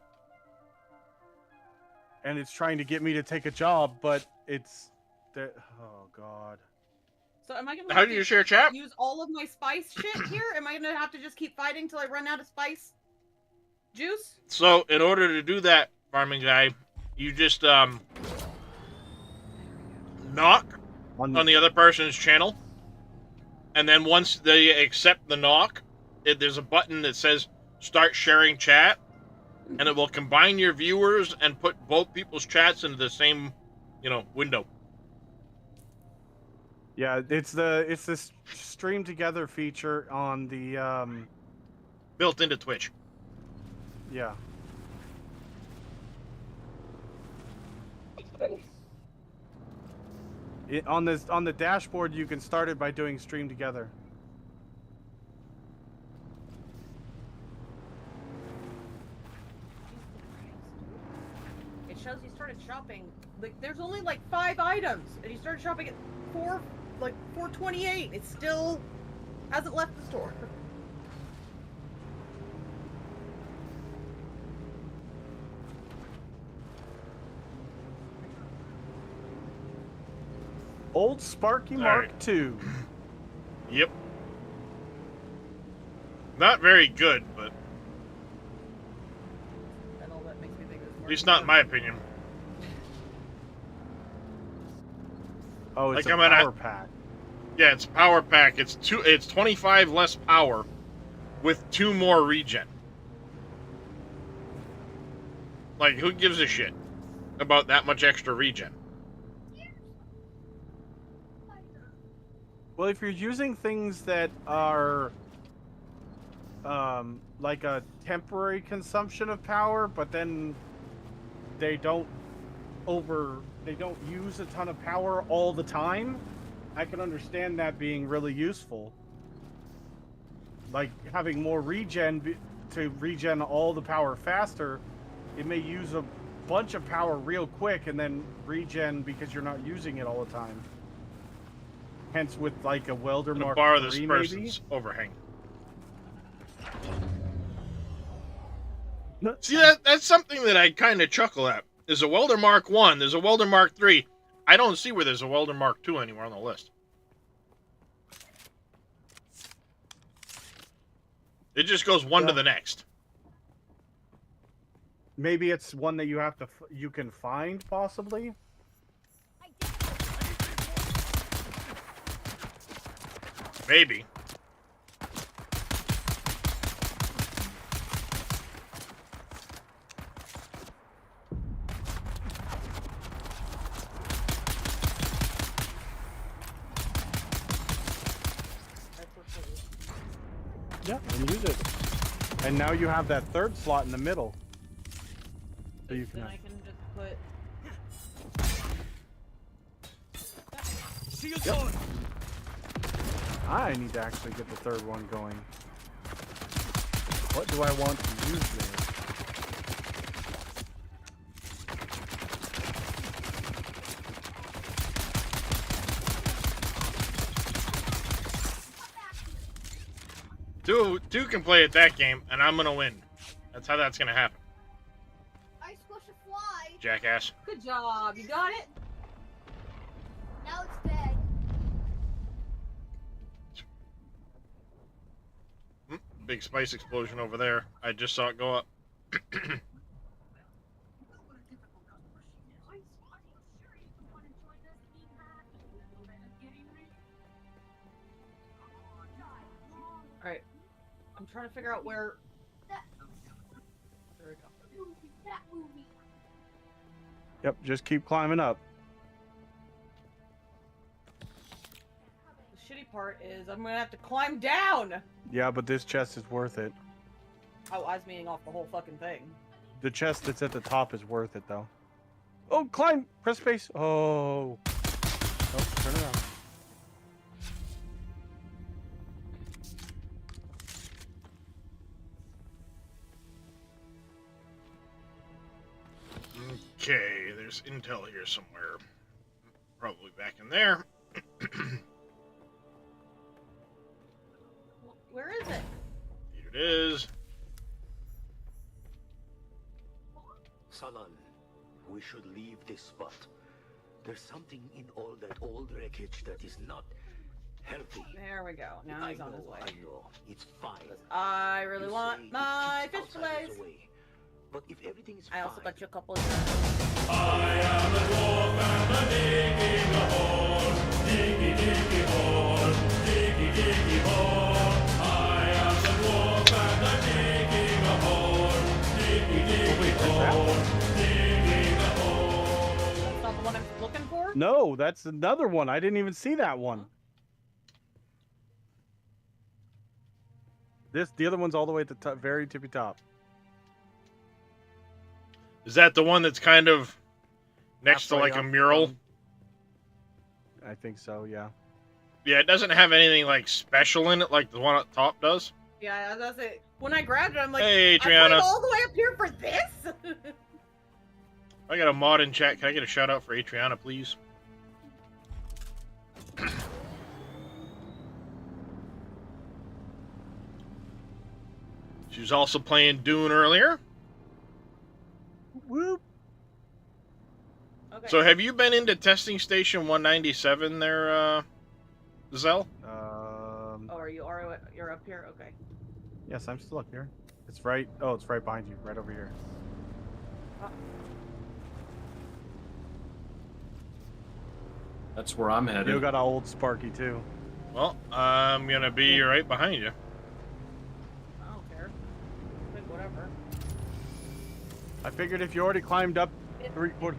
And it's trying to get me to take a job, but it's... Oh god. So am I gonna How do you share chat? use all of my spice shit here? Am I gonna have to just keep fighting till I run out of spice juice? So, in order to do that, farming guy, you just, knock on the other person's channel, and then once they accept the knock, there's a button that says start sharing chat, and it will combine your viewers and put both people's chats into the same, window. Yeah, it's this stream together feature on the Built into Twitch. Yeah. On the dashboard, you can start it by doing stream together. It shows you started shopping. Like, there's only like 5 items, and you started shopping at 428. It still hasn't left the store. Old Sparky Mark II. Yep. Not very good, but And all that makes me think it's at least not in my opinion. Oh, it's Like, a power pack. Yeah, it's a power pack. It's 25 less power with 2 more regen. Like, who gives a shit about that much extra regen? Well, if you're using things that are like a temporary consumption of power, but then they don't use a ton of power all the time, I can understand that being really useful. Like having more regen to regen all the power faster, it may use a bunch of power real quick and then regen because you're not using it all the time. Hence with like a welder I'm gonna mark borrow 3 this maybe. person's overhang. See, that's something that I kind of chuckle at. There's a welder mark 1, there's a welder mark 3. I don't see where there's a welder mark 2 anywhere on the list. It just goes one to the next. Maybe it's one that you have to you can find possibly. Maybe. Yeah, and use it. And now you have that third slot in the middle. So you can. Then I can just put. Yep. I need to actually get the third one going. What do I want to use there? Two can play at that game, and I'm gonna win. That's how that's gonna happen. I squished a fly. Jackass. Good job. You got it. Now it's dead. Big spice explosion over there. I just saw it go up. Alright. I'm trying to figure out where. There we go. That movie. Yep, just keep climbing up. The shitty part is I'm gonna have to climb down! Yeah, but this chest is worth it. Oh, I was meaning off the whole fucking thing. The chest that's at the top is worth it, though. Oh, climb! Press space. Oh. Oh, turn around. Okay, there's intel here somewhere. Probably back in there. Where is it? Here it is. Salan, we should leave this spot. There's something in all that old wreckage that is not healthy. There we go. Now he's on his way. I know. It's fine. I really want my fish fillets. But if everything is I also fine, got you a couple of times. I am the dwarf and the digging a hole. Diggy, diggy hole. Diggy, diggy hole. I am the dwarf and the digging a hole. Diggy, diggy hole. Digging a hole. That's not the one I'm looking for? No, that's another one. I didn't even see that one. The other one's all the way at the top, very tippy top. Is that the one that's kind of next Halfway to like a up, mural? I think so, yeah. Yeah, it doesn't have anything like special in it like the one up top does. Yeah, that's it. When I grabbed it, I'm like, Hey, I Triana. climbed all the way up here for this? I got a mod in chat. Can I get a shout out for Adriana, please? She was also playing Dune earlier. Whoop. Okay. So have you been into testing station 197 there, Zell? Oh, you're up here? Okay. Yes, I'm still up here. It's right. Oh, it's right behind you, right over here. That's where I'm headed. You got an old Sparky too. Well, I'm gonna be right behind you. I don't care. I think whatever. I figured if you already climbed up 3/4.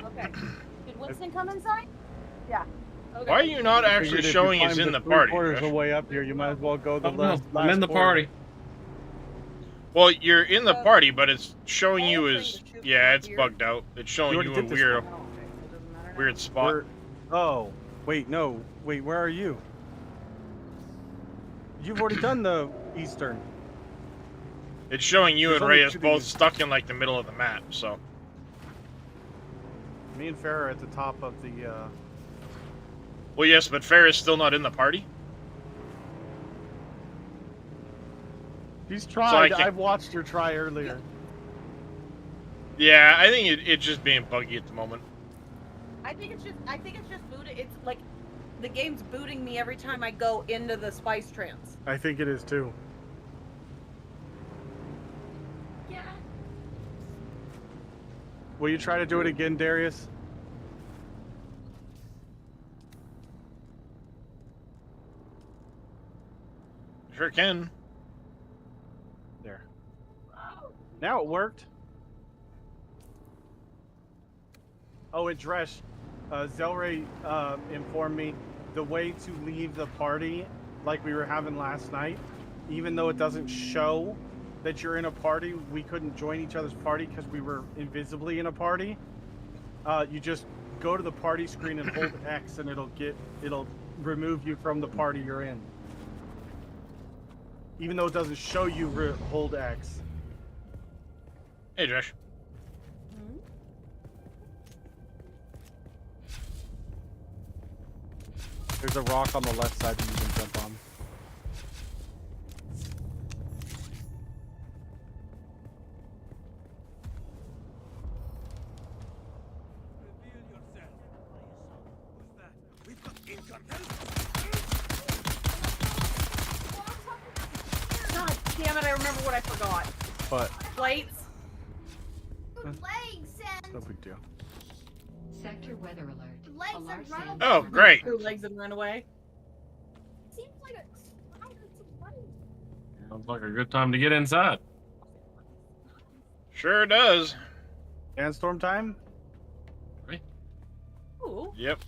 Okay. Did Winston come inside? Yeah. Okay. Why are you not actually showing us in the party? Three-quarters of Josh? the way up here, you might as well go the Oh, no, last. I'm in the quarter. party. Well, you're in the party, but it's showing you as it's bugged out. It's showing you a weird spot. Oh, wait, no, wait, where are you? You've already done the eastern. It's showing you There's and only Reyes two both things. stuck in like the middle of the map. So Me and Farrah are at the top of the. well, yes, but Farrah's still not in the party. She's tried. can't- I've watched her try earlier. Yeah, I think it's just being buggy at the moment. I think it's just booted. It's like the game's booting me every time I go into the spice trance. I think it is too. Yeah. Will you try to do it again, Darius? Sure can. There. Now it worked. Oh, and Dresh, Zelray informed me the way to leave the party, like we were having last night, even though it doesn't show that you're in a party, we couldn't join each other's party because we were invisibly in a party. You just go to the party screen and hold X, and it'll remove you from the party you're in. Even though it doesn't show you, hold X. Hey, Josh. There's a rock on the left side that you can jump on. God damn it! I remember what I forgot. What? Plates. Legs and No big deal. Sector weather alert. legs Alarm and run sound. Oh, great. Two legs and run away. Seems like a spider to run. Sounds like a good time to get inside. Sure does. Sandstorm time? Ooh. Yep.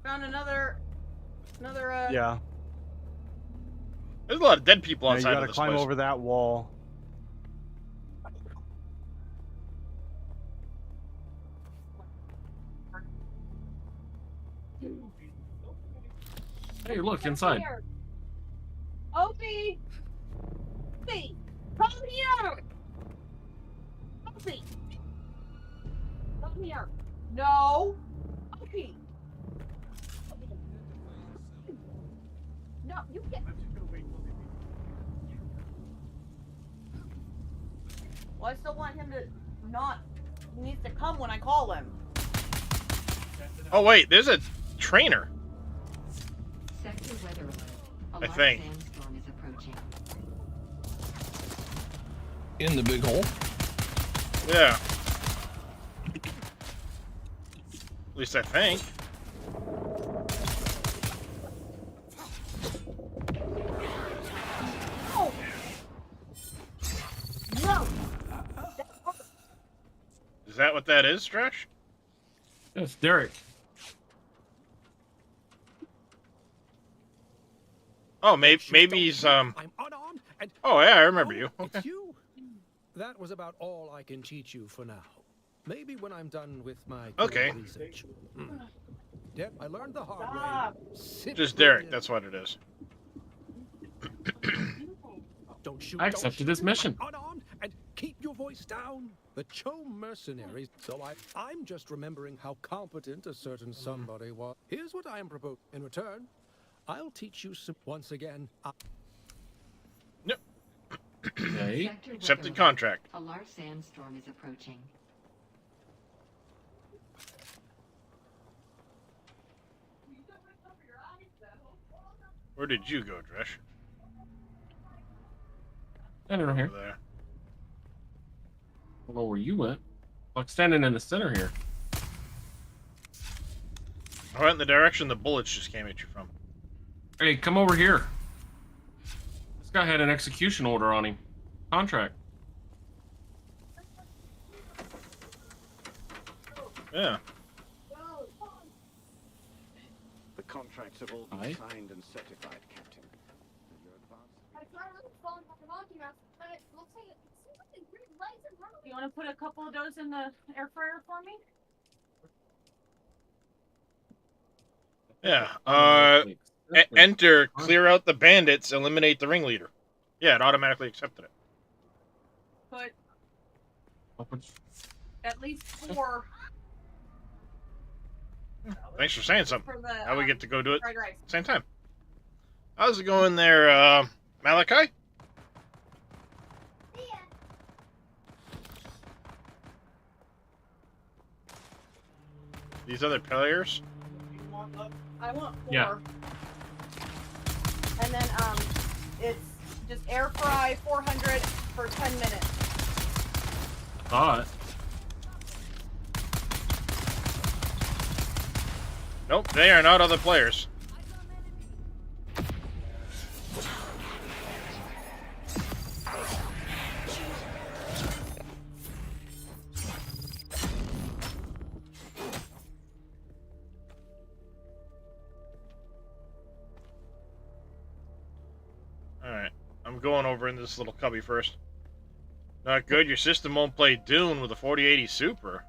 Found another. Yeah. There's a lot of dead people Yeah, you outside gotta of this climb place. over that wall. Hey, look inside. Opie! Opie! Come here! Opie! Come here! No. Opie. No, you get. Well, I still want him to not. He needs to come when I call him. Oh wait, there's a trainer. Sector weather alert. I Alarm think. sandstorm is approaching. In the big hole. Yeah. At least I think. Oh! No! Is that what that is, Stretch? Yes, Derek. Oh, maybe he's I'm unarmed and Oh yeah, I remember you. it's you. That was about all I can teach you for now. Maybe when I'm done with my Okay. research. Yep, I learned the hard Stop. way. Simply Just Derek, that's what it is. Don't shoot. I don't accepted shoot. this mission. I'm unarmed and keep your voice down. The Cho mercenaries. So I'm just remembering how competent a certain somebody was. Here's what I am proposing. In return, I'll teach you some. Once again. Okay. Sector Accepted weather contract. alert. A large sandstorm is approaching. Where did you go, Dresh? Standing right here. Over there. I don't know where you went. Like standing in the center here. I went in the direction the bullets just came at you from. Hey, come over here. This guy had an execution order on him. Contract. Yeah. The contracts have all been signed and certified, Captain. Your advance. You want to put a couple of those in the air fryer for me? Yeah. Enter, clear out the bandits, eliminate the ringleader. Yeah, it automatically accepted it. Put at least 4. Thanks for saying something. For the, Now we get to go do it fried rice. same time. How's it going there, Malachi? These other players? I want 4. Yeah. And then it's just air fry 400 for 10 minutes. Thought. Nope, they are not other players. Alright, I'm going over in this little cubby first. Not good, your system won't play Dune with a 4080 Super.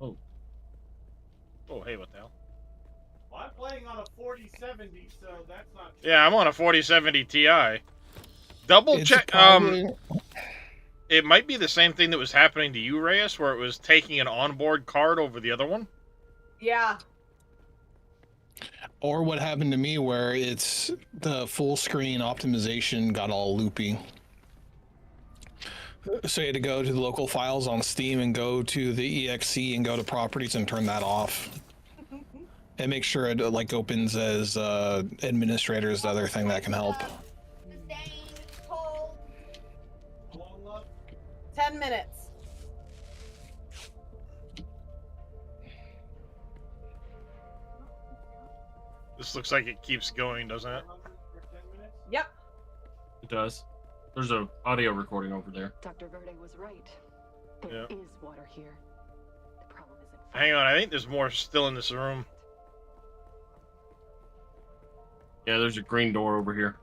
Oh. Oh, hey, what the hell? Well, I'm playing on a 4070, so that's not true. Yeah, I'm on a 4070 Ti. Double It's check. probably- It might be the same thing that was happening to you, Reyes, where it was taking an onboard card over the other one. Yeah. Or what happened to me where it's the full screen optimization got all loopy. So you had to go to the local files on Steam and go to the exe and go to properties and turn that off. And make sure it like opens as administrator is the other thing that can help. 10 minutes. This looks like it keeps going, doesn't it? Yep. It does. There's a audio recording over there. Dr. Verde was right. There is water here. The problem isn't. Hang on, I think there's more still in this room. Yeah, there's a green door over here.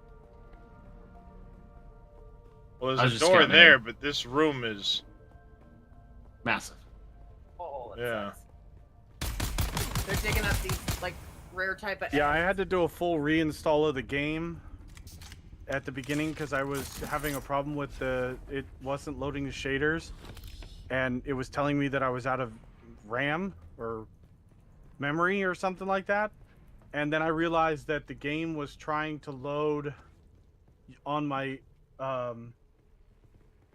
Well, I was there's a just door scouting there, ahead. but this room is Massive. Oh, yeah. They're digging up these like rare type of. Yeah, I had to do a full reinstall of the game at the beginning because I was having a problem with it wasn't loading the shaders, and it was telling me that I was out of RAM or memory or something like that. And then I realized that the game was trying to load on my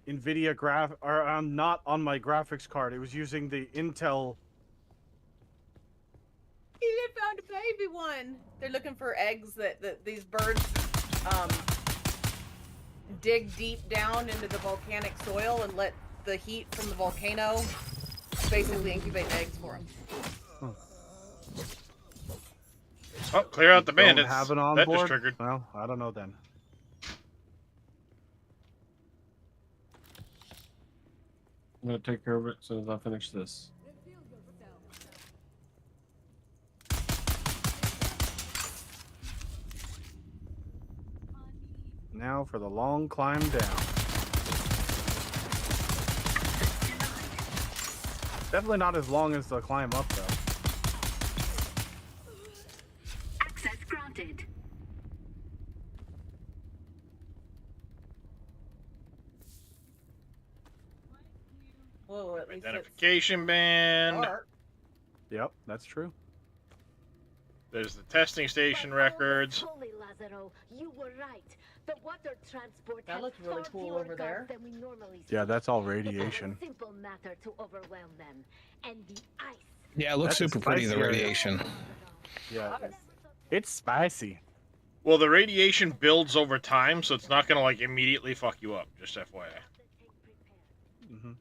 NVIDIA not on my graphics card. It was using the Intel. He found a baby one. They're looking for eggs that these birds dig deep down into the volcanic soil and let the heat from the volcano basically incubate eggs for them. Oh, clear out the Don't bandits. have it on That board? just triggered. Well, I don't know then. I'm gonna take care of it as soon as I finish this. Now for the long climb down. Definitely not as long as the climb up, though. Access granted. Whoa, at least Identification band. Yep, that's true. There's the testing station records. Holy Lazaro, you were right. The water transport That has looks really far cool fewer over guards there. than we normally Yeah, see. that's all It is radiation. a simple matter to overwhelm them. And the ice. Yeah, it looks That's a super pretty, the spicy area. radiation. Yeah, it's spicy. Well, the radiation builds over time, so it's not gonna like immediately fuck you up. Just FYI. Mm-hmm.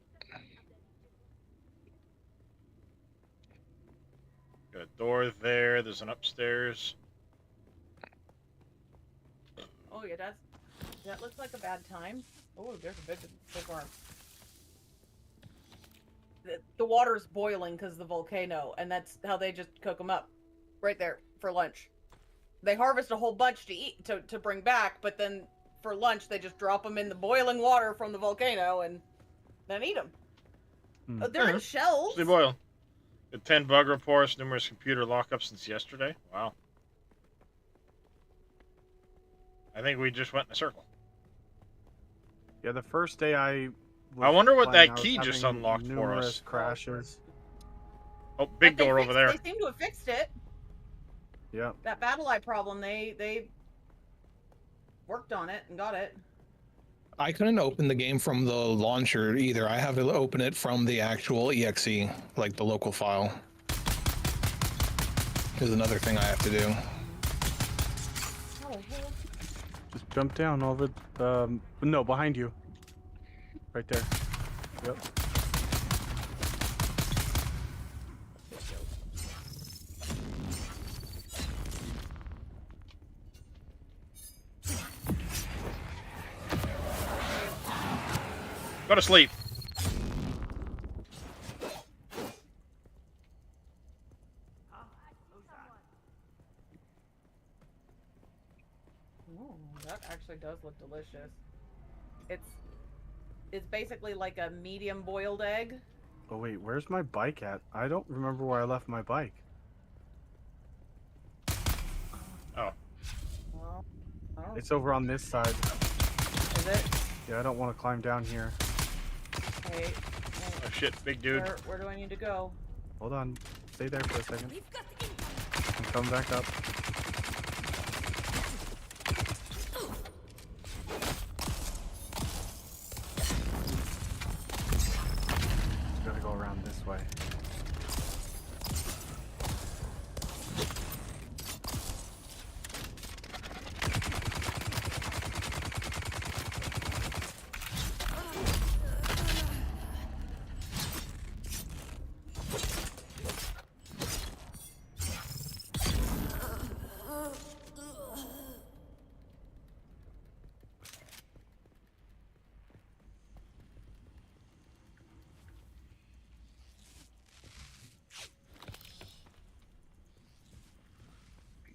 Got a door there. There's an upstairs. Oh yeah, That looks like a bad time. Oh, there's a big worm. The water's boiling because of the volcano, and that's how they just cook them up, right there for lunch. They harvest a whole bunch to eat to bring back, but then for lunch they just drop them in the boiling water from the volcano and then eat them. They're in shells. They boil. The 10 bug reports, numerous computer lockups since yesterday. Wow. I think we just went in a circle. Yeah, the first day I wonder what playing, that I was key just having unlocked for numerous us. crashes. Oh, big But door over there. They seem to have fixed it. Yep. That battle eye problem, they worked on it and got it. I couldn't open the game from the launcher either. I have to open it from the actual exe, like the local file. There's another thing I have to do. Just jump down over. No, behind you. Right there. Yep. Go to sleep. Ooh, that actually does look delicious. It's basically like a medium boiled egg. Oh wait, where's my bike at? I don't remember where I left my bike. Oh. Well, It's over on this side. Is it? Yeah, I don't want to climb down here. Hey. Oh shit, big dude. Where do I need to go? Hold on. Stay there for a second. I'm coming back up. Gotta go around this way.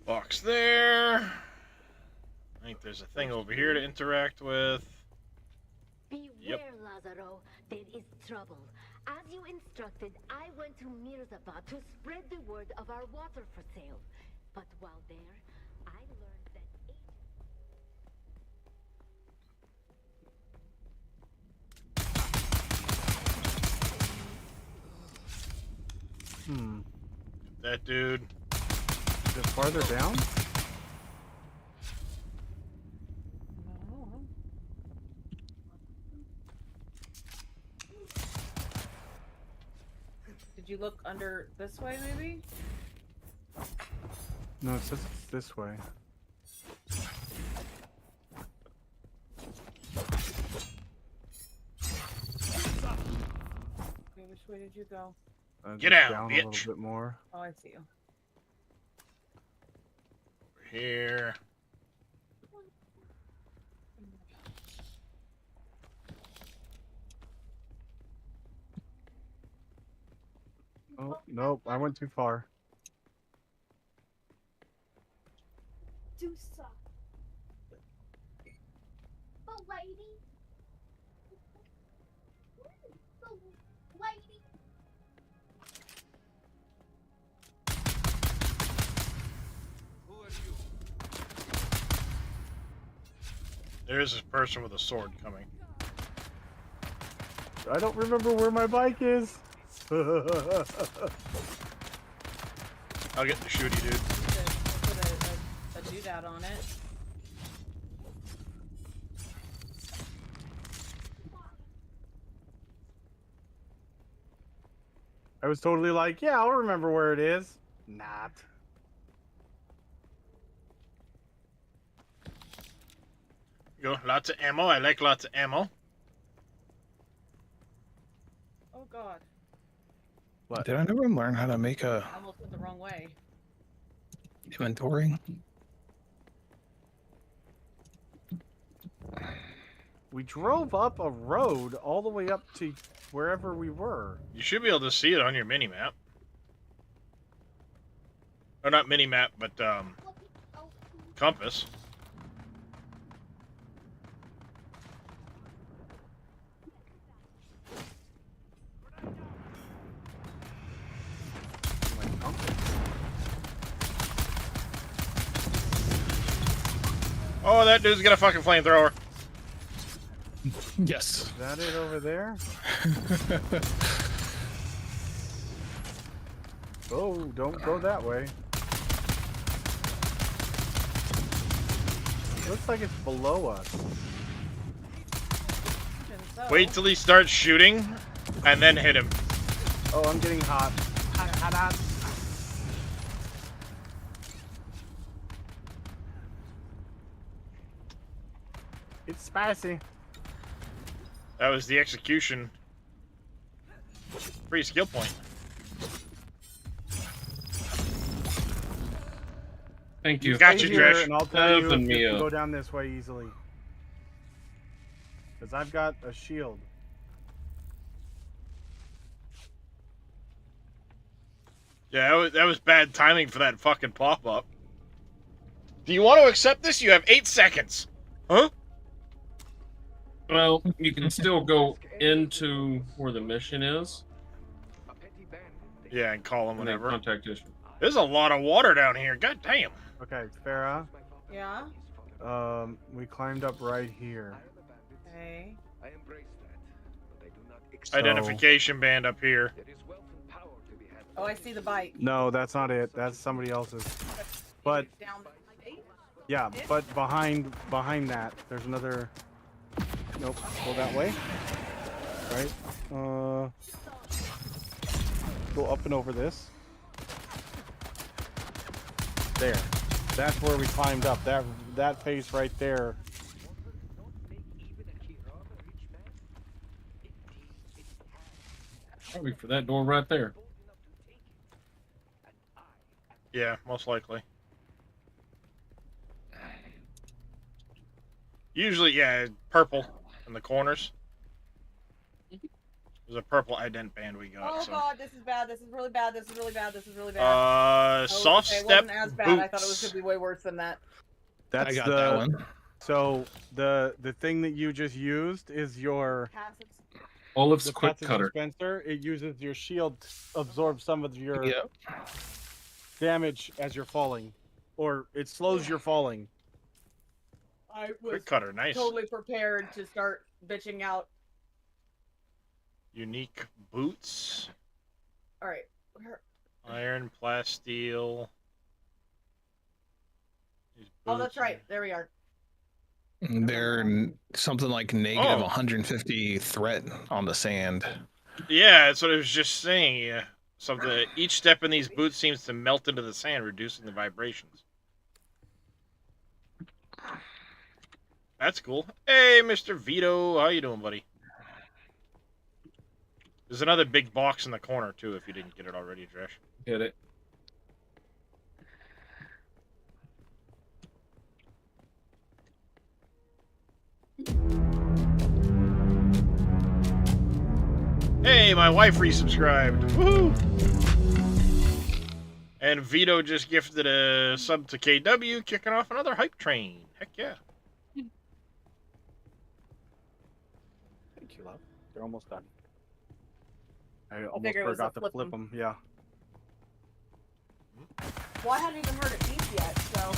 Box there. I think there's a thing over here to interact with. Beware, Lazaro. There is trouble. As you instructed, I went to Mirzabad to spread the word of our water for sale. But while there, I learned that That dude. Is it farther down? Did you look under this way, maybe? No, it says it's this way. Okay, which way did you go? Get Just out, down bitch. a little bit more. Oh, I see you. Over here. Oh, nope, I went too far. Do suck. But lady. But lady. There's a person with a sword coming. I don't remember where my bike is. I'll get the shooty dude. Put a doodad on it. I was totally like, yeah, I'll remember where it is. Not. Go, lots of ammo. I like lots of ammo. Oh god. What? Did I never learn how to make a I almost went the wrong way. inventory? We drove up a road all the way up to wherever we were. You should be able to see it on your mini-map. Or not mini-map, but, compass. Oh, that dude's got a fucking flamethrower. Yes. Is that it over there? Oh, don't go that way. Looks like it's below us. Wait till he starts shooting, and then hit him. Oh, I'm getting hot. Hot. It's spicy. That was the execution. Free skill point. Thank you. Got you, Dresh. And I'll tell you if Open you me can up. go down this way easily. Because I've got a shield. Yeah, that was bad timing for that fucking pop-up. Do you want to accept this? You have 8 seconds. Huh? Well, you can still go into where the mission is. Yeah, and call him And then whenever. contact us. There's a lot of water down here. God damn. Okay, Farah. Yeah. We climbed up right here. Okay. Identification band up here. Oh, I see the bike. No, that's not it. That's somebody else's. But Down. yeah, but behind that, there's another. Nope, go that way. Right. Go up and over this. There. That's where we climbed up. That face right there. Probably for that door right there. Yeah, most likely. Usually, yeah, purple in the corners. There's a purple ident band we got. Oh so. god, this is bad. This is really bad. This is really bad. This is really bad. Soft okay, step it wasn't as bad. boots. I thought it was gonna be way worse than that. That's I got that one. So the thing that you just used is your Olive's the quick passive cutter. dispenser. It uses your shield to absorb some of your Yep. damage as you're falling, or it slows your falling. I was Quick cutter, nice. totally prepared to start bitching out. Unique boots. All right. Iron, plasteel. These Oh, that's boots right. There we are. They're something like negative Oh. 150 threat on the sand. Yeah, that's what I was just saying. Yeah, something. Each step in these boots seems to melt into the sand, reducing the vibrations. That's cool. Hey, Mr. Vito, how you doing, buddy? There's another big box in the corner too. If you didn't get it already, Dresh. Get it. Hey, my wife resubscribed. Woohoo! And Vito just gifted a sub to KW, kicking off another hype train. Heck yeah. Thank you, love. They're almost done. I almost figure it was forgot a to flip flip them. Yeah. Well, I hadn't even heard it beep yet, so.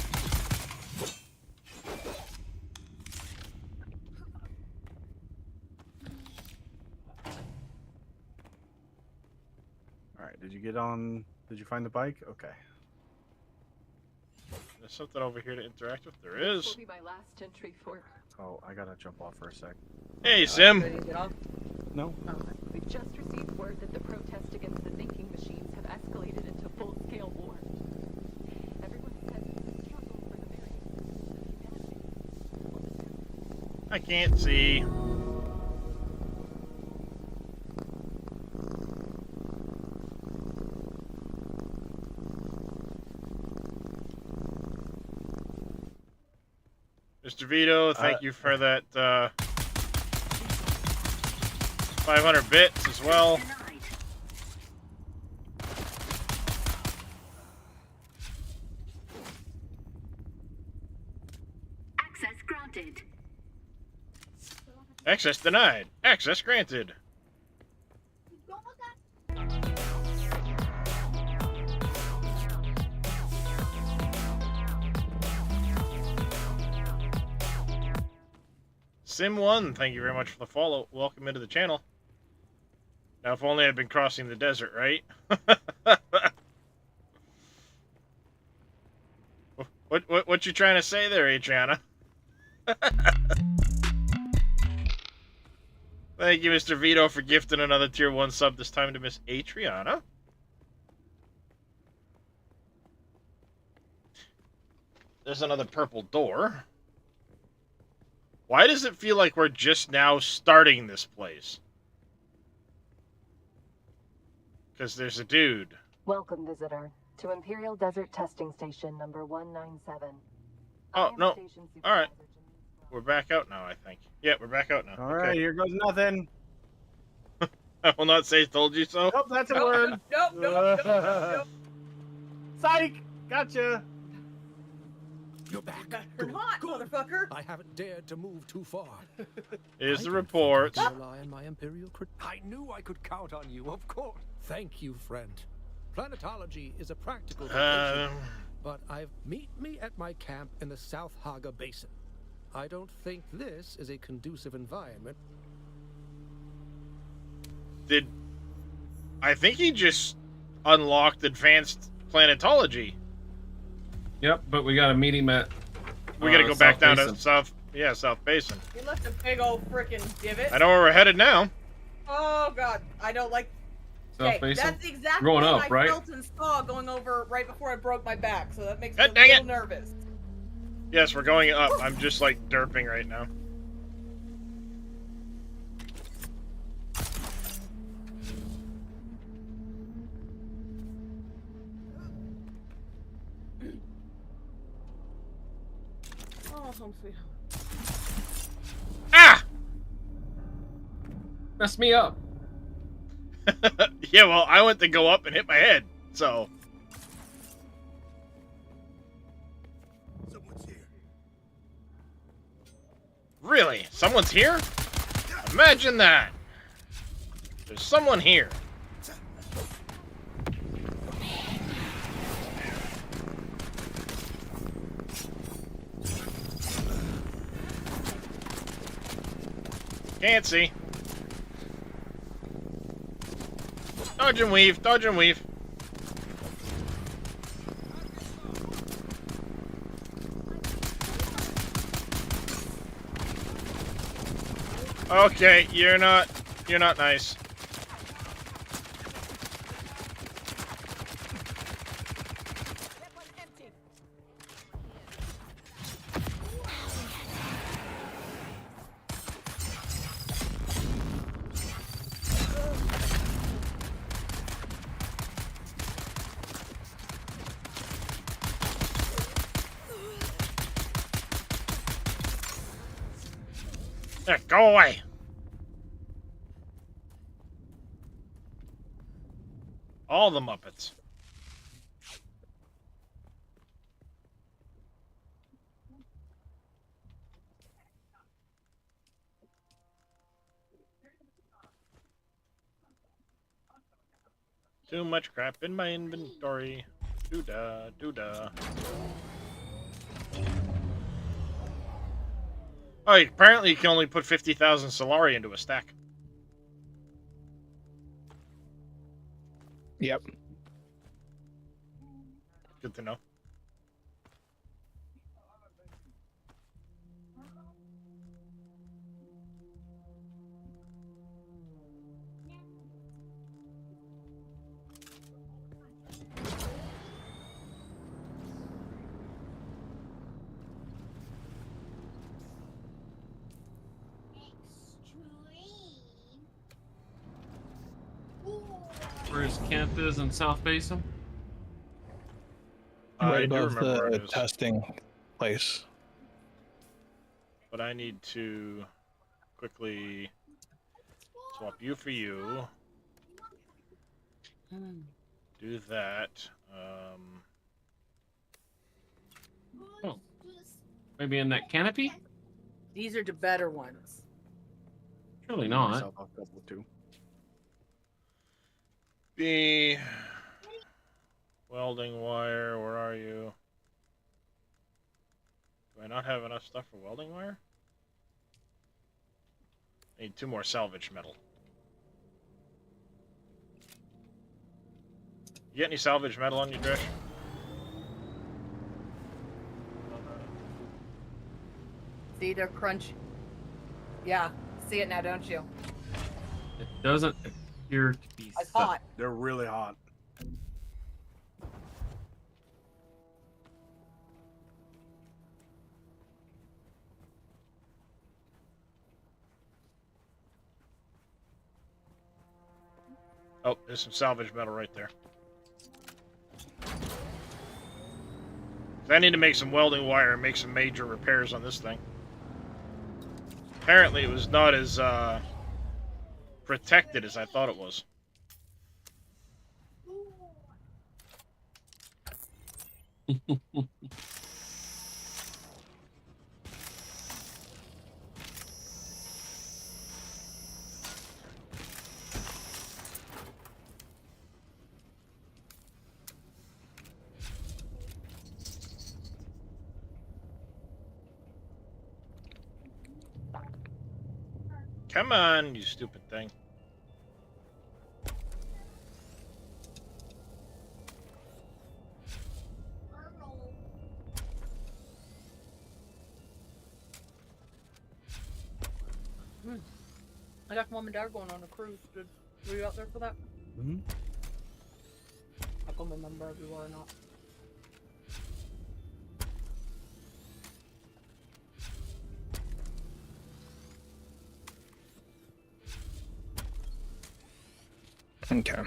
All right. Did you get on? Did you find the bike? Okay. There's something over here to interact with. There is. This will be my last entry for. Oh, I gotta jump off for a sec. Hey, Sim. No. We've just received word that the protests against the thinking machines have escalated into full-scale war. Everyone says it's a struggle for the very humanity. I can't see. Mr. Vito, thank you for that 500 bits as well. Access granted. Access denied. Access granted. Sim1, thank you very much for the follow. Welcome into the channel. Now, if only I'd been crossing the desert, right? What you trying to say there, Adriana? Thank you, Mr. Vito, for gifting another tier 1 sub, this time to Miss Adriana. There's another purple door. Why does it feel like we're just now starting this place? Because there's a dude. Welcome, visitor, to Imperial Desert Testing Station number 197. Oh, no. Alright. We're back out now, I think. Yeah, we're back out now. Alright, okay. Here goes nothing. I will not say told you so. Nope, that's a word. Nope. Psych! Gotcha. You're back. You're hot, motherfucker. I haven't dared to move too far. Here's the report. Rely on my imperial I knew I could count on you, of course. Thank you, friend. Planetology is a practical vocation, but meet me at my camp in the South Haga Basin. I don't think this is a conducive environment. I think he just unlocked advanced planetology. Yep, but we gotta meet him at. We gotta go back down Basin. to South. Yeah, South Basin. You left a big old freaking divot. I know where we're headed now. Oh god, I don't like. South Okay, Basin? that's the exact Going thing up, I right? felt and saw going over right before I broke my back, so that makes me a dang little it. nervous. Yes, we're going up. I'm just like derping right now. Oh, home sweet home. Ah! Mess me up. Yeah, well, I went to go up and hit my head, so. Someone's here. Really? Someone's here? Imagine that. There's someone here. Can't see. Dodge and weave, dodge and weave. Okay, you're not nice. There, go away. All the Muppets. Too much crap in my inventory. Doo-da, doo-da. Oh, apparently you can only put 50,000 Solari into a stack. Yep. Good to know. Where his camp is in South Basin? Right I do above remember where it the is. testing place. But I need to quickly Swap you for you. Do that. Oh. Maybe in that canopy? These are the better ones. Surely not. Myself, I'll couple too. The welding wire, where are you? Do I not have enough stuff for welding wire? I need 2 more salvage metal. You get any salvage metal on you, Dresh? See, they're crunch. Yeah, see it now, don't you? It doesn't appear to be It's hot. They're really hot. Oh, there's some salvage metal right there. I need to make some welding wire and make some major repairs on this thing. Apparently it was not as protected as I thought it was. Come on, you stupid thing. I got mom and dad going on a cruise. Were you out there for that? Mm-hmm. I can't remember if you were or not. Okay.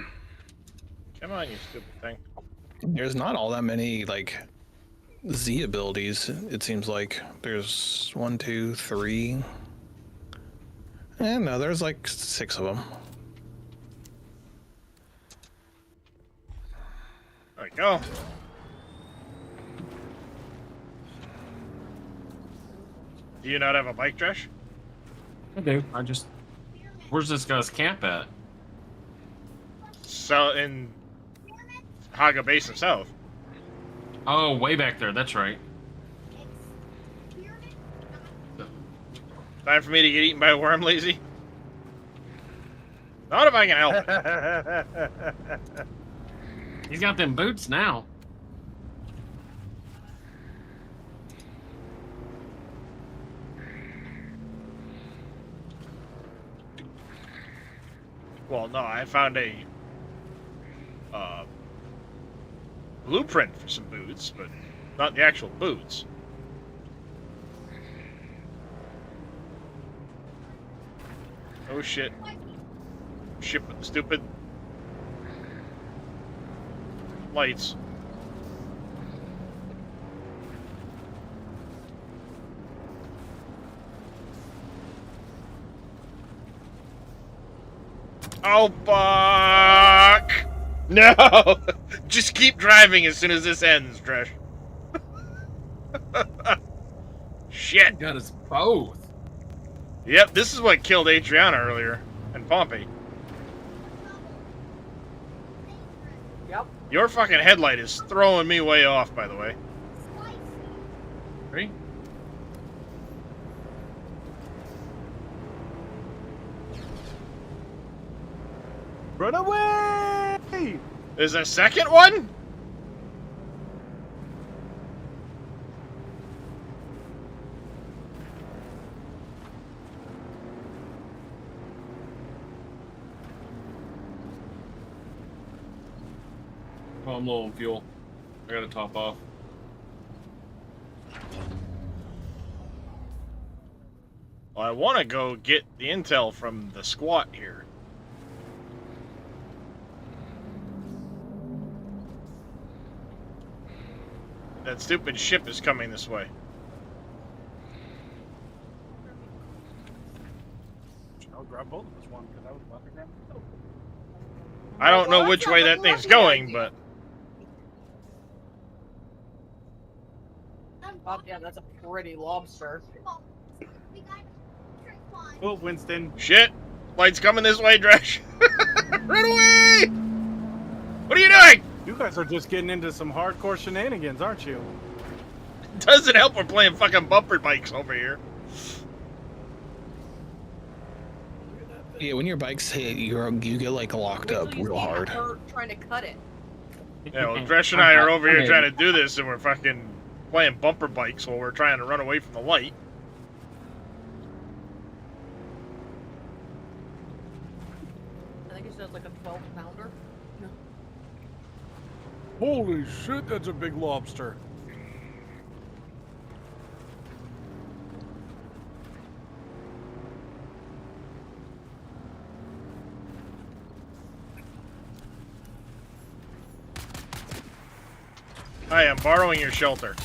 Come on, you stupid thing. There's not all that many, like, Z abilities, it seems like. There's 1, 2, 3. No, there's like 6 of them. There we go. Do you not have a bike, Dresh? I do. Where's this guy's camp at? So in Haga Basin South. Oh, way back there. That's right. Time for me to get eaten by a worm, lazy? Not if I can help it. He's got them boots now. Well, no, I found a blueprint for some boots, but not the actual boots. Oh shit. Shit with the stupid lights. Oh, fuck! No! Just keep driving as soon as this ends, Dresh. Shit! Got us both. Yep, this is what killed Adriana earlier, and Pompey. Yep. Your fucking headlight is throwing me way off, by the way. Ready? Run away! There's a second one? Oh, I'm low on fuel. I gotta top off. Well, I want to go get the intel from the squat here. That stupid ship is coming this way. I'll grab both of us won because I was about to grab the silver. I don't know which way that thing's going, but... Oh, yeah, that's a pretty lobster. Oh, Winston. Shit! Light's coming this way, Dresh! Run away! What are you doing? You guys are just getting into some hardcore shenanigans, aren't you? Doesn't help we're playing fucking bumper bikes over here. Yeah, when your bikes hit, you get like locked up real hard. Trying to cut it. Yeah, well, Dresh and I are over here trying to do this, and we're fucking playing bumper bikes while we're trying to run away from the light. I think it says like a 12-pounder. No. Holy shit, that's a big lobster. Hi, I'm borrowing your shelter.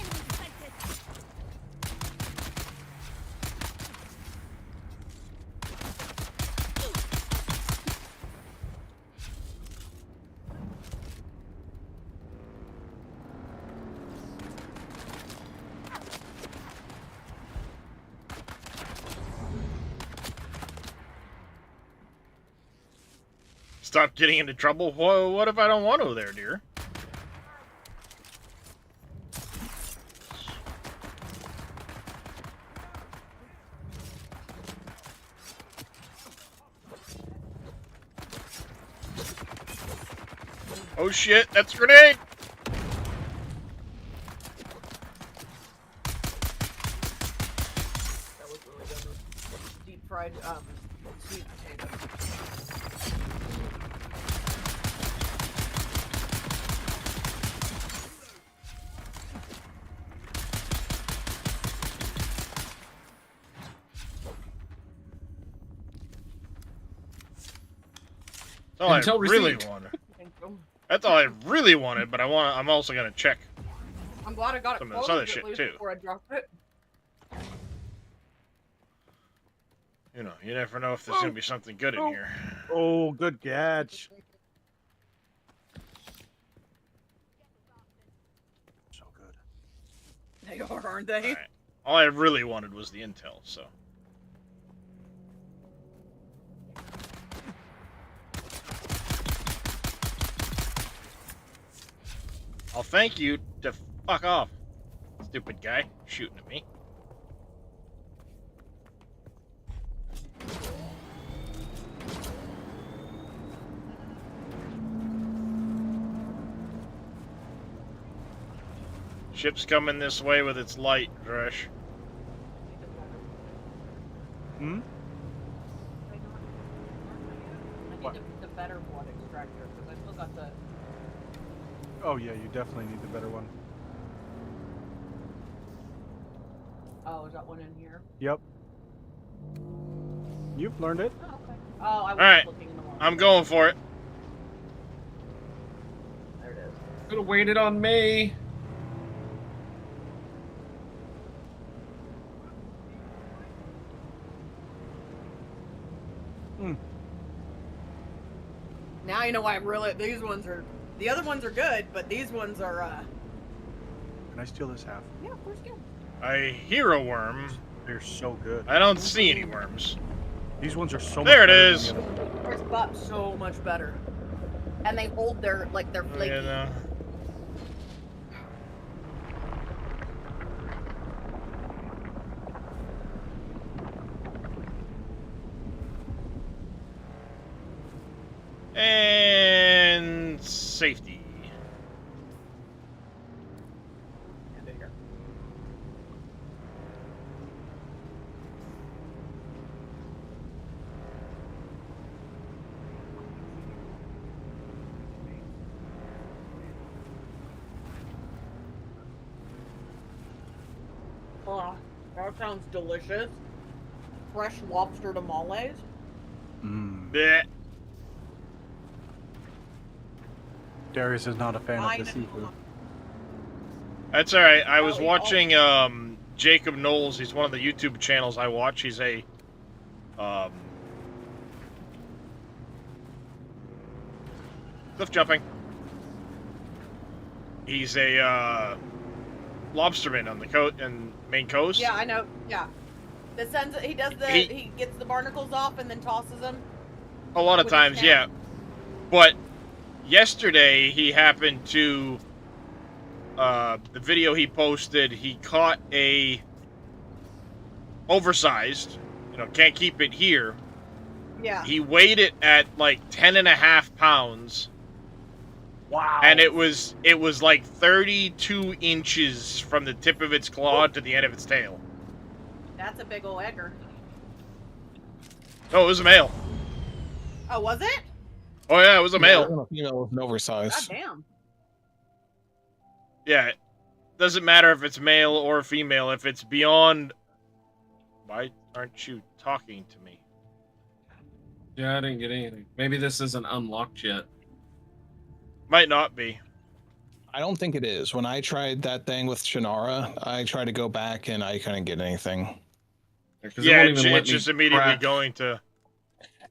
Stop getting into trouble? Whoa, what if I don't want to there, dear? Oh shit, that's a grenade! That was really good. Deep fried, sweet potato. That's all I really wanted. That's all I really wanted, but I'm also gonna check I'm glad I got some it of this closed other shit at least too. before I dropped it. You know, you never know if there's gonna be something good in here. Oh, good catch. So good. They are, aren't they? Right. All I really wanted was the intel, so. I'll thank you to fuck off, stupid guy shooting at me. Ship's coming this way with its light, Dresh. Hmm? I need the better blood extractor because I still got the. Oh yeah, you definitely need the better one. Oh, is that one in here? Yep. You've learned it. Oh, okay. Oh, I was Alright, looking in the wrong. I'm going for it. There it is. Could have waited on me. Now you know why I'm really. These ones are. The other ones are good, but these ones are. Can I steal this half? Yeah, of course you I hear a worm. They're so good. I don't see any worms. These ones are so much There it better is. than the other ones. can. It's got so much better, and they hold their their flaky. You know. And safety. Oh, that sounds delicious. Fresh lobster tamales. Blech. Darius is not a fan of the seafood. That's alright. I was watching Jacob Knowles. He's one of the YouTube channels I watch. He's a Cliff jumping. He's a lobsterman on the main coast. Yeah, I know. Yeah. He gets the barnacles off and then tosses them. A lot of times, yeah. But yesterday he happened to the video he posted, he caught a oversized, can't keep it here. Yeah. He weighed it at like 10.5 pounds. Wow. And it was like 32 inches from the tip of its claw to the end of its tail. That's a big ol' egger. No, it was a male. Oh, was it? Oh yeah, it was a male. It wasn't a female with an oversized. God damn. Yeah, it doesn't matter if it's male or female. If it's beyond... Why aren't you talking to me? Yeah, I didn't get anything. Maybe this isn't unlocked yet. Might not be. I don't think it is. When I tried that thing with Shannara, I tried to go back and I couldn't get anything. Yeah, it's just immediately going to...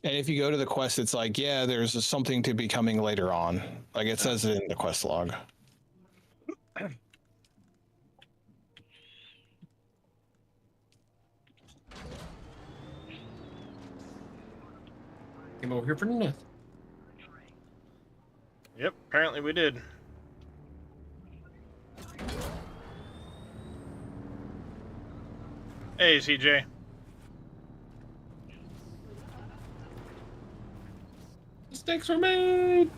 And if you go to the quest, it's like, yeah, there's something to be coming later on. Like, it says it in the quest log. Came over here for nothing. Yep, apparently we did. Hey, CJ. Mistakes were made.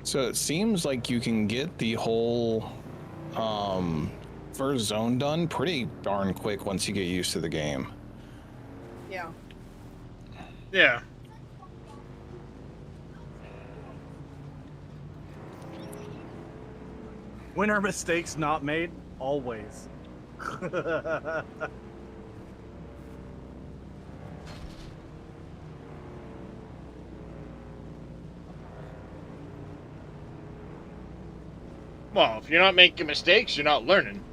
So it seems like you can get the whole first zone done pretty darn quick once you get used to the game. Yeah. Yeah. When are mistakes not made? Always. Well, if you're not making mistakes, you're not learning.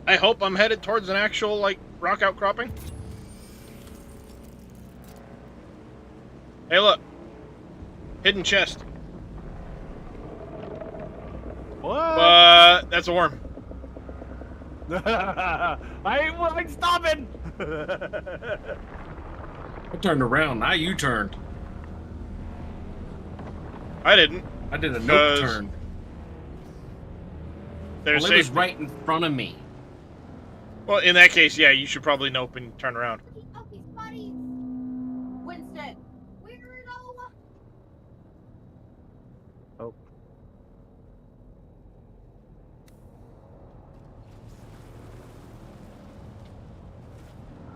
I hope I'm headed towards an actual, like, rock outcropping. Hey, look. Hidden chest. What? That's a worm. I ain't like stopping. I turned around. Now you turned. I didn't. I did a no turn. There's well, it was right in front of me. Well, in that case, yeah, you should probably nope and turn around. Okay, buddies. Winston, weirdo. Oh.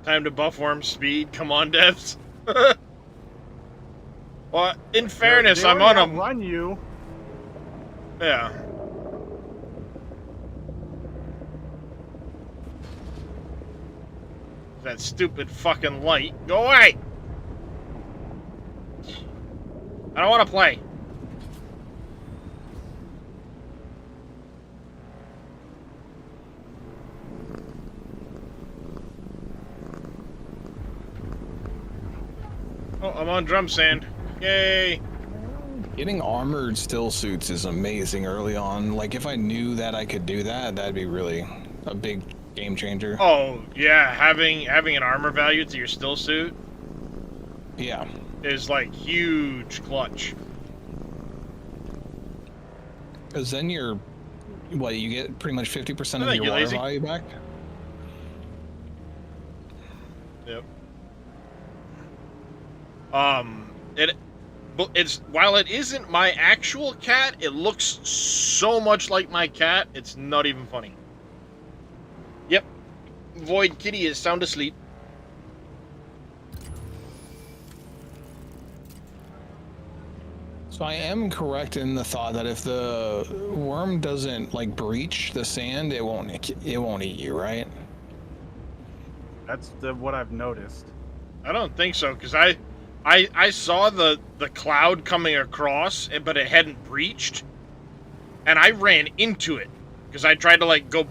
Time to buff worm speed. Come on, devs. Well, in fairness, I'm on a run you. Yeah. That stupid fucking light. Go away! I don't want to play. Oh, I'm on drum sand. Yay! Getting armored still suits is amazing early on. Like, if I knew that I could do that, that'd be really a big game changer. Oh, yeah, having an armor value to your still suit. Yeah. Is like huge clutch. Because then you get pretty much 50% of your water value back. Yep. It's while it isn't my actual cat, it looks so much like my cat, it's not even funny. Yep. Void Kitty is sound asleep. So I am correct in the thought that if the worm doesn't like breach the sand, it won't eat you, right? That's what I've noticed. I don't think so, because I saw the cloud coming across, but it hadn't breached. and I ran into it because I tried to like go.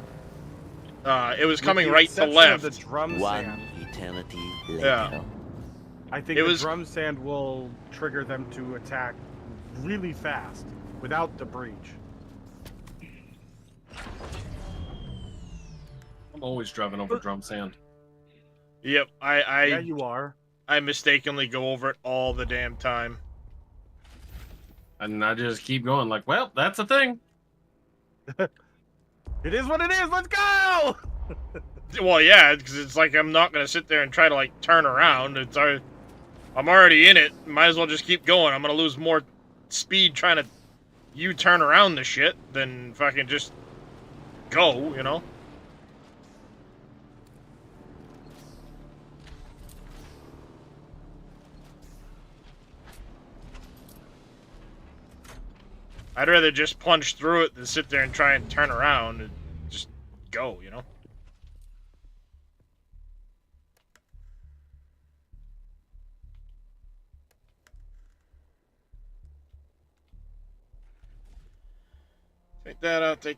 It was coming right to left. The drum One sand. eternity later. Yeah. I think the drum sand will trigger them to attack really fast without the breach. I'm always driving over drum sand. Yep, Yeah, you are. I mistakenly go over it all the damn time. And I just keep going like, well, that's a thing. It is what it is. Let's go. Well, yeah, because it's like I'm not gonna sit there and try to like turn around. I'm already in it. Might as well just keep going. I'm gonna lose more speed trying to turn around the shit than fucking just go, you know? I'd rather just plunge through it than sit there and try and turn around and just go, you know? Take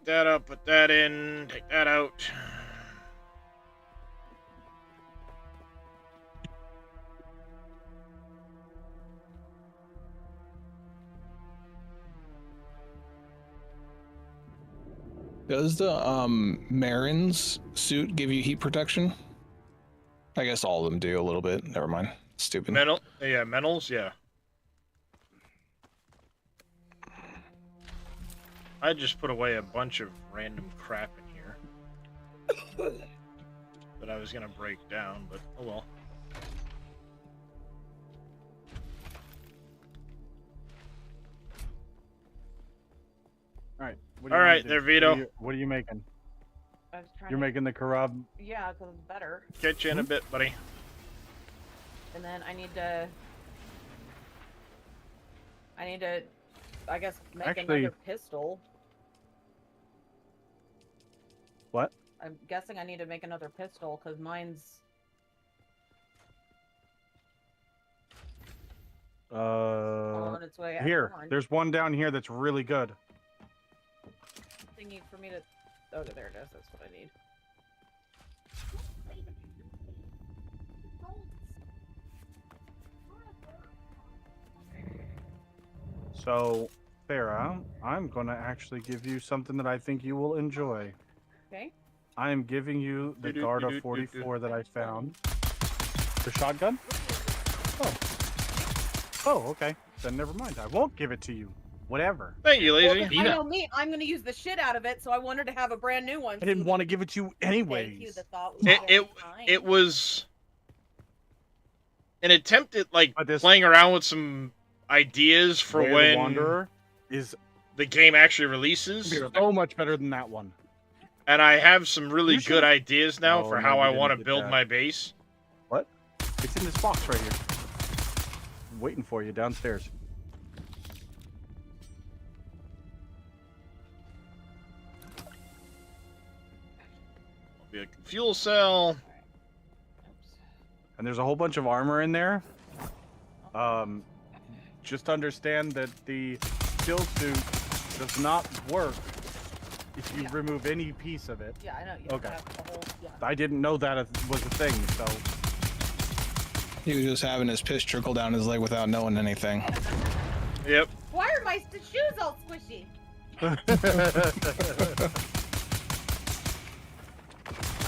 that out, put that in, take that out. Does the Marin's suit give you heat protection? I guess all of them do a little bit. Never mind. Stupid. Mentals, yeah. I just put away a bunch of random crap in here that I was gonna break down, but oh well. All right. All right, there, Vito. What are you making? I was trying You're making the Karab. Yeah, because it's better. Catch you in a bit, buddy. And then I need to, I guess, make another pistol. What? I'm guessing I need to make another pistol because mine's. On its way. Here, there's one down here that's really good. Thingy for me to. Oh, there it is. That's what I need. So, Farah, I'm gonna actually give you something that I think you will enjoy. Okay. I am giving you the Garda 44 that I found. The shotgun? Oh. Oh, okay. Then never mind. I won't give it to you. Whatever. Thank you, Lazy. Well, I know me. I'm going to use the shit out of it, so I wanted to have a brand new one. I didn't want to give it to you anyways. Thank you. The thought was It was an attempt at like playing around with some ideas for Way of the when Wanderer is the game actually releases. so much better than that one. And I have some really You good should- ideas now Oh, for no, how you I didn't want to get build that. my base. What? It's in this box right here. I'm waiting for you downstairs. Be a fuel cell. And there's a whole bunch of armor in there. Just understand that the still suit does not work if you remove any piece of it. Yeah, I know. You Okay. have the whole, yeah. I didn't know that was a thing, so. He was just having his piss trickle down his leg without knowing anything. Yep. Why are my shoes all squishy?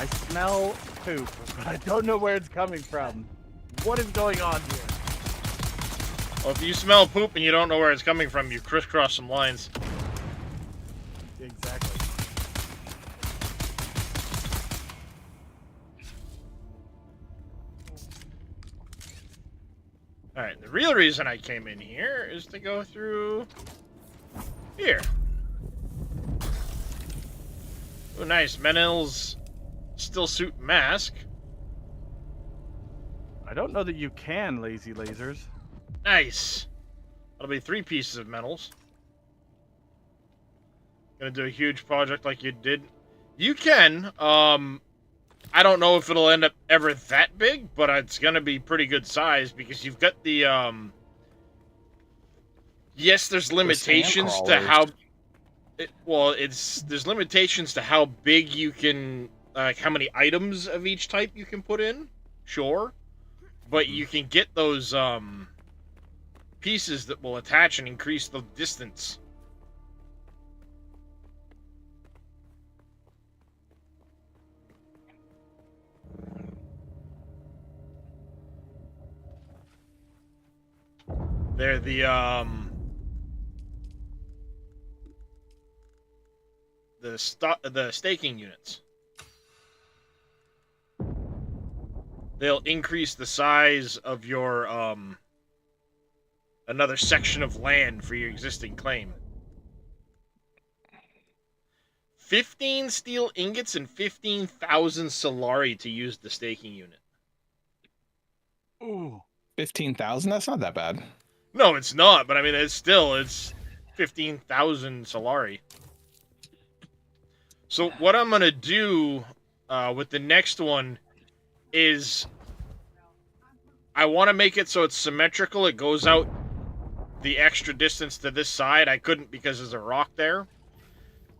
I smell poop, but I don't know where it's coming from. What is going on here? Well, if you smell poop and you don't know where it's coming from, you crisscross some lines. Exactly. Alright, the real reason I came in here is to go through here. Oh, nice. Menel's still suit mask. I don't know that you can, lazy lasers. Nice. That'll be 3 pieces of metals. Gonna do a huge project like you did. You can. I don't know if it'll end up ever that big, but it's gonna be pretty good size because you've got the yes, there's limitations to how. There's limitations to how big you can, like how many items of each type you can put in. Sure, but you can get those pieces that will attach and increase the distance. They're the staking units. They'll increase the size of your another section of land for your existing claim. 15 steel ingots and 15,000 Solari to use the staking unit. Ooh. 15,000? That's not that bad. No, it's not, but I mean, it's 15,000 Solari. So what I'm going to do with the next one is I want to make it so it's symmetrical. It goes out the extra distance to this side. I couldn't because there's a rock there.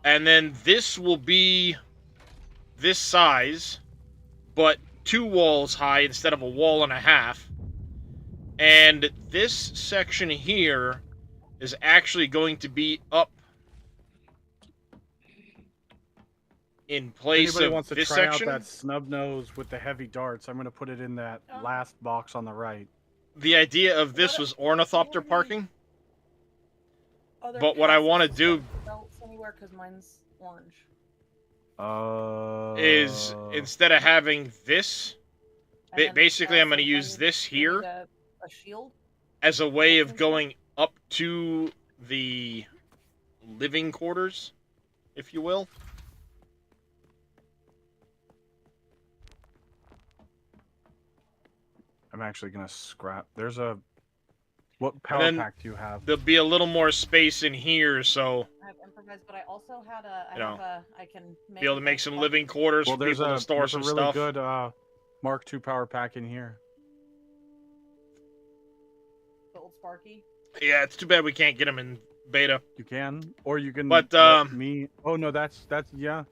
And then this will be this size, but 2 walls high instead of a wall and a half. And this section here is actually going to be up in place Anybody of wants to this try section. out that snub nose with the heavy darts, I'm going to put it in that last box on the right. The idea of this was ornithopter parking. But what I want to do anywhere because mine's orange. is instead of having this, basically I'm going to use this here A shield. as a way of going up to the living quarters, if you will. I'm actually going to scrap. There's a... What power pack do you have? There'll be a little more space in here, so I have improvised, but I also had a. I can be able to make some living quarters for people to store some really stuff. Good Mark II power pack in here. The old Sparky. Yeah, it's too bad we can't get them in beta. You can, or you can. But let me. Oh no, that's yeah.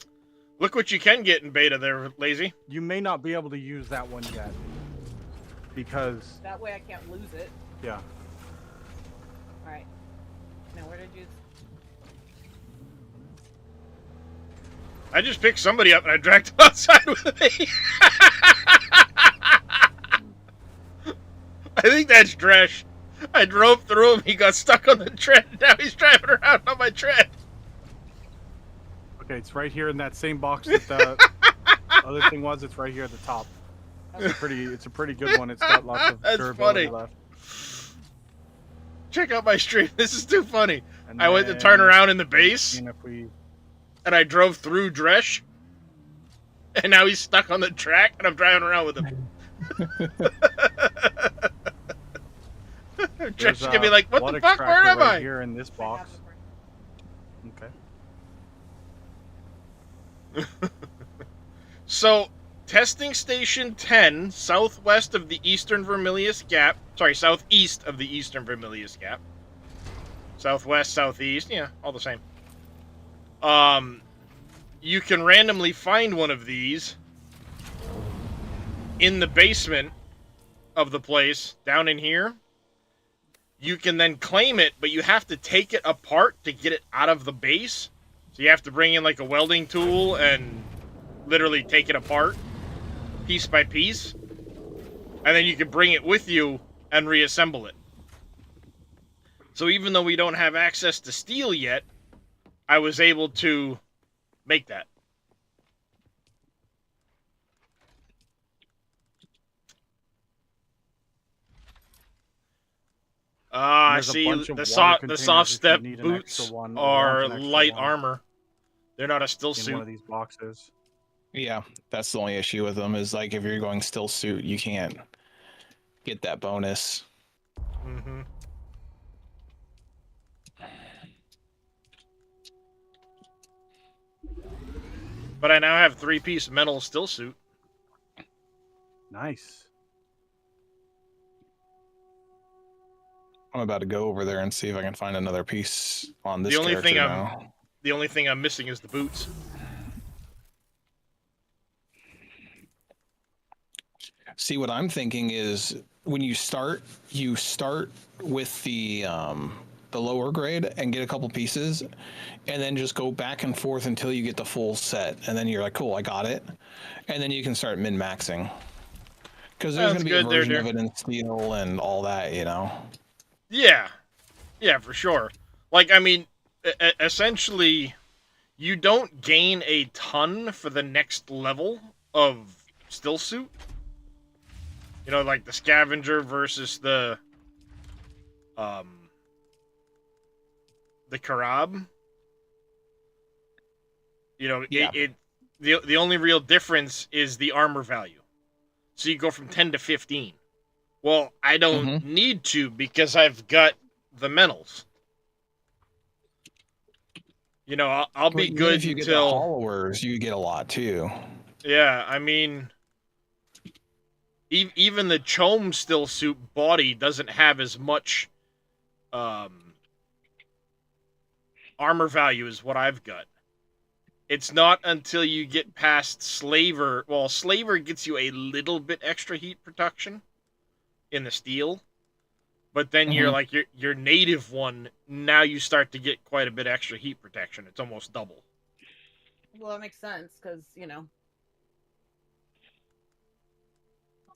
Look what you can get in beta there, Lazy. You may not be able to use that one yet, because that way I can't lose it. Yeah. All right. Now where did you? I just picked somebody up and I dragged them outside with me. I think that's Dresh. I drove through him, he got stuck on the tread, now he's driving around on my tread. Okay, it's right here in that same box that the other thing was. It's right here at the top. It's a pretty good one. It's got lots of durability left. Check out my stream. This is too funny. I went to turn around in the base, and I drove through Dresh, and now he's stuck on the track, and I'm driving around with him. Dresh is gonna be like, "What the fuck? Where am I?" Here in this box. Okay. So, testing station 10, southwest of the Eastern Vermilius Gap. Sorry, southeast of the Eastern Vermilius Gap. Southwest, southeast, yeah, all the same. You can randomly find one of these in the basement of the place, down in here. You can then claim it, but you have to take it apart to get it out of the base. So you have to bring in like a welding tool and literally take it apart, piece by piece. And then you can bring it with you and reassemble it. So even though we don't have access to steel yet, I was able to make that. I see. The soft step boots are light armor. They're not a still suit. In one of these boxes. Yeah, that's the only issue with them is like if you're going still suit, you can't get that bonus. Mm-hmm. But I now have 3-piece metal still suit. Nice. I'm about to go over there and see if I can find another piece on this The only thing now. The only thing I'm missing is the boots. See, what I'm thinking is when you start with the lower grade and get a couple pieces, and then just go back and forth until you get the full set, and then you're like, cool, I got it, and then you can start min-maxing. Because there's going to be a version of it in steel and all that, you know? Yeah. Yeah, for sure. Like, I mean, essentially, you don't gain a ton for the next level of still suit. You know, like the scavenger versus the Karab. You know, yeah. The only real difference is the armor value. So you go from 10 to 15. Well, I don't need to because I've got the mentals. You know, I'll be good if you until... get the followers, you get a lot too. Yeah, I mean, even the Chom still suit body doesn't have as much armor value as what I've got. It's not until you get past Slaver. Well, Slaver gets you a little bit extra heat protection in the steel, but then you're like your native one. Now you start to get quite a bit extra heat protection. It's almost double. Well, that makes sense because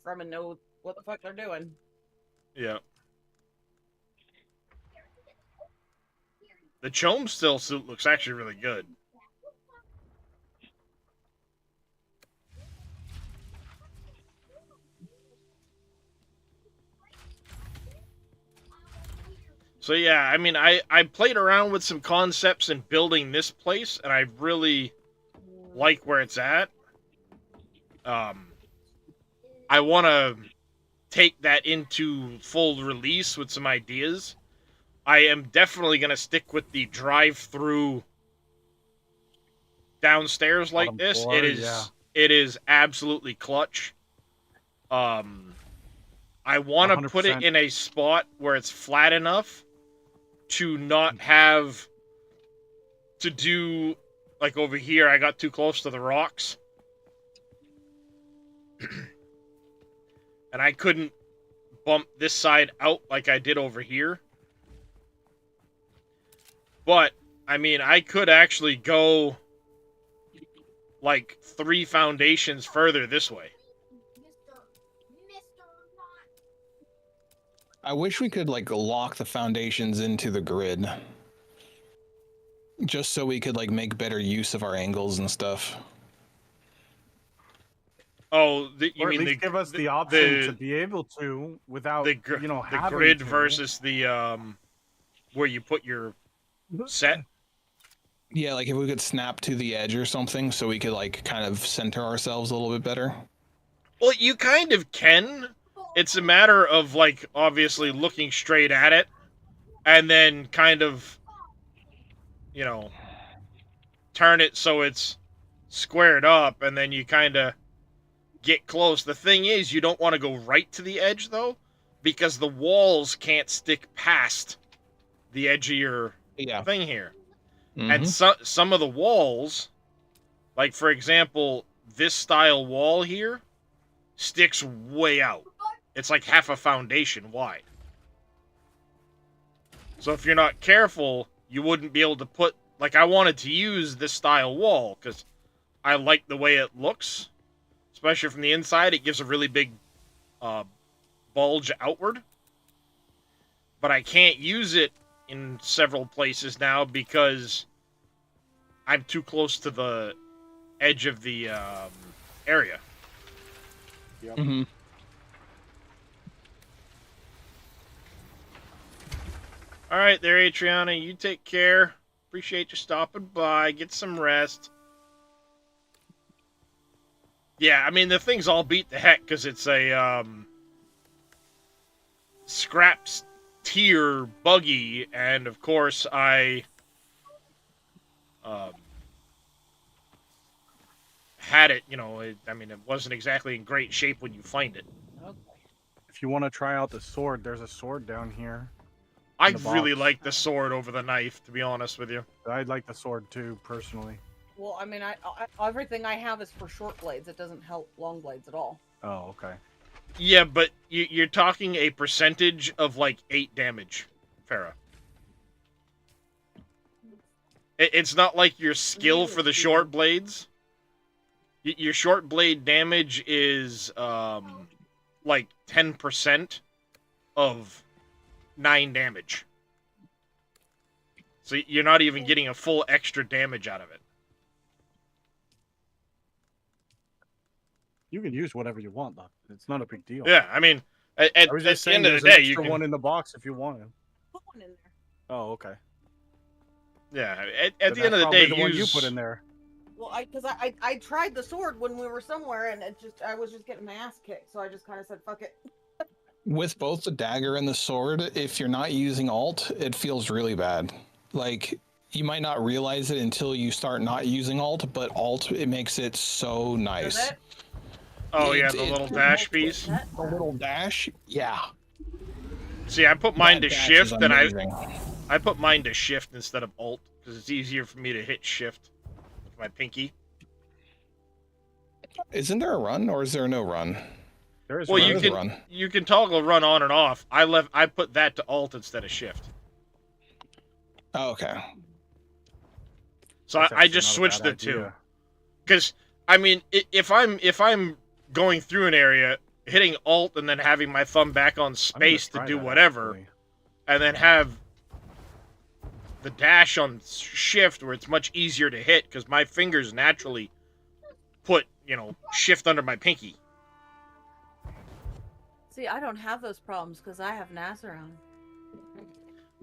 from and know what the fuck they're doing. Yeah. The Chom still suit looks actually really good. So yeah, I mean, I played around with some concepts in building this place, and I really like where it's at. I want to take that into full release with some ideas. I am definitely going to stick with the drive-through downstairs like this. Floor, it is absolutely clutch. I want to put it in a spot where it's flat enough to not have to do, like over here, I got too close to the rocks. And I couldn't bump this side out like I did over here. But, I mean, I could actually go like 3 foundations further this way. I wish we could like lock the foundations into the grid, just so we could like make better use of our angles and stuff. Oh, you mean at least give us the option to be able to without the grid versus the where you put your set. Yeah, like if we could snap to the edge or something, so we could like kind of center ourselves a little bit better. Well, you kind of can. It's a matter of, like, obviously looking straight at it, and then kind of, you know, turn it so it's squared up, and then you kind of get close. The thing is, you don't want to go right to the edge, though, because the walls can't stick past the edge of your thing here. And some of the walls, like, for example, this style wall here, sticks way out. It's like half a foundation wide. So if you're not careful, you wouldn't be able to put... Like, I wanted to use this style wall, because I like the way it looks. Especially from the inside, it gives a really big bulge outward. But I can't use it in several places now, because I'm too close to the edge of the area. Yep. All right, there, Adriana. You take care. Appreciate you stopping by. Get some rest. Yeah, I mean, the thing's all beat to heck because it's a scraps tier buggy, and of course I had it. You know, I mean, it wasn't exactly in great shape when you find it. If you want to try out the sword, there's a sword down here. I the really box. like the sword over the knife, to be honest with you. I'd like the sword too, personally. Well, I mean, everything I have is for short blades. It doesn't help long blades at all. Oh, okay. Yeah, but you're talking a percentage of like 8 damage, Farah. It's not like your skill for the short blades. Your short blade damage is like 10% of 9 damage. So you're not even getting a full extra damage out of it. You can use whatever you want, though. It's not a big deal. Yeah, I mean, at I was just the saying end of there's the an day, you extra can... one in the box if you want it. Put one in there. Oh, okay. Yeah, at Then the end of the that's day, probably the one you put in there. Well, I tried the sword when we were somewhere, and I was just getting my ass kicked, so I just kind of said, fuck it. With both the dagger and the sword, if you're not using alt, it feels really bad. Like, you might not realize it until you start not using alt, but alt, it makes it so nice. Oh, yeah, the little dash piece. The little dash? Yeah. See, I put mine That to dash is shift, and amazing. I put mine to shift instead of alt, because it's easier for me to hit shift with my pinky. Isn't there a run, or is there no run? There is Well, run. you can toggle run on and off. I put that to alt instead of shift. Oh, okay. So That's I just actually not a switched bad the two. idea. Because I mean, if I'm going through an area, hitting alt and then having my thumb back on space to try do that, whatever, actually. and then have the dash on shift where it's much easier to hit because my fingers naturally put, shift under my pinky. See, I don't have those problems because I have Nasser on.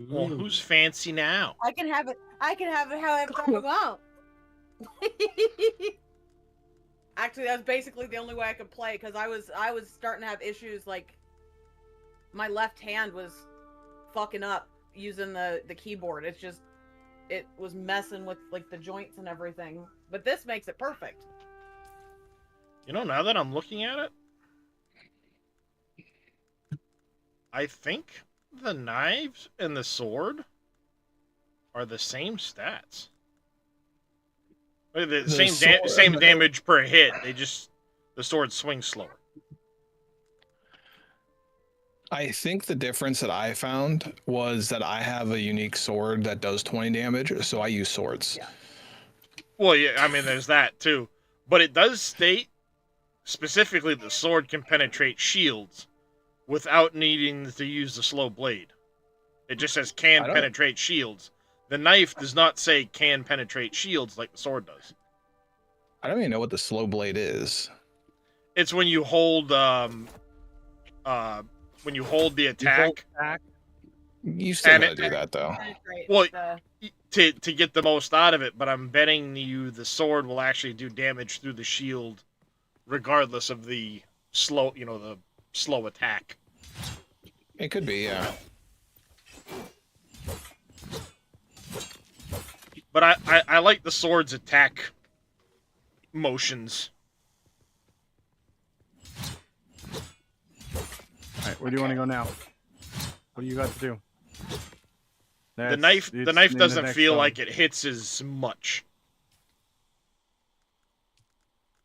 Well, who's fancy now? I can have it however I want. Actually, that's basically the only way I could play because I was starting to have issues. Like, my left hand was fucking up using the keyboard. It was messing with like the joints and everything. But this makes it perfect. Now that I'm looking at it, I think the knives and the sword are the same stats. The same damage per hit. The sword swings slower. I think the difference that I found was that I have a unique sword that does 20 damage, so I use swords. Yeah. Well, yeah, I mean, there's that too. But it does state specifically the sword can penetrate shields without needing to use the slow blade. It just says can penetrate shields. The knife does not say can penetrate shields like the sword does. I don't even know what the slow blade is. It's when you hold the attack. You still gotta do that though. Well, to get the most out of it, but I'm betting you the sword will actually do damage through the shield, regardless of the slow attack. It could be, yeah. But I like the sword's attack motions. Alright, where do you want to go now? What do you got to do? The knife doesn't feel like it hits as much.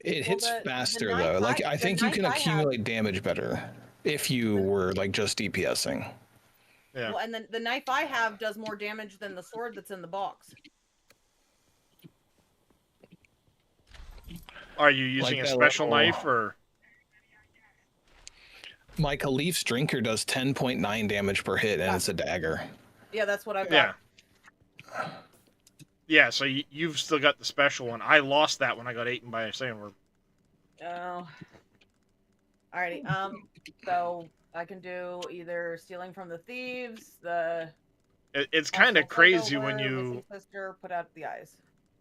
It hits faster though. Like I think you can accumulate damage better if you were like just DPSing. Yeah. Well, and then the knife I have does more damage than the sword that's in the box. Are you using a special knife or? My Khalif's Drinker does 10.9 damage per hit, and it's a dagger. Yeah, that's what I've got. Yeah. Yeah, so you've still got the special one. I lost that when I got eaten by a sandworm. Oh. Alrighty. So I can do either stealing from the thieves, It's kind of crazy when you. Missing sister, put out the eyes.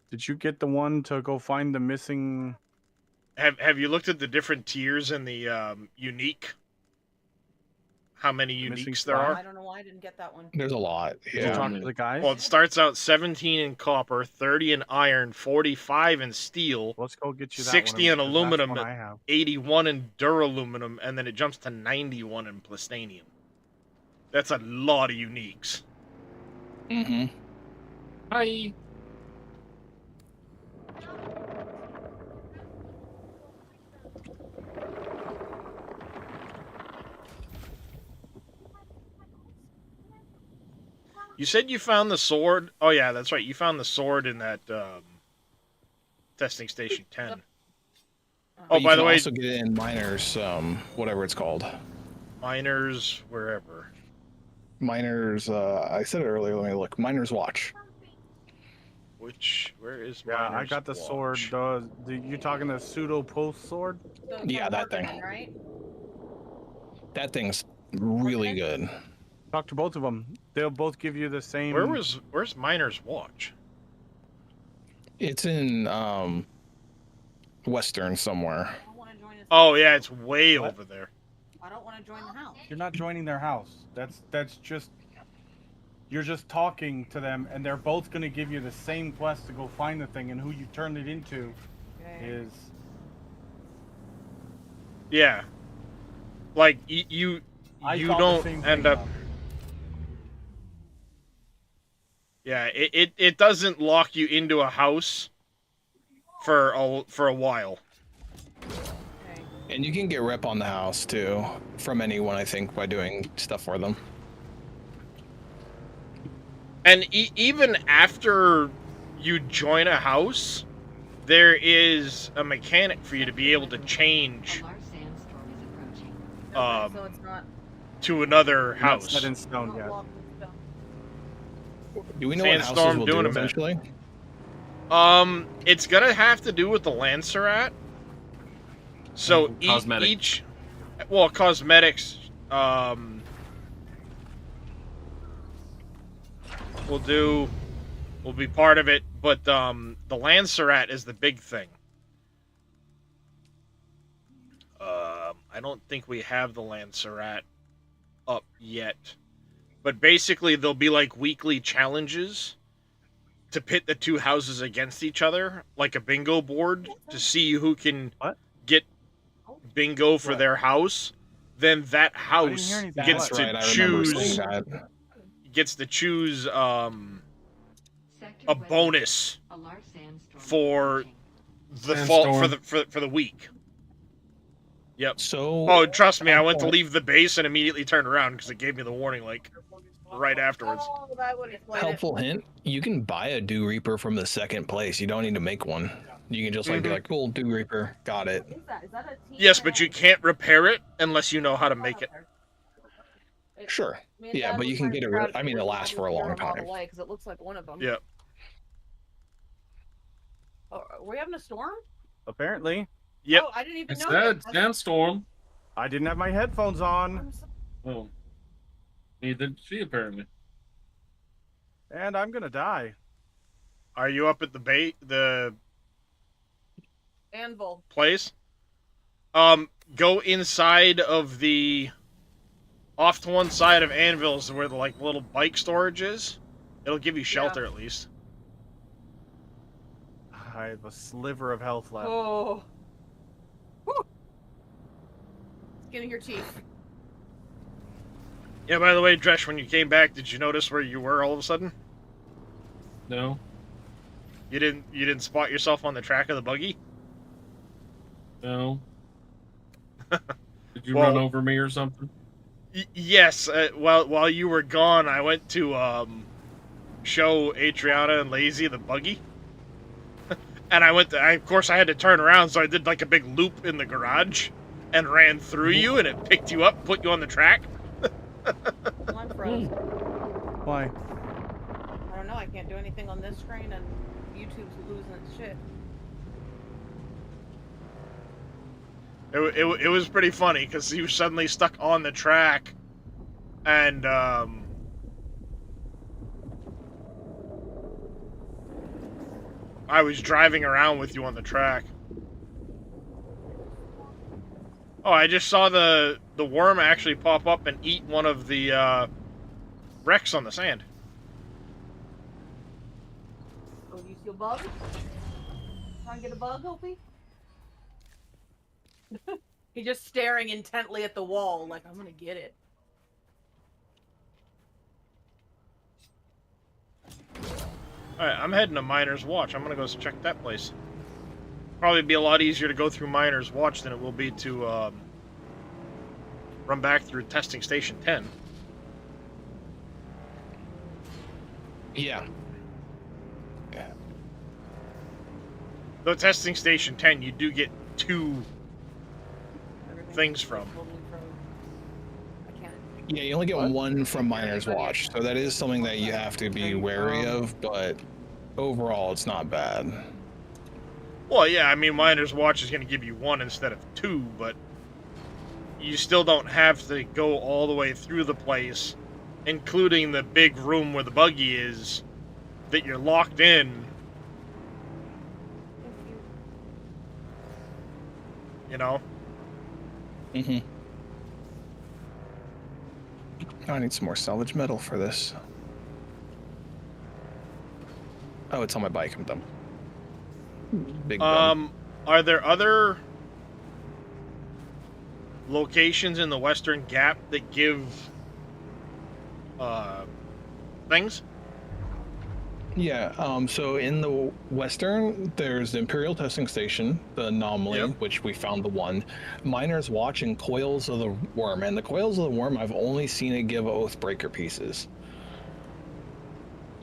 Did you get the one to go find the missing? Have you looked at the different tiers in the unique? How many uniques there are? I don't know why I didn't get that one. There's a lot. Did you talk to the guys? Well, it starts out 17 in copper, 30 in iron, 45 in steel. Let's go get you that 60 one, in aluminum, I have. 81 in duraluminum, and then it jumps to 91 in plastanium. That's a lot of uniques. Mm-hmm. Hi. You said you found the sword. Oh yeah, that's right. You found the sword in that testing station 10. But Oh, you by can the way, also get it in miners, whatever it's called. miners wherever. Miners. I said it earlier. Let me look. Miners Watch. Where is Yeah, miners I got the watch? sword. You talking the pseudo pulse sword? Yeah, that thing. Right? That thing's really good. Talk to both of them. They'll both give you the same. Where's miners watch? It's in Western somewhere. Oh yeah, it's way over there. I don't want to join the house. You're not joining their house. That's just. You're just talking to them, and they're both gonna give you the same quest to go find the thing, and who you turned it into is. Yeah. Like you don't end up. Yeah, it doesn't lock you into a house for a while. And you can get rep on the house too from anyone, I think, by doing stuff for them. And even after you join a house, there is a mechanic for you to be able to change So it's not to another Not house. set in stone yet. Do we know what houses will do eventually? It's gonna have to do with the Lancerat. So each, well, cosmetics, will be part of it, but the Lancerat is the big thing. I don't think we have the Lancerat up yet, but basically there'll be like weekly challenges to pit the two houses against each other, like a bingo board, to see who can get bingo for their house. Then that house gets to choose a bonus for the fall for the week. Yep. So. Oh, trust me, I went to leave the base and immediately turned around because it gave me the warning like right afterwards. Oh, that would explain Helpful hint: you can buy a Dew Reaper from the second place. You don't need to make one. You can just like be like, cool, Dew Reaper, got it. Yes, but you can't repair it unless you know how to make it. Sure. Yeah, but you can get it. I mean, it lasts for a long time. Because it looks like one of them. Yeah. Oh, are we having a storm? Apparently. Yep. Oh, I didn't even It's know that that. sandstorm. I didn't have my headphones on. Oh. Neither did she, apparently. And I'm gonna die. Are you up at the Anvil. place? Go inside of the... Off to one side of Anvil is where the like little bike storage is. It'll give you shelter at least. I have a sliver of health left. Oh. Whew. Skin of your teeth. Yeah, by the way, Dresh, when you came back, did you notice where you were all of a sudden? No. You didn't spot yourself on the track of the buggy? No. Did you run over me or something? Yes. While you were gone, I went to show Adriana and Lazy the buggy. And of course I had to turn around, so I did like a big loop in the garage and ran through you, and it picked you up, put you on the track. I'm frozen. Why? I don't know. I can't do anything on this screen, and YouTube's losing its shit. It was pretty funny because he was suddenly stuck on the track, and I was driving around with you on the track. Oh, I just saw the worm actually pop up and eat one of the wrecks on the sand. Oh, you see a bug? Trying to get a bug, Opie? He's just staring intently at the wall, like, I'm gonna get it. Alright, I'm heading to Miner's Watch. I'm gonna go check that place. Probably be a lot easier to go through Miner's Watch than it will be to run back through Testing Station 10. Yeah. Though Testing Station 10, you do get 2 things from. Yeah, you only get one from Miner's Watch, so that is something that you have to be wary of, but overall, it's not bad. Well, yeah, I mean, Miner's Watch is going to give you 1 instead of 2, but you still don't have to go all the way through the place, including the big room where the buggy is, that you're locked in. You know? Mm-hmm. I need some more salvage metal for this. Oh, it's on my bike. I'm dumb. Big dumb. Are there other locations in the Western Gap that give things? Yeah, so in the Western, there's the Imperial Testing Station, the Anomaly, Yep. which we found the one. Miner's Watch and Coils of the Worm. And the Coils of the Worm, I've only seen it give Oathbreaker pieces.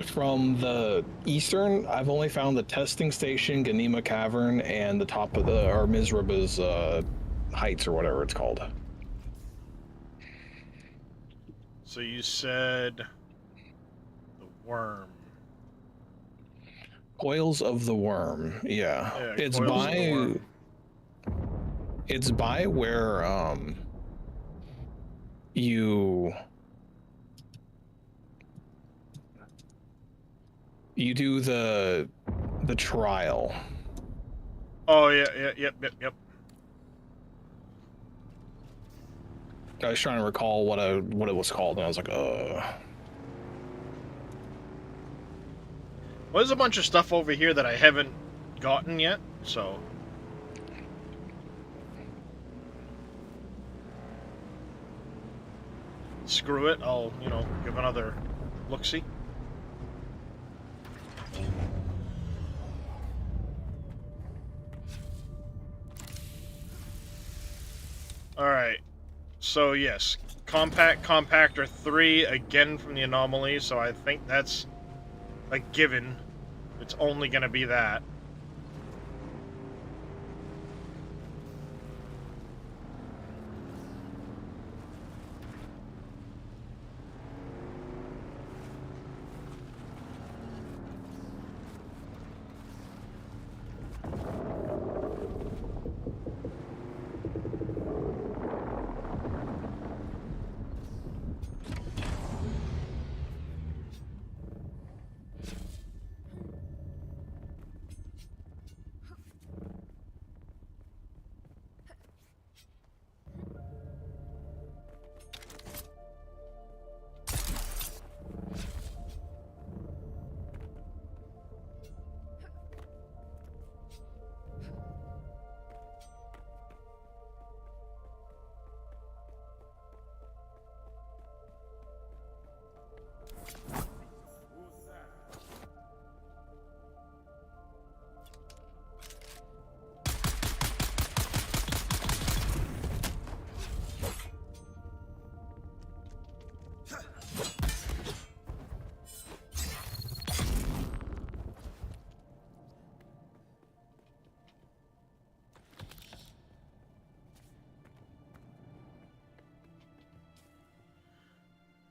From the Eastern, I've only found the Testing Station, Ganima Cavern, and the top of the, or Mizraba's Heights, or whatever it's called. So you said the worm. Coils of the Worm, yeah. It's by where you do the trial. Oh yeah, yep. I was trying to recall what it was called, and I was like, Well, there's a bunch of stuff over here that I haven't gotten yet, so. Screw it, I'll, give another look-see. Alright, so yes, Compactor 3, again from the Anomaly, so I think that's a given. It's only gonna be that.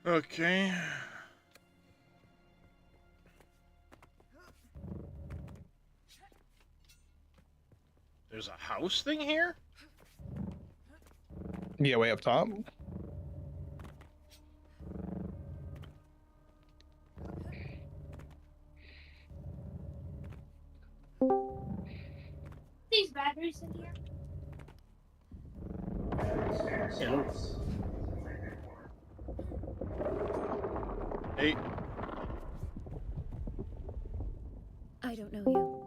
Okay. There's a house thing here? yeah, way up top. These batteries in here. Yeah. Hey. I don't know you.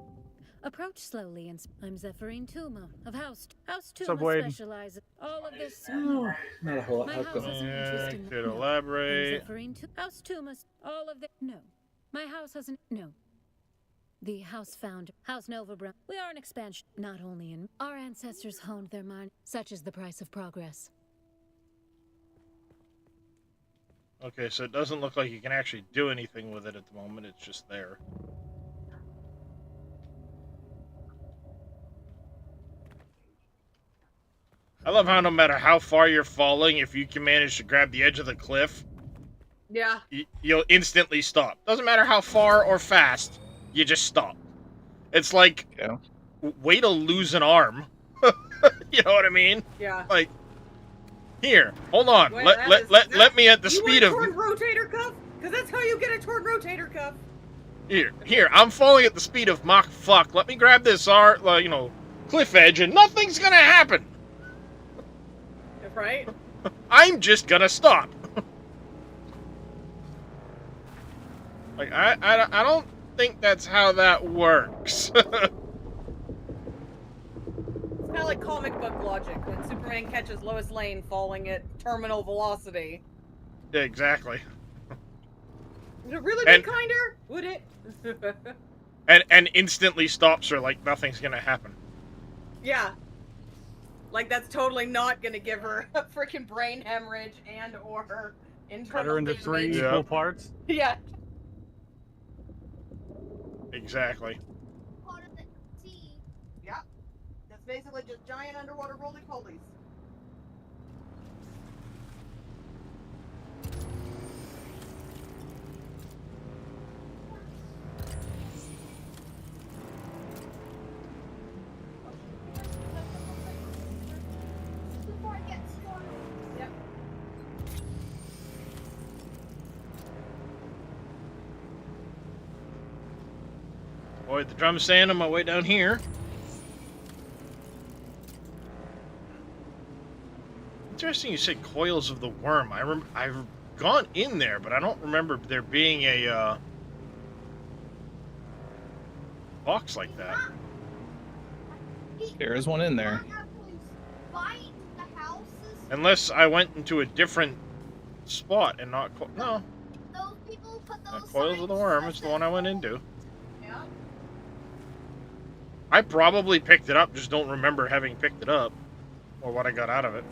Approach slowly, and I'm Zephyrine Tuma of House Tuma Subway. specializes all of this. Not a whole lot. My I've house got has an interest in Could no. elaborate. I'm Zephyrine House Tuma's all of the no. My house has an no. The House found House Novabrum. We are an expansion, not only in our ancestors honed their mind. Such is the price of progress. Okay, so it doesn't look like you can actually do anything with it at the moment. It's just there. I love how no matter how far you're falling, if you can manage to grab the edge of the cliff, yeah, you'll instantly stop. Doesn't matter how far or fast, you just stop. It's like, way to lose an arm. You know what I mean? Yeah. Like, here, hold on. Wait, let me at the speed of... torn rotator cuff? Because that's how you get a torn rotator cuff. Here, I'm falling at the speed of Mach fuck. Let me grab this, cliff edge and nothing's gonna happen. Right? I'm just gonna stop. Like, I don't think that's how that works. It's kind of like comic book logic when Superman catches Lois Lane falling at terminal velocity. Yeah, exactly. Would it really be kinder? Would it? and instantly stops her like nothing's gonna happen. Yeah. Like, that's totally not gonna give her a freaking brain hemorrhage and or internal Cut her into damage. 3 equal parts. Yeah. Exactly. Yeah. That's basically just giant underwater roly-polies. Before I get started. Yep. Boy, the drum stand on my way down here. Interesting you said coils of the worm. I've gone in there, but I don't remember there being a box like that. There is one in there. Unless I went into a different spot and not... No. Those people put those Coils of the worm is the one I went into. Yeah. I probably picked it up, just don't remember having picked it up. Or what I got out of it.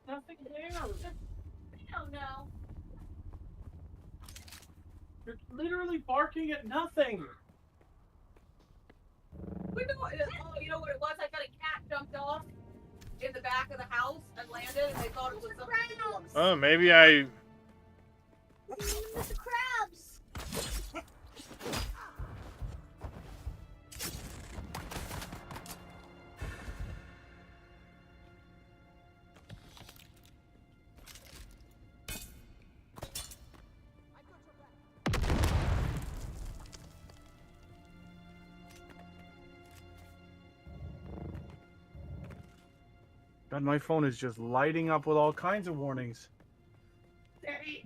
Nothing there. I don't know. You're literally barking at nothing. We know, you know what it was? I thought a cat jumped off in the back of the house and landed, and they thought it was something else. Oh, maybe I... Mr. Krabs! God, my phone is just lighting up with all kinds of warnings. Steady.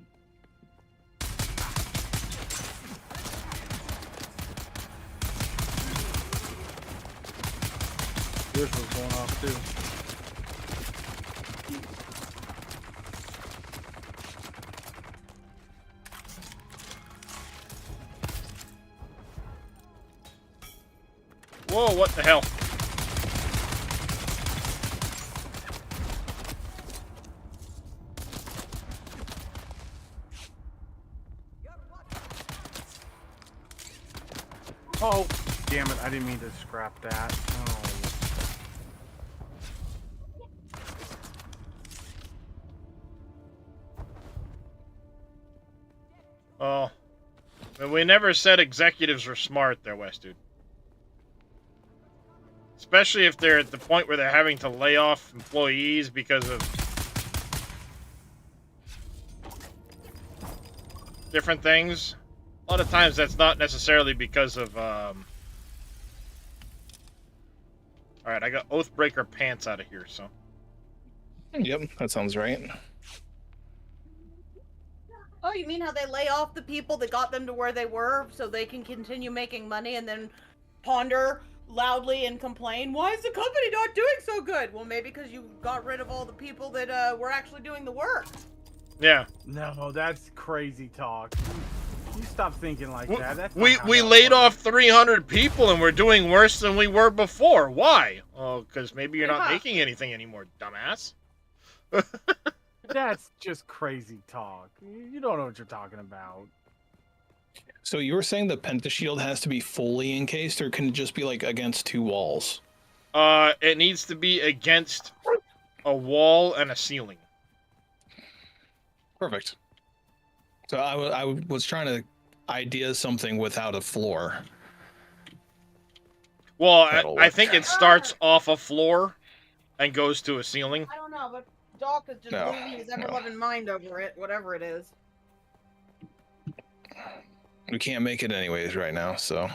Yours was going off too. Whoa, what the hell? Oh, damn it, I didn't mean to scrap that. Oh. And we never said executives were smart there, West Dude. Especially if they're at the point where they're having to lay off employees because of different things, a lot of times that's not necessarily because of, Alright, I got Oathbreaker pants out of here, so. Yep, that sounds right. Oh, you mean how they lay off the people that got them to where they were so they can continue making money and then ponder loudly and complain, why is the company not doing so good? Well, maybe because you got rid of all the people that were actually doing the work. Yeah. No, that's crazy talk. You stop thinking like that. That's We laid off 300 people and we're doing worse than we were before. Why? Oh, because maybe you're not making anything anymore, dumbass. That's just crazy talk. You don't know what you're talking about. So you were saying the pentashield has to be fully encased, or can it just be like against 2 walls? It needs to be against a wall and a ceiling. Perfect. So I was trying to idea something without a floor. Well, I think it starts off a floor and goes to a ceiling. I don't know, but Doc is just losing his ever-loving mind over it, whatever it is. We can't make it anyways right now, so.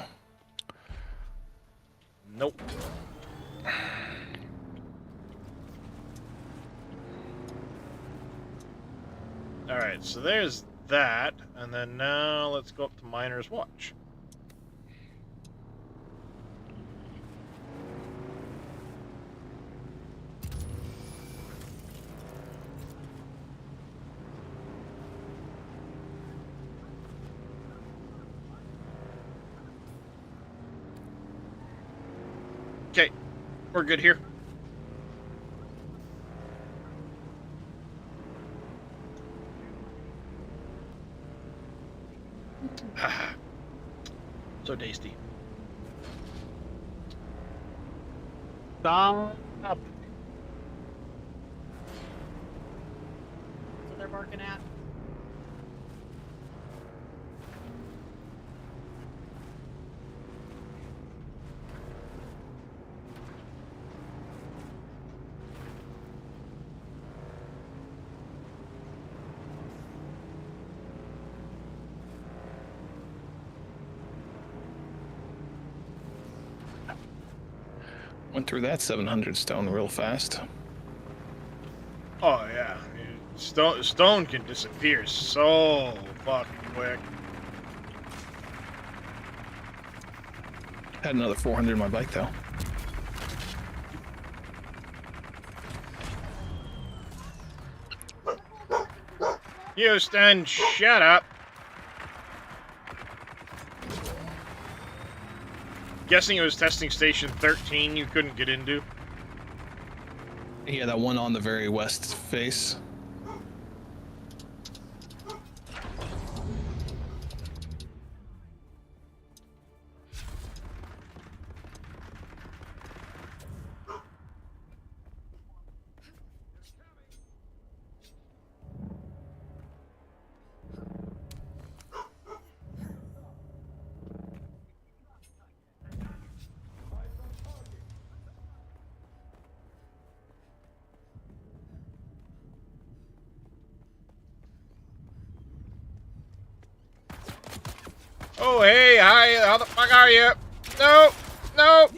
Nope. Alright, so there's that, and then now let's go up to Miner's Watch. Okay, we're good here. So tasty. Stop. So they're barking at. Went through that 700 stone real fast. Oh yeah, stone can disappear so fucking quick. Had another 400 in my bike though. Houston, shut up. Guessing it was testing station 13 you couldn't get into. Yeah, that one on the very west face. Oh, hey, hi, how the fuck are you? No, no.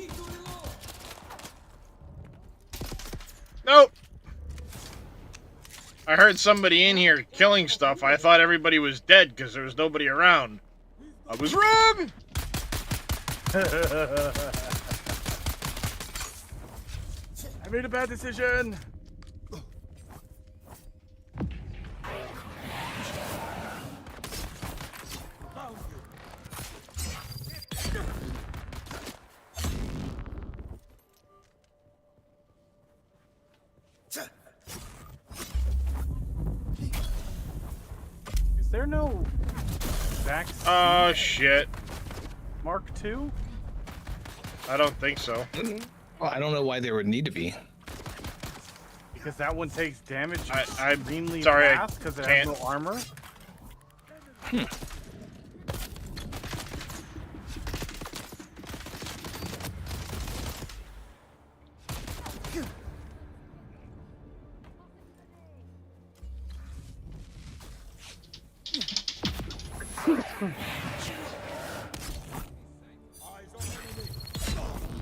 Nope. I heard somebody in here killing stuff. I thought everybody was dead because there was nobody around. I was wrong! I made a bad decision. Is there no vaccine? Oh, shit. Mark II? I don't think so. Well, I don't know why there would need to be. Because that one takes damage I'm extremely sorry, fast because it can't. has no armor.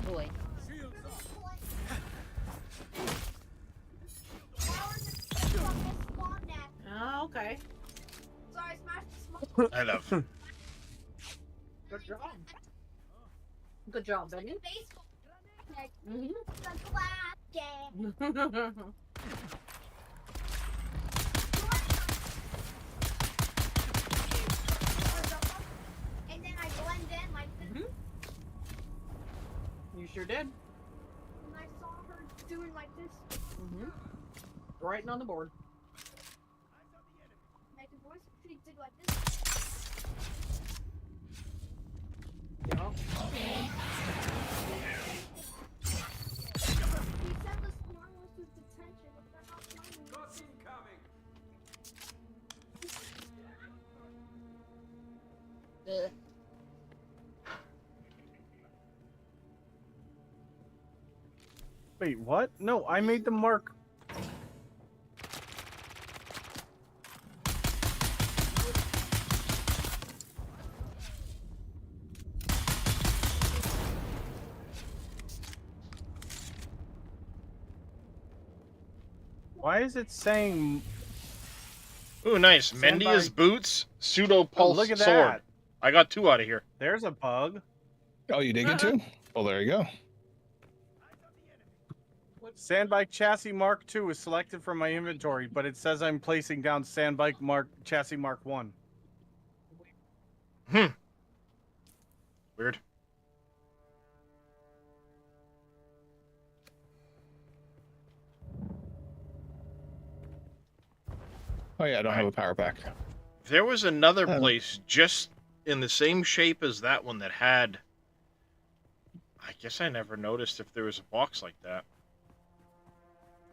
Boy. Oh, okay. Sorry, smash. I love. Good job. Good job, baby. Baseball. Mhm. The glass game. And then I blend in like this. You sure did. And I saw her doing like this. Writing on the board. Make a voice. She did like this. Yup. He said the swan was his detention, but they're not playing. Got incoming. Wait, what? No, I made the mark. Why is it saying? Ooh, nice. Stand Mendia's by. boots, pseudo pulse look at sword. that. I got 2 out of here. There's a bug. Oh, you did get 2? Well, there you go. Sandbike chassis Mark II is selected from my inventory, but it says I'm placing down Sandbike chassis Mark 1. Weird. Oh yeah, I don't have a power pack. There was another place just in the same shape as that one that had... I guess I never noticed if there was a box like that.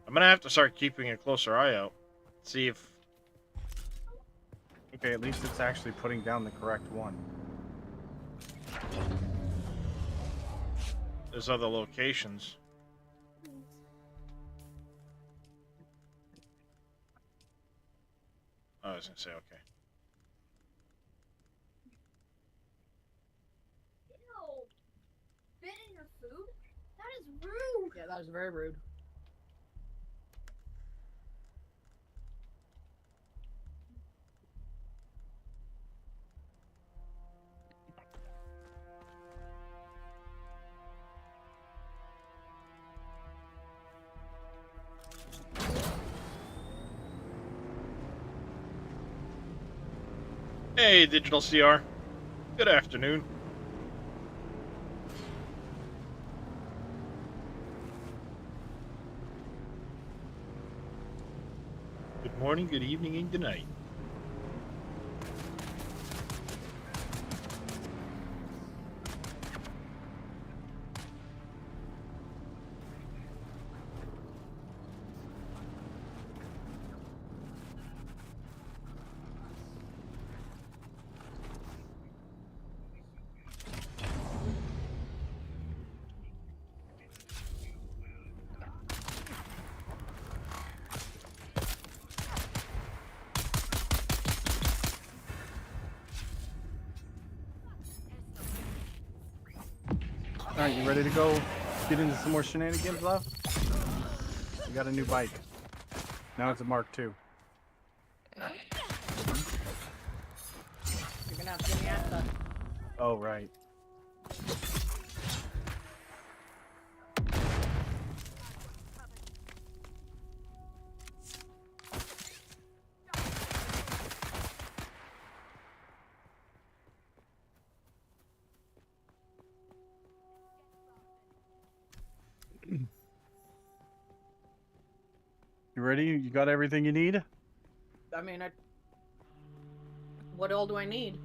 I'm gonna have to start keeping a closer eye out. See if... Okay, at least it's actually putting down the correct one. There's other locations. I was gonna say, okay. Ew. Bit in your food? That is rude. Yeah, that was very rude. Hey, Digital CR. Good afternoon. Good morning, good evening, and good night. Alright, you ready to go get into some more shenanigans, love? We got a new bike. Now it's a Mark II. You're gonna have to give me access. Oh, right. You ready? You got everything you need? I mean, what all do I need?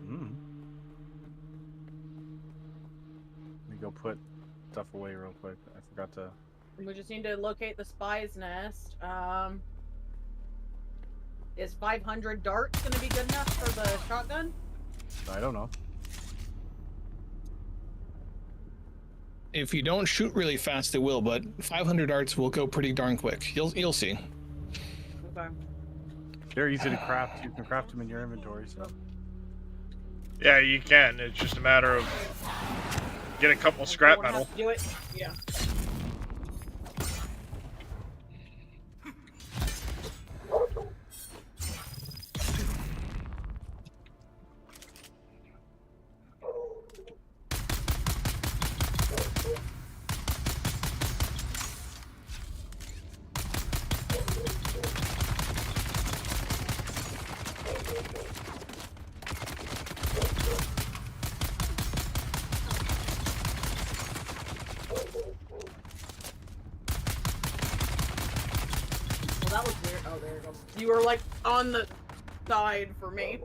Let me go put stuff away real quick. I forgot to... We just need to locate the spy's nest. Is 500 darts gonna be good enough for the shotgun? I don't know. If you don't shoot really fast, it will, but 500 darts will go pretty darn quick. You'll see. Okay. They're easy to craft. You can craft them in your inventory, so. Yeah, you can. It's just a matter of get a couple scrap metal. Do it. Yeah. That was weird. Oh, there you go. You were like on the side for me.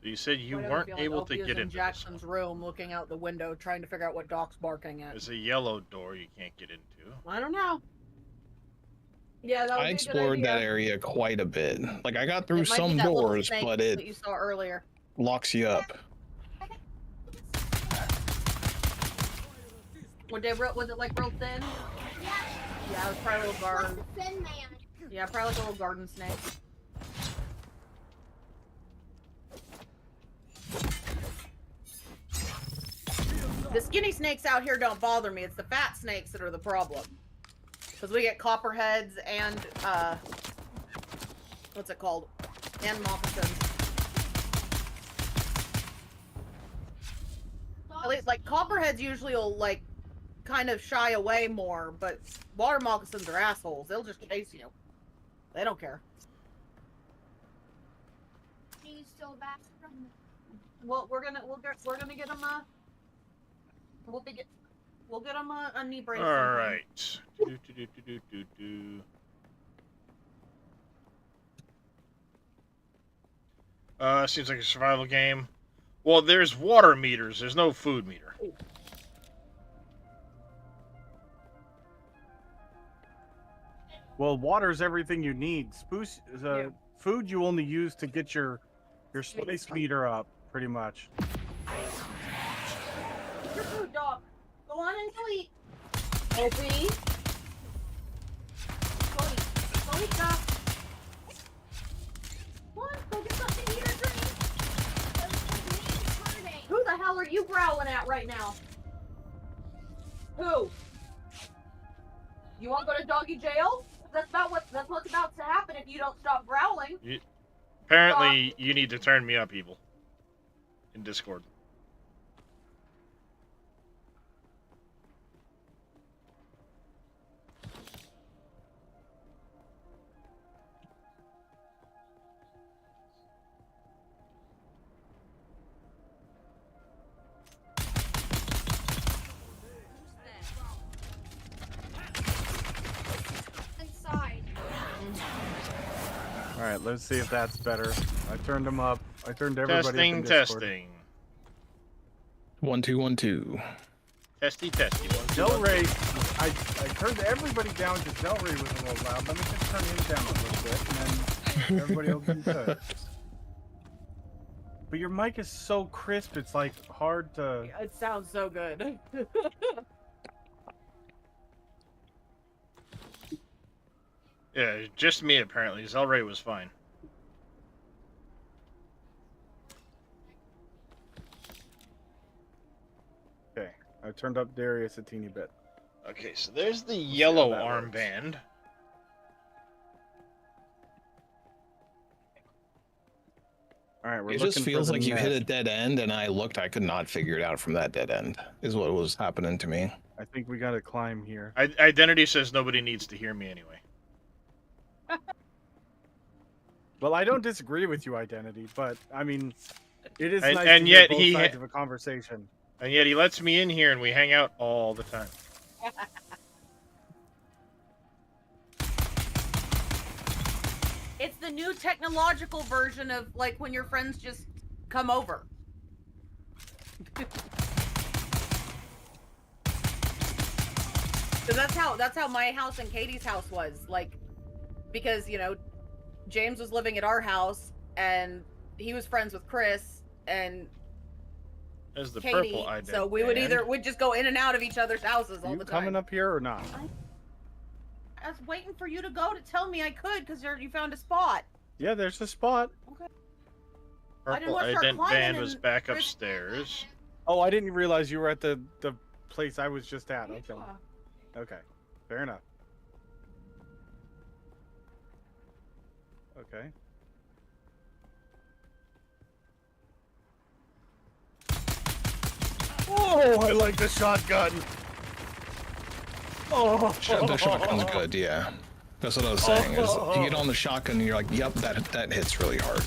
So you said you Why do I weren't feel like able Opie to is get in into this Jackson's room, looking out the window, trying to figure out what Doc's barking at. There's a yellow door you can't get into. I don't know. Yeah, that would I be a explored good idea. that area quite a bit. Like, I got through It might be some that little doors, snake but that it you saw earlier. locks you up. Was it like real thin? Yeah, it was probably a little garden. Thin man. Yeah, probably like a little garden snake. The skinny snakes out here don't bother me. It's the fat snakes that are the problem. Because we get copperheads and, what's it called? And moccasins. At least, like, copperheads usually will, like, kind of shy away more, but water moccasins are assholes. They'll just chase you. They don't care. He's still back from. Well, we're gonna get them we'll get them a knee brace. All right. Seems like a survival game. Well, there's water meters. There's no food meter. Well, water's everything you need. Food you only use to get your space meter up, pretty much. Your food, dog. Go on and go eat. Opie. Go eat, dog. Come on, go get something to eat or drink. Who the hell are you growling at right now? Who? You want to go to doggy jail? That's what's about to happen if you don't stop growling. Apparently, you need to turn me up, people. In Discord. Inside. All right, let's see if that's better. I turned them up. I turned everybody up in Discord. Testing. 1 2 1 2. Testy. Del Rey, I turned everybody down because Del Rey was a little loud. Let me just turn him down a little bit, and then everybody will be good. But your mic is so crisp, it's like hard to. It sounds so good. Yeah, just me apparently. Zelray was fine. Okay, I turned up Darius a teeny bit. Okay, so there's the yellow armband. All right, we're It looking just feels for like the you hit a nest. dead end, and I looked, I could not figure it out from that dead end, is what was happening to me. I think we gotta climb here. Identity says nobody needs to hear me anyway. Well, I don't disagree with you, Identity, but I mean, it is And- nice and to hear yet both he- sides of a conversation. And yet he lets me in here and we hang out all the time. It's the new technological version of like when your friends just come over. So that's how my house and Katie's house was. Like, because, you know, James was living at our house and he was friends with Chris and As the Katie, purple eyed. so we'd just go in and out of each other's houses all You the time. coming up here or not? I was waiting for you to go to tell me I could because you found a spot. Yeah, there's a spot. Okay. Purple ident van was back upstairs. Oh, I didn't realize you were at the place I was just at. Okay. Okay. Fair enough. Okay. Oh, I like the shotgun. Oh, The shotgun's good, yeah. That's what I was saying. Is you get on the shotgun and you're like, yep, that hits really hard.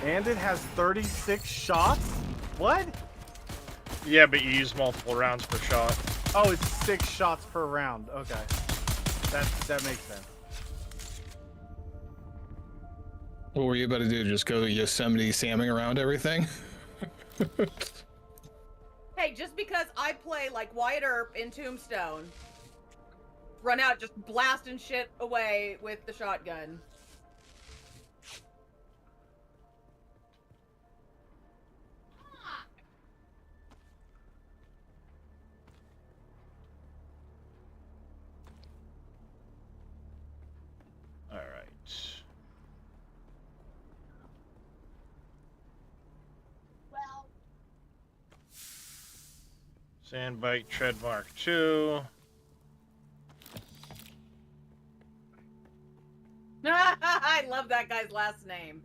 And it has 36 shots? What? Yeah, but you use multiple rounds per shot. Oh, it's 6 shots per round. Okay. That makes sense. What were you about to do? Just go Yosemite Samming around everything? Hey, just because I play like Wyatt Earp in Tombstone, run out just blasting shit away with the shotgun. All right. Well, Sandbike tread mark 2. I love that guy's last name.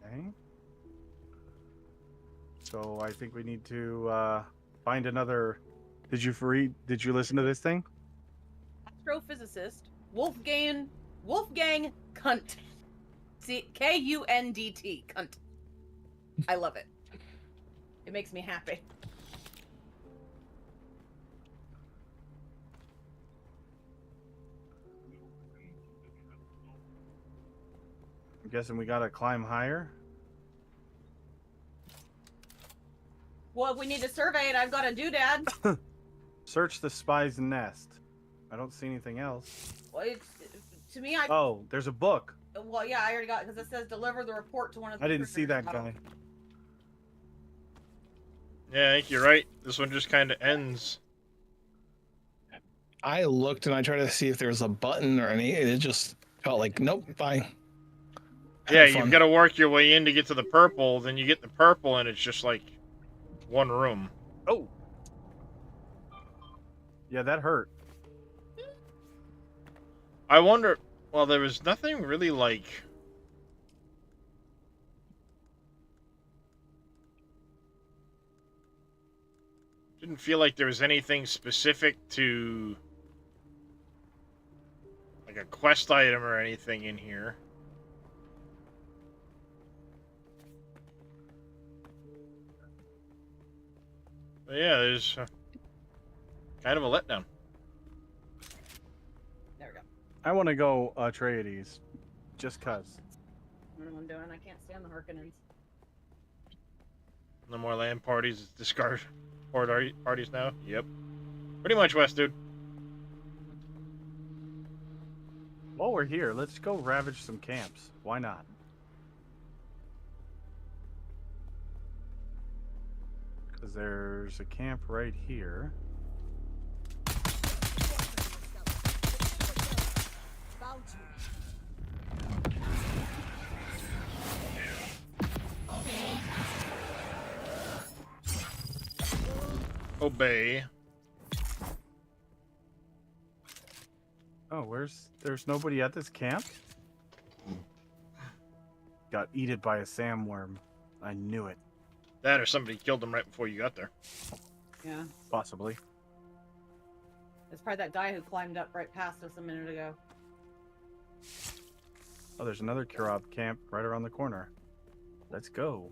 Okay. So I think we need to find another. Did you listen to this thing? Astrophysicist Wolfgang Kunt. See, Kundt. Kunt. I love it. It makes me happy. I'm guessing we gotta climb higher. Well, if we need to survey it, I've got a doodad. Search the spy's nest. I don't see anything else. Well, to me, Oh, there's a book. Well, yeah, I already got it because it says deliver the report to one of the. I didn't see that guy. Yeah, I think you're right. This one just kind of ends. I looked and I tried to see if there was a button or any. It just felt like, nope, bye. Yeah, you've got to work your way in to get to the purple. Then you get the purple, and it's just like one room. Oh. Yeah, that hurt. I wonder. Well, there was nothing really like. Didn't feel like there was anything specific to like a quest item or anything in here. But yeah, there's kind of a letdown. There we go. I want to go Atreides, just cause. What am I doing? I can't stand the Harkonnens. No more land parties, discard parties now. Yep, pretty much, West, dude. While we're here, let's go ravage some camps. Why not? Because there's a camp right here. Obey. Oh, there's nobody at this camp? Got eaten by a sandworm. I knew it. That or somebody killed him right before you got there. Yeah. Possibly. It's probably that guy who climbed up right past us a minute ago. Oh, there's another Kurab camp right around the corner. Let's go.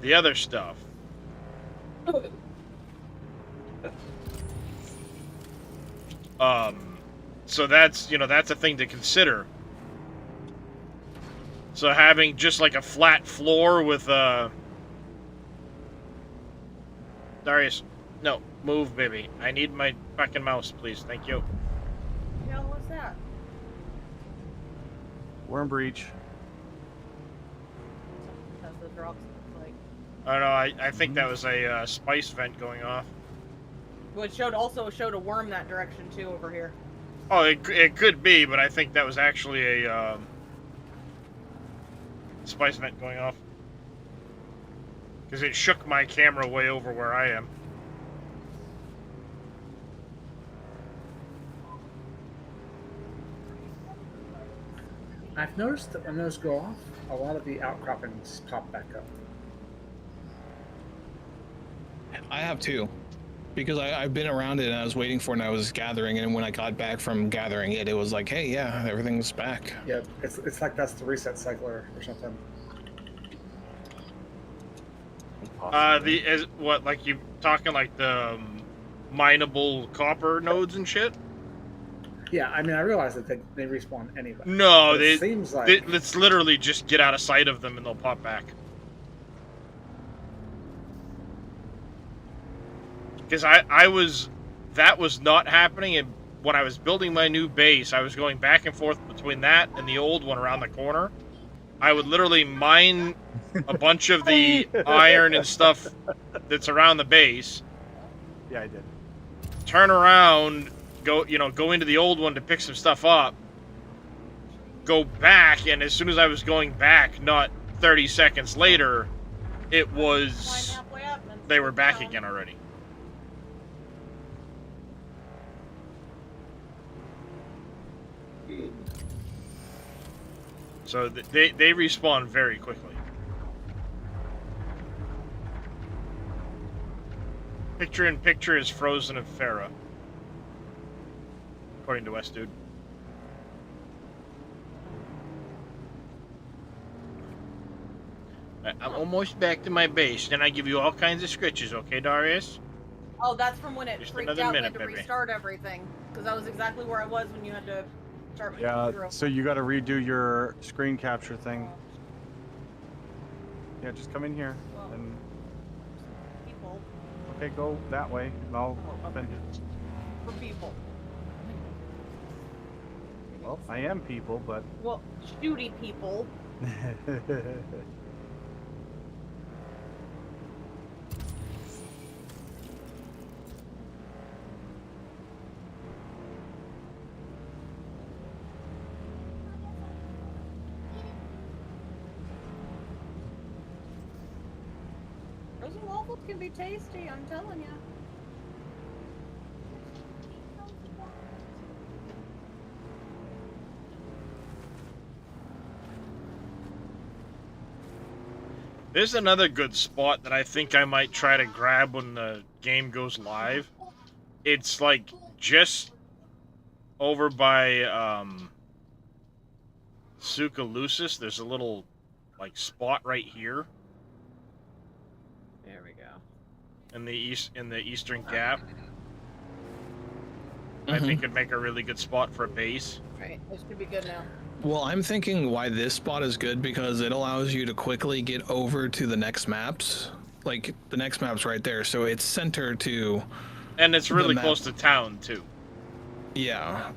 the other stuff. So that's, you know, that's a thing to consider. So having just like a flat floor with Darius, no, move, baby. I need my fucking mouse, please. Thank you. Yeah, what's that? We're in breach. That's the drops look like. I don't know. I think that was a spice vent going off. Well, it also showed a worm that direction too over here. Oh, it could be, but I think that was actually a spice vent going off. Because it shook my camera way over where I am. I've noticed that when those go off, a lot of the outcroppings pop back up. I have too. Because I've been around it and I was waiting for it and I was gathering, and when I got back from gathering it, it was like, hey, yeah, everything's back. Yeah, it's like that's the reset cycler or something. What, like you talking like the mineable copper nodes and shit? Yeah, I mean, I realize that they respawn anyway. No, it seems like let's literally just get out of sight of them and they'll pop back. Because that was not happening, and when I was building my new base, I was going back and forth between that and the old one around the corner. I would literally mine a bunch of the iron and stuff that's around the base. Yeah, I did. Turn around, go into the old one to pick some stuff up. Go back, and as soon as I was going back, not 30 seconds later, it was they were back again already. So they respawn very quickly. Picture is frozen of Farah, according to West Dude. I'm almost back to my base. Then I give you all kinds of scritches, okay, Darius? Oh, that's from when it Just freaked another out and minute, had to baby. restart everything. Because that was exactly where I was when you had to start my Yeah, computer. so you got to redo your screen capture thing. Yeah, just come in here and. People. Okay, go that way, and I'll open. For people. Well, I am people, but. Well, shooty people. Frozen waffles can be tasty, I'm telling you. There's another good spot that I think I might try to grab when the game goes live. It's like just over by Sucalucis. There's a little like spot right here. There we go. In the eastern gap. I think it'd make a really good spot for a base. Right, this should be good now. Well, I'm thinking why this spot is good because it allows you to quickly get over to the next maps. Like, the next map's right there, so it's center to... And it's really close to town, too. Yeah.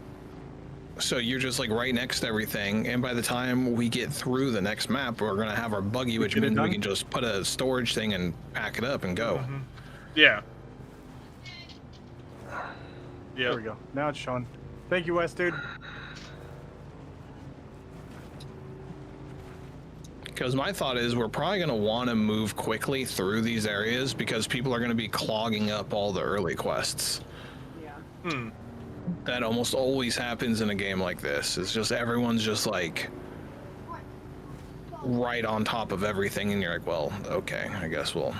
So you're just, like, right next to everything, and by the time we get through the next map, we're gonna have our buggy, which means we can just put a storage thing and pack it up and go. Mm-hmm. Yeah. There we go. Now it's showing. Thank you, West Dude. Because my thought is we're probably going to want to move quickly through these areas because people are going to be clogging up all the early quests. Yeah. That almost always happens in a game like this. It's just everyone's just like right on top of everything and you're like, well, okay, I guess we'll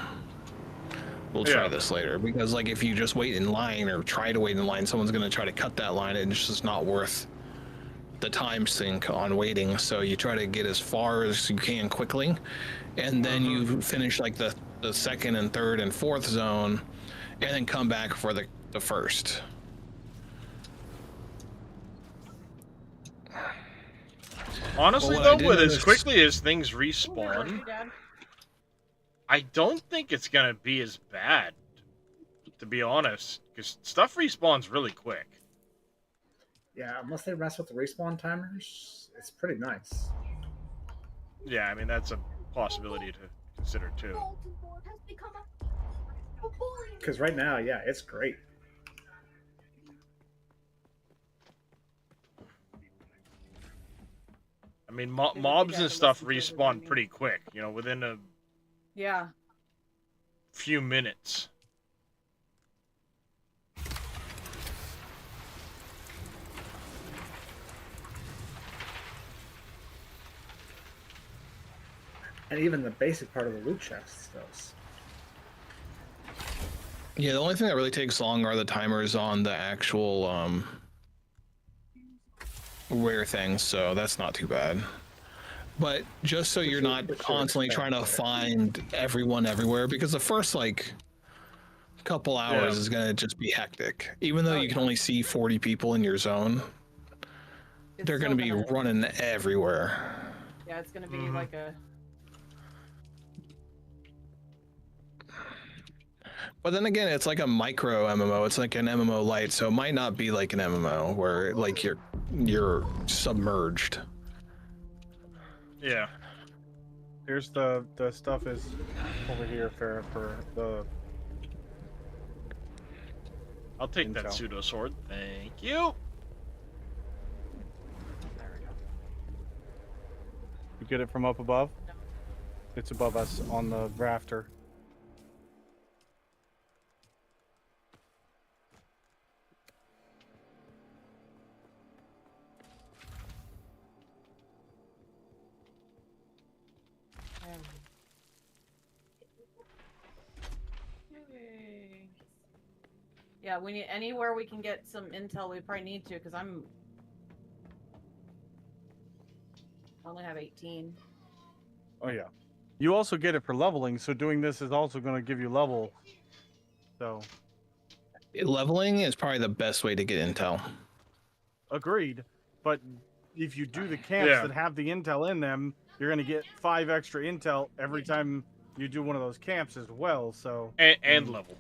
try this later. Because like if you just wait in line or try to wait in line, someone's going to try to cut that line and it's just not worth the time sink on waiting. So you try to get as far as you can quickly, and then you finish like the second and third and fourth zone, and then come back for the first. Honestly, Well, though, with as quickly as things respawn, I don't think it's gonna be as bad, to be honest, because stuff respawns really quick. Yeah, unless they mess with the respawn timers, it's pretty nice. Yeah, I mean, that's a possibility to consider, too. Because right now, yeah, it's great. I mean, mobs and stuff respawn pretty quick, you know, within a few minutes. And even the basic part of the loot chests does. Yeah, the only thing that really takes long are the timers on the actual rare things, so that's not too bad. But just so you're not constantly trying to find everyone everywhere, because the first like couple hours is gonna just be hectic. Even though you can only see 40 people in your zone, they're gonna be running everywhere. Yeah, it's gonna be like a. But then again, it's like a micro MMO. It's like an MMO light, so it might not be like an MMO where like you're submerged. Yeah. Here's the stuff is over here for the. I'll take that pseudo sword. Thank you. You get it from up above? It's above us on the rafter. Yeah, we need anywhere we can get some intel. We probably need to, because I only have 18. Oh yeah. You also get it for leveling, so doing this is also going to give you level. So. Leveling is probably the best way to get intel. Agreed, but if you do the camps that have the intel in them, you're going to get 5 extra intel every time you do one of those camps as well. So. And level.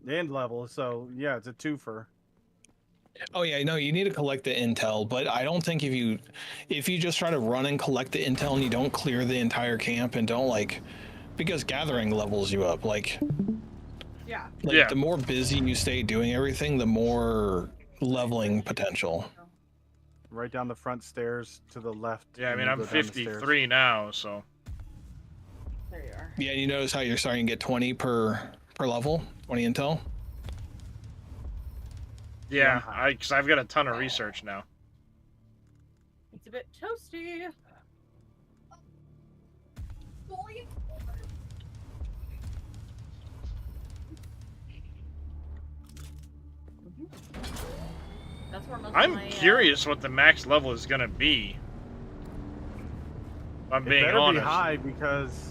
And level, so yeah, it's a twofer. Oh yeah, no, you need to collect the intel, but I don't think if you just try to run and collect the intel and you don't clear the entire camp and don't because gathering levels you up, the more busy you stay doing everything, the more leveling potential. Right down the front stairs to the left. Yeah, I mean, I'm 53 now, so. There you are. Yeah, you notice how you're starting to get 20 per level, 20 intel. Yeah, because I've got a ton of research now. It's a bit toasty. That's where most I'm curious what the max level is gonna be. If I'm being honest. Be high because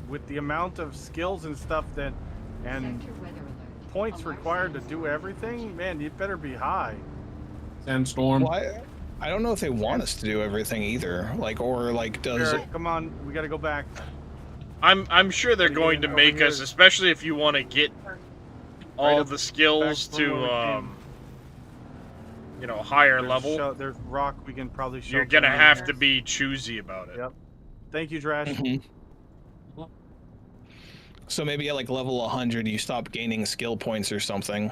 with the amount of skills and stuff and points required to do everything, man, you better be high. Sandstorm. Well, I don't know if they want us to do everything either. Does it? Come on, we got to go back. I'm sure they're going to make us, especially if you want to get all the skills to higher level. There's rock we can probably show. You're gonna have to be choosy about it. Yep. Thank you, Trash. So maybe at level 100, you stop gaining skill points or something.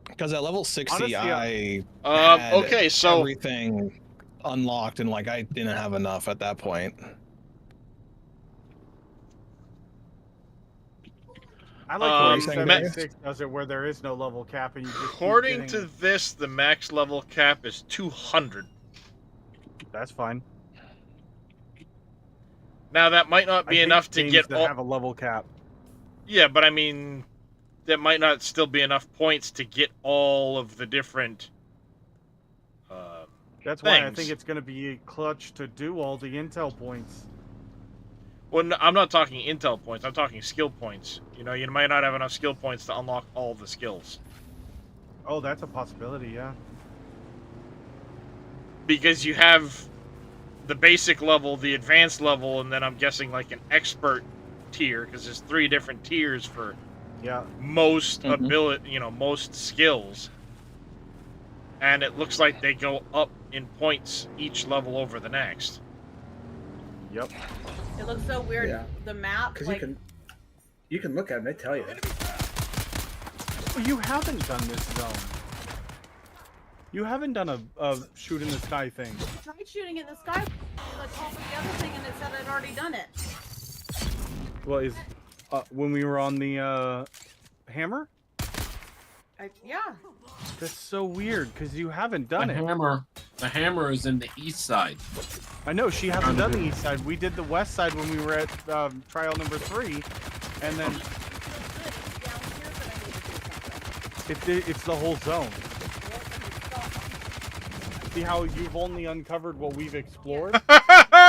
Because at level 60, Honestly, I had so everything unlocked, and I didn't have enough at that point. I like the 76 does it where there is no level cap and you just according to this, the max level cap is 200. That's fine. Now that might not be enough to get have a level cap. Yeah, but I mean, there might not still be enough points to get all of the different. That's why I things. think it's going to be clutch to do all the intel points. Well, no, I'm not talking intel points. I'm talking skill points. You know, you might not have enough skill points to unlock all the skills. Oh, that's a possibility, yeah. Because you have the basic level, the advanced level, and then I'm guessing like an expert tier, because there's 3 different tiers for most ability, you know, most skills. And it looks like they go up in points each level over the next. Yep. It looks so weird. Yeah. The map, Because like... you can look at them, they tell you. Well, you haven't done this zone. You haven't done a shoot in the sky thing. I tried shooting in the sky, like all the other thing, and it said I'd already done it. Well, is when we were on the hammer? Yeah. That's so weird because you haven't done it. The hammer is in the east side. I know she hasn't done the east side. We did the west side when we were at trial number 3, and then it's the whole zone. See how you've only uncovered what we've explored?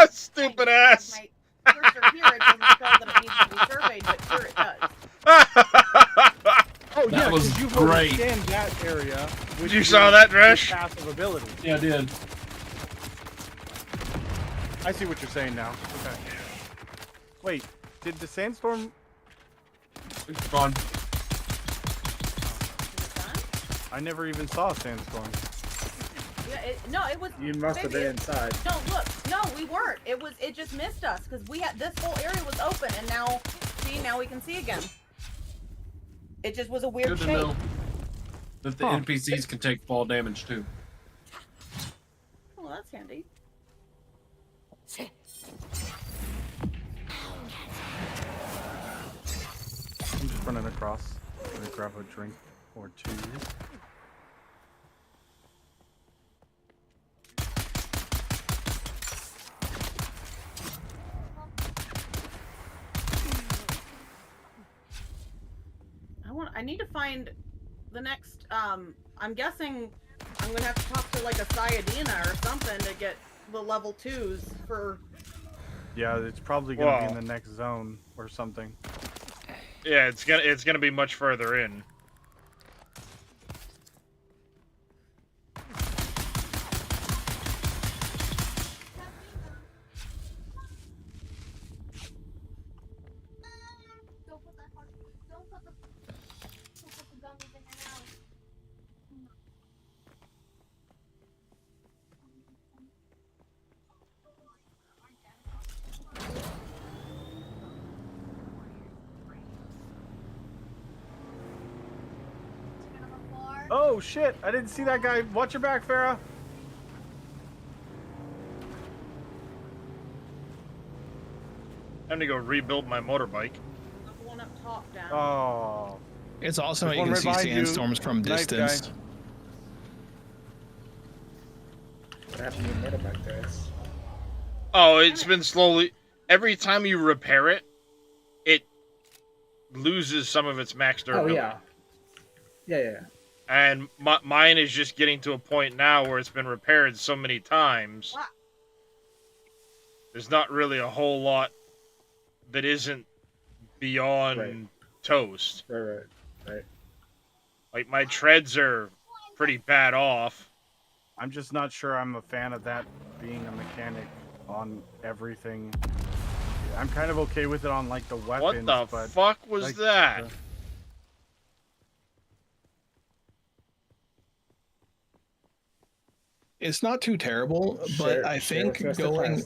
Stupid ass. My cursor here, it doesn't show that it needs to be surveyed, but sure it does. Oh That yeah, was because you've great. already scanned that area. With You saw that, your Dresh? passive ability. Yeah, I did. I see what you're saying now. Okay. Wait, did the sandstorm? It's gone. I never even saw a sandstorm. Yeah, no, it was. You must have been inside. No, look, no, we weren't. It just missed us because we had this whole area was open, and now, see, now we can see again. It just was a weird Good to shape. know that the NPCs can take fall damage too. Well, that's handy. I'm just running across. I'm gonna grab a drink or 2. I need to find the next. I'm guessing I'm gonna have to talk to like a Sayadina or something to get the level 2s for. Yeah, it's probably gonna be in the next zone or something. Yeah, it's gonna be much further in. Oh shit! I didn't see that guy. Watch your back, Farah. Time to go rebuild my motorbike. The one up top down. Oh. It's awesome There's how you one can right see behind you. sandstorms from Nice distance. guy. What happened to your motorbike there? Oh, it's been slowly. Every time you repair it, it loses some of its max Oh durability. yeah. Yeah. And mine is just getting to a point now where it's been repaired so many times. There's not really a whole lot that isn't beyond toast. Right. Like, my treads are pretty bad off. I'm just not sure I'm a fan of that being a mechanic on everything. I'm kind of okay with it on like the weapons. What the but, fuck was like, that? It's not too terrible, but I think going.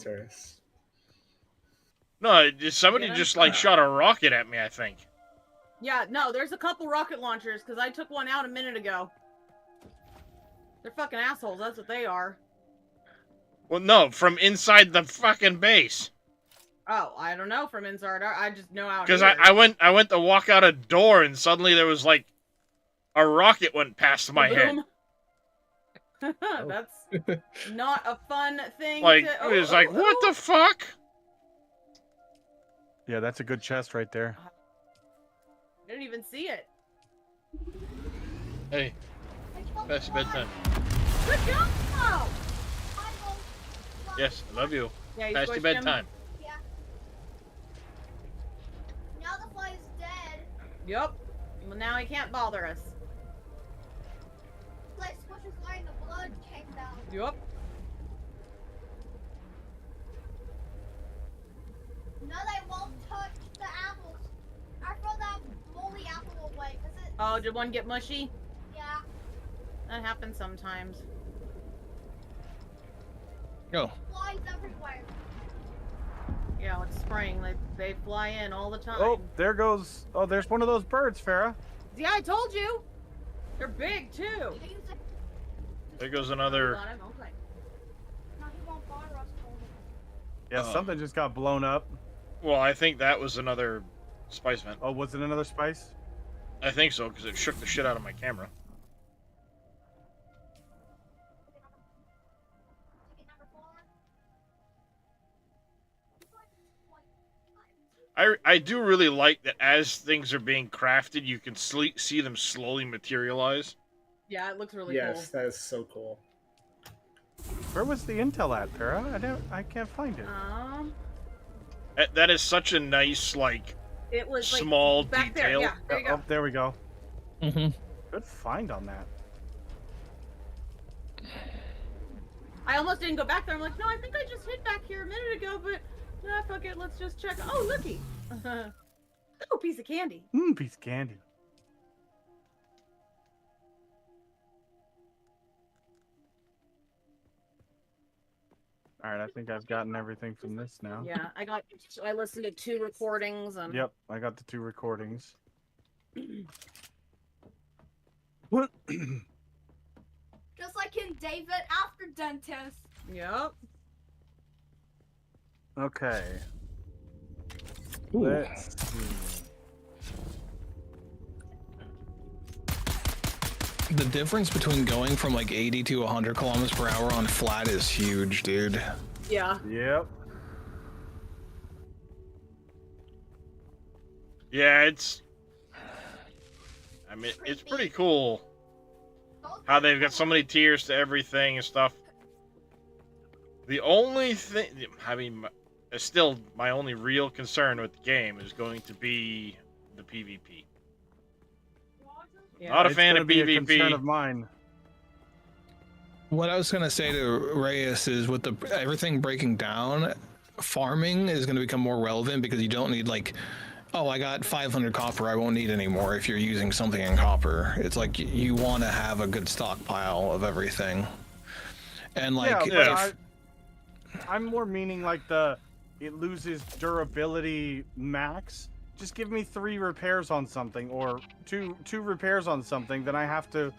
No, somebody just like shot a rocket at me, I think. Yeah, no, there's a couple rocket launchers because I took one out a minute ago. They're fucking assholes. That's what they are. Well, no, from inside the fucking base. Oh, I don't know from inside. I just know out Because here. I went to walk out a door and suddenly there was like a rocket went past my head. That's not a fun thing. Like to... it was like, what the fuck? Yeah, that's a good chest right there. I didn't even see it. Hey, past your bedtime. Good job! Yes, I love you. Yeah, you Past your squished him? bedtime. Yeah. Now the fly is dead. Yep. Well, now he can't bother us. Like squishes fly and the blood came down. Yep. No, they won't touch the apples. I throw that moldy apple away because it. Oh, did one get mushy? Yeah. That happens sometimes. Go. Flies everywhere. Yeah, it's spring. They fly in all the time. Oh, there goes. Oh, there's one of those birds, Farah. Yeah, I told you. They're big too. There goes another. Got him? Okay. Now he won't bother us. Yeah, something just got blown up. Well, I think that was another spice vent. Oh, was it another spice? I think so, because it shook the shit out of my camera. I do really like that as things are being crafted, you can see them slowly materialize. Yeah, it looks really Yes, that is so cool. Where was the intel at, Farah? I can't find it. That is such a nice, like, it was like, small back detail. There. Yeah, there you go. Oh, there we go. Mm-hmm. Good find on that. I almost didn't go back there. I'm like, no, I think I just hit back here a minute ago, but nah, fuck it. Let's just check. Oh, looky. Oh, piece of candy. Piece of candy. All right, I think I've gotten everything from this now. Yeah, I listened to 2 recordings. Yep, I got the 2 recordings. Just like in David after dentist. Yep. Okay. Ooh. Let's see. The difference between going from like 80 to 100 kilometers per hour on flat is huge, dude. Yeah. Yep. Yeah, it's... I mean, it's pretty cool how they've got so many tiers to everything and stuff. The only thing... I mean, still, my only real concern with the game is going to be the PvP. Yeah. Not a It's fan gonna of be PvP. a concern of mine. What I was gonna say to Reyes is with everything breaking down, farming is gonna become more relevant because you don't need like, oh, I got 500 copper, I won't need any more if you're using something in copper. It's like you want to have a good stockpile of everything. And like, yeah, but I'm more meaning like it loses durability max. Just give me 3 repairs on something, or two repairs on something, then I have to,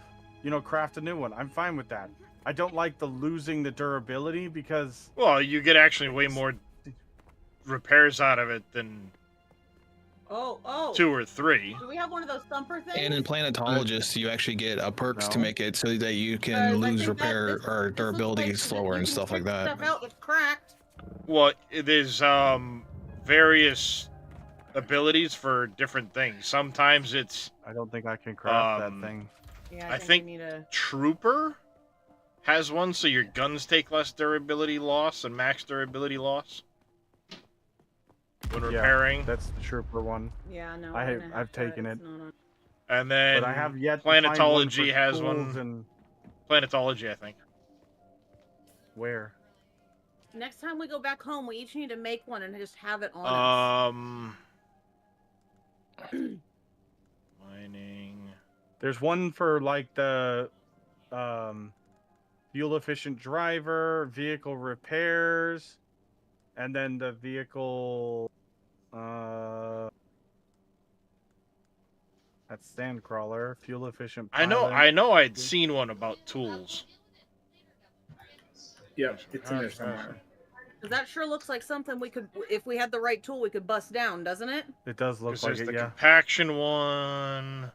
craft a new one. I'm fine with that. I don't like the losing the durability because... Well, you get actually way more repairs out of it than Oh. 2 or 3. Do we have one of those thumper things? and in Planetologists, you actually get perks to make it so that you can I lose think repair this or looks durability like slower you and can stuff like take that. Stuff out that's cracked. Well, there's various abilities for different things. Sometimes it's... I don't think I can craft that thing. Yeah, I think we need a... Trooper has one, so your guns take less durability loss and max durability loss when repairing. Yeah, that's the Trooper one. Yeah, no. I've taken it. And then But I have yet to find one Planetology for has tools one. and... Planetology, I think. Where? Next time we go back home, we each need to make one and just have it on Mining. There's one for like the fuel efficient driver, vehicle repairs, and then the vehicle that's Sandcrawler, fuel efficient pilot. I know I'd seen one about tools. Yeah, it's in there somewhere. Because that sure looks like something we could, if we had the right tool, we could bust down, doesn't it? It does look like There's it, the yeah. compaction one,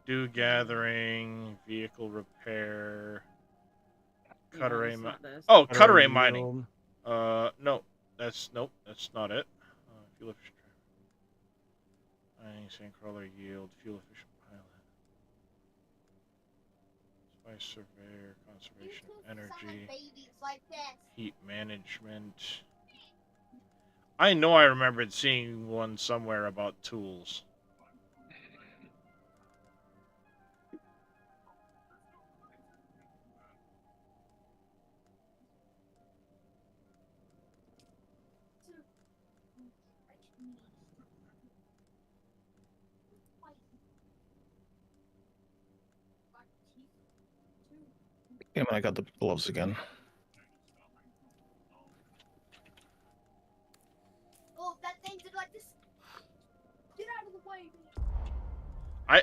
dew gathering, vehicle repair, cut array. Oh, cut array mining. No, that's not it. Fuel efficient mining, Sandcrawler yield, fuel efficient pilot. Vice surveyor, conservation, Summon energy, babies like this. heat management. I know I remembered seeing one somewhere about tools. Yeah, I got the gloves again. Oh, that thing did like this. Get out of the way,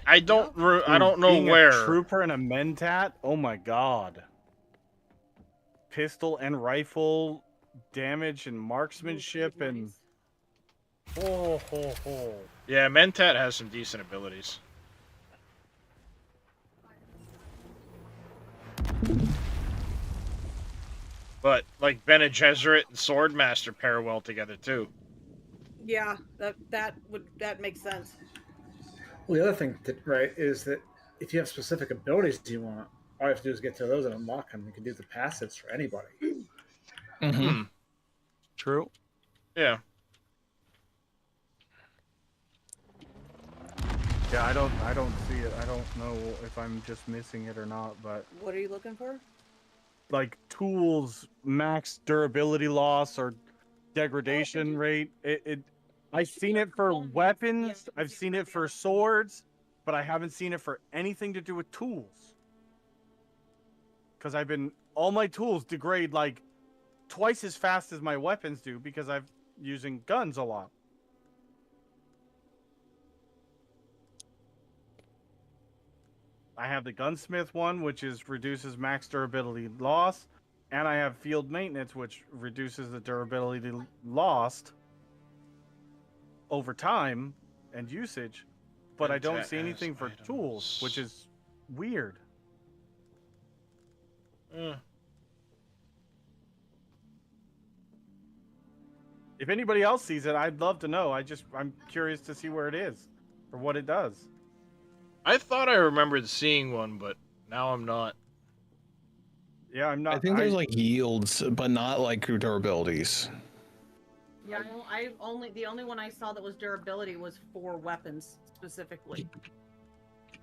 I don't I don't know Being where. a trooper and a mentat. Oh my god. Pistol and rifle damage and marksmanship and. Oh, ho, ho. Yeah, Mentat has some decent abilities. But like Bene Gesserit and Swordmaster pair well together too. Yeah, that makes sense. Well, the other thing, right, is that if you have specific abilities you want, all you have to do is get to those and unlock them. You can do the passives for anybody. Mm-hmm. True. Yeah. Yeah, I don't see it. I don't know if I'm just missing it or not, but What are you looking for? like tools, max durability loss or degradation rate. I've seen it for weapons. I've seen it for swords, but I haven't seen it for anything to do with tools. Because all my tools degrade like twice as fast as my weapons do because I'm using guns a lot. I have the gunsmith one, which reduces max durability loss, and I have field maintenance, which reduces the durability lost over time and usage. But I don't see anything for tools, which is weird. If anybody else sees it, I'd love to know. I'm curious to see where it is or what it does. I thought I remembered seeing one, but now I'm not. Yeah, I'm not. I think there's like yields, but not like durabilities. Yeah, the only one I saw that was durability was for weapons specifically.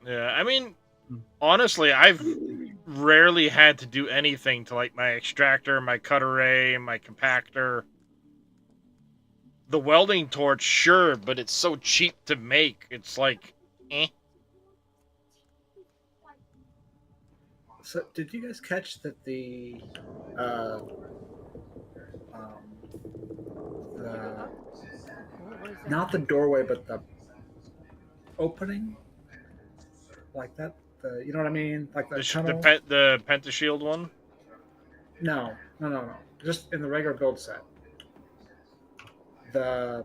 Yeah, I mean, honestly, I've rarely had to do anything to like my extractor, my cutter ray, my compactor. The welding torch, sure, but it's so cheap to make. It's like, eh. So, did you guys catch that the not the doorway, but the opening, like that? You know what I mean? Like the tunnel? The Pentashield one? No. Just in the regular build set. The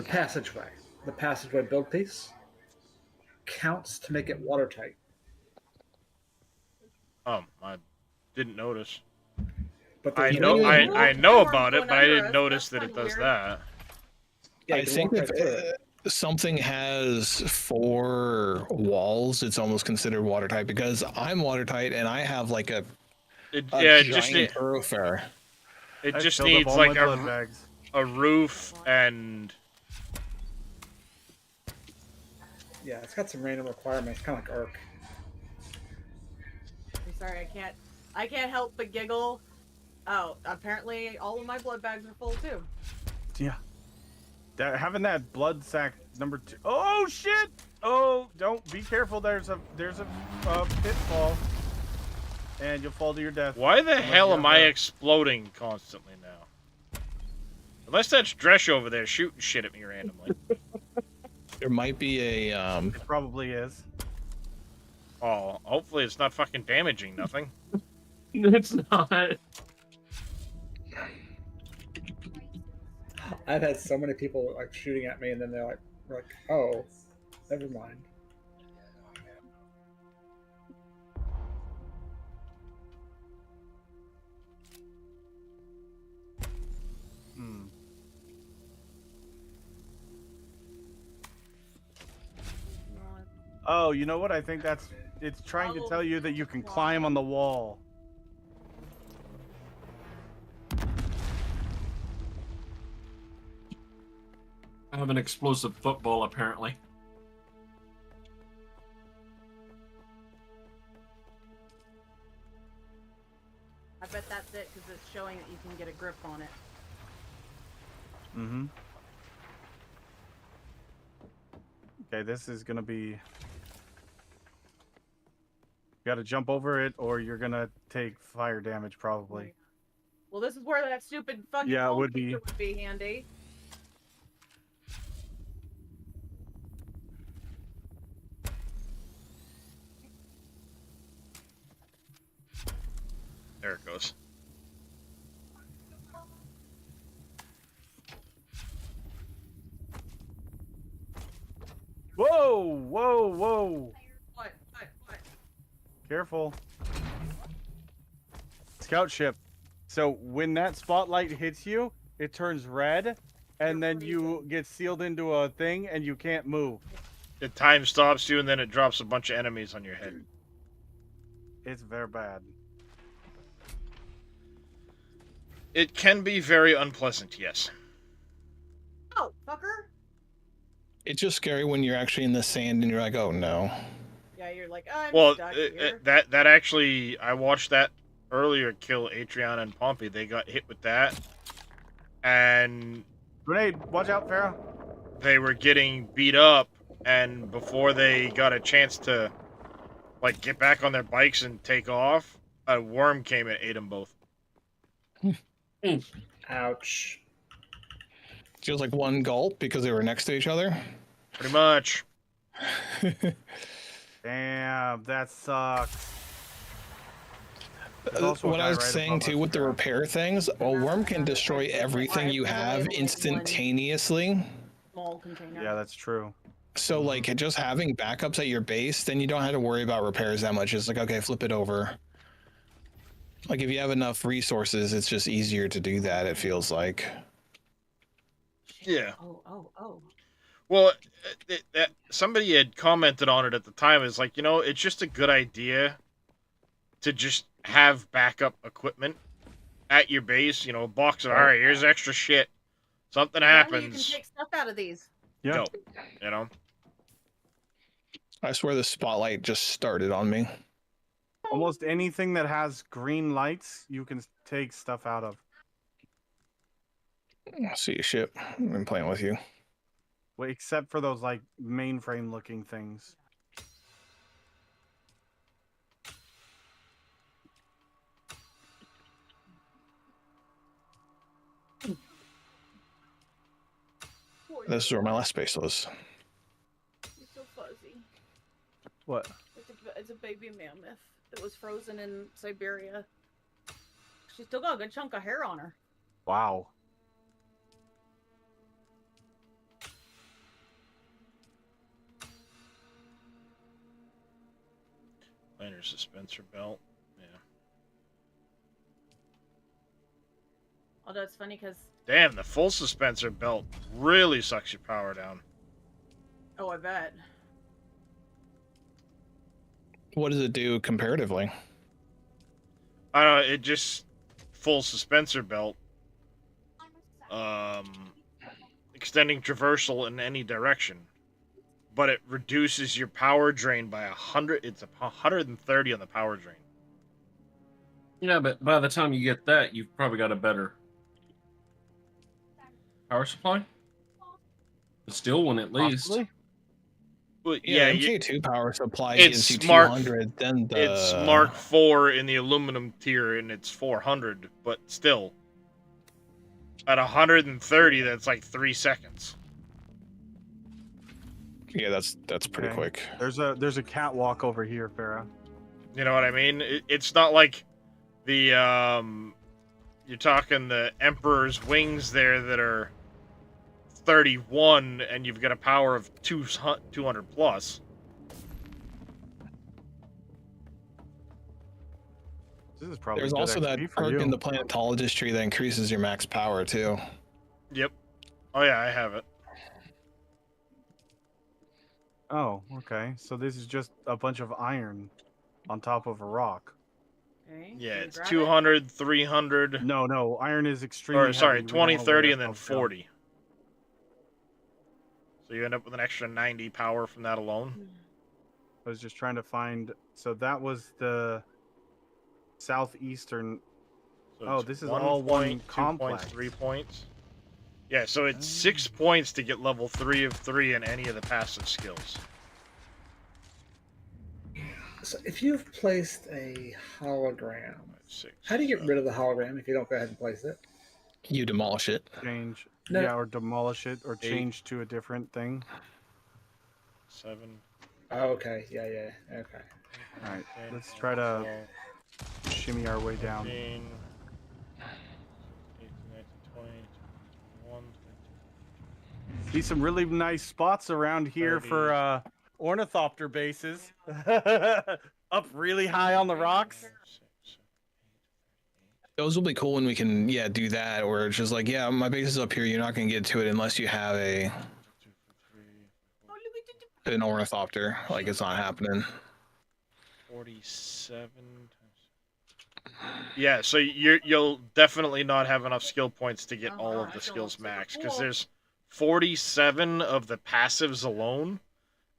passageway build piece counts to make it watertight. I didn't notice. But I know about it, but I didn't notice that it does that. Yeah, I think if something has 4 walls, it's almost considered watertight because I'm watertight and I have like a giant thoroughfare. It just needs like a roof and. Yeah, it's got some random requirements, kind of like Ark. I'm sorry, I can't help but giggle. Oh, apparently all of my blood bags are full too. Yeah. Having that blood sack number 2. Oh shit! Oh, don't be careful. There's a pitfall, and you'll fall to your death. Why the hell am I exploding constantly now? Unless that's Dresh over there shooting shit at me randomly. There might be a It probably is. Oh, hopefully it's not fucking damaging nothing. It's not. I've had so many people like shooting at me, and then they're like, "Oh, never mind." Oh, you know what? I think it's trying to tell you that you can climb on the wall. I have an explosive football, apparently. I bet that's it, because it's showing that you can get a grip on it. Mm-hmm. Okay, this is gonna be... You gotta jump over it, or you're gonna take fire damage, probably. Well, this is where that stupid fucking Yeah, it would feature would be handy. There it goes. Whoa! Whoa! Whoa! What? Careful. Scout ship. So when that spotlight hits you, it turns red, and then you get sealed into a thing, and you can't move. The time stops you, and then it drops a bunch of enemies on your head. It's very bad. It can be very unpleasant, yes. Oh, fucker! It's just scary when you're actually in the sand and you're like, oh no. Yeah, you're like, I'm Well, stuck here. that actually, I watched that earlier kill Atriana and Pompey. They got hit with that, and grenade! Watch out, Farah. They were getting beat up, and before they got a chance to like get back on their bikes and take off, a worm came and ate them both. Ouch. Feels like one gulp because they were next to each other. Pretty much. Damn, that sucks. What I was saying too with the repair things, a worm can destroy everything you have instantaneously. Small container. Yeah, that's true. So like just having backups at your base, then you don't have to worry about repairs that much. It's like, okay, flip it over. Like if you have enough resources, it's just easier to do that, it feels like. Yeah. Oh. Well, somebody had commented on it at the time. It's like, it's just a good idea to just have backup equipment at your base. A box of, all right, here's extra shit. Something happens. You can take stuff out of these. Yeah. Go. I swear the spotlight just started on me. Almost anything that has green lights, you can take stuff out of. I see your ship. I've been playing with you. Well, except for those like mainframe looking things. This is where my last base was. You're so fuzzy. What? It's a baby mammoth that was frozen in Siberia. She's still got a good chunk of hair on her. Wow. Planar dispenser belt. Yeah. Oh, that's funny because... Damn, the full dispenser belt really sucks your power down. Oh, I bet. What does it do comparatively? I don't know, it just... Full dispenser belt. Extending traversal in any direction. But it reduces your power drain by 100. It's 130 on the power drain. Yeah, but by the time you get that, you've probably got a better power supply. But still one at least. Possibly? Well, yeah, MK2 power supply it's gives you Mark, 200. Then it's Mark IV in the aluminum tier, and it's 400. But still, at 130, that's like 3 seconds. Yeah, that's pretty quick. There's a catwalk over here, Farah. You know what I mean? It's not like the you're talking the Emperor's wings there that are 31, and you've got a power of 200 plus. This is probably There's also that perk in the planetologist tree that increases your max power too. Yep. Oh yeah, I have it. Oh, okay. So this is just a bunch of iron on top of a rock. Okay. Yeah, can we it's grab 200, 300. No, iron is extremely Or, sorry, heavy. We don't 20, wanna weigh 30, and then ourselves down. 40. So you end up with an extra 90 power from that alone. I was just trying to find. So that was the southeastern. So Oh, it's this is 1 all one point, 2 complex. points, 3 points. Yeah, so it's 6 points to get level 3 of 3 in any of the passive skills. So if you've placed a hologram, 6, how do you get rid of the hologram if you don't go ahead and place it? You demolish it. Change. No. Yeah, or demolish it, or 8, change to a different thing. 7. Oh, okay. Yeah. Okay. All right, let's try to shimmy our way down. 14, 18, 19, 20, 21, See some really nice spots around here 30. for ornithopter bases. Up really high on the rocks. Those will be cool when we can, do that. Where it's just like, my base is up here. You're not gonna get to it unless you have an ornithopter. Like it's not happening. 47. Yeah, so you'll definitely not have enough skill points to get all of the skills max, because there's 47 of the passives alone,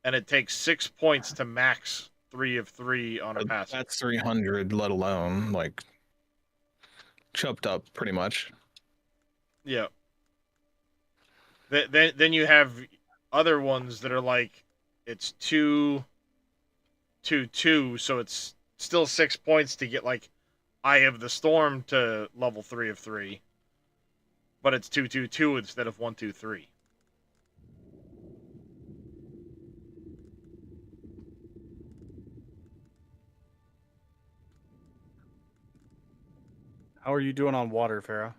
and it takes 6 points to max 3 of 3 on a passive. That's 300, let alone like chopped up pretty much. Yeah. Then you have other ones that are like, it's 2, 2, 2, so it's still 6 points to get like Eye of the Storm to level 3 of 3. But it's 2, 2, 2 instead of 1, 2, 3. How are you doing on water, Farah?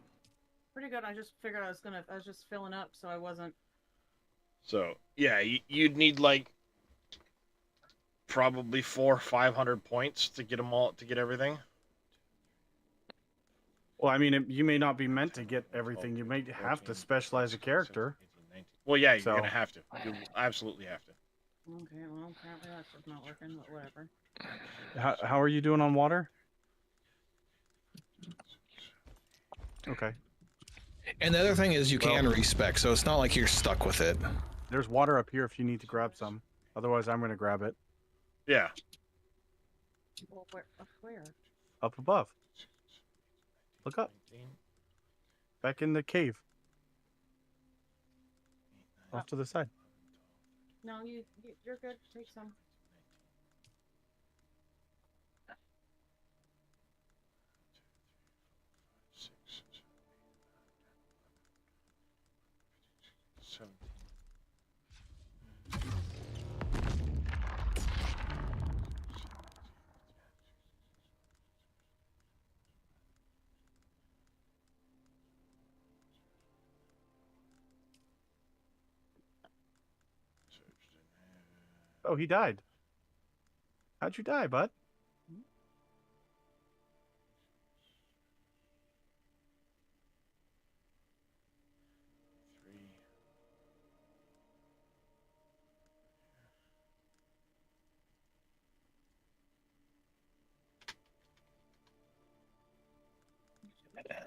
Pretty good. I just figured I was just filling up, so I wasn't. So, yeah, you'd need like probably 400 or 500 points to get them all, to get everything. Well, I mean, you may not be meant to get everything. You may have to specialize a character. Well, yeah, you're gonna have to. You absolutely have to. Okay, well, apparently that's just not working, but whatever. How are you doing on water? Okay. And the other thing is you can respec, so it's not like you're stuck with it. There's water up here if you need to grab some. Otherwise, I'm going to grab it. Yeah. Well, where? Up above. Look up. Back in the cave. Off to the side. No, you're good. Take some. Oh, he died. How'd you die, bud?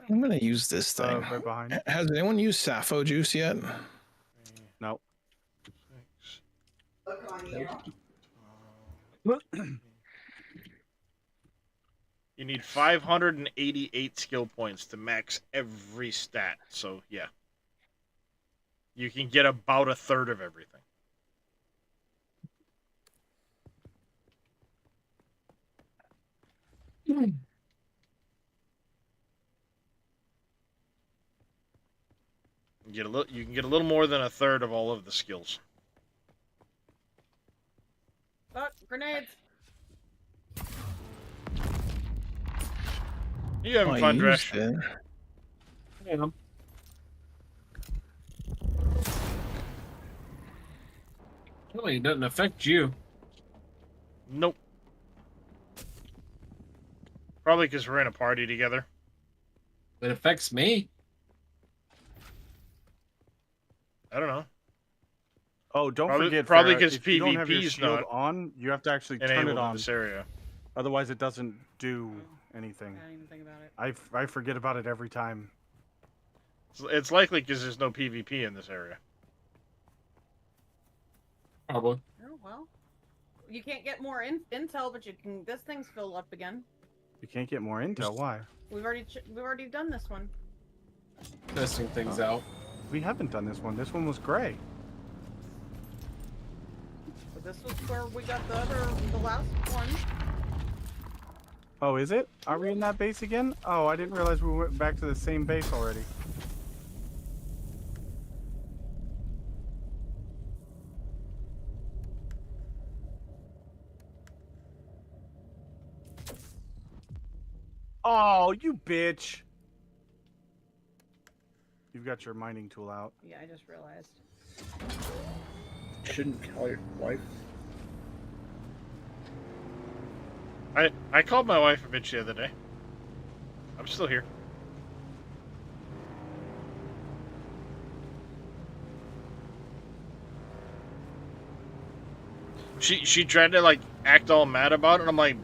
I'm gonna use this thing. Right behind. Has anyone used Sappho juice yet? No. You need 588 skill points to max every stat. So, yeah. You can get about a third of everything. You can get a little more than a third of all of the skills. Oh, grenades! You having fun, Dresh? Yeah. Really, it doesn't affect you. Nope. Probably because we're in a party together. It affects me. I don't know. Oh, don't forget, probably Farrah, because if you don't have your PvP's shield not on, you have to actually turn enabled it in on. this area. Otherwise, it doesn't do anything. I didn't even think about it. I forget about it every time. It's likely because there's no PvP in this area. Probably. Oh well. You can't get more intel, but you can. This thing's filled up again. You can't get more intel. Why? We've already done this one. Testing things out. We haven't done this one. This one was gray. But this was where we got the last one. Oh, is it? Are we in that base again? Oh, I didn't realize we went back to the same base already. Oh, you bitch. You've got your mining tool out. Yeah, I just realized. Shouldn't call your wife. I called my wife a bitch the other day. I'm still here. She tried to like act all mad about it. I'm like,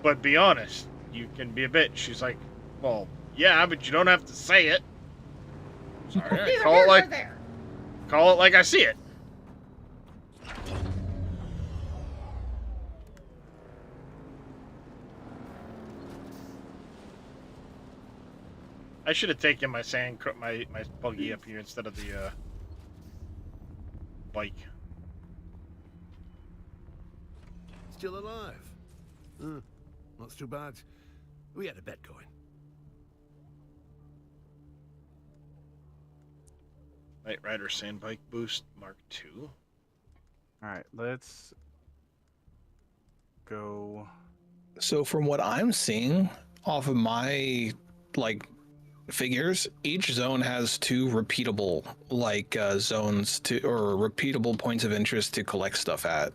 but be honest, you can be a bitch. She's like, well, yeah, but you don't have to say it. Sorry, call it like I see it. I should have taken my my buggy up here instead of the bike. Still alive? Not too bad. We had a bet going. Night Rider Sandbike Boost Mark II. Alright, let's go. So from what I'm seeing off of my figures, each zone has 2 repeatable zones to or repeatable points of interest to collect stuff at.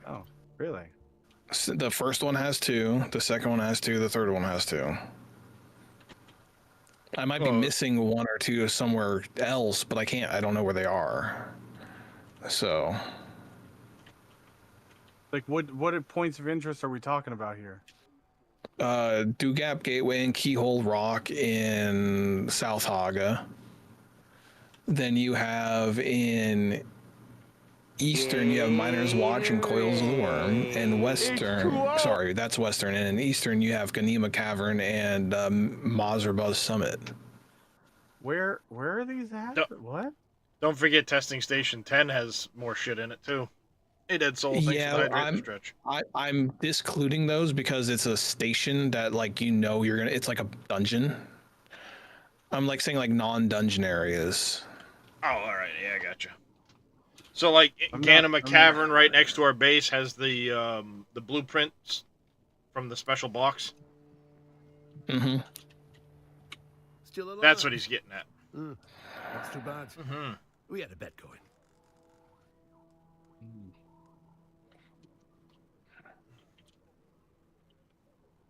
Oh, really? So the first one has 2, the second one has 2, the third one has 2. I might be missing 1 or 2 somewhere else, but I don't know where they are. So like what points of interest are we talking about here? Dew Gap Gateway and Keyhole Rock in South Haga. Then you have in Eastern, you have Miner's Watch and Coils of the Worm. And Western, sorry, that's Western. And in Eastern, you have Ganima Cavern and Mazarbuz Summit. Where are these at? What? Don't forget Testing Station 10 has more shit in it too. Hey, Dead Soul, thanks for the hydrating stretch. I'm discluding those because it's a station that you're gonna. It's like a dungeon. I'm saying non-dungeon areas. Oh, all right, yeah, I gotcha. So Ganima Cavern right next to our base has the blueprints from the special box. Mm-hmm. Still alive? That's what he's getting at. Not too bad. We had a bet going.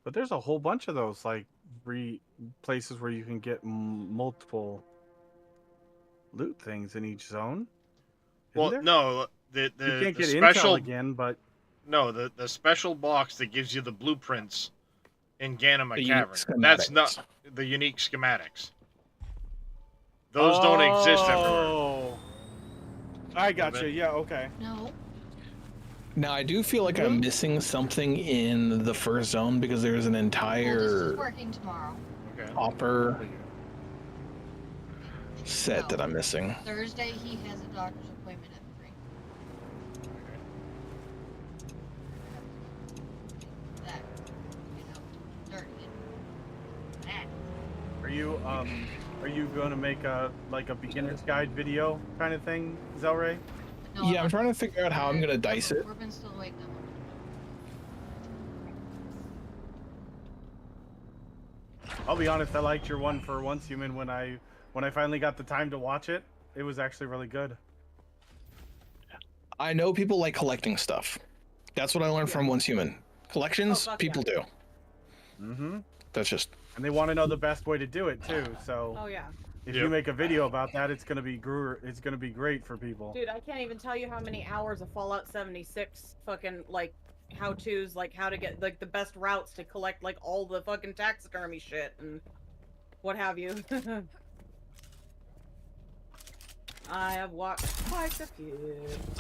But there's a whole bunch of those places where you can get multiple loot things in each zone. Well, no, the you can't the get special intel again, but no, the special box that gives you the blueprints in Ganima The Cavern. That's not the unique schematics. Those don't exist everywhere. I gotcha. Yeah. Okay. No. Now I do feel like I'm missing something in the first zone because there's an entire Working tomorrow. hopper set that I'm missing. Thursday he has a doctor's appointment at 3. That, Are you going to make a beginner's guide video kind of thing, Zelray? No, Yeah, I'm trying to figure out how I'm gonna dice it. Corbin's still waiting on him. I'll be honest, I liked your one for Once Human when I finally got the time to watch it. It was actually really good. I know people like collecting stuff. That's what I learned from Once Human. Collections, people do. Mm-hmm. That's just. And they want to know the best way to do it too. So. Oh yeah. if you make a video about that, it's gonna be great for people. Dude, I can't even tell you how many hours of Fallout 76 fucking like how-tos, like how to get like the best routes to collect like all the fucking taxidermy shit and what have you. I have watched quite a few.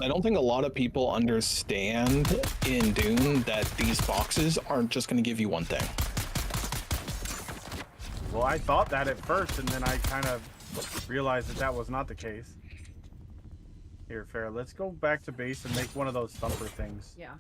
I don't think a lot of people understand in Dune that these boxes aren't just going to give you one thing. Well, I thought that at first, and then I kind of realized that was not the case. Here, Farrah, let's go back to base and make one of those thumper things. Yeah.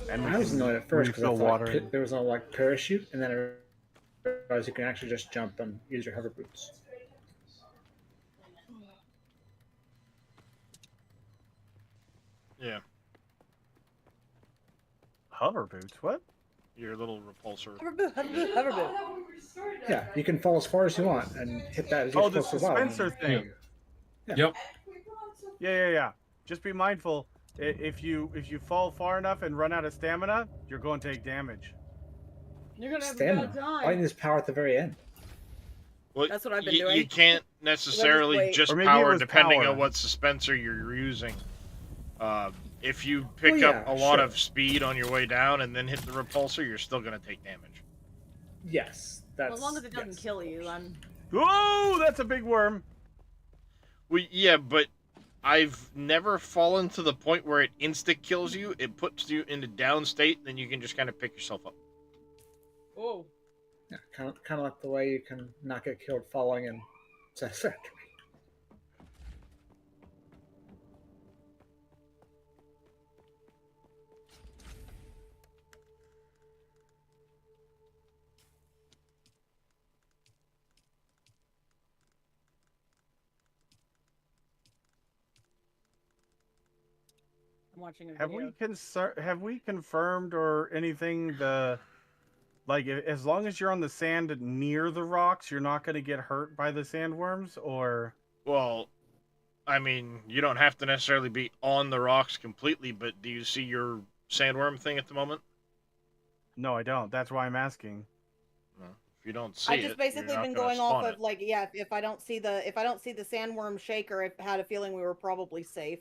And I was annoyed at first because I thought there was no like parachute, and then I realized you can actually just jump and use your hover boots. Yeah. Hover boots? What? Your little repulsor. Hover boot, hover boot, hover boot. Yeah, you can fall as far as you want and hit that as Oh, you're the supposed to survive. dispenser thing. Yeah. Yep. Yeah. Just be mindful. If you fall far enough and run out of stamina, you're going to take damage. You're gonna have a Stamina. bad time. Fighting this power at the very end. Well, That's what I've been doing. You can't necessarily wait. just Or maybe it power was depending power. on what dispenser you're using. If you pick Well, up yeah, a lot sure. of speed on your way down and then hit the repulsor, you're still going to take damage. Yes, that's. As long as it doesn't kill you, I'm. Oh, that's a big worm. Well, yeah, but I've never fallen to the point where it insta-kills you. It puts you into down state, then you can just kind of pick yourself up. Oh. Yeah, kind of like the way you can not get killed falling in Satisfactory. I'm watching a Have video. have we confirmed or anything as long as you're on the sand near the rocks, you're not going to get hurt by the sandworms, or? Well, I mean, you don't have to necessarily be on the rocks completely, but do you see your sandworm thing at the moment? No, I don't. That's why I'm asking. No. If you don't see I just basically been going off of like, yeah, if I don't see the sandworm shaker, I had a feeling we were probably safe.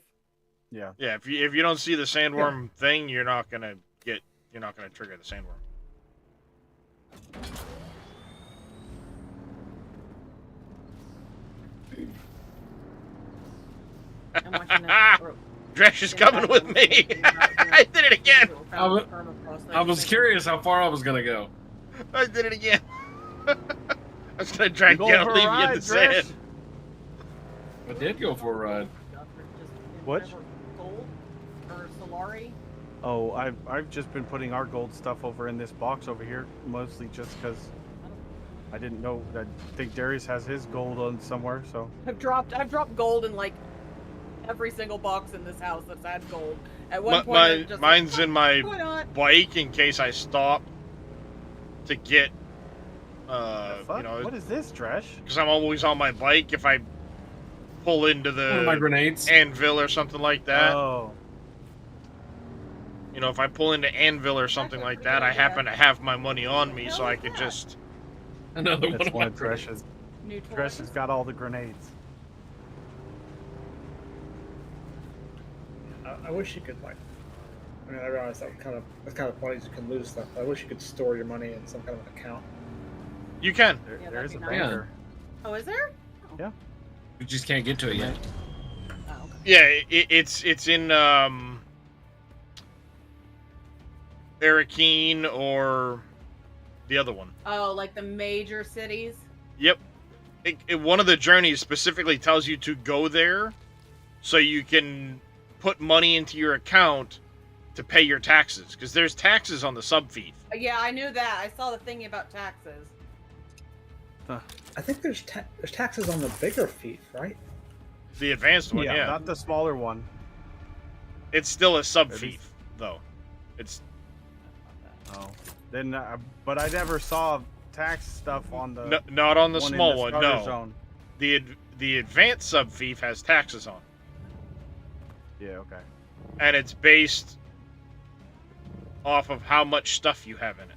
Yeah. Yeah, if you don't see the sandworm thing, you're not gonna trigger the sandworm. I'm watching that. Dresh is coming with me. I did it again. I was curious how far I was gonna go. I did it again. I was gonna drag Go you out, for a leave you in ride, the sand. Dresh. I did go for a ride. What? Gold or Solari? Oh, I've just been putting our gold stuff over in this box over here, mostly just because I didn't know. I think Darius has his gold on somewhere, so. I've dropped gold in like every single box in this house that's had gold. At one point, I'm just mine's like, in my why not? bike in case I stop to get. What is this, Dresh? Because I'm always on my bike. If I pull into the One of my grenades. anvil or something like that. Oh. You know, if I pull into anvil or something like that, I happen to have my money on me, so I can just. Another one That's of my one of Dresh's. New Dresh has got all the grenades. I wish you could like. I mean, I realize that's kind of funny. You can lose stuff. I wish you could store your money in some kind of an account. You can. There is a nice. banker. Oh, is there? Yeah. You just can't get to it yet. Oh, okay. Yeah, it's in Arakeen or the other one. Oh, like the major cities? Yep. One of the journeys specifically tells you to go there so you can put money into your account to pay your taxes. Because there's taxes on the sub-fief. Yeah, I knew that. I saw the thingy about taxes. I think there's taxes on the bigger fief, right? The advanced one, yeah. Not the smaller one. It's still a sub-fief, though. It's... Oh. Then, but I never saw tax stuff on the not on the one small in the one. starter No, zone. the advanced sub fief has taxes on, Yeah. Okay. and it's based off of how much stuff you have in it.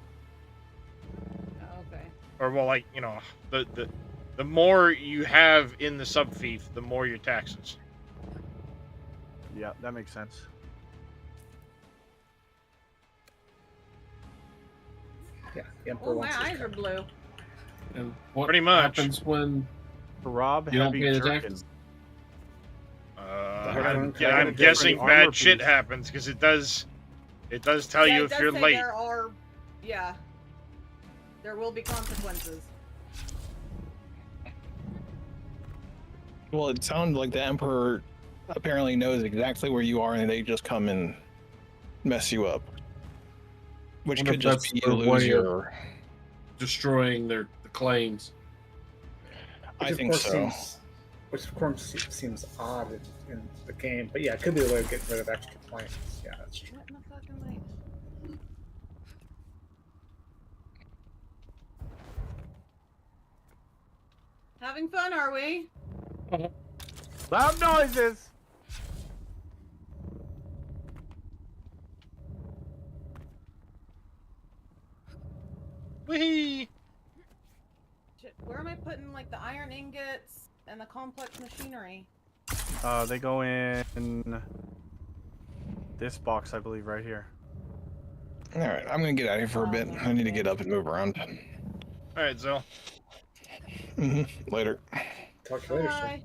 Okay. Or well, like the more you have in the sub fief, the more your taxes. Yeah, that makes sense. Yeah, the Emperor Oh, my wants his eyes are cut. blue. And what Pretty much. happens when Rob you don't heavy pay the jerkin. taxes? I'm guessing bad shit happens because it does tell Yeah, you it if does you're say late. yeah, there will be consequences. Well, it sounds like the Emperor apparently knows exactly where you are, and they just come and mess you up. Which Wonder could if just that's be their you lose way of your. destroying the claims. I Which think of course so. Which of course seems odd in the game, but yeah, it could be a way of getting rid of extra points. Yeah, that's true. What in the fucking way? Having fun, are we? Loud noises. Whee! Shit, where am I putting like the iron ingots and the complex machinery? They go in this box, I believe, right here. All right, I'm gonna get out of here for a bit. I need to get up and move around. All right, Zell. Later. Talk to you later, Bye.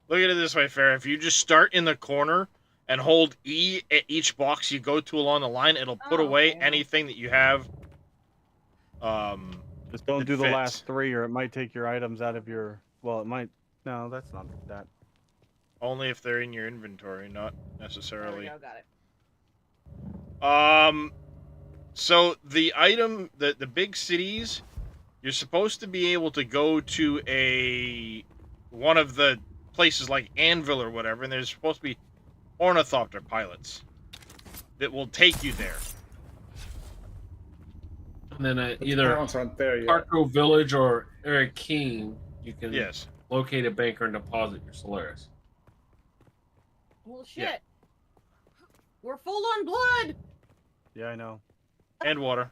Look at it this way, Farrah. If you just start in the corner and hold E at each box you go to along the line, it'll put away anything that you have. Just don't that do the fits. last 3, or it might take your items out of your. Well, it might. No, that's not that. Only if they're in your inventory, not necessarily. There we go, got it. So the item, the big cities, you're supposed to be able to go to one of the places like Anvil or whatever, and there's supposed to be ornithopter pilots that will take you there. And then either pilots aren't there yet. Arco Village or Eric King, you can Yes. locate a banker and deposit your Solaris. Well, shit. Yeah. We're full on blood. Yeah, I know. And water.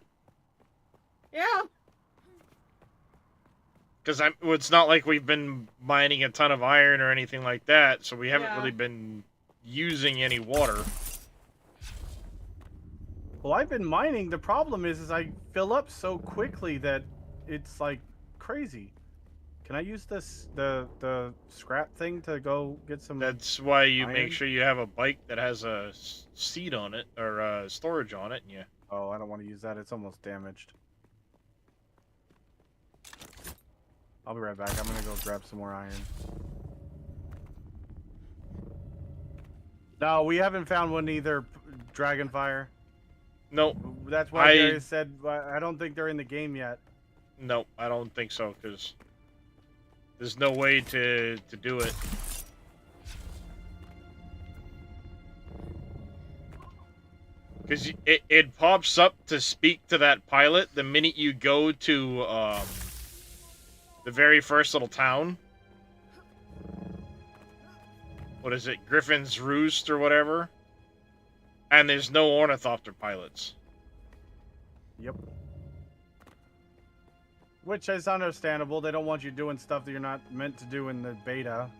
Yeah. Because it's not like we've been mining a ton of iron or anything like that, so we haven't Yeah. really been using any water. Well, I've been mining. The problem is I fill up so quickly that it's like crazy. Can I use the scrap thing to go get some? That's why you iron? make sure you have a bike that has a seat on it or storage on it, and you. Oh, I don't want to use that. It's almost damaged. I'll be right back. I'm gonna go grab some more iron. No, we haven't found one either. Dragonfire. Nope. That's why Darius said I don't think they're in the game yet. Nope, I don't think so, because there's no way to do it. Because it pops up to speak to that pilot the minute you go to the very first little town. What is it? Griffin's Roost or whatever? And there's no ornithopter pilots. Yep. Which is understandable. They don't want you doing stuff that you're not meant to do in the beta.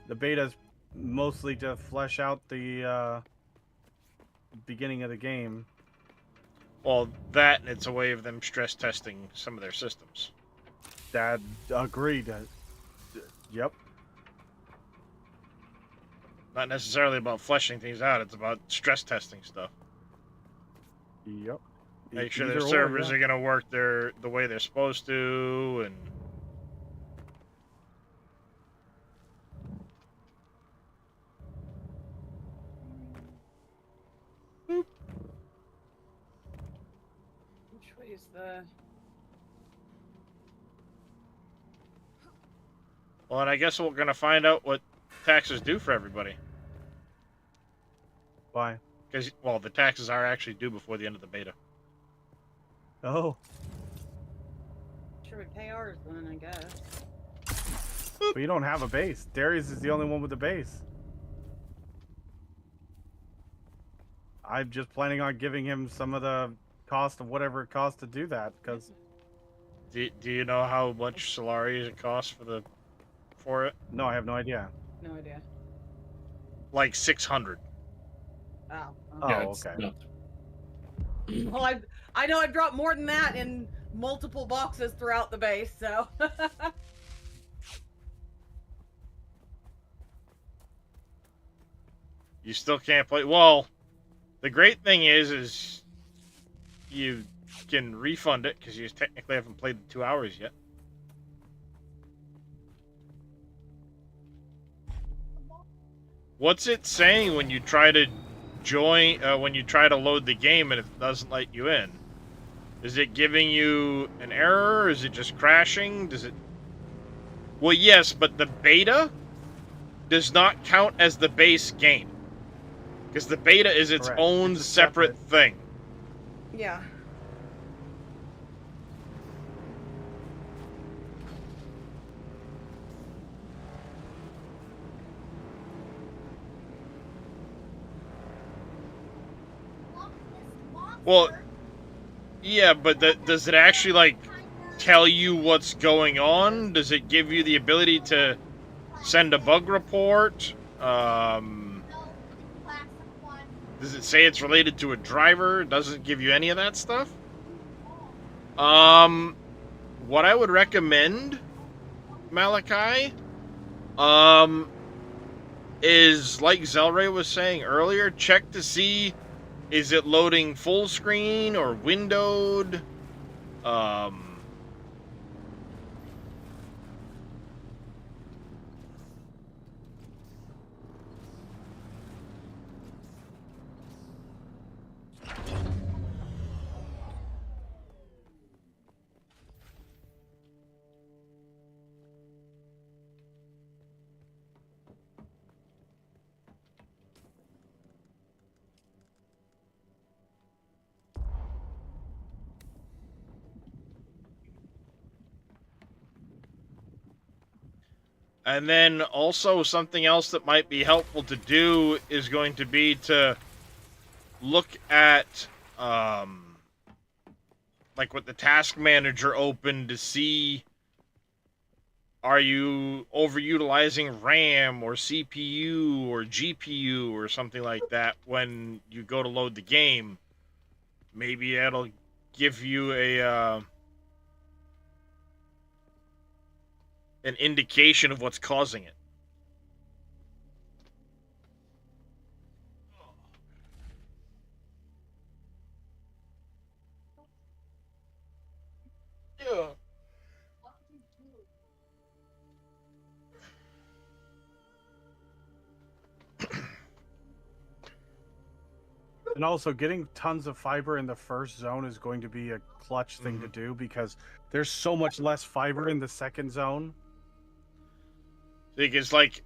The beta's mostly to flesh out the beginning of the game. Well, that, and it's a way of them stress testing some of their systems. That agreed. Yep. Not necessarily about fleshing things out, it's about stress testing stuff. Yep. Make sure their Either or, servers yeah. are going to work the way they're supposed to, and... Which way is the? Well, and I guess we're going to find out what taxes do for everybody. Why? Because, well, the taxes are actually due before the end of the beta. Oh. Sure, we pay ours then, I guess. But you don't have a base. Darius is the only one with a base. I'm just planning on giving him some of the cost of whatever it costs to do that, because... Do you know how much Solari it costs for it? No, I have no idea. No idea. Like 600. Oh. Oh, okay. Well, I know I've dropped more than that in multiple boxes throughout the base, so. You still can't play. Well, the great thing is you can refund it because you technically haven't played the 2 hours yet. What's it saying when you try to join? When you try to load the game and it doesn't let you in? Is it giving you an error? Is it just crashing? Does it? Well, yes, but the beta does not count as the base game. Because the beta is its own separate thing. Yeah. Well, yeah, but does it actually, like, tell you what's going on? Does it give you the ability to send a bug report? Does it say it's related to a driver? Does it give you any of that stuff? What I would recommend, Malachi, is, like Zelray was saying earlier, check to see, is it loading full screen or windowed? And then also something else that might be helpful to do is going to be to look at, like what the task manager opened to see, are you overutilizing RAM or CPU or GPU or something like that when you go to load the game? Maybe that'll give you a, an indication of what's causing it. Yeah. And also, getting tons of fiber in the first zone is going to be a clutch thing to do, because there's so much less fiber in the second zone. Because, like,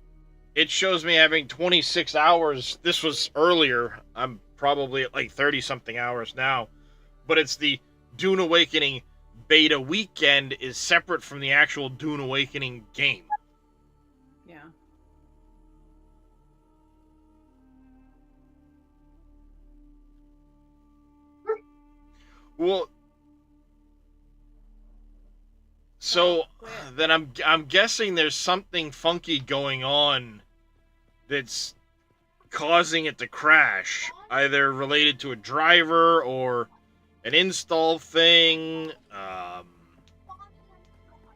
it shows me having 26 hours. This was earlier. I'm probably at like 30-something hours now. But it's the Dune Awakening beta weekend is separate from the actual Dune Awakening game. Yeah. Well, so then I'm guessing there's something funky going on that's causing it to crash, either related to a driver or an install thing.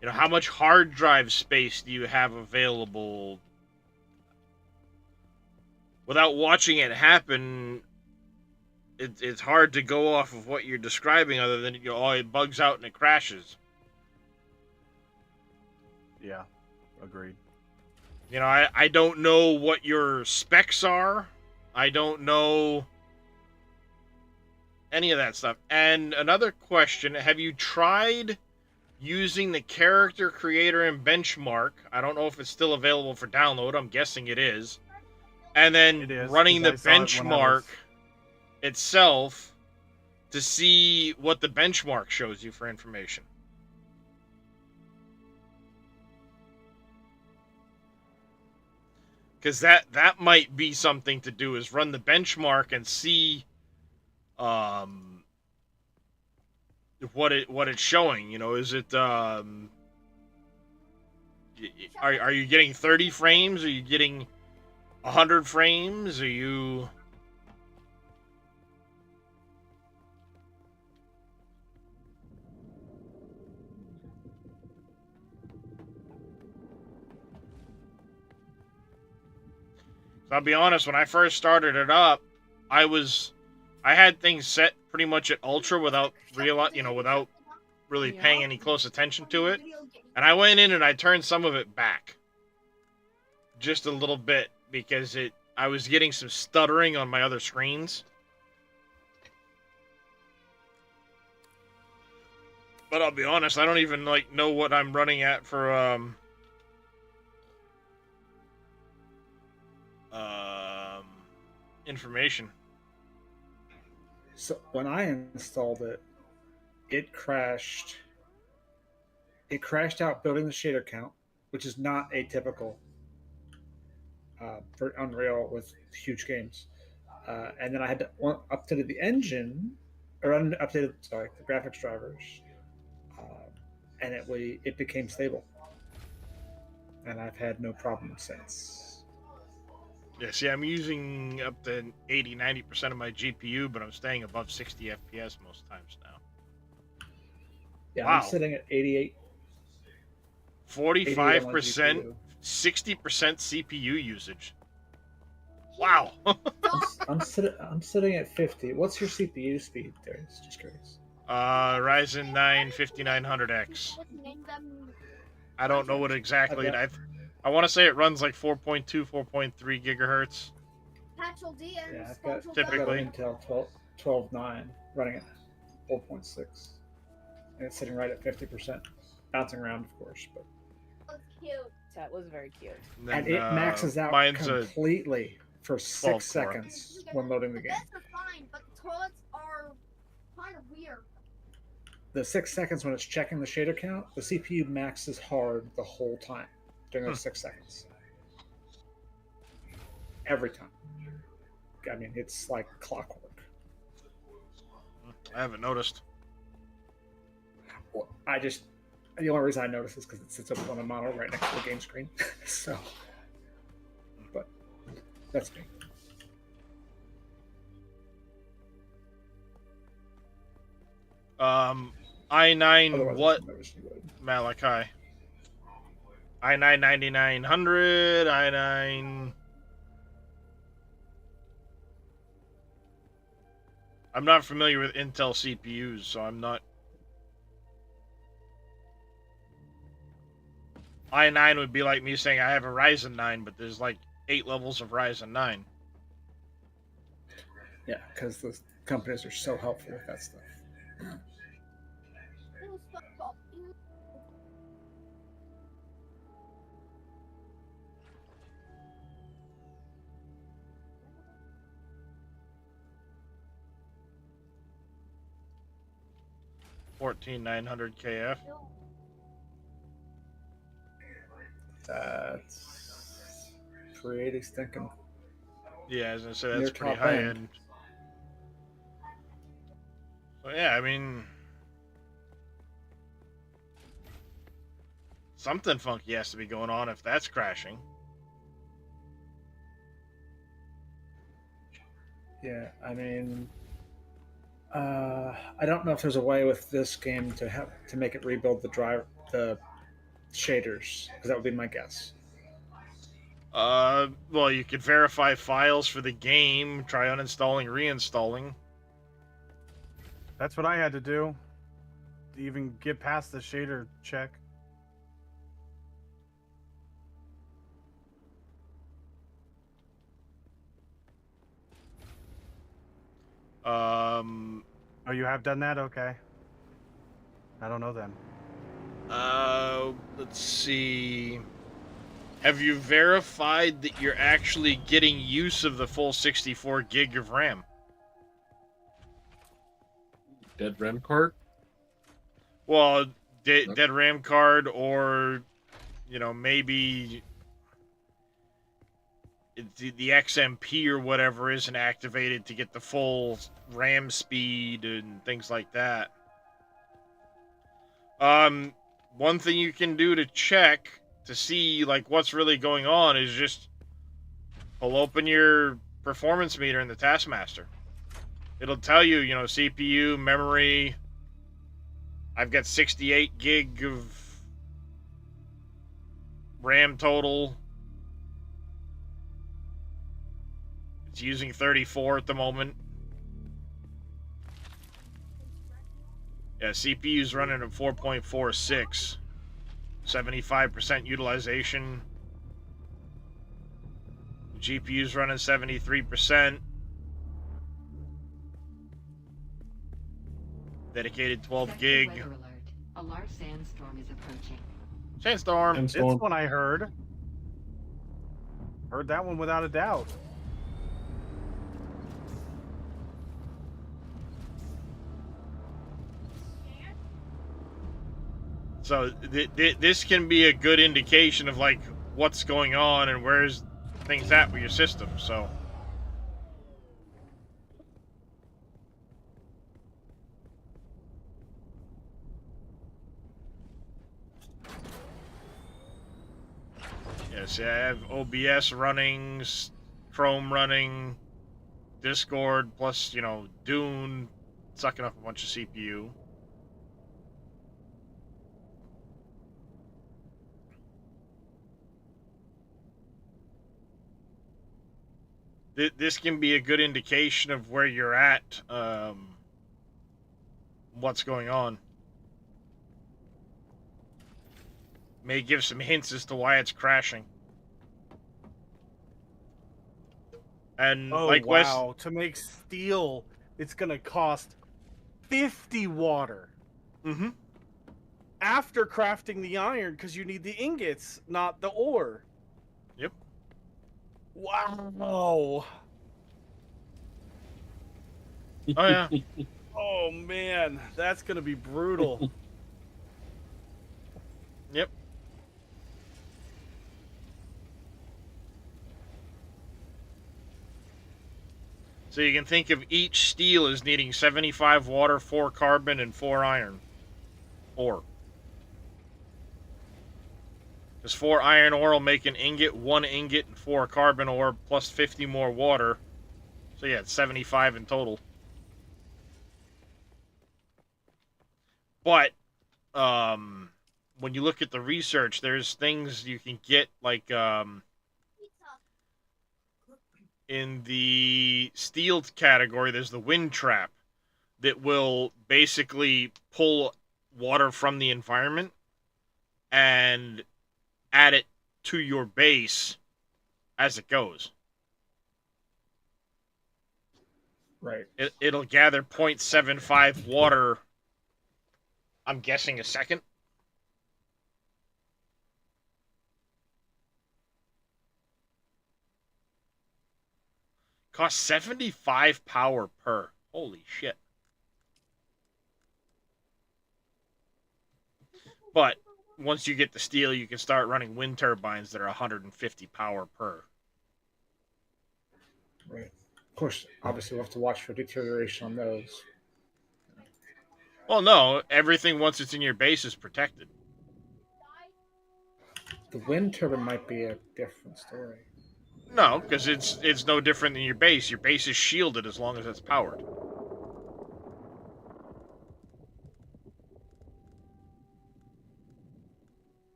You know, how much hard drive space do you have available? Without watching it happen, it's hard to go off of what you're describing, other than, you know, oh, it bugs out and it crashes. Yeah, agreed. You know, I don't know what your specs are. I don't know any of that stuff. And another question, have you tried using the character creator and benchmark? I don't know if it's still available for download. I'm guessing it is. And then running the benchmark itself to see what the benchmark shows you for information. Because that might be something to do, is run the benchmark and see what it's showing. You know, is it are you getting 30 frames? Are you getting 100 frames? Are you... So I'll be honest, when I first started it up, I had things set pretty much at ultra without without really paying any close attention to it. And I went in and I turned some of it back. Just a little bit, because I was getting some stuttering on my other screens. But I'll be honest, I don't even know what I'm running at for information. So when I installed it, it crashed. It crashed out building the shader count, which is not atypical for Unreal with huge games. And then I had to update the engine, or updated the graphics drivers, and it became stable. And I've had no problem since. Yeah, see, I'm using up to 80-90% of my GPU, but I'm staying above 60 FPS most times now. Yeah, wow. I'm sitting at 88. 45%, 60% CPU usage. Wow. I'm sitting at 50. What's your CPU speed there? It's just curious. Ryzen 9 5900X. I don't know what exactly. I want to say it runs like 4.2, 4.3 gigahertz. Yeah, typically. I've got Intel 12.9 running at 4.6. And it's sitting right at 50%. Bouncing around, of course, but that was very cute. And it maxes out completely for 6 seconds when loading the game. That's fine, but the toilets are kind of weird. The 6 seconds when it's checking the shader count, the CPU maxes hard the whole time during those 6 seconds. Every time. I mean, it's like clockwork. I haven't noticed. Well, the only reason I notice is because it sits up on a monitor right next to the game screen. So, but that's me. i9 what? Malachi. i9 9900, i9. I'm not familiar with Intel CPUs, so I'm not. i9 would be like me saying I have a Ryzen 9, but there's like 8 levels of Ryzen 9. Yeah, because the companies are so helpful with that stuff. $14,900 KF. That's pretty stinking. Yeah, as I said, that's pretty high end. So yeah, I mean, something funky has to be going on if that's crashing. Yeah, I mean, I don't know if there's a way with this game to make it rebuild the shaders, because that would be my guess. Well, you could verify files for the game, try uninstalling, reinstalling. That's what I had to do to even get past the shader check. Oh, you have done that? Okay. I don't know then. Let's see. Have you verified that you're actually getting use of the full 64 gig of RAM? Dead RAM card? Well, dead RAM card, or maybe the XMP or whatever isn't activated to get the full RAM speed and things like that. One thing you can do to check to see like what's really going on is just pull open your performance meter in the Taskmaster. It'll tell you, CPU, memory. I've got 68 gig of RAM total. It's using 34 at the moment. Yeah, CPU's running at 4.46. 75% utilization. GPU's running 73%. Dedicated 12 gig. Weather alert. A large sandstorm is approaching. Sandstorm. It's one I heard. Heard that one without a doubt. So this can be a good indication of like what's going on and where's things at with your system. So yes, I have OBS running, Chrome running, Discord plus Dune sucking up a bunch of CPU. This can be a good indication of where you're at, what's going on. May give some hints as to why it's crashing. And like wow, to make steel, it's gonna cost 50 water. Mm-hmm. After crafting the iron, because you need the ingots, not the ore. Yep. Wow. Oh yeah. Oh man, that's gonna be brutal. Yep. So you can think of each steel as needing 75 water, 4 carbon, and 4 iron ore. Because 4 iron ore will make an ingot, 1 ingot, and 4 carbon ore, plus 50 more water. So yeah, it's 75 in total. But when you look at the research, there's things you can get like in the steel category, there's the wind trap that will basically pull water from the environment and add it to your base as it goes. Right. It'll gather 0.75 water, I'm guessing a second. Costs 75 power per. Holy shit. But once you get the steel, you can start running wind turbines that are 150 power per. Right. Of course, obviously we'll have to watch for deterioration on those. Well, no, everything once it's in your base is protected. The wind turbine might be a different story. No, because it's no different than your base. Your base is shielded as long as it's powered.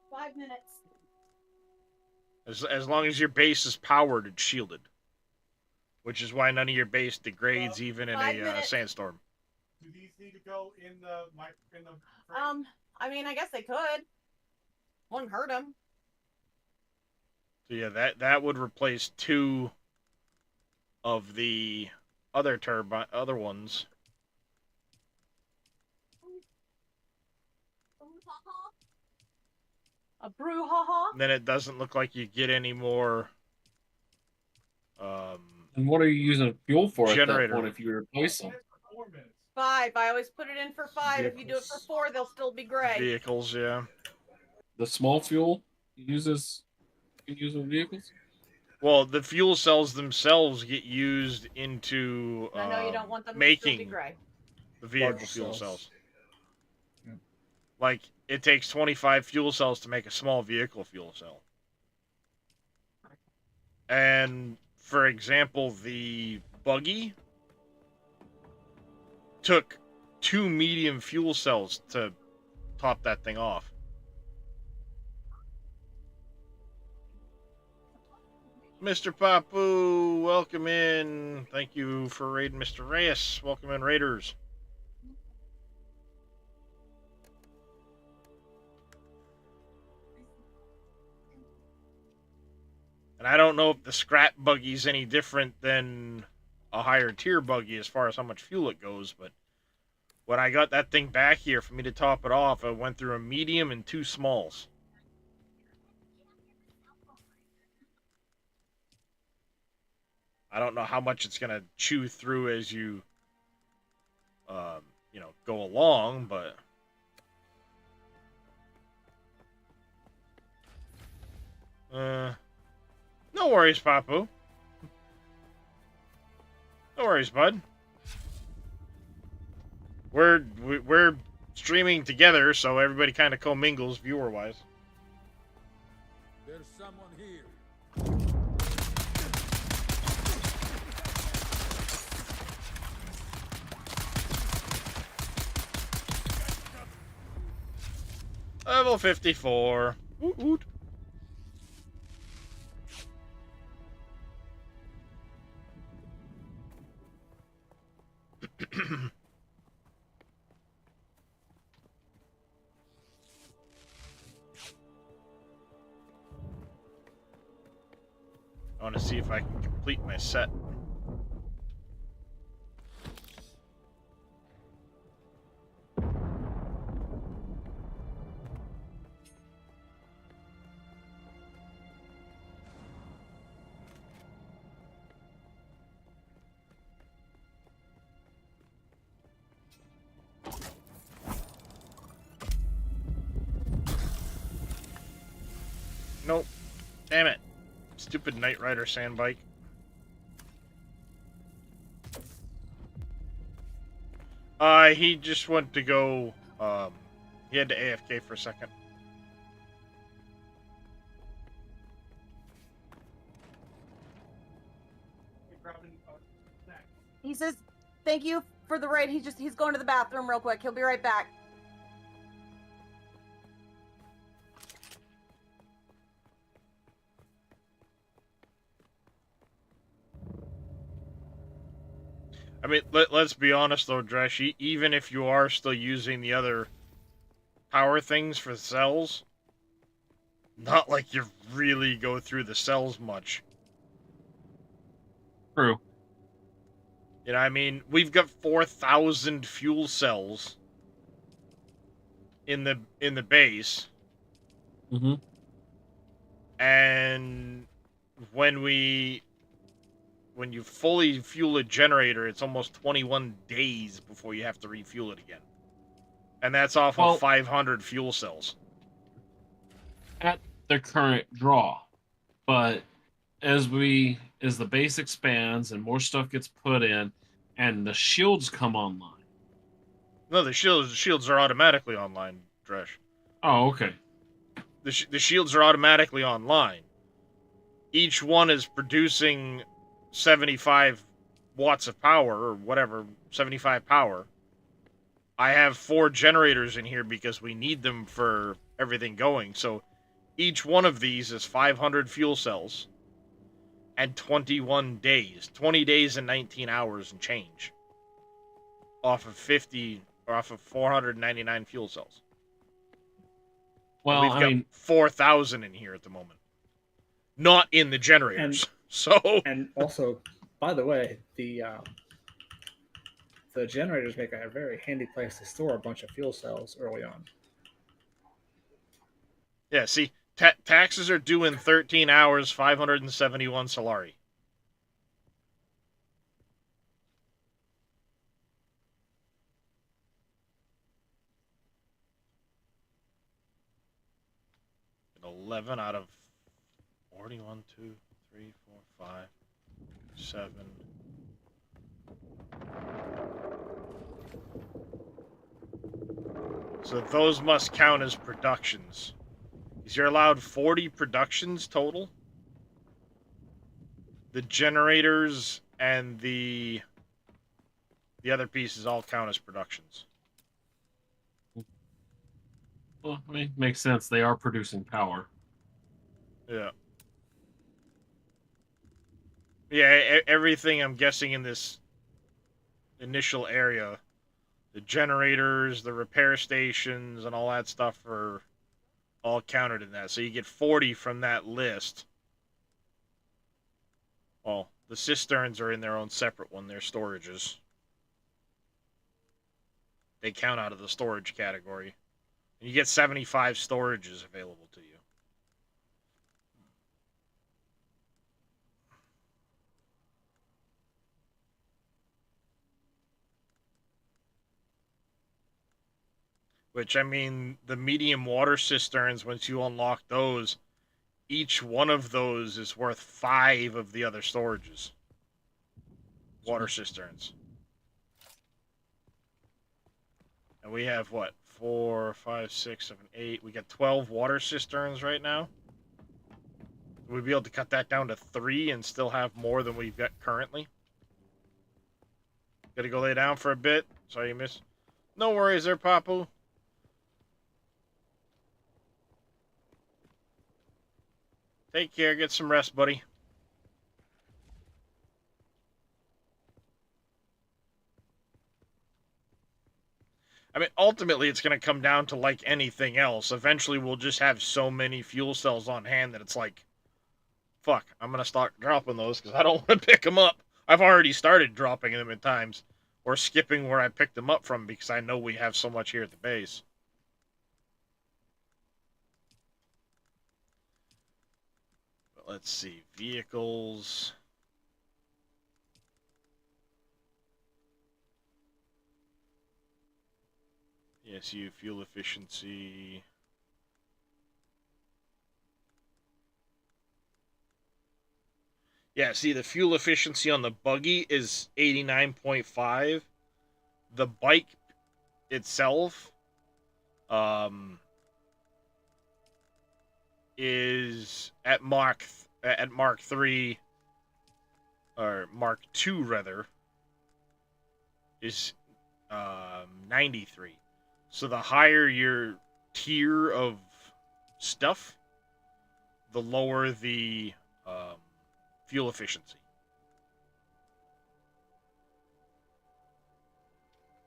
Five minutes. As long as your base is powered, it's shielded. Which is why none of your base degrades even in a sandstorm. Do these need to go in the I mean, I guess they could. Wouldn't hurt them. So yeah, that would replace 2 of the other ones. A brouhaha? Then it doesn't look like you get any more And what are you using fuel for at that Generator. point if you replace them? 5. I always put it in for 5. Vehicles. If you do it for 4, they'll still be gray. Vehicles, yeah. The small fuel uses you use with vehicles? Well, the fuel cells themselves get used into No, you don't want them to making still be gray. the vehicle Larger fuel cells. cells. Yeah. Like, it takes 25 fuel cells to make a small vehicle fuel cell. And, for example, the buggy took 2 medium fuel cells to top that thing off. Mr. Papu, welcome in. Thank you for raiding Mr. Reyes. Welcome in, Raiders. And I don't know if the scrap buggy is any different than a higher tier buggy as far as how much fuel it goes, but when I got that thing back here for me to top it off, I went through a medium and 2 smalls. I don't know how much it's going to chew through as you, go along, but... no worries, Papu. No worries, bud. We're streaming together, so everybody kind of commingles viewer-wise. There's someone here. Level 54. Woot woot. I want to see if I can complete my set. Nope. Damn it. Stupid Knight Rider sandbike. He just went to go, he had to AFK for a second. He says, thank you for the raid. He's going to the bathroom real quick. He'll be right back. I mean, let's be honest though, Dresh, even if you are still using the other power things for cells, not like you really go through the cells much. True. You know, I mean, we've got 4,000 fuel cells in the base. Mm-hmm. And when you fully fuel a generator, it's almost 21 days before you have to refuel it again. And that's off of 500 fuel cells. At the current draw. But as the base expands and more stuff gets put in and the shields come online. No, the shields are automatically online, Dresh. Oh, okay. The shields are automatically online. Each one is producing 75 watts of power, or whatever, 75 power. I have 4 generators in here because we need them for everything going. So each one of these is 500 fuel cells and 21 days. 20 days and 19 hours and change. Off of 499 fuel cells. Well, we've got 4,000 in here at the moment. Not in the generators. And also, by the way, the generators make a very handy place to store a bunch of fuel cells early on. Yeah, see, taxes are due in 13 hours, 571 Solari. 11 out of 41, 2, 3, 4, 5, 7. So those must count as productions. Because you're allowed 40 productions total. The generators and the other pieces all count as productions. Well, I mean, makes sense. They are producing power. Yeah. Yeah, everything I'm guessing in this initial area, the generators, the repair stations, and all that stuff are all counted in that. So you get 40 from that list. Well, the cisterns are in their own separate one. They're storages. They count out of the storage category. And you get 75 storages available to you. Which, I mean, the medium water cisterns, once you unlock those, each one of those is worth 5 of the other storages. Water cisterns. And we have, what, 4, 5, 6, 7, 8. We got 12 water cisterns right now. We'd be able to cut that down to 3 and still have more than we've got currently. Gotta go lay down for a bit. Sorry you missed. No worries there, Papu. Take care. Get some rest, buddy. I mean, ultimately, it's going to come down to like anything else. Eventually, we'll just have so many fuel cells on hand that it's like, fuck, I'm going to start dropping those because I don't want to pick them up. I've already started dropping them at times. Or skipping where I picked them up from because I know we have so much here at the base. But let's see. Vehicles. ESU, fuel efficiency. Yeah, see, the fuel efficiency on the buggy is 89.5. The bike itself is at Mach 3 or Mark 2 rather is 93. So the higher your tier of stuff, the lower the fuel efficiency.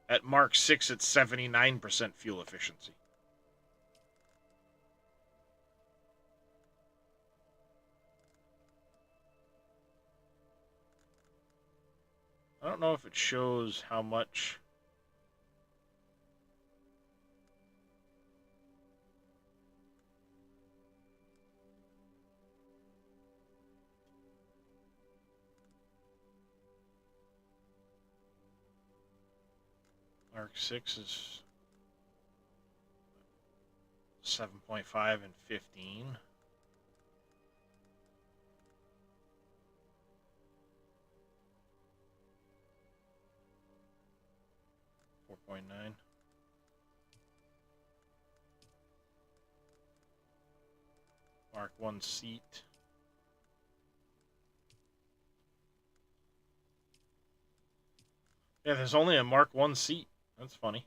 At Mark 6, it's 79% fuel efficiency. I don't know if it shows how much. Mark 6 is 7.5 and 15. .9. Mark 1 seat. Yeah, there's only a Mark 1 seat. That's funny.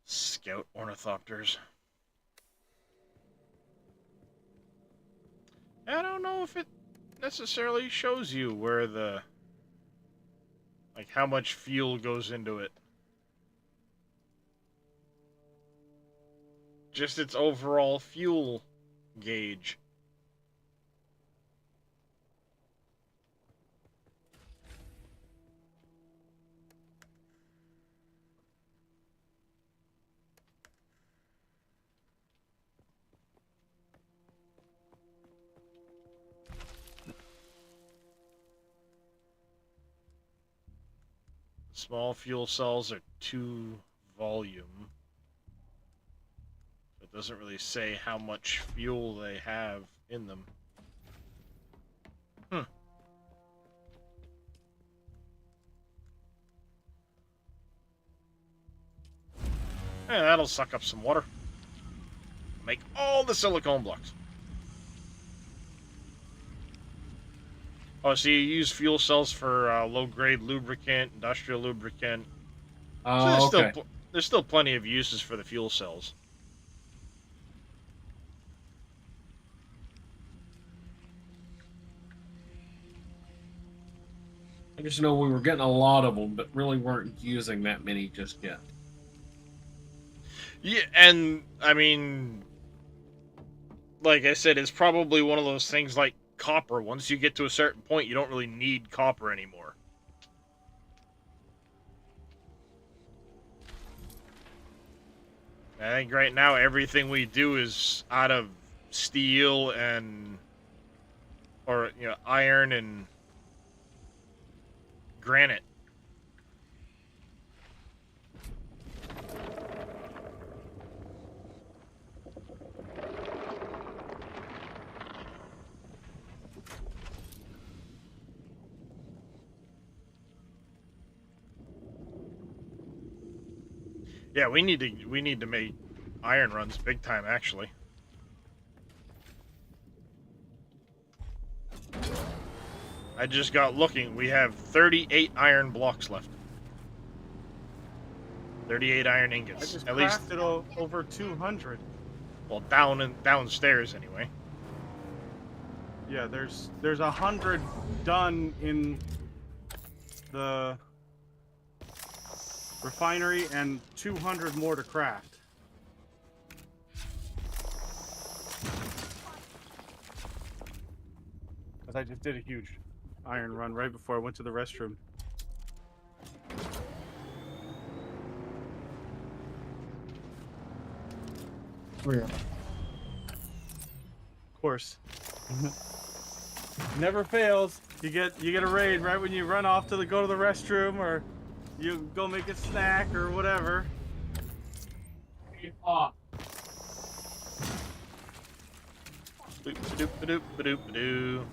Scout ornithopters. I don't know if it necessarily shows you where the, like, how much fuel goes into it. Just its overall fuel gauge. Small fuel cells are 2 volume. It doesn't really say how much fuel they have in them. Hmm. Yeah, that'll suck up some water. Make all the silicone blocks. Oh, so you use fuel cells for low-grade lubricant, industrial lubricant. So there's still plenty of uses for the fuel cells. I just know we were getting a lot of them, but really weren't using that many just yet. Yeah, and I mean, like I said, it's probably one of those things like copper. Once you get to a certain point, you don't really need copper anymore. I think right now everything we do is out of steel or iron and granite. Yeah, we need to make iron runs big time, actually. I just got looking. We have 38 iron blocks left. 38 iron ingots. I just at least crafted over 200. Well, downstairs anyway. Yeah, there's 100 done in the refinery and 200 more to craft. Because I just did a huge iron run right before I went to the restroom. Of course. Never fails. You get a raid right when you run off to go to the restroom, or you go make a snack or whatever. Boop-a-doop-a-doop-a-doop-a-doo.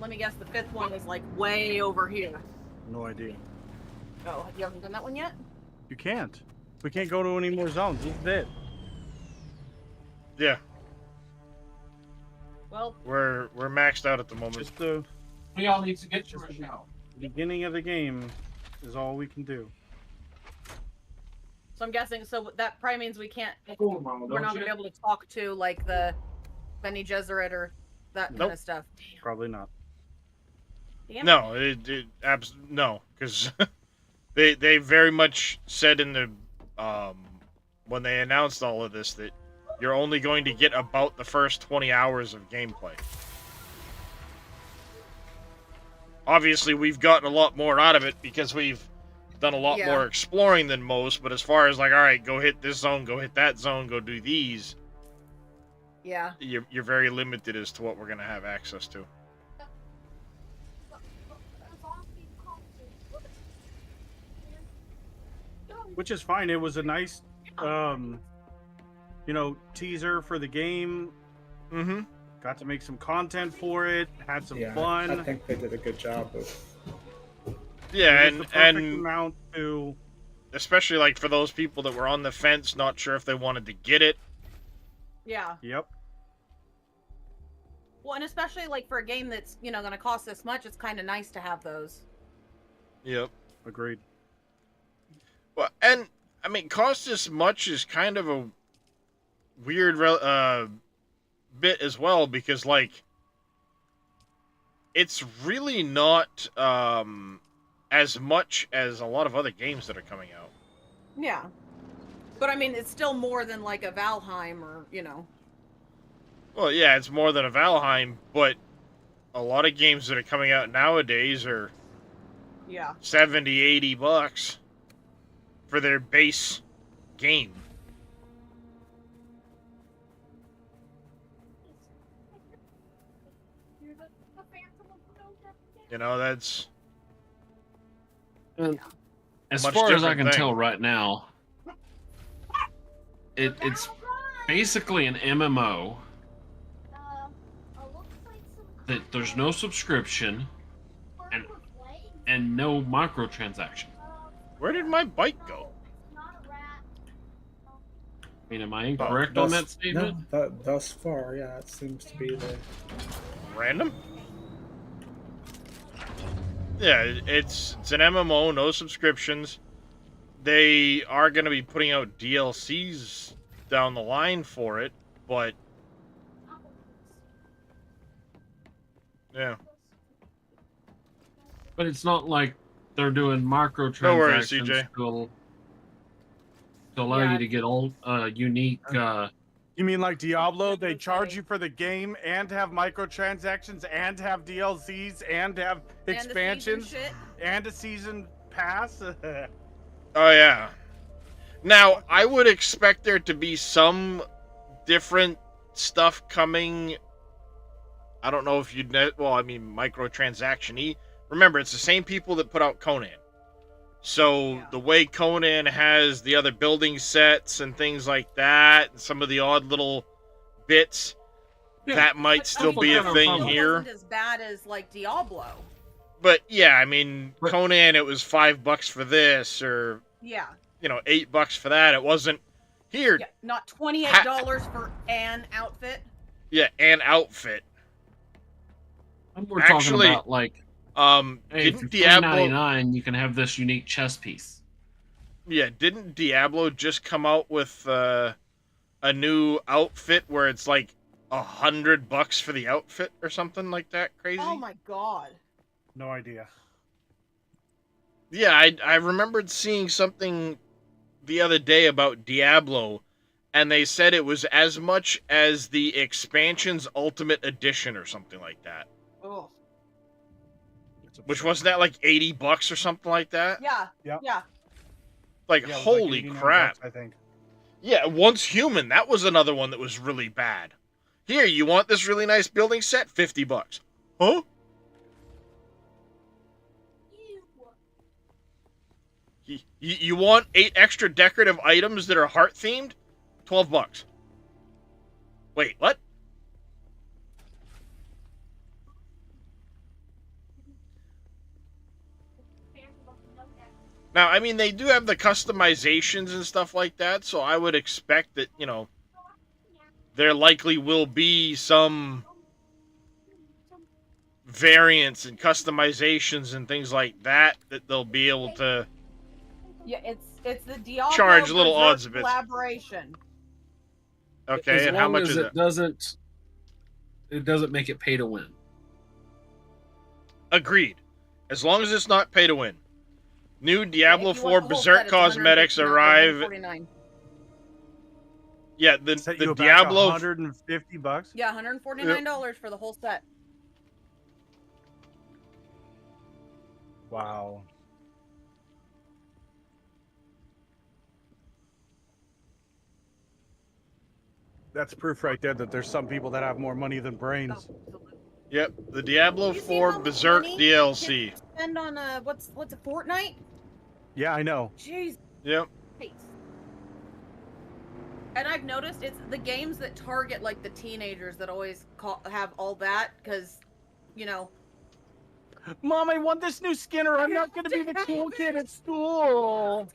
Let me guess, the fifth one is like way over here. No idea. Oh, you haven't done that one yet? You can't. We can't go to any more zones. This is it. Yeah. Well, we're maxed out at the moment. Just the we all need to get to a show. Beginning of the game is all we can do. So I'm guessing, so that probably means we can't, we're not gonna be able to talk to like the Bene Gesserit or that kind of stuff. Damn. Probably not. Damn. No, no, because they very much said in the when they announced all of this that you're only going to get about the first 20 hours of gameplay. Obviously, we've gotten a lot more out of it because we've done a lot more exploring than most, but as far as like, all right, go hit this zone, go hit that zone, go do these, yeah, you're very limited as to what we're going to have access to. Which is fine. It was a nice, teaser for the game. Mm-hmm. Got to make some content for it. Had some fun. I think they did a good job of. And amount to especially like for those people that were on the fence, not sure if they wanted to get it. Yeah. Yep. Well, and especially like for a game that's, you know, going to cost this much, it's kind of nice to have those. Yep. Agreed. Well, and I mean, cost this much is kind of a weird bit as well, because like it's really not as much as a lot of other games that are coming out. Yeah. But I mean, it's still more than like a Valheim or, you know. Well, yeah, it's more than a Valheim, but a lot of games that are coming out nowadays are yeah, $70, $80 for their base game. You know, that's as much far as I different can thing. tell right now, it's basically an MMO that there's no subscription and no microtransaction. Where did my bike go? I mean, am I incorrect on that statement? No, thus far, yeah, it seems to be the random. Yeah, it's an MMO, no subscriptions. They are going to be putting out DLCs down the line for it, but yeah. But it's not like they're doing microtransactions No worries, CJ. to allow you to get all unique. You mean like Diablo? They charge you for the game and have microtransactions and have DLCs and have expansions and a season pass. Oh yeah. Now, I would expect there to be some different stuff coming. I don't know if you'd well, I mean microtransaction-y. Remember, it's the same people that put out Conan. So the way Conan has the other building sets and things like that, and some of the odd little bits, that might still be a thing here. It wasn't as bad as like Diablo. But yeah, I mean, Conan, it was $5 for this, or Yeah. you know, $8 for that. It wasn't here. Yeah, not $28 for an outfit. Yeah, an outfit. We're talking about like, hey, didn't for Diablo $3.99 you can have this unique chess piece. Yeah, didn't Diablo just come out with a new outfit where it's like $100 for the outfit or something like that? Crazy. Oh my god. No idea. Yeah, I remembered seeing something the other day about Diablo, and they said it was as much as the expansion's Ultimate Edition or something like that. Oh. Which wasn't that like $80 or something like that? Yeah. Yeah. Like, Yeah, it was holy $89, crap. I think. Yeah, Once Human, that was another one that was really bad. Here, you want this really nice building set? $50. Huh? You want 8 extra decorative items that are heart themed? $12. Wait, what? Now, I mean, they do have the customizations and stuff like that, so I would expect that, you know, there likely will be some variants and customizations and things like that that they'll be able to Yeah, it's the Diablo charge little Berserk odds a bit. collaboration. Okay, As and how long much as is it it? doesn't make it pay to win. Agreed. As long as it's not pay to win. New Diablo If you 4 want the whole Berserk set, it's cosmetics arrive. $149. Yeah, the Set you back Diablo $150. Yeah, $149 for the whole set. Wow. That's proof right there that there's some people that have more money than brains. Yep, the Diablo 4 Berserk DLC. Spend on what's a Fortnite? Yeah, I know. Jeez. Yep. And I've noticed it's the games that target like the teenagers that always have all that because, you know. Mom, I want this new skin or I'm not going to be the cool kid at school.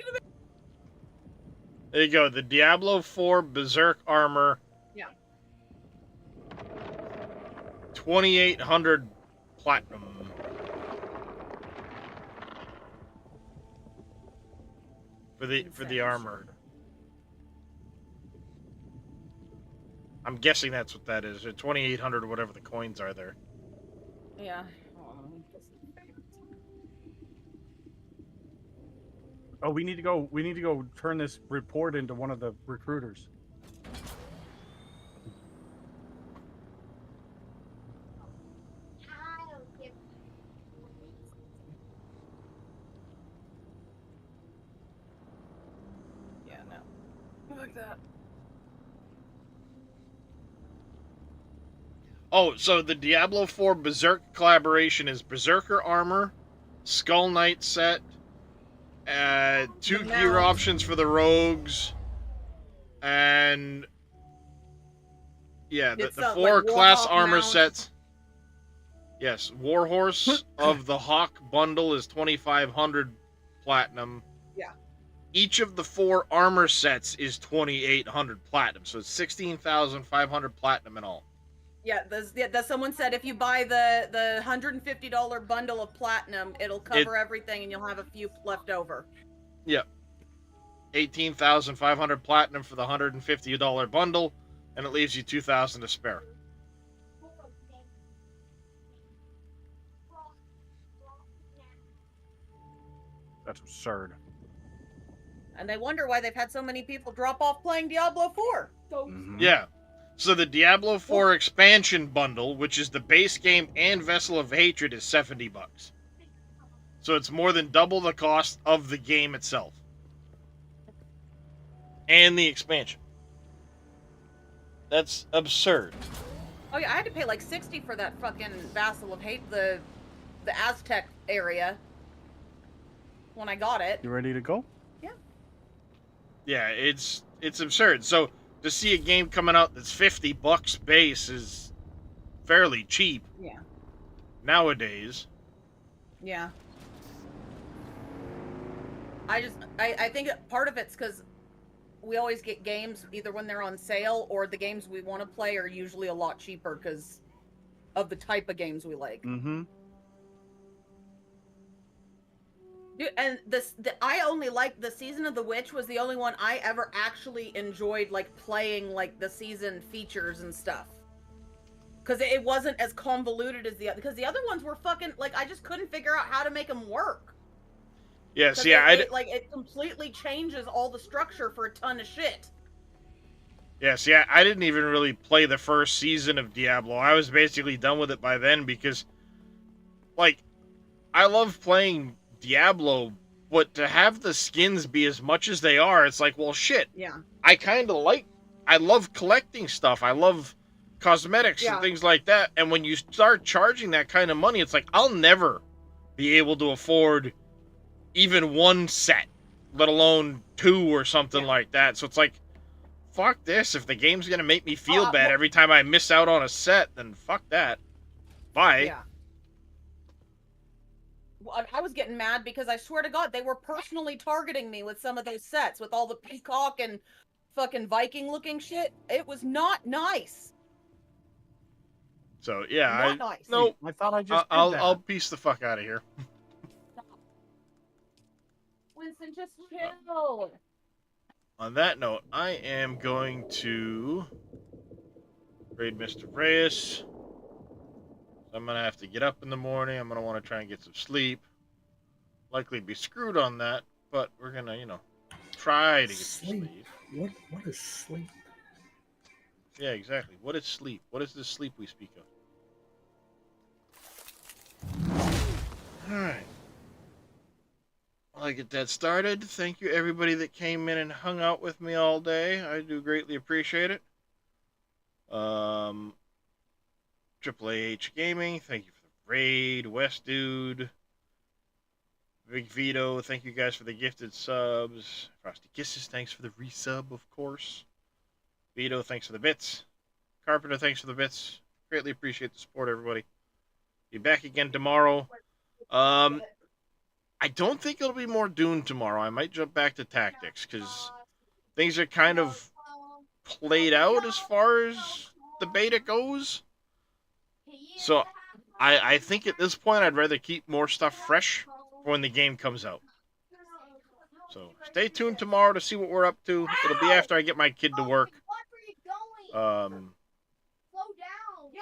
There you go. The Diablo 4 Berserk armor. Yeah. 2,800 platinum. For the armor. I'm guessing that's what that is. 2,800 or whatever the coins are there. Yeah. Oh, we need to go. We need to go turn this report into one of the recruiters. Yeah, no. Like that. Oh, so the Diablo 4 Berserk collaboration is Berserker armor, Skull Knight set, 2 gear options for the rogues, and yeah, the 4 like class Warhawk armor mount. sets. Yes, Warhorse of the Hawk bundle is 2,500 platinum. Yeah. Each of the 4 armor sets is 2,800 platinum, so it's 16,500 platinum in all. Yeah, someone said if you buy the $150 bundle of platinum, it'll cover everything and you'll have a few left over. Yep. 18,500 platinum for the $150 bundle, and it leaves you 2,000 to spare. That's absurd. And they wonder why they've had so many people drop off playing Diablo 4. Yeah. So the Diablo 4 expansion bundle, which is the base game and Vessel of Hatred, is $70. So it's more than double the cost of the game itself. And the expansion. That's absurd. Oh yeah, I had to pay like $60 for that fucking Vassal of Hate, the Aztec area when I got it. You ready to go? Yeah. Yeah, it's absurd. So to see a game coming out that's $50 base is fairly cheap. Yeah. Nowadays. Yeah. I think part of it's because we always get games either when they're on sale or the games we want to play are usually a lot cheaper because of the type of games we like. Mm-hmm. Dude, and I only liked the Season of the Witch was the only one I ever actually enjoyed like playing like the season features and stuff. Because it wasn't as convoluted as the other. Because the other ones were fucking like I just couldn't figure out how to make them work. Yeah, see, it completely changes all the structure for a ton of shit. Yeah, see, I didn't even really play the first season of Diablo. I was basically done with it by then because, like, I love playing Diablo, but to have the skins be as much as they are, it's like, well, shit. Yeah. I love collecting stuff. I love cosmetics and things like that. And when you start charging that kind of money, it's like, I'll never be able to afford even one set, let alone 2 or something like that. So it's like, fuck this. If the game's gonna make me feel bad every time I miss out on a set, then fuck that. Bye. Yeah. Well, I was getting mad because I swear to God, they were personally targeting me with some of those sets with all the peacock and fucking Viking looking shit. It was not nice. So yeah, nice. No, I thought I just I'll piece the fuck out of here. Winston, just chill. On that note, I am going to raid Mr. Reyes. I'm going to have to get up in the morning. I'm going to want to try and get some sleep. Likely be screwed on that, but we're going to, try to get some sleep. What is sleep? Yeah, exactly. What is sleep? What is this sleep we speak of? Alright. I'll get that started. Thank you, everybody that came in and hung out with me all day. I do greatly appreciate it. Triple AH Gaming, thank you for the raid. West Dude, Big Vito, thank you guys for the gifted subs. Frosty Kisses, thanks for the resub, of course. Vito, thanks for the bits. Carpenter, thanks for the bits. Greatly appreciate the support, everybody. Be back again tomorrow. I don't think it'll be more Dune tomorrow. I might jump back to Tactics, because things are kind of played out as far as the beta goes. So I think at this point I'd rather keep more stuff fresh for when the game comes out. So stay tuned tomorrow to see what we're up to. It'll be after I get my kid to work.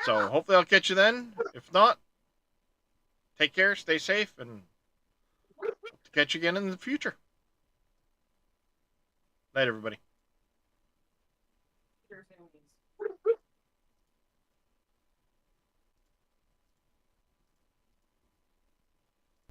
So hopefully I'll catch you then. If not, take care, stay safe, and hope to catch you again in the future. Night, everybody.